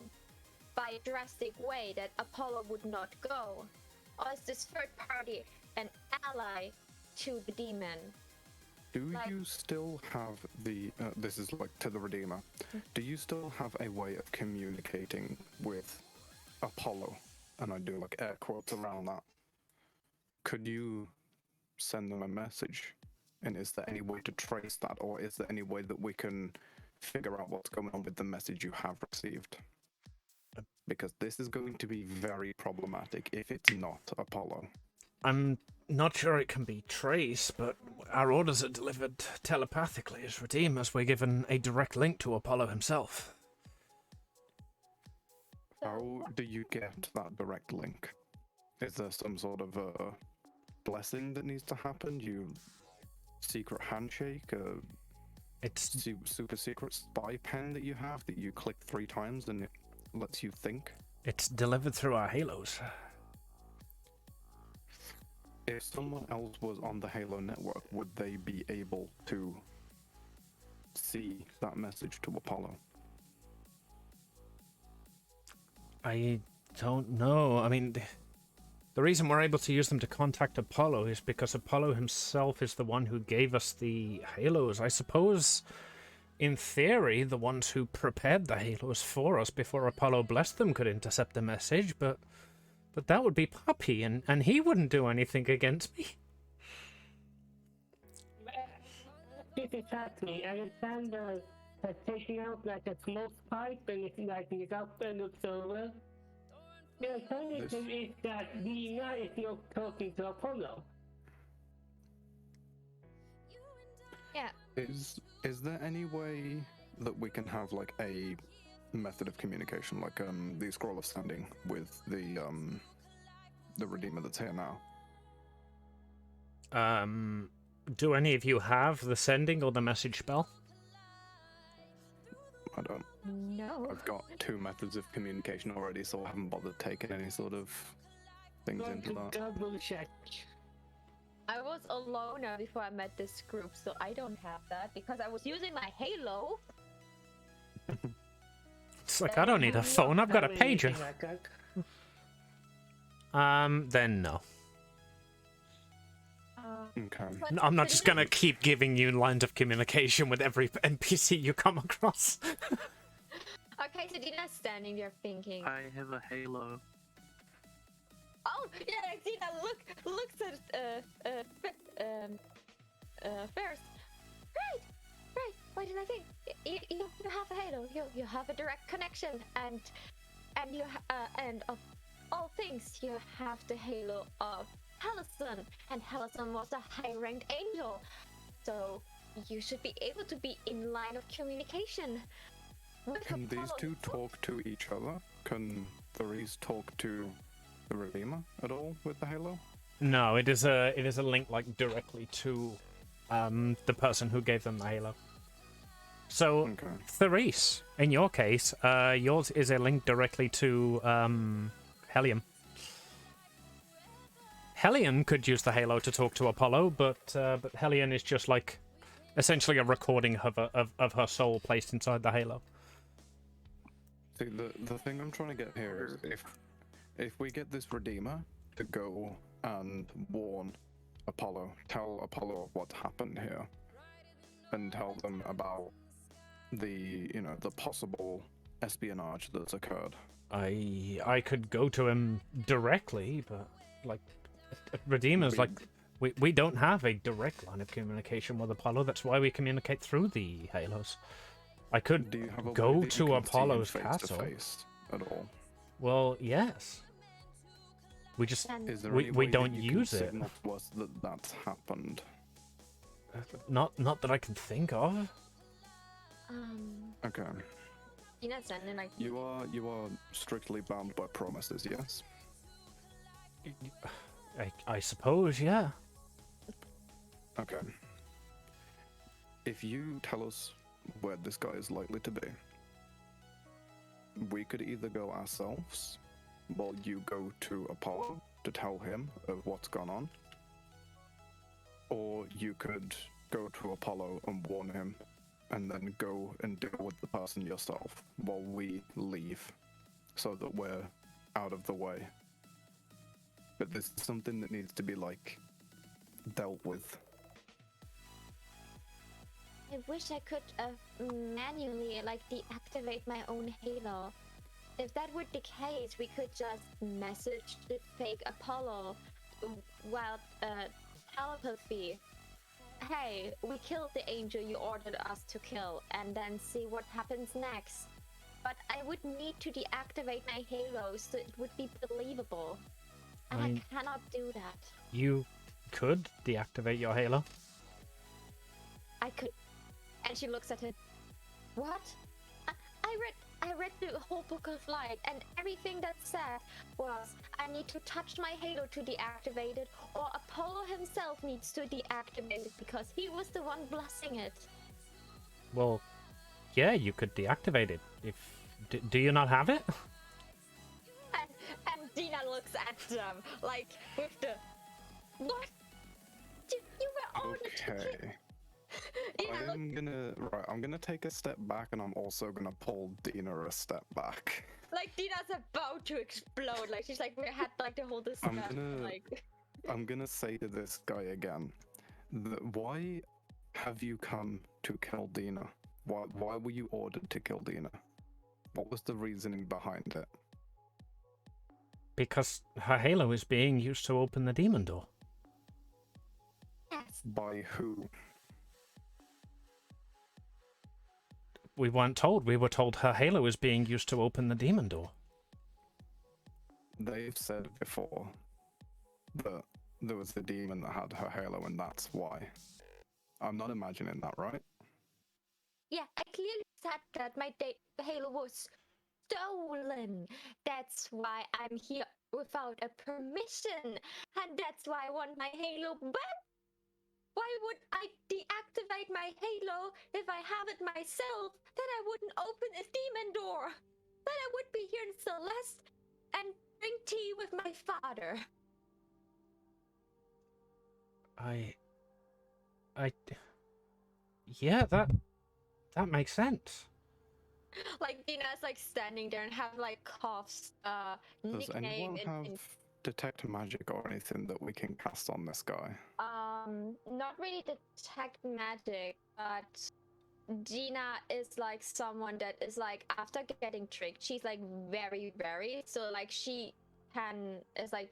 by a drastic way that Apollo would not go? Or is this third party an ally to the demon? Do you still have the, this is like to the Redeemer, do you still have a way of communicating with Apollo? And I do like air quotes around that. Could you send them a message? And is there any way to trace that, or is there any way that we can figure out what's going on with the message you have received? Because this is going to be very problematic if it's not Apollo. I'm not sure it can be traced, but our orders are delivered telepathically as Redeemers. We're given a direct link to Apollo himself. How do you get that direct link? Is there some sort of a blessing that needs to happen? You secret handshake? It's super secret spy pen that you have that you click 3 times and it lets you think? It's delivered through our halos. If someone else was on the Halo network, would they be able to see that message to Apollo? I don't know. I mean, the reason we're able to use them to contact Apollo is because Apollo himself is the one who gave us the halos. I suppose, in theory, the ones who prepared the halos for us before Apollo blessed them could intercept the message, but that would be Puppy, and he wouldn't do anything against me. This is happening. Alexander has taken out like a smoke pipe and it's lighting it up and looks over. The alternative is that Dina is not talking to Apollo. Yeah. Is there any way that we can have like a method of communication, like the scroll of standing with the Redeemer that's here now? Do any of you have the sending or the message spell? I don't. No. I've got 2 methods of communication already, so I haven't bothered taking any sort of things into that. Double check. I was a loner before I met this group, so I don't have that because I was using my Halo. It's like, I don't need a phone, I've got a pager. Then no. Okay. No, I'm not just gonna keep giving you lines of communication with every NPC you come across. Okay, so Dina's standing there thinking. I have a halo. Oh, yeah, Dina looks at first. Right. What did I think? You have a Halo. You have a direct connection, and you and of all things, you have the Halo of Hellison, and Hellison was a high-ranked angel, so you should be able to be in line of communication. Can these 2 talk to each other? Can Therese talk to the Redeemer at all with the Halo? No, it is a link like directly to the person who gave them the Halo. So, Okay. Therese, in your case, yours is a link directly to Helium. Hellion could use the Halo to talk to Apollo, but Hellion is just like essentially a recording of her soul placed inside the Halo. See, the thing I'm trying to get here is if we get this Redeemer to go and warn Apollo, tell Apollo what's happened here, and tell them about the possible espionage that's occurred. I could go to him directly, but like Redeemers, like we don't have a direct line of communication with Apollo. That's why we communicate through the Halos. I could Do you have a go way that you to can Apollo's see him castle. face at all? Well, yes. We just Is there we any way don't that you use can it. signal to us that that's happened? Not that I can think of. Okay. Dina's standing like. You are strictly bound by promises, yes? I suppose, yeah. Okay. If you tell us where this guy is likely to be, we could either go ourselves while you go to Apollo to tell him of what's gone on, or you could go to Apollo and warn him and then go and deal with the person yourself while we leave so that we're out of the way. But this is something that needs to be, like, dealt with. I wish I could manually, like, deactivate my own Halo. If that were the case, we could just message the fake Apollo while telepathy. Hey, we killed the angel you ordered us to kill, and then see what happens next. But I would need to deactivate my Halo so it would be believable. And I cannot do that. You could deactivate your Halo. I could. And she looks at it. What? I read the whole book of light, and everything that said was I need to touch my Halo to deactivate it, or Apollo himself needs to deactivate it because he was the one blessing it. Well, yeah, you could deactivate it. Do you not have it? And Dina looks at them like with the what? You were ordered to kill. I'm gonna take a step back, and I'm also gonna pull Dina a step back. Like Dina's about to explode. Like she's like we had like the whole discussion. I'm gonna say to this guy again, why have you come to kill Dina? Why were you ordered to kill Dina? What was the reasoning behind it? Because her Halo is being used to open the demon door. Yes. By who? We weren't told. We were told her Halo is being used to open the demon door. They've said before that there was a demon that had her Halo, and that's why. I'm not imagining that, right? Yeah, I clearly said that my Halo was stolen. That's why I'm here without a permission, and that's why I want my Halo back. Why would I deactivate my Halo if I have it myself? Then I wouldn't open a demon door. Then I would be here in Celeste and drink tea with my father. Yeah, that makes sense. Like Dina's like standing there and have like coughs. Does anyone have detect magic or anything that we can cast on this guy? Not really detect magic, but Gina is like someone that is like after getting tricked, she's like very wary. So like she is like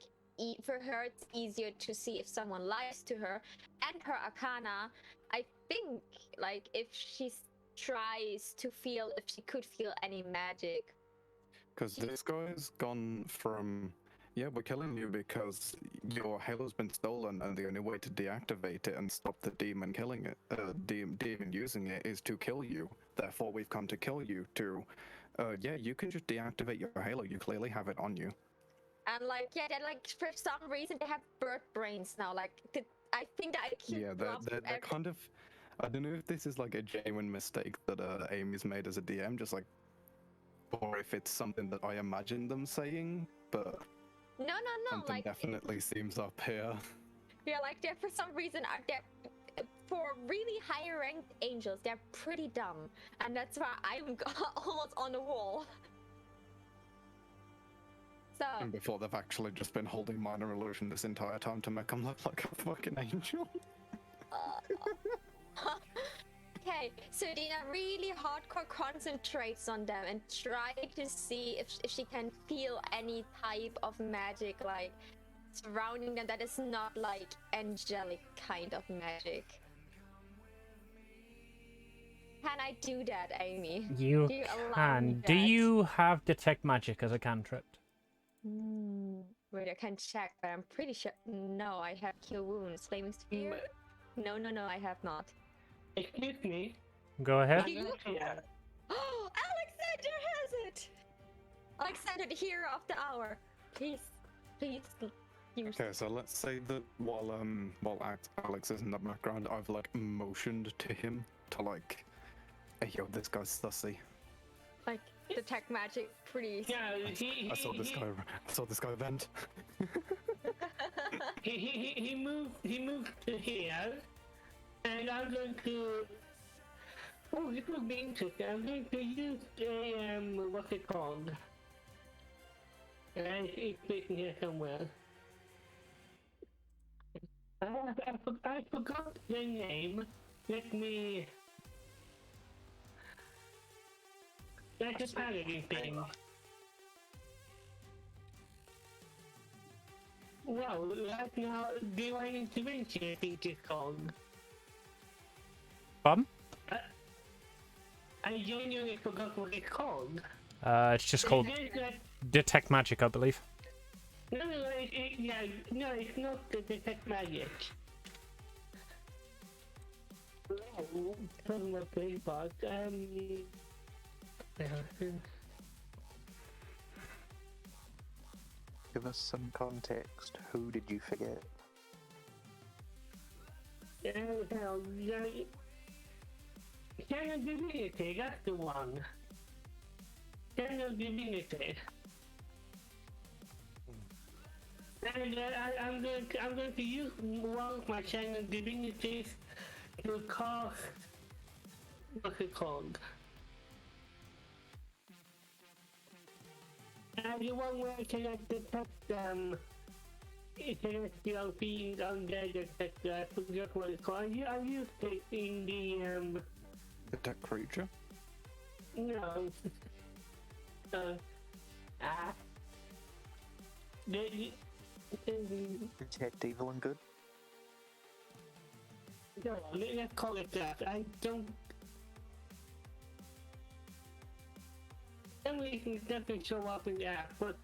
for her it's easier to see if someone lies to her, and her Arcana. I think like if she tries to feel if she could feel any magic. Because this guy's gone from, yeah, we're killing you because your Halo's been stolen, and the only way to deactivate it and stop the demon killing it, demon using it, is to kill you. Therefore, we've come to kill you. Yeah, you can just deactivate your Halo. You clearly have it on you. And like, yeah, they're like for some reason they have bird brains now. Like, I think that I killed. Yeah, they're kind of. I don't know if this is like a genuine mistake that Amy's made as a DM, just like, or if it's something that I imagine them saying, but. No, something like definitely seems up here. Yeah, like they're for some reason for really high ranked angels, they're pretty dumb, and that's why I'm almost on the wall. So. And before they've actually just been holding minor illusion this entire time to make them look like a fucking angel. Okay, so Dina really hardcore concentrates on them and try to see if she can feel any type of magic like surrounding them that is not like angelic kind of magic. Can I do that, Amy? You can. Do you have detect magic as a cantrip? Wait, I can check, but I'm pretty sure. No, I have cure wounds, flaming sphere. No, I have not. Excuse me. Go ahead. Oh, Alexander has it! Alexander, the hero of the hour. Please use. Okay, so let's say that while Alex is in the background, I've like motioned to him to like, hey yo, this guy's sussy. Like detect magic, please. Yeah, I saw this guy vent. he moved to here, and I'm going to. Oh, this will be interesting. I'm going to use a what's it called? It's written here somewhere. I forgot the name. Let me. That's a paladin thing. Well, right now, Divine Intervention, I think it's called. Pardon? I genuinely forgot what it's called. It's just called Detect Magic, I believe. No, it's not the Detect Magic. From the play part, Give us some context. Who did you forget? Channel Divinity, that's the one. Channel Divinity. And I'm going to use one of my Channel Divinities to cast, what's it called? The one where I can detect celestial beings, undead, etc. I forgot what it's called. I used it in the Detect creature? no. Detect evil and good? No, let's call it that. I don't. For some reason it doesn't show up in the app, but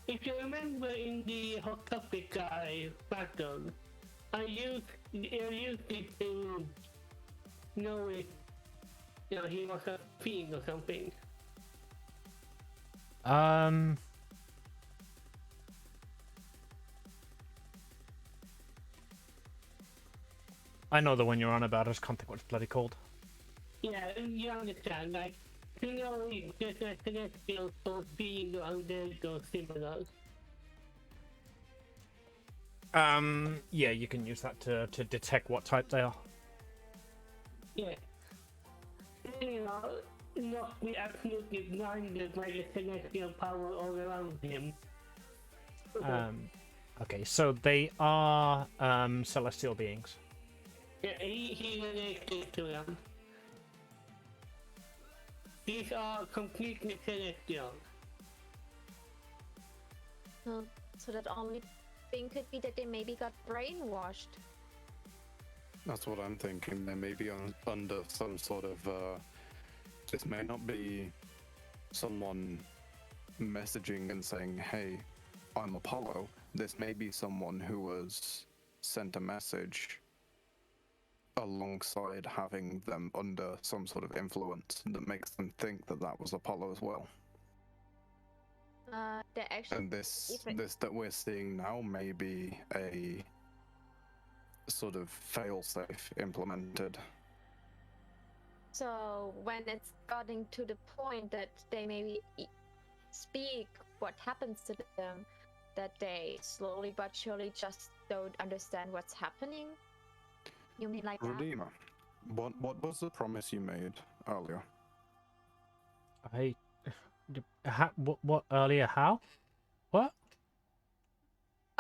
if you remember in the Hot Topic guy battle, I used it to know if he was a fiend or something. I know the one you're on about. I just can't think what it's bloody called. Yeah, you understand, like, to know if there's a celestial or being or undead or similar. Yeah, you can use that to detect what type they are. Yeah. Not be absolutely blinded by the celestial power all around him. Okay, so they are celestial beings. Yeah, he related to them. These are completely celestial. So that only thing could be that they maybe got brainwashed. That's what I'm thinking. They may be under some sort of. This may not be someone messaging and saying, "Hey, I'm Apollo." This may be someone who was sent a message alongside having them under some sort of influence that makes them think that that was Apollo as well. They actually. And this that we're seeing now may be a sort of failsafe implemented. So when it's getting to the point that they maybe speak what happens to them, that they slowly but surely just don't understand what's happening? You mean like that? Redeemer, what was the promise you made earlier? What earlier? How? What?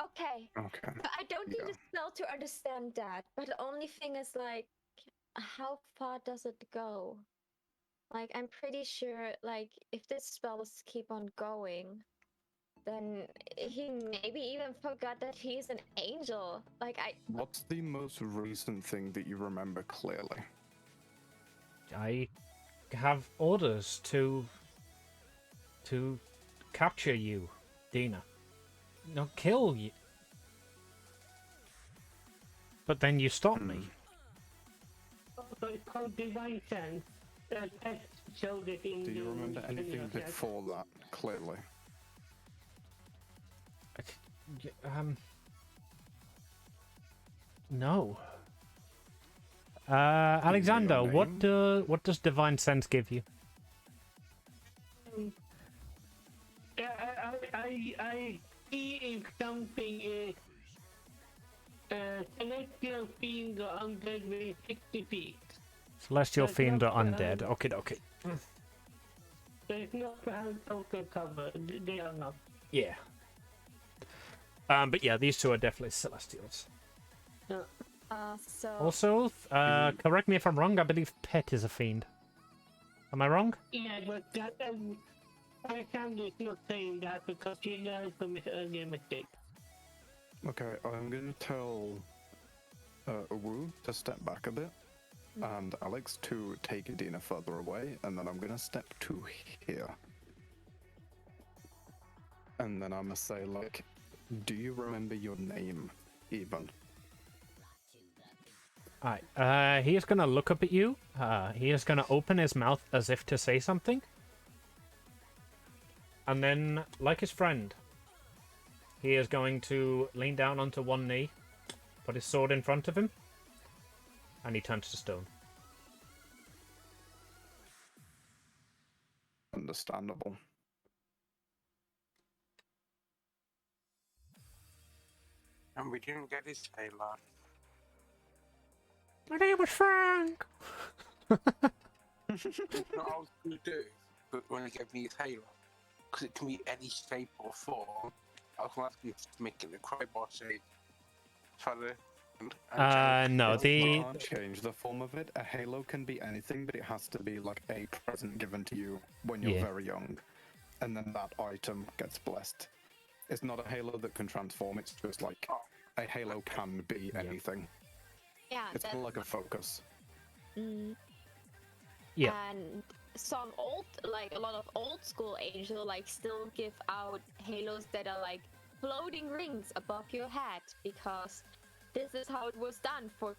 Okay. So I don't need a spell to understand that, but the only thing is like, how far does it go? Like, I'm pretty sure, like, if this spells keep on going, then he maybe even forgot that he's an angel. Like, What's the most recent thing that you remember clearly? I have orders to capture you, Dina. Not kill you. But then you stopped me. Also, it's called Divine Sense. Showed it in Do you remember anything before that clearly? No. Alexander, what does Divine Sense give you? I see if something is celestial fiend or undead within 60 feet. Celestial fiend or undead. Okay. There's not perhaps total cover. They are not. Yeah. But yeah, these two are definitely Celestials. So Also, correct me if I'm wrong, I believe Pet is a fiend. Am I wrong? Yeah, but that, I can't just not saying that because she learned from his earlier mistake. Okay, I'm gonna tell Wu to step back a bit, and Alex to take Adina further away, and then I'm gonna step to here. And then I'm gonna say, like, do you remember your name, even? Alright, he is gonna look up at you. He is gonna open his mouth as if to say something. And then, like his friend, he is going to lean down onto one knee, put his sword in front of him, and he turns to stone. Understandable. And we didn't get his tailor. My name was Frank! Not I was going to do, but when he gave me a tailor, because it can be any shape or form, I was asking to make it a crowbar shape. No, You the... can't change the form of it. A halo can be anything, but it has to be like a present given to you when you're very young. And then that item gets blessed. It's not a halo that can transform, it's just like a halo can be anything. yeah, It's more like a focus. Yeah. And some a lot of old school angel still give out halos that are like floating rings above your head because this is how it was done for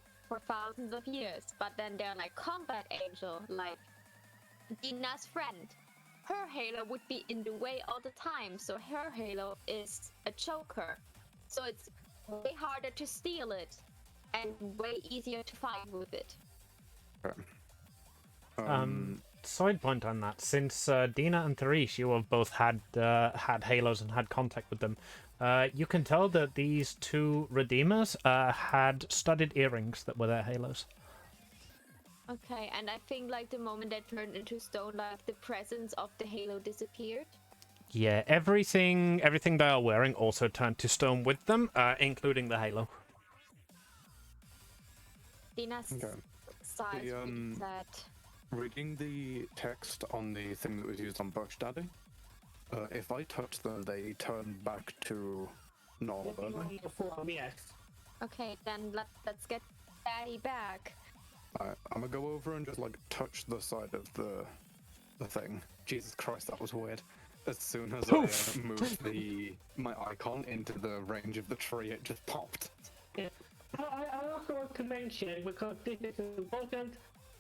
thousands of years. But then they're like combat angel, like Dina's friend. Her halo would be in the way all the time, so her halo is a choker. So it's way harder to steal it and way easier to fight with it. Okay. Side point on that, since Dina and Thresh, you have both had halos and had contact with them, you can tell that these two redeemers had studded earrings that were their halos. Okay, and I think the moment they turned into stone, the presence of the halo disappeared. Yeah, everything they are wearing also turned to stone with them, including the halo. Dina's size said. Reading the text on the thing that was used on Bush Daddy, if I touch them, they turn back to normal, don't they? Yes. Okay, then let's get Daddy back. I'm gonna go over and just touch the side of the thing. Jesus Christ, that was weird. As soon as I moved my icon into the range of the tree, it just popped. Yeah. I also want to mention, because this is important,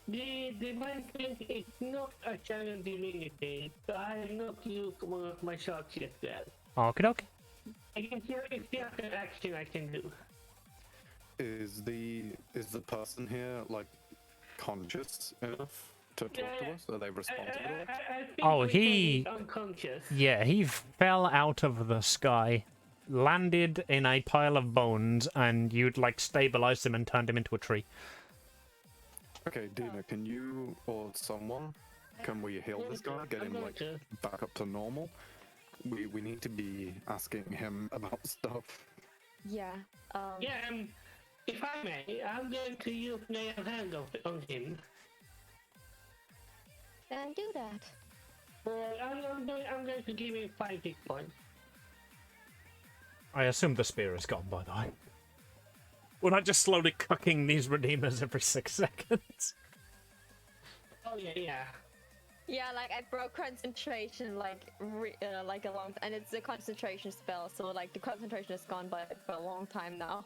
the divine thing is not a challenge divinity, so I have not used one of my shots yet. Okie dokie. It's just an action I can do. Is the person here conscious enough to talk to us? Are they responsible? I think he's unconscious. Yeah, he fell out of the sky, landed in a pile of bones, and you'd stabilized him and turned him into a tree. Okay, Dina, can you or someone, can we heal this guy, get him back up to normal? We need to be asking him about stuff. Yeah. If I may, I'm going to use lay of hand on him. Then do that. I'm going to give him 5 hit points. I assume the spear is gone, by the way. We're not just slowly cucking these redeemers every 6 seconds. Oh yeah. Yeah, I broke concentration a long, and it's a concentration spell, so the concentration is gone for a long time now.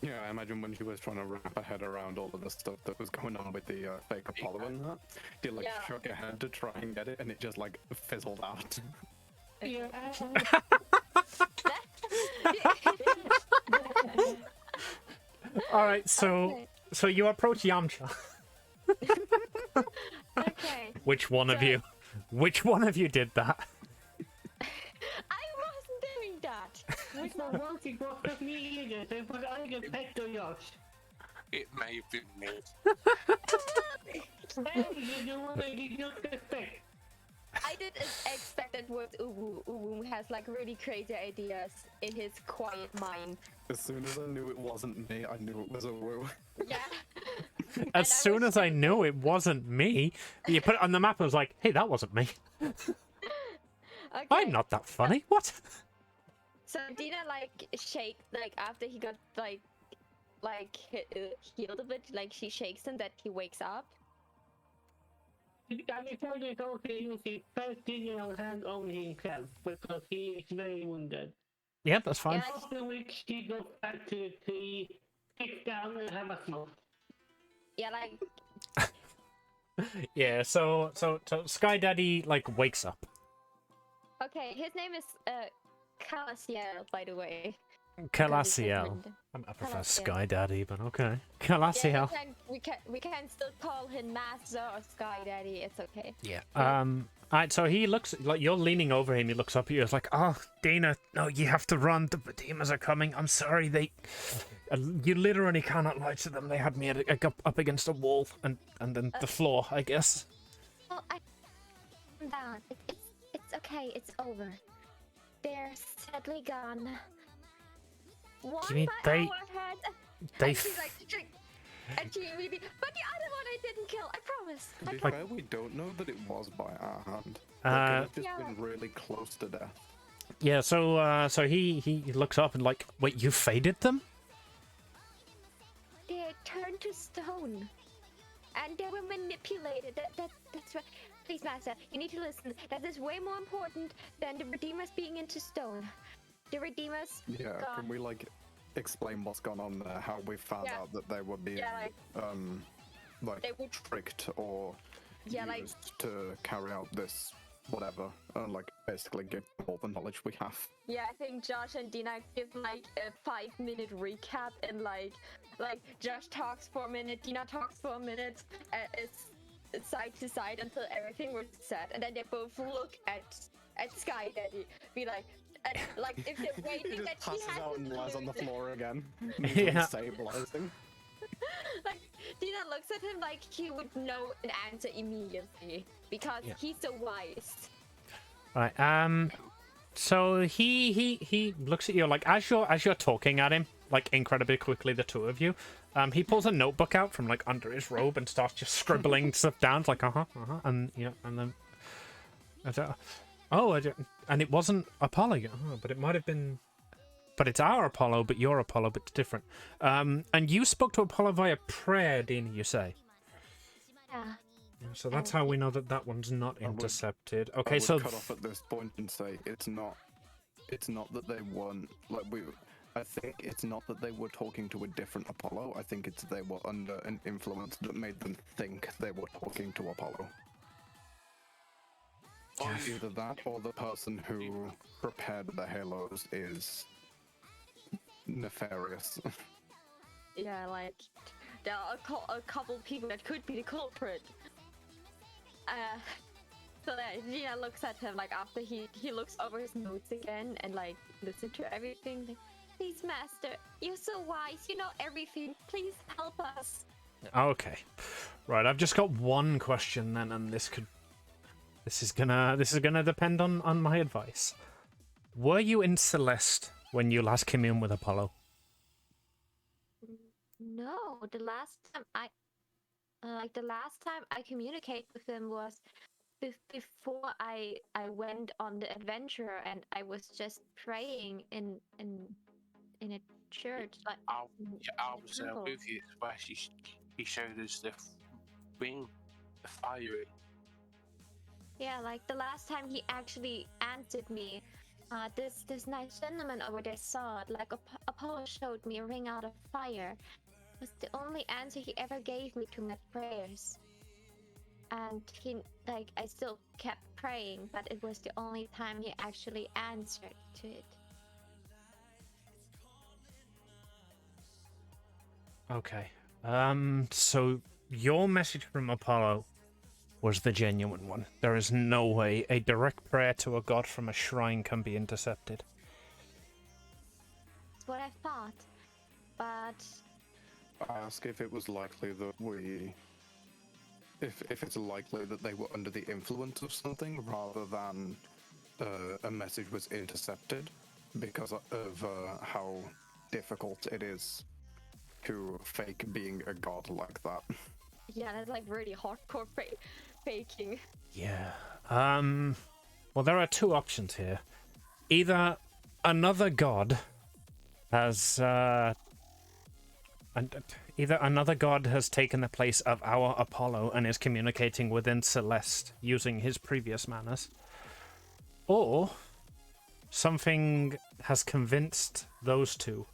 Yeah, I imagine when she was trying to wrap her head around all of the stuff that was going on with the fake Apollo and that, she shook her head to try and get it, and it just fizzled out. Yeah. All right, so you approach Yamcha. Okay. Which one of you? Which one of you did that? I wasn't doing that. It's not working with me either, so it was either Pet or Yosh. It may have been me. Hey, you don't want to get your respect. I did expect that was Uwu. Uwu has like really crazy ideas in his quiet mind. As soon as I knew it wasn't me, I knew it was a woo. Yeah. As soon as I knew it wasn't me, you put it on the map. I was like, "Hey, that wasn't me. Okay. I'm not that funny. What?" So Dina like shake like after he got healed a bit, like she shakes him that he wakes up. I told you it's okay use his first digital hand on himself because he is very wounded. Yeah, that's fine. Yeah. After which he goes back to the tree, sits down and have a smoke. Yeah, like Yeah. So Sky Daddy like wakes up. okay, his name is Calasiel, by the way. Calasiel. I prefer Calasiel. Sky Daddy, but okay. Yeah, Calasiel. we can still call him Master or Sky Daddy. It's okay. Yeah. Alright, so he looks like you're leaning over him. He looks up at you. It's like, "Oh, Dana, no, you have to run. The demons are coming. I'm sorry. You literally cannot lie to them. They had me up against a wall and then the floor, I guess." Oh, calm down. It's okay. It's over. They're sadly gone. One You mean by they- our head. They And she's like, and she immediately, but the other one I didn't kill. I promise. To be fair, we don't know that it was by our hand. It could have just been really close to death. Yeah, so he looks up and like, "Wait, you faded them?" They turned to stone, and they were manipulated. That's right. Please, Master, you need to listen. That is way more important than the Redeemers being into stone. The Redeemers. Yeah, gone. can we like explain what's gone on there? How we found Yeah. out that they were being Yeah, like they would. tricked or Yeah, like used to carry out this whatever, like basically give them all the knowledge we have. yeah. I think Josh and Dina give like a 5-minute recap, and like Josh talks for a minute, Dina talks for a minute. It's side to side until everything was said, and then they both look at Sky Daddy, be like. And, like if they're waiting that she has out and lies on the concluded. floor again. Yeah. Stabilizing. Like Dina looks at him like he would know an answer immediately because Yeah. he's so wise. Right. So he looks at you like as you're talking at him like incredibly quickly, the two of you. He pulls a notebook out from like under his robe and starts just scribbling stuff down. It's like and and then. And it wasn't Apollo. But it might have been. But it's our Apollo, but your Apollo, but it's different. And you spoke to Apollo via prayer, Dina, you say? Yeah. So that's how we know that one's not would- intercepted. I Okay, would so cut off at this point and say it's not that they weren't like we. I think it's not that they were talking to a different Apollo. I think it's they were under an influence that made them think they were talking to Apollo. Either that or the person who prepared the halos is nefarious. Yeah, like there are a couple people that could be the culprit. So that Gina looks at him like after he looks over his notes again and like listen to everything. Like, please, Master, you're so wise. You know everything. Please help us. okay, right. I've just got one question then, and this is gonna depend on my advice. Were you in Celeste when you last came in with Apollo? No, the last time I communicated with him was before I went on the adventure, and I was just praying in a church. Like I in was a temple. with you where he showed us the ring, the fire. Yeah, like the last time he actually answered me, this nice gentleman over there saw it. Like Apollo showed me a ring out of fire. It was the only answer he ever gave me to my prayers. And I still kept praying, but it was the only time he actually answered to it. Okay. So your message from Apollo was the genuine one. There is no way a direct prayer to a god from a shrine can be intercepted. That's what I thought. But I ask if it was likely that if it's likely that they were under the influence of something rather than a message was intercepted because of how difficult it is to fake being a god like that. Yeah, that's like really hardcore faking. Yeah. Well, there are two options here. Either another god has either another god has taken the place of our Apollo and is communicating within Celeste using his previous manners, or something has convinced those two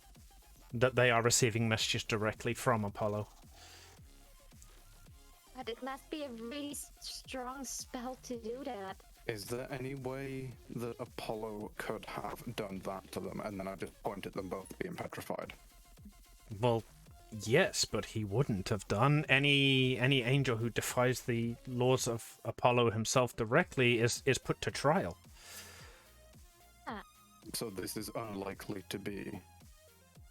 that they are receiving messages directly from Apollo. But it must be a really strong spell to do that. Is there any way that Apollo could have done that to them, and then I just point at them both being petrified? Well, yes, but he wouldn't have done. Any angel who defies the laws of Apollo himself directly is put to trial. So this is unlikely to be...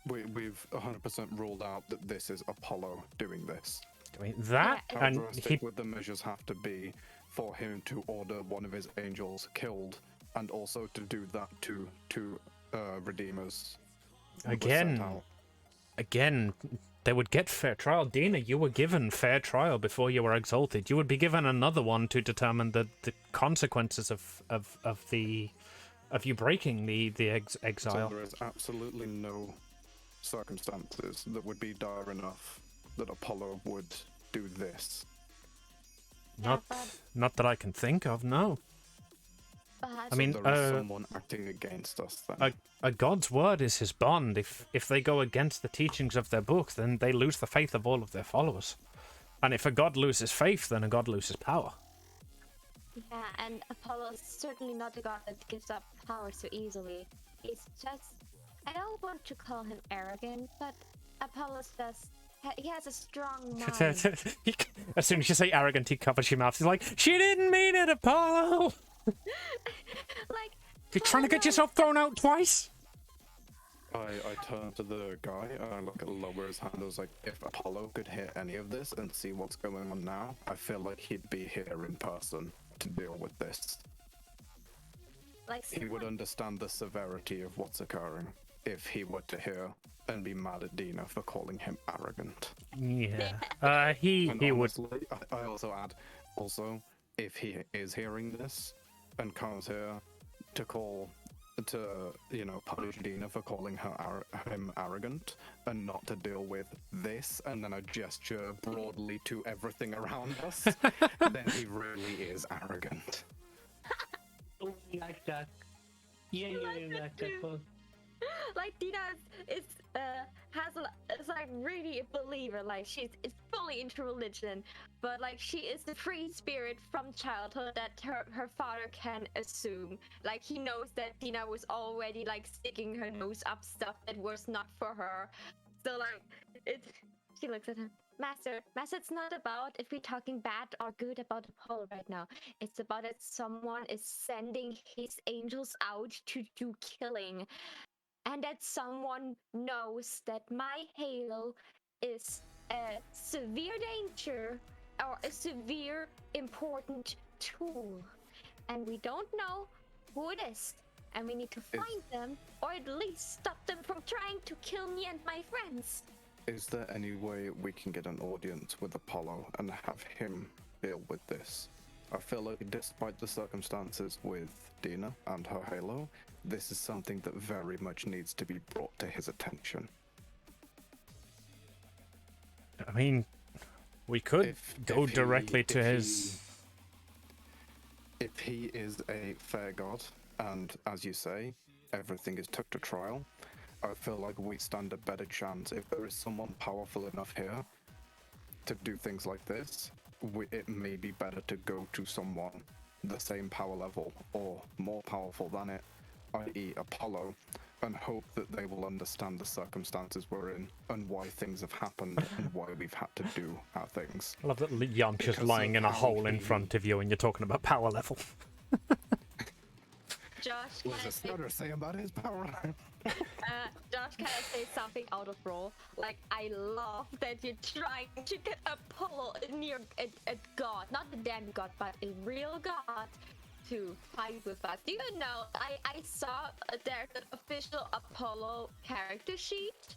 We've 100% ruled out that this is Apollo doing this. I mean, that, Yeah, and How drastic would the measures have to be for him to order one of his angels killed, and also to do that to Redeemers? who were sent out? Again, they would get fair trial. Dina, you were given fair trial before you were exalted. You would be given another one to determine the consequences of you breaking the exile. So there is absolutely no circumstances that would be dire enough that Apollo would do this. Not that I can think of, no. I mean, there is someone acting against us then. a god's word is his bond. If they go against the teachings of their book, then they lose the faith of all of their followers. And if a god loses faith, then a god loses power. Yeah, and Apollo is certainly not a god that gives up power so easily. He's just... I don't want to call him arrogant, but Apollo's just... He has a strong mind. As soon as you say arrogant, he covers your mouth. He's like, she didn't mean it, Apollo! Like... You're trying to get yourself thrown out twice? I turn to the guy and I look at lower his hand. I was like, if Apollo could hear any of this and see what's going on now, I feel like he'd be here in person to deal with this. Like He would understand the severity of what's occurring if he were to hear and be mad at Dina for calling him arrogant. Yeah. He would. Honestly, I also add, if he is hearing this and comes here to punish Dina for calling him arrogant and not to deal with this, and then I gesture broadly to everything around us, then he really is arrogant. Oh, you like that. Yeah, you like that one. Like Dina is like really a believer. Like she's fully into religion, but like she is the free spirit from childhood that her father can assume. Like he knows that Dina was already like sticking her nose up stuff that was not for her. So like she looks at him. Master, it's not about if we're talking bad or good about Apollo right now. It's about that someone is sending his angels out to do killing. And that someone knows that my halo is a severe danger or a severe important tool. And we don't know who it is. And we need to find them or at least stop them from trying to kill me and my friends. Is there any way we can get an audience with Apollo and have him deal with this? I feel like despite the circumstances with Dina and her halo, this is something that very much needs to be brought to his attention. I mean, we could go directly to his... If he is a fair god, and as you say, everything is took to trial, I feel like we stand a better chance if there is someone powerful enough here to do things like this. It may be better to go to someone the same power level or more powerful than it, i.e. Apollo, and hope that they will understand the circumstances we're in and why things have happened and why we've had to do our things. I love that Yamcha's lying in a hole in front of you and you're talking about power level. Josh What does Snowder say about his power line? Josh kind of says something out of role. Like, I love that you're trying to get Apollo in your a god, not a damn god, but a real god to fight with us. Do you know? I saw there's an official Apollo character sheet,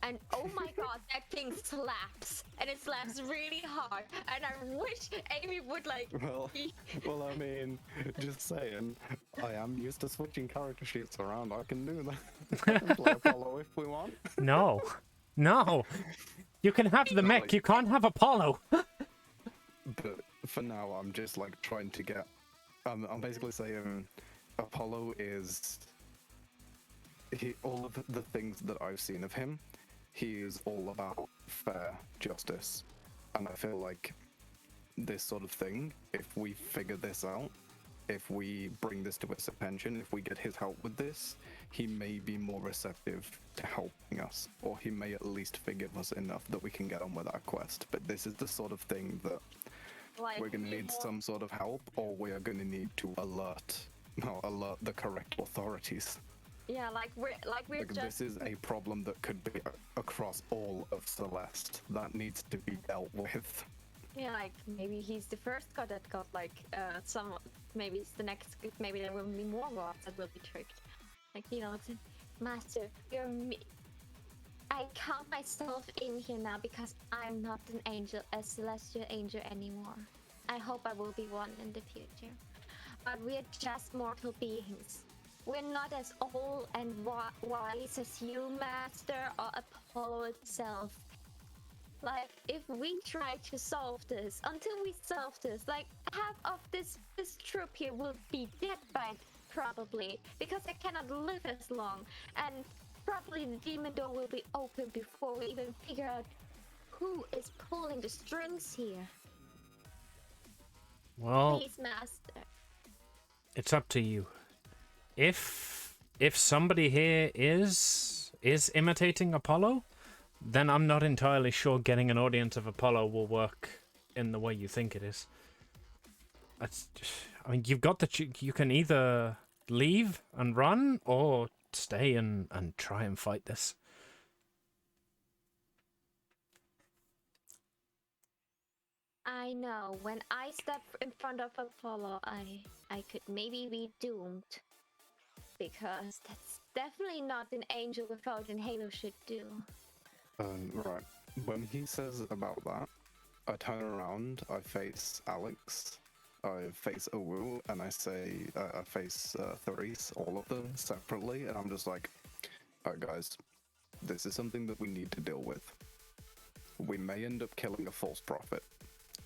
and oh my god, that thing slaps, and it slaps really hard. And I wish Amy would like. Well, I mean, just saying, I am used to switching character sheets around. I can do that. I can play Apollo if we want. No. You can have the mech, you can't have Apollo. But for now, I'm just like trying to get. I'm basically saying Apollo is. All of the things that I've seen of him, he is all about fair justice. And I feel like this sort of thing, if we figure this out, if we bring this to his attention, if we get his help with this, he may be more receptive to helping us, or he may at least forgive us enough that we can get on with our quest. But this is the sort of thing that we're going to need some sort of help, or we are going to need to alert the correct authorities. Yeah, like we're just. This is a problem that could be across all of Celeste. That needs to be dealt with. Yeah, like maybe he's the first god that got like some. Maybe it's the next. Maybe there will be more gods that will be tricked. Like, you know, it's Master. You're me. I count myself in here now because I'm not an angel, a celestial angel anymore. I hope I will be one in the future. But we're just mortal beings. We're not as old and wise as you, Master, or Apollo itself. Like, if we try to solve this, until we solve this, like, half of this troop here will be dead by probably, because I cannot live as long, and probably the demon door will be open before we even figure out who is pulling the strings here. Well, Please, Master. it's up to you. If somebody here is imitating Apollo, then I'm not entirely sure getting an audience of Apollo will work in the way you think it is. I mean, you've got you can either leave and run or stay and try and fight this. I know, when I step in front of Apollo, I could maybe be doomed. Because that's definitely not an angel without an halo should do. Right. When he says about that, I turn around, I face Alex, I face Owu, and I say, I face Therese, all of them separately, and I'm just like, alright guys, this is something that we need to deal with. We may end up killing a false prophet.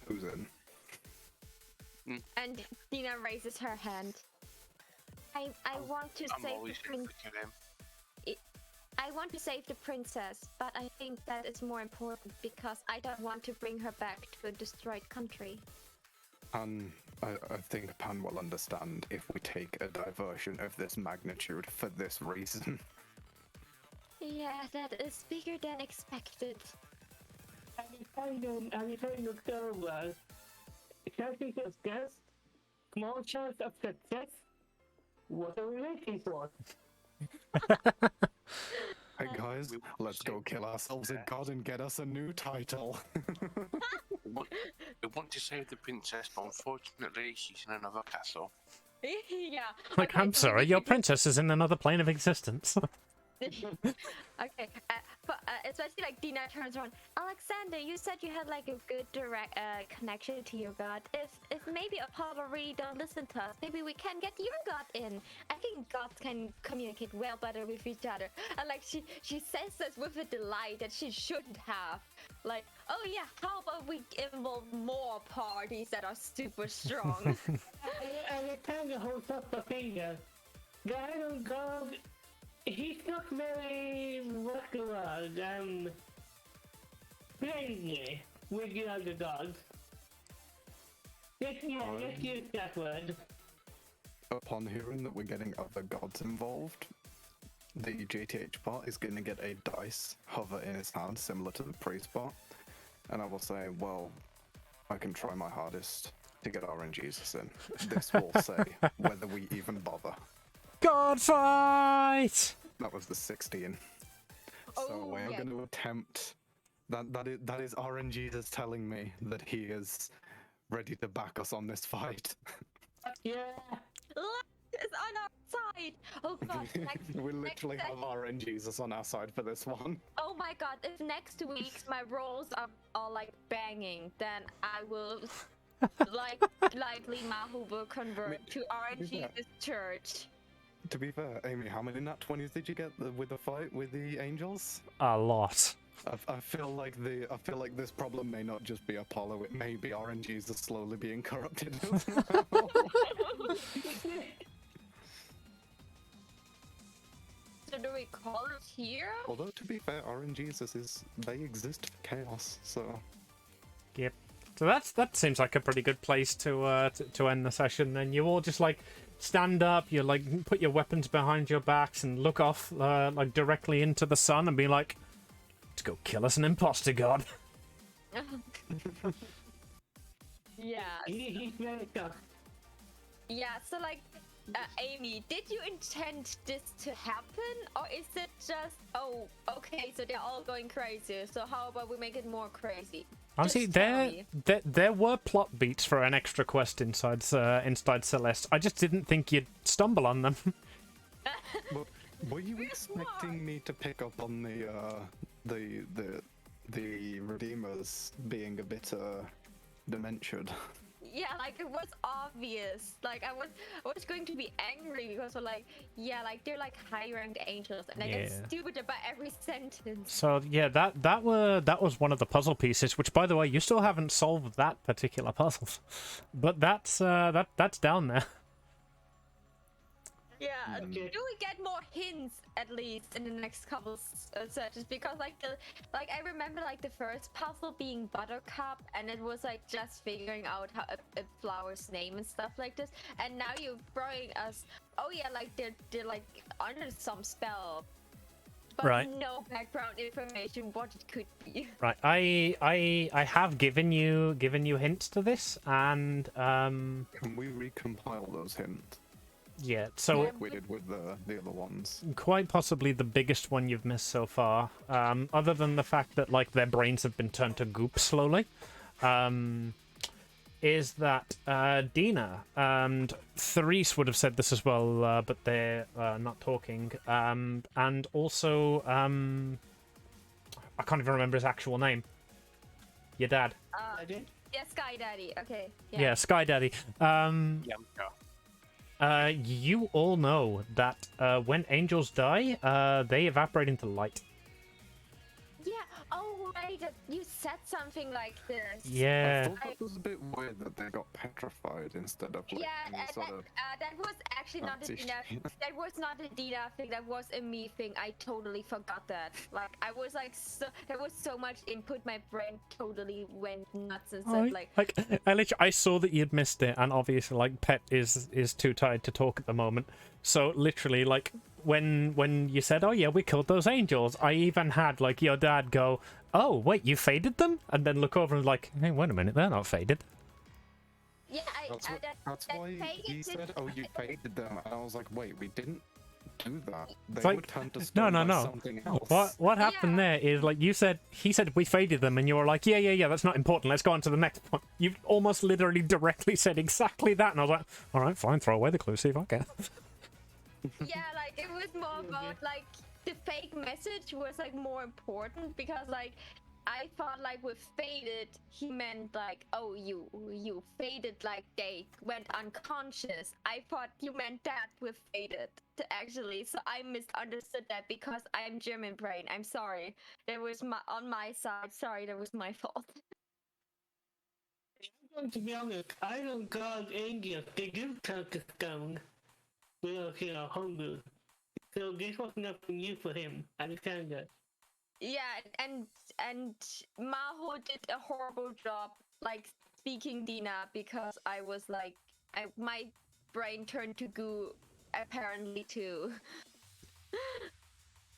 Who's in? And Dina raises her hand. I want to save the prince. I want to save the princess, but I think that is more important because I don't want to bring her back to a destroyed country. And I think Pan will understand if we take a diversion of this magnitude for this reason. Yeah, that is bigger than expected. I'm trying to go, chances of death, small chance of success. What are we waiting for? Hey guys, let's go kill ourselves a god and get us a new title. We want to save the princess, but unfortunately she's in another castle. Yeah. Like, okay, I'm so sorry, we your could- princess is in another plane of existence. Okay, but especially like Dina turns around. Alexander, you said you had like a good direct connection to your god. If maybe Apollo really don't listen to us, maybe we can get your god in. I think gods can communicate well better with each other. And like she says this with a delight that she shouldn't have. Like, oh yeah, how about we involve more parties that are super strong? And it kind of holds up a finger. The Iron God, he's not very muscular and friendly with the other gods. Let's use that word. Upon hearing that we're getting other gods involved, the JTH bot is going to get a dice hover in his hand, similar to the priest bot, and I will say, well, I can try my hardest to get RNGesus in. This will say whether we even bother. God fight! That was the 16. Oh, So we're yeah. going to attempt. That is RNG that's telling me that he is ready to back us on this fight. Yeah. Luck is on our side. Oh god. We literally have RNGesus on our side for this one. Oh my god, if next week my rolls are like banging, then I will like likely Mahu will convert to RNG's church. To be fair, Amy, how many nat 20s did you get with the fight with the angels? A lot. I feel like this problem may not just be Apollo, it may be RNGesus slowly being corrupted as well. So do we call it here? Although to be fair, RNGesus they exist for chaos, so Yep. So that seems like a pretty good place to end the session. Then you all just like stand up, you like put your weapons behind your backs and look off like directly into the sun and be like, "Let's go kill us an imposter god." Yeah. He's very tough. Yeah, so like, Amy, did you intend this to happen? Or is it just, oh, okay, so they're all going crazy, so how about we make it more crazy? Honestly, Just tell me. there were plot beats for an extra quest inside Celeste. I just didn't think you'd stumble on them. But were you expecting me to pick up on the Redeemers being a bit dementiated? Yeah, like it was obvious. Like I was going to be angry because of like, yeah, like they're like high ranked angels and they get Yeah. stupid about every sentence. So yeah, that was one of the puzzle pieces. Which, by the way, you still haven't solved that particular puzzle, but that's down there. Yeah, do we get more hints at least in the next couple searches? Because like I remember like the first puzzle being Buttercup, and it was like just figuring out how a flower's name and stuff like this. And now you're throwing us, oh yeah, like they're like under some spell, but Right. no background information what it could be. Right, I have given you hints to this, and Can we recompile those hints yeah. So Yeah. like we did with the other ones? quite possibly the biggest one you've missed so far, other than the fact that like their brains have been turned to goop slowly, is that Dina and Therese would have said this as well, but they're not talking, and also I can't even remember his actual name. Your dad. I did. Yeah, Sky Daddy. Okay. Yeah, Sky Daddy. Yeah. You all know that when angels die, they evaporate into light. Yeah. Oh right, you said something like this. I Yeah. thought that was a bit weird that they got petrified instead of like Yeah, any sort of. that was actually not a Nazi Dina. shit. That was not a Dina thing. That was a me thing. I totally forgot that. Like I was like, there was so much input. My brain totally went nuts and said like, I saw that you'd missed it, and obviously, like, Pet is too tired to talk at the moment. So literally, like, when you said, "Oh yeah, we killed those angels," I even had like your dad go, "Oh wait, you faded them," and then look over and like, "Hey, wait a minute, they're not faded." yeah, That's that why faded he did- said, "Oh, you faded them," and I was like, "Wait, we didn't do that. They It's like, were turned to no, stone by no. something else." What happened Yeah. there is like he said we faded them, and you were like, yeah, that's not important. Let's go on to the next one. You almost literally directly said exactly that, and I was like, all right, fine, throw away the clue, see if I get. yeah, like it was more about like the fake message was like more important because like I thought like with faded he meant like, oh you faded, like they went unconscious. I thought you meant that with faded actually, so I misunderstood that because I'm German brain. I'm sorry. That was on my side. Sorry, that was my fault. To be honest, I don't god angels. They do turn to stone. Well, homebrew. So this was nothing new for him. I understand that. Yeah, and Maho did a horrible job like speaking Dina because I was like, my brain turned to goo apparently too.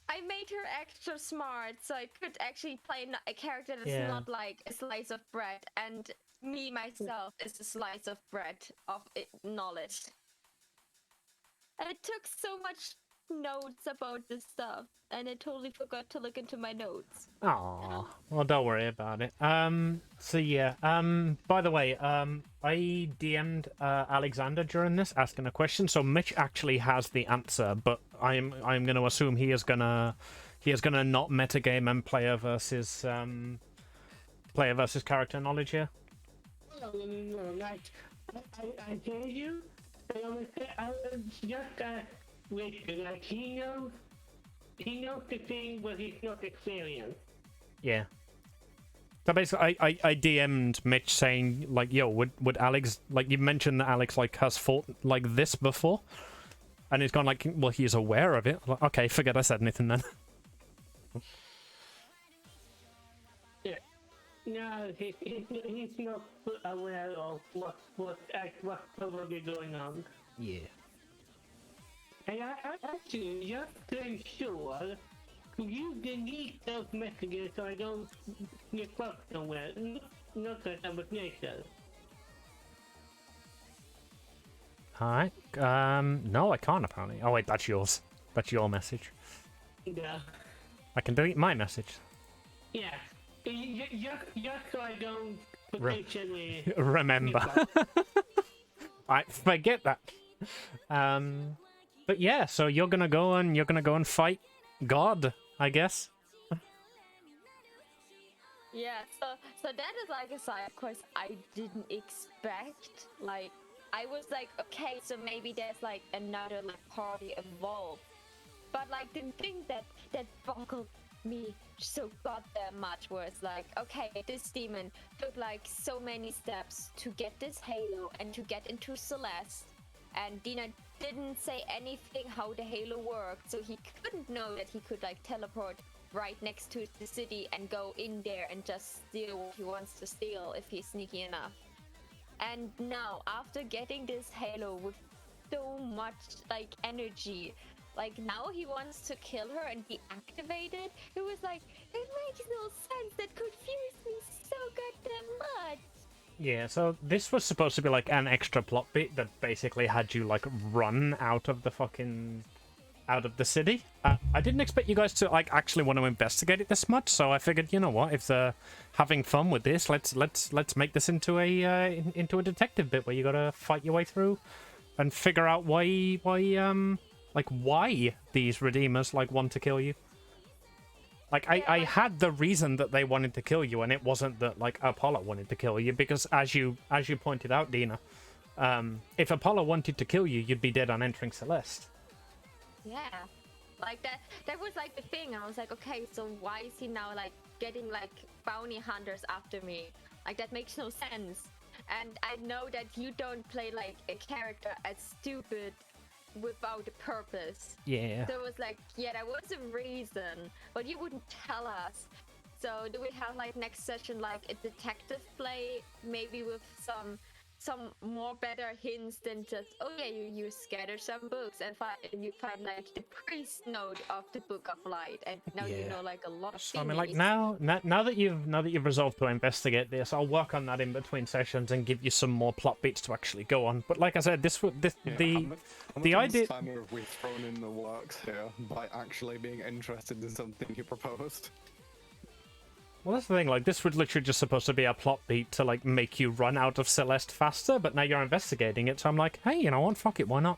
I made her extra smart so I could actually play a character that's Yeah. not like a slice of bread, and me myself is a slice of bread of knowledge. I took so much notes about this stuff, and I totally forgot to look into my notes. Aw, well, don't worry about it. So yeah, by the way, I DM'd Alexander during this, asking a question, so Mitch actually has the answer, but I'm gonna assume he is gonna not metagame and player versus character knowledge here. No, like, I hear you, but I was just with like, he knows the thing, but he's not experienced. Yeah. So basically, I DM'd Mitch saying, like, yo, would Alex, like, you mentioned that Alex, like, has fought like this before? And he's gone like, well, he's aware of it. I'm like, okay, forget I said anything then. Yeah. No, he's not aware of what's probably going on. Yeah. And I actually, just to ensure, could you delete those messages so I don't get fucked somewhere? Not that I was nature. Alright. No, I can't apparently. Oh wait, that's yours. That's your message. Yeah. I can delete my message. Yeah. Just so I don't potentially... Remember. I forget that. But yeah, so you're gonna go and fight God, I guess. Yeah, so that is like a side quest I didn't expect. Like, I was like, okay, so maybe there's like another like party involved. But like the thing that bungled me so goddamn much was like, okay, this demon took like so many steps to get this halo and to get into Celeste, and Dina didn't say anything how the halo worked, so he couldn't know that he could like teleport right next to the city and go in there and just steal what he wants to steal if he's sneaky enough. And now, after getting this halo with so much like energy, like now he wants to kill her and deactivate it. It was like, it makes no sense. That confused me so goddamn much. Yeah, so this was supposed to be like an extra plot bit that basically had you like run out of the city. I didn't expect you guys to like actually want to investigate it this much, so I figured, you know what, if they're having fun with this, let's make this into a detective bit where you gotta fight your way through and figure out why these redeemers like want to kill you. Like, I had the reason that they wanted to kill you, and it wasn't that, like, Apollo wanted to kill you, because as you pointed out, Dina, if Apollo wanted to kill you, you'd be dead on entering Celeste. Yeah, like that was, like, the thing. I was like, okay, so why is he now, like, getting, like, bounty hunters after me? Like, that makes no sense. And I know that you don't play, like, a character as stupid without a purpose. Yeah. So it was like, yeah, there was a reason, but you wouldn't tell us. So do we have like next session like a detective play, maybe with some more better hints than just, oh yeah, you scattered some books and you find like the priest note of the Book of Light, and now you know like a lot of So I mean, things. like now that you've resolved to investigate this, I'll work on that in between sessions and give you some more plot beats to actually go on. But like I said, the idea. How much time have we thrown in the works here by actually being interested in something you proposed? Well, that's the thing, like, this was literally just supposed to be a plot beat to, like, make you run out of Celeste faster, but now you're investigating it, so I'm like, hey, you know what, fuck it, why not?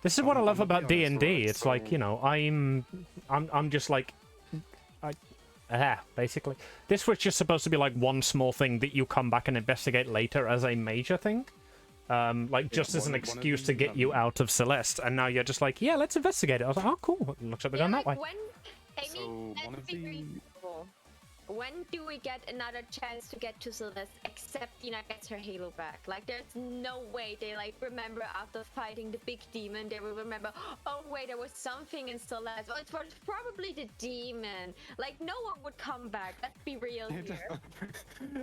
This is what I love about D&D, it's like, you know, I'm just like, basically. This was just supposed to be, like, one small thing that you come back and investigate later as a major thing. Like, just as an excuse to get you out of Celeste, and now you're just like, yeah, let's investigate it. I was like, oh, cool, looks like they're going that way. When do we get another chance to get to Celeste except Dina gets her halo back? Like, there's no way they, like, remember after fighting the big demon, they will remember, oh wait, there was something in Celeste. Oh, it was probably the demon. Like, no one would come back. Let's be real here.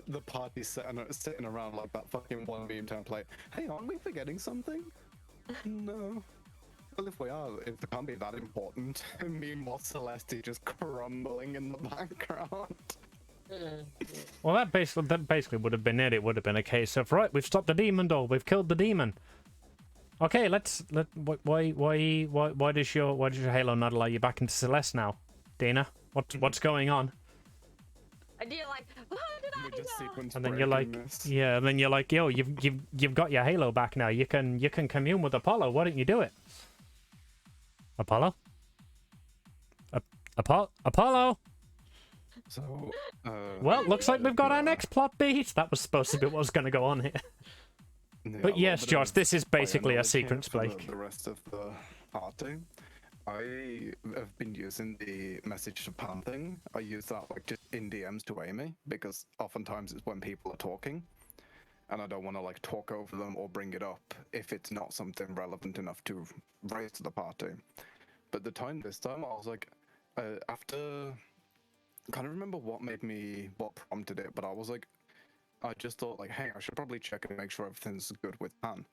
The party's sitting around like that fucking 1v template. Hey, aren't we forgetting something? No. Well, if we are, it can't be that important. Meanwhile, Celeste just crumbling in the background. Well, that basically would have been it. It would have been a case of, right, we've stopped the demon doll, we've killed the demon. Okay, why does your Halo not allow you back into Celeste now, Dana? What's going on? And you're like, how did I know? And then you're like, yeah, and then you're like, yo, you've got your Halo back now. You can commune with Apollo. Why don't you do it? Apollo? Apollo? So, Well, looks like we've got our next plot beat. That was supposed to be what was going to go on here. yeah, But yes, Josh, this is basically a knowledge here sequence, for Blake. The rest of the party, I have been using the message to Pan thing. I use that like just in DMs to Amy because oftentimes it's when people are talking, and I don't want to like talk over them or bring it up if it's not something relevant enough to raise to the party. But this time, I was like, after, I can't remember what prompted it, but I was like, I just thought like, hey, I should probably check and make sure everything's good with Pan.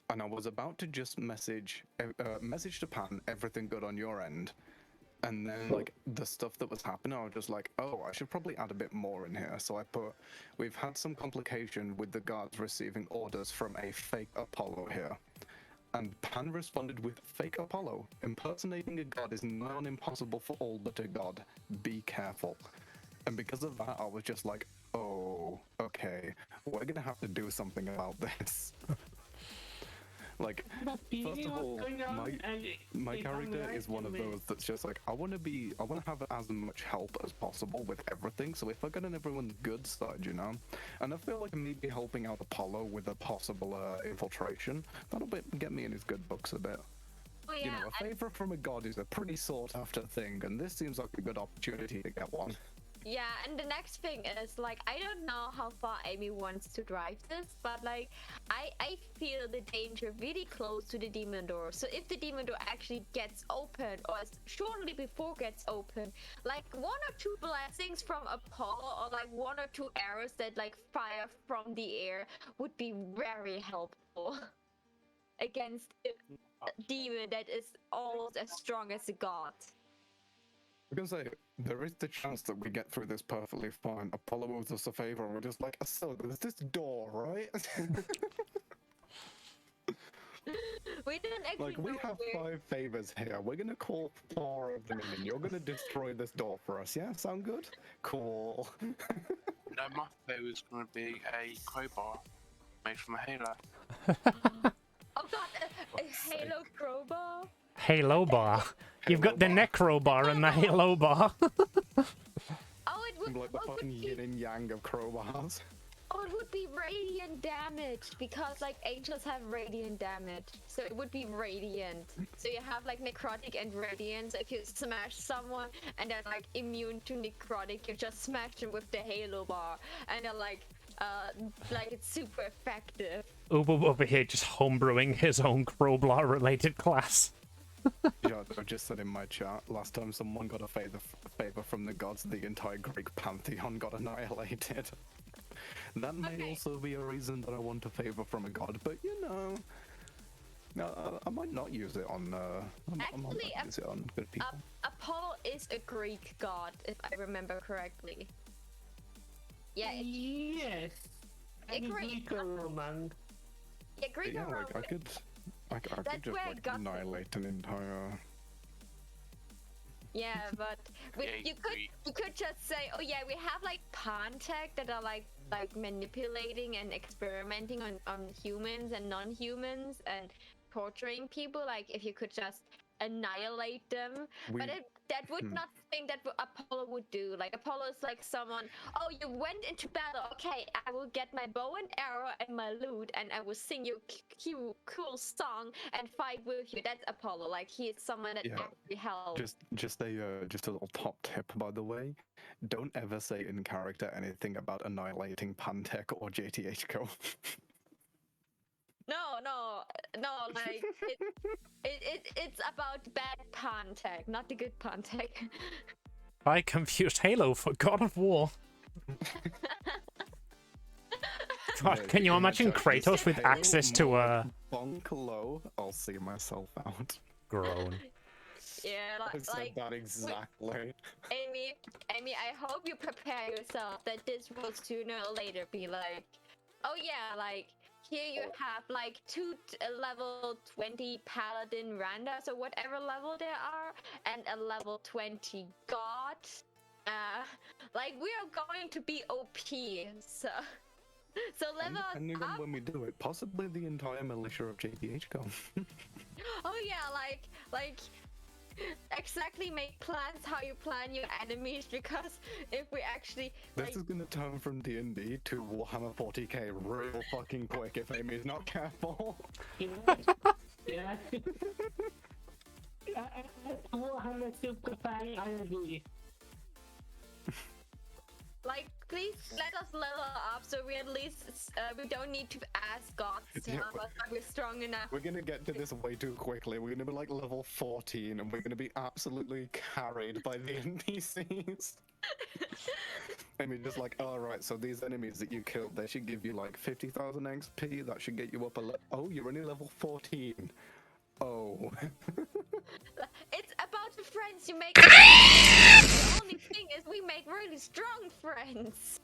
And I was about to just message to Pan, everything good on your end. And then like the stuff that was happening, I was just like, oh, I should probably add a bit more in here. So I put, we've had some complication with the guards receiving orders from a fake Apollo here. And Pan responded with, fake Apollo. Impersonating a god is not impossible for all but a god. Be careful. And because of that, I was just like, oh, okay, we're gonna have to do something about this. Like, first of all, my character is one of those that's just like, I want to have as much help as possible with everything, so if I get on everyone's good side, you know? And I feel like maybe helping out Apollo with a possible infiltration, that'll get me in his good books a bit. Oh, yeah, You know, a favor from a god is a pretty sought after thing, and this seems like a good opportunity to get one. Yeah, and the next thing is, like, I don't know how far Amy wants to drive this, but, like, I feel the danger really close to the demon door. So if the demon door actually gets open, or shortly before gets open, like, 1 or 2 blessings from Apollo, or, like, 1 or 2 arrows that, like, fire from the air would be very helpful against a demon that is almost as strong as a god. I can say, there is the chance that we get through this perfectly fine. Apollo owes us a favor, and we're just like, so there's this door, right? We didn't actually Like, we know have where... 5 favors here. We're gonna call 4 of them in, and you're gonna destroy this door for us, yeah? Sound good? Cool. No, my favor is going to be a crowbar made from a halo. Oh god, a Halo crowbar? Halo bar. You've got the necro bar and the Halo bar. Oh, it would Like the fucking yin and yang of crowbars. Oh, it would be radiant damage because like angels have radiant damage, so it would be radiant. So you have like necrotic and radiant. So if you smash someone and they're like immune to necrotic, you just smash them with the Halo bar, and they're like it's super effective. Ubu over here just homebrewing his own crowbar related class. Yeah, I just said in my chat, last time someone got a favor from the gods, the entire Greek pantheon got annihilated. That may also be a reason that I want a favor from a god, but you know, I might not use it on. I might not use it on good people. Apollo is a Greek god, if I remember correctly. Yeah. Yes. Yeah, Greek Roman. Yeah, Greek Yeah, Roman. like I could just like annihilate an entire. Yeah, but you could just say, oh yeah, we have like Pancake that are like manipulating and experimenting on humans and non-humans and torturing people. Like if you could just annihilate them, but that would not think that Apollo would do. Like Apollo is like someone, oh, you went into battle, okay, I will get my bow and arrow and my lute and I will sing you cool song and fight with you. That's Apollo. Like he is someone that actually helps. Just a little top tip, by the way, don't ever say in character anything about annihilating Pancake or JTHCO. No, like it's about bad Pancake, not the good Pancake. I confused Halo for God of War. God, can you imagine Kratos with access to a bonk low? I'll see myself out. Groan. Yeah, I said that exactly. Amy, I hope you prepare yourself that this will sooner or later be like, oh yeah, like here you have like level 20 paladin randas or whatever level they are, and a level 20 god. Like we are going to be OP, so And level depending on up. when we do it, possibly the entire militia of JPH come. Oh yeah, like exactly make plans how you plan your enemies, because if we actually This is gonna turn from DnD to Warhammer 40k real fucking quick if Amy's not careful. Yeah. Warhammer super fan, I agree. like please let us level up so we at least we don't need to ask gods to Yeah, help us, but we're strong enough. We're gonna get to this way too quickly. We're gonna be like level 14 and we're gonna be absolutely carried by the NPCs. I mean, just like, alright, so these enemies that you killed, they should give you like 50,000 XP. That should get you up oh, you're only level 14. Oh. It's about the friends you make. The only thing is we make really strong friends.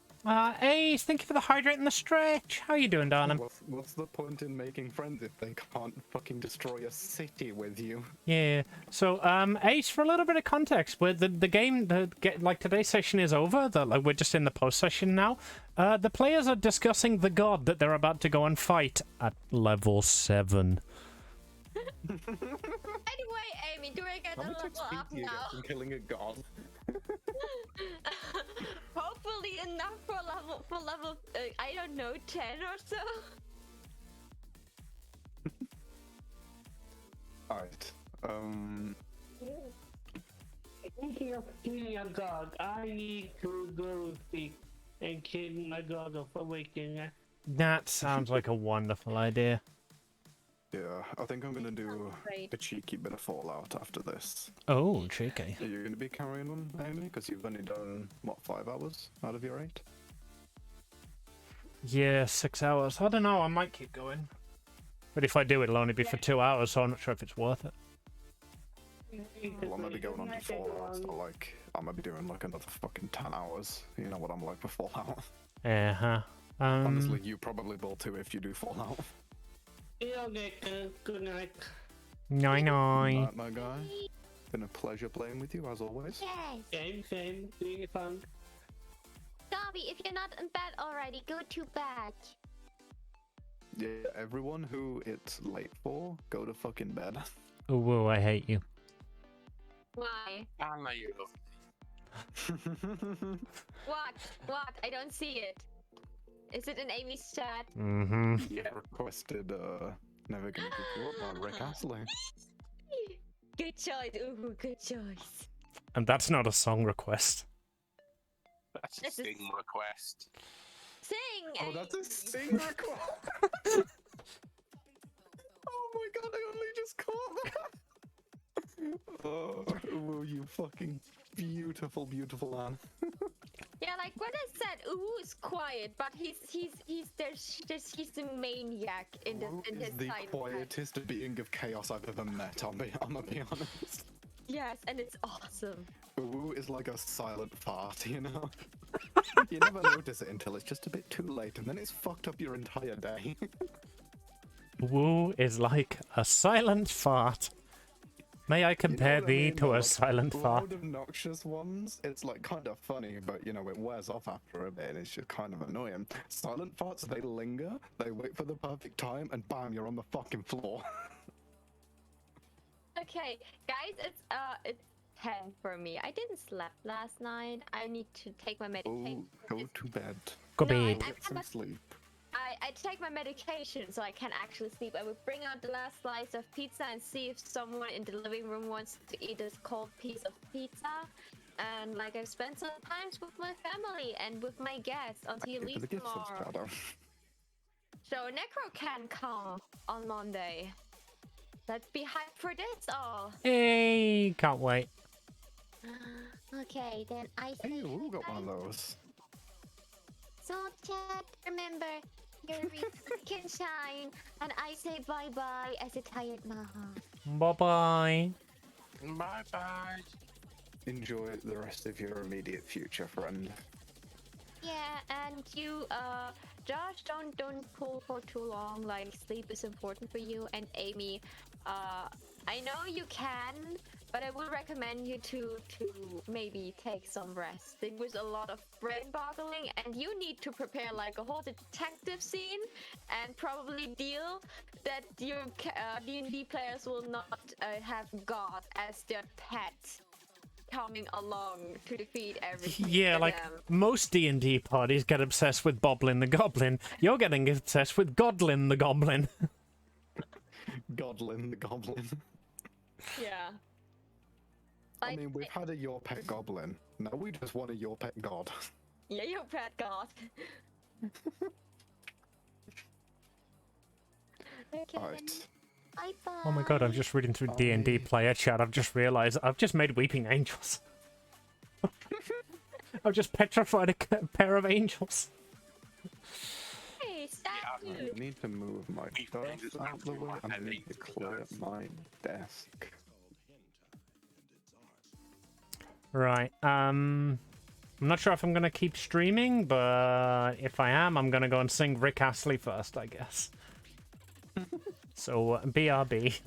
Ace, thank you for the hydrate and the stretch. How you doing, darling? What's the point in making friends if they can't fucking destroy a city with you? Yeah. So, Ace, for a little bit of context, where the game, like today's session is over. Like we're just in the post session now. The players are discussing the god that they're about to go and fight at level 7. Anyway, Amy, do I get a How much level XP up do you now? get from killing a god? Hopefully enough for level I don't know, 10 or so. Alright. Speaking of killing a god, I need to go speak and kill my god of awakening. That sounds like a wonderful idea. Yeah, I think I'm gonna do Great. a cheeky bit of Fallout after this. Oh, cheeky. Are you gonna be carrying on, Amy? Because you've only done, what, 5 hours out of your 8? Yeah, 6 hours. I don't know. I might keep going. But if I do, it'll only be for 2 hours, so I'm not sure if it's worth it. Well, I'm gonna be going on to Fallout, so like, I'm gonna be doing like another fucking 10 hours. You know what I'm like with Fallout. Uh-huh. Honestly, you probably will too if you do Fallout. Good night. Nine. Right, my guy. Been a pleasure playing with you as always. Yes. Same, being fun. Dobby, if you're not in bed already, go to bed. Yeah, everyone who it's late for, go to fucking bed. Oh, whoa, I hate you. Why? I know you love me. What? I don't see it. Is it in Amy's chat? Mm-hmm. Yeah, requested, never gonna give you up by Rick Astley. Good choice. Ooh, good choice. And that's not a song request. That's a This is- sing request. Sing! Oh, that's a Amy. sing request! Oh my god, I only just caught that! Oh, you fucking beautiful, beautiful man. Yeah, like when I said ooh is quiet, but he's the maniac in this Wu in is his the side. quietest being of chaos I've ever met, I'm gonna be honest. Yes, and it's awesome. Wu is like a silent fart, you know? You never notice it until it's just a bit too late, and then it's fucked up your entire day. Woo is like a silent fart. May I compare what I thee mean, to though? a Like, silent fart? Loud, obnoxious ones, it's like kind of funny, but you know, it wears off after a bit, and it's just kind of annoying. Silent farts, they linger, they wait for the perfect time, and bam, you're on the fucking floor. Okay, guys, it's 10 for me. I didn't sleep last night. I need to take my Oh, medication. go to bed. Go No, bed. Get some sleep. I take my medication so I can actually sleep. I will bring out the last slice of pizza and see if someone in the living room wants to eat this cold piece of pizza. And like I've spent some time with my family and with my guests until he Thank you for leaves the gift tomorrow. subscriber. So Necro can come on Monday. Let's be hyped for this all. Hey, can't wait. Okay, then I say Hey, who got one of those? so chat, remember your reason can shine, and I say bye bye as a tired mom. Bye-bye. Bye bye. Enjoy the rest of your immediate future, friend. Yeah, and you, Josh, don't pull for too long. Like, sleep is important for you. And Amy, I know you can, but I would recommend you to maybe take some rest. There was a lot of brain boggling, and you need to prepare like a whole detective scene, and probably deal that your D&D players will not have God as their pet coming along to defeat everything. Yeah, like them. most D&D parties get obsessed with Boblin the Goblin. You're getting obsessed with Godlin the Goblin. Godlin the Goblin. Yeah. I mean, we've had a Your Pet Goblin. Now we just want a Your Pet God. Yeah, your pet God. Okay. Alright. Bye bye. Oh my god, I'm just reading through D&D player chat. I've just realized I've just made weeping angels. I've just petrified a pair of angels. Hey, stop I you. need to move my stuff out of the way and I need to clear my desk. Right, I'm not sure if I'm gonna keep streaming, but if I am, I'm gonna go and sing Rick Astley first, I guess. So, BRB.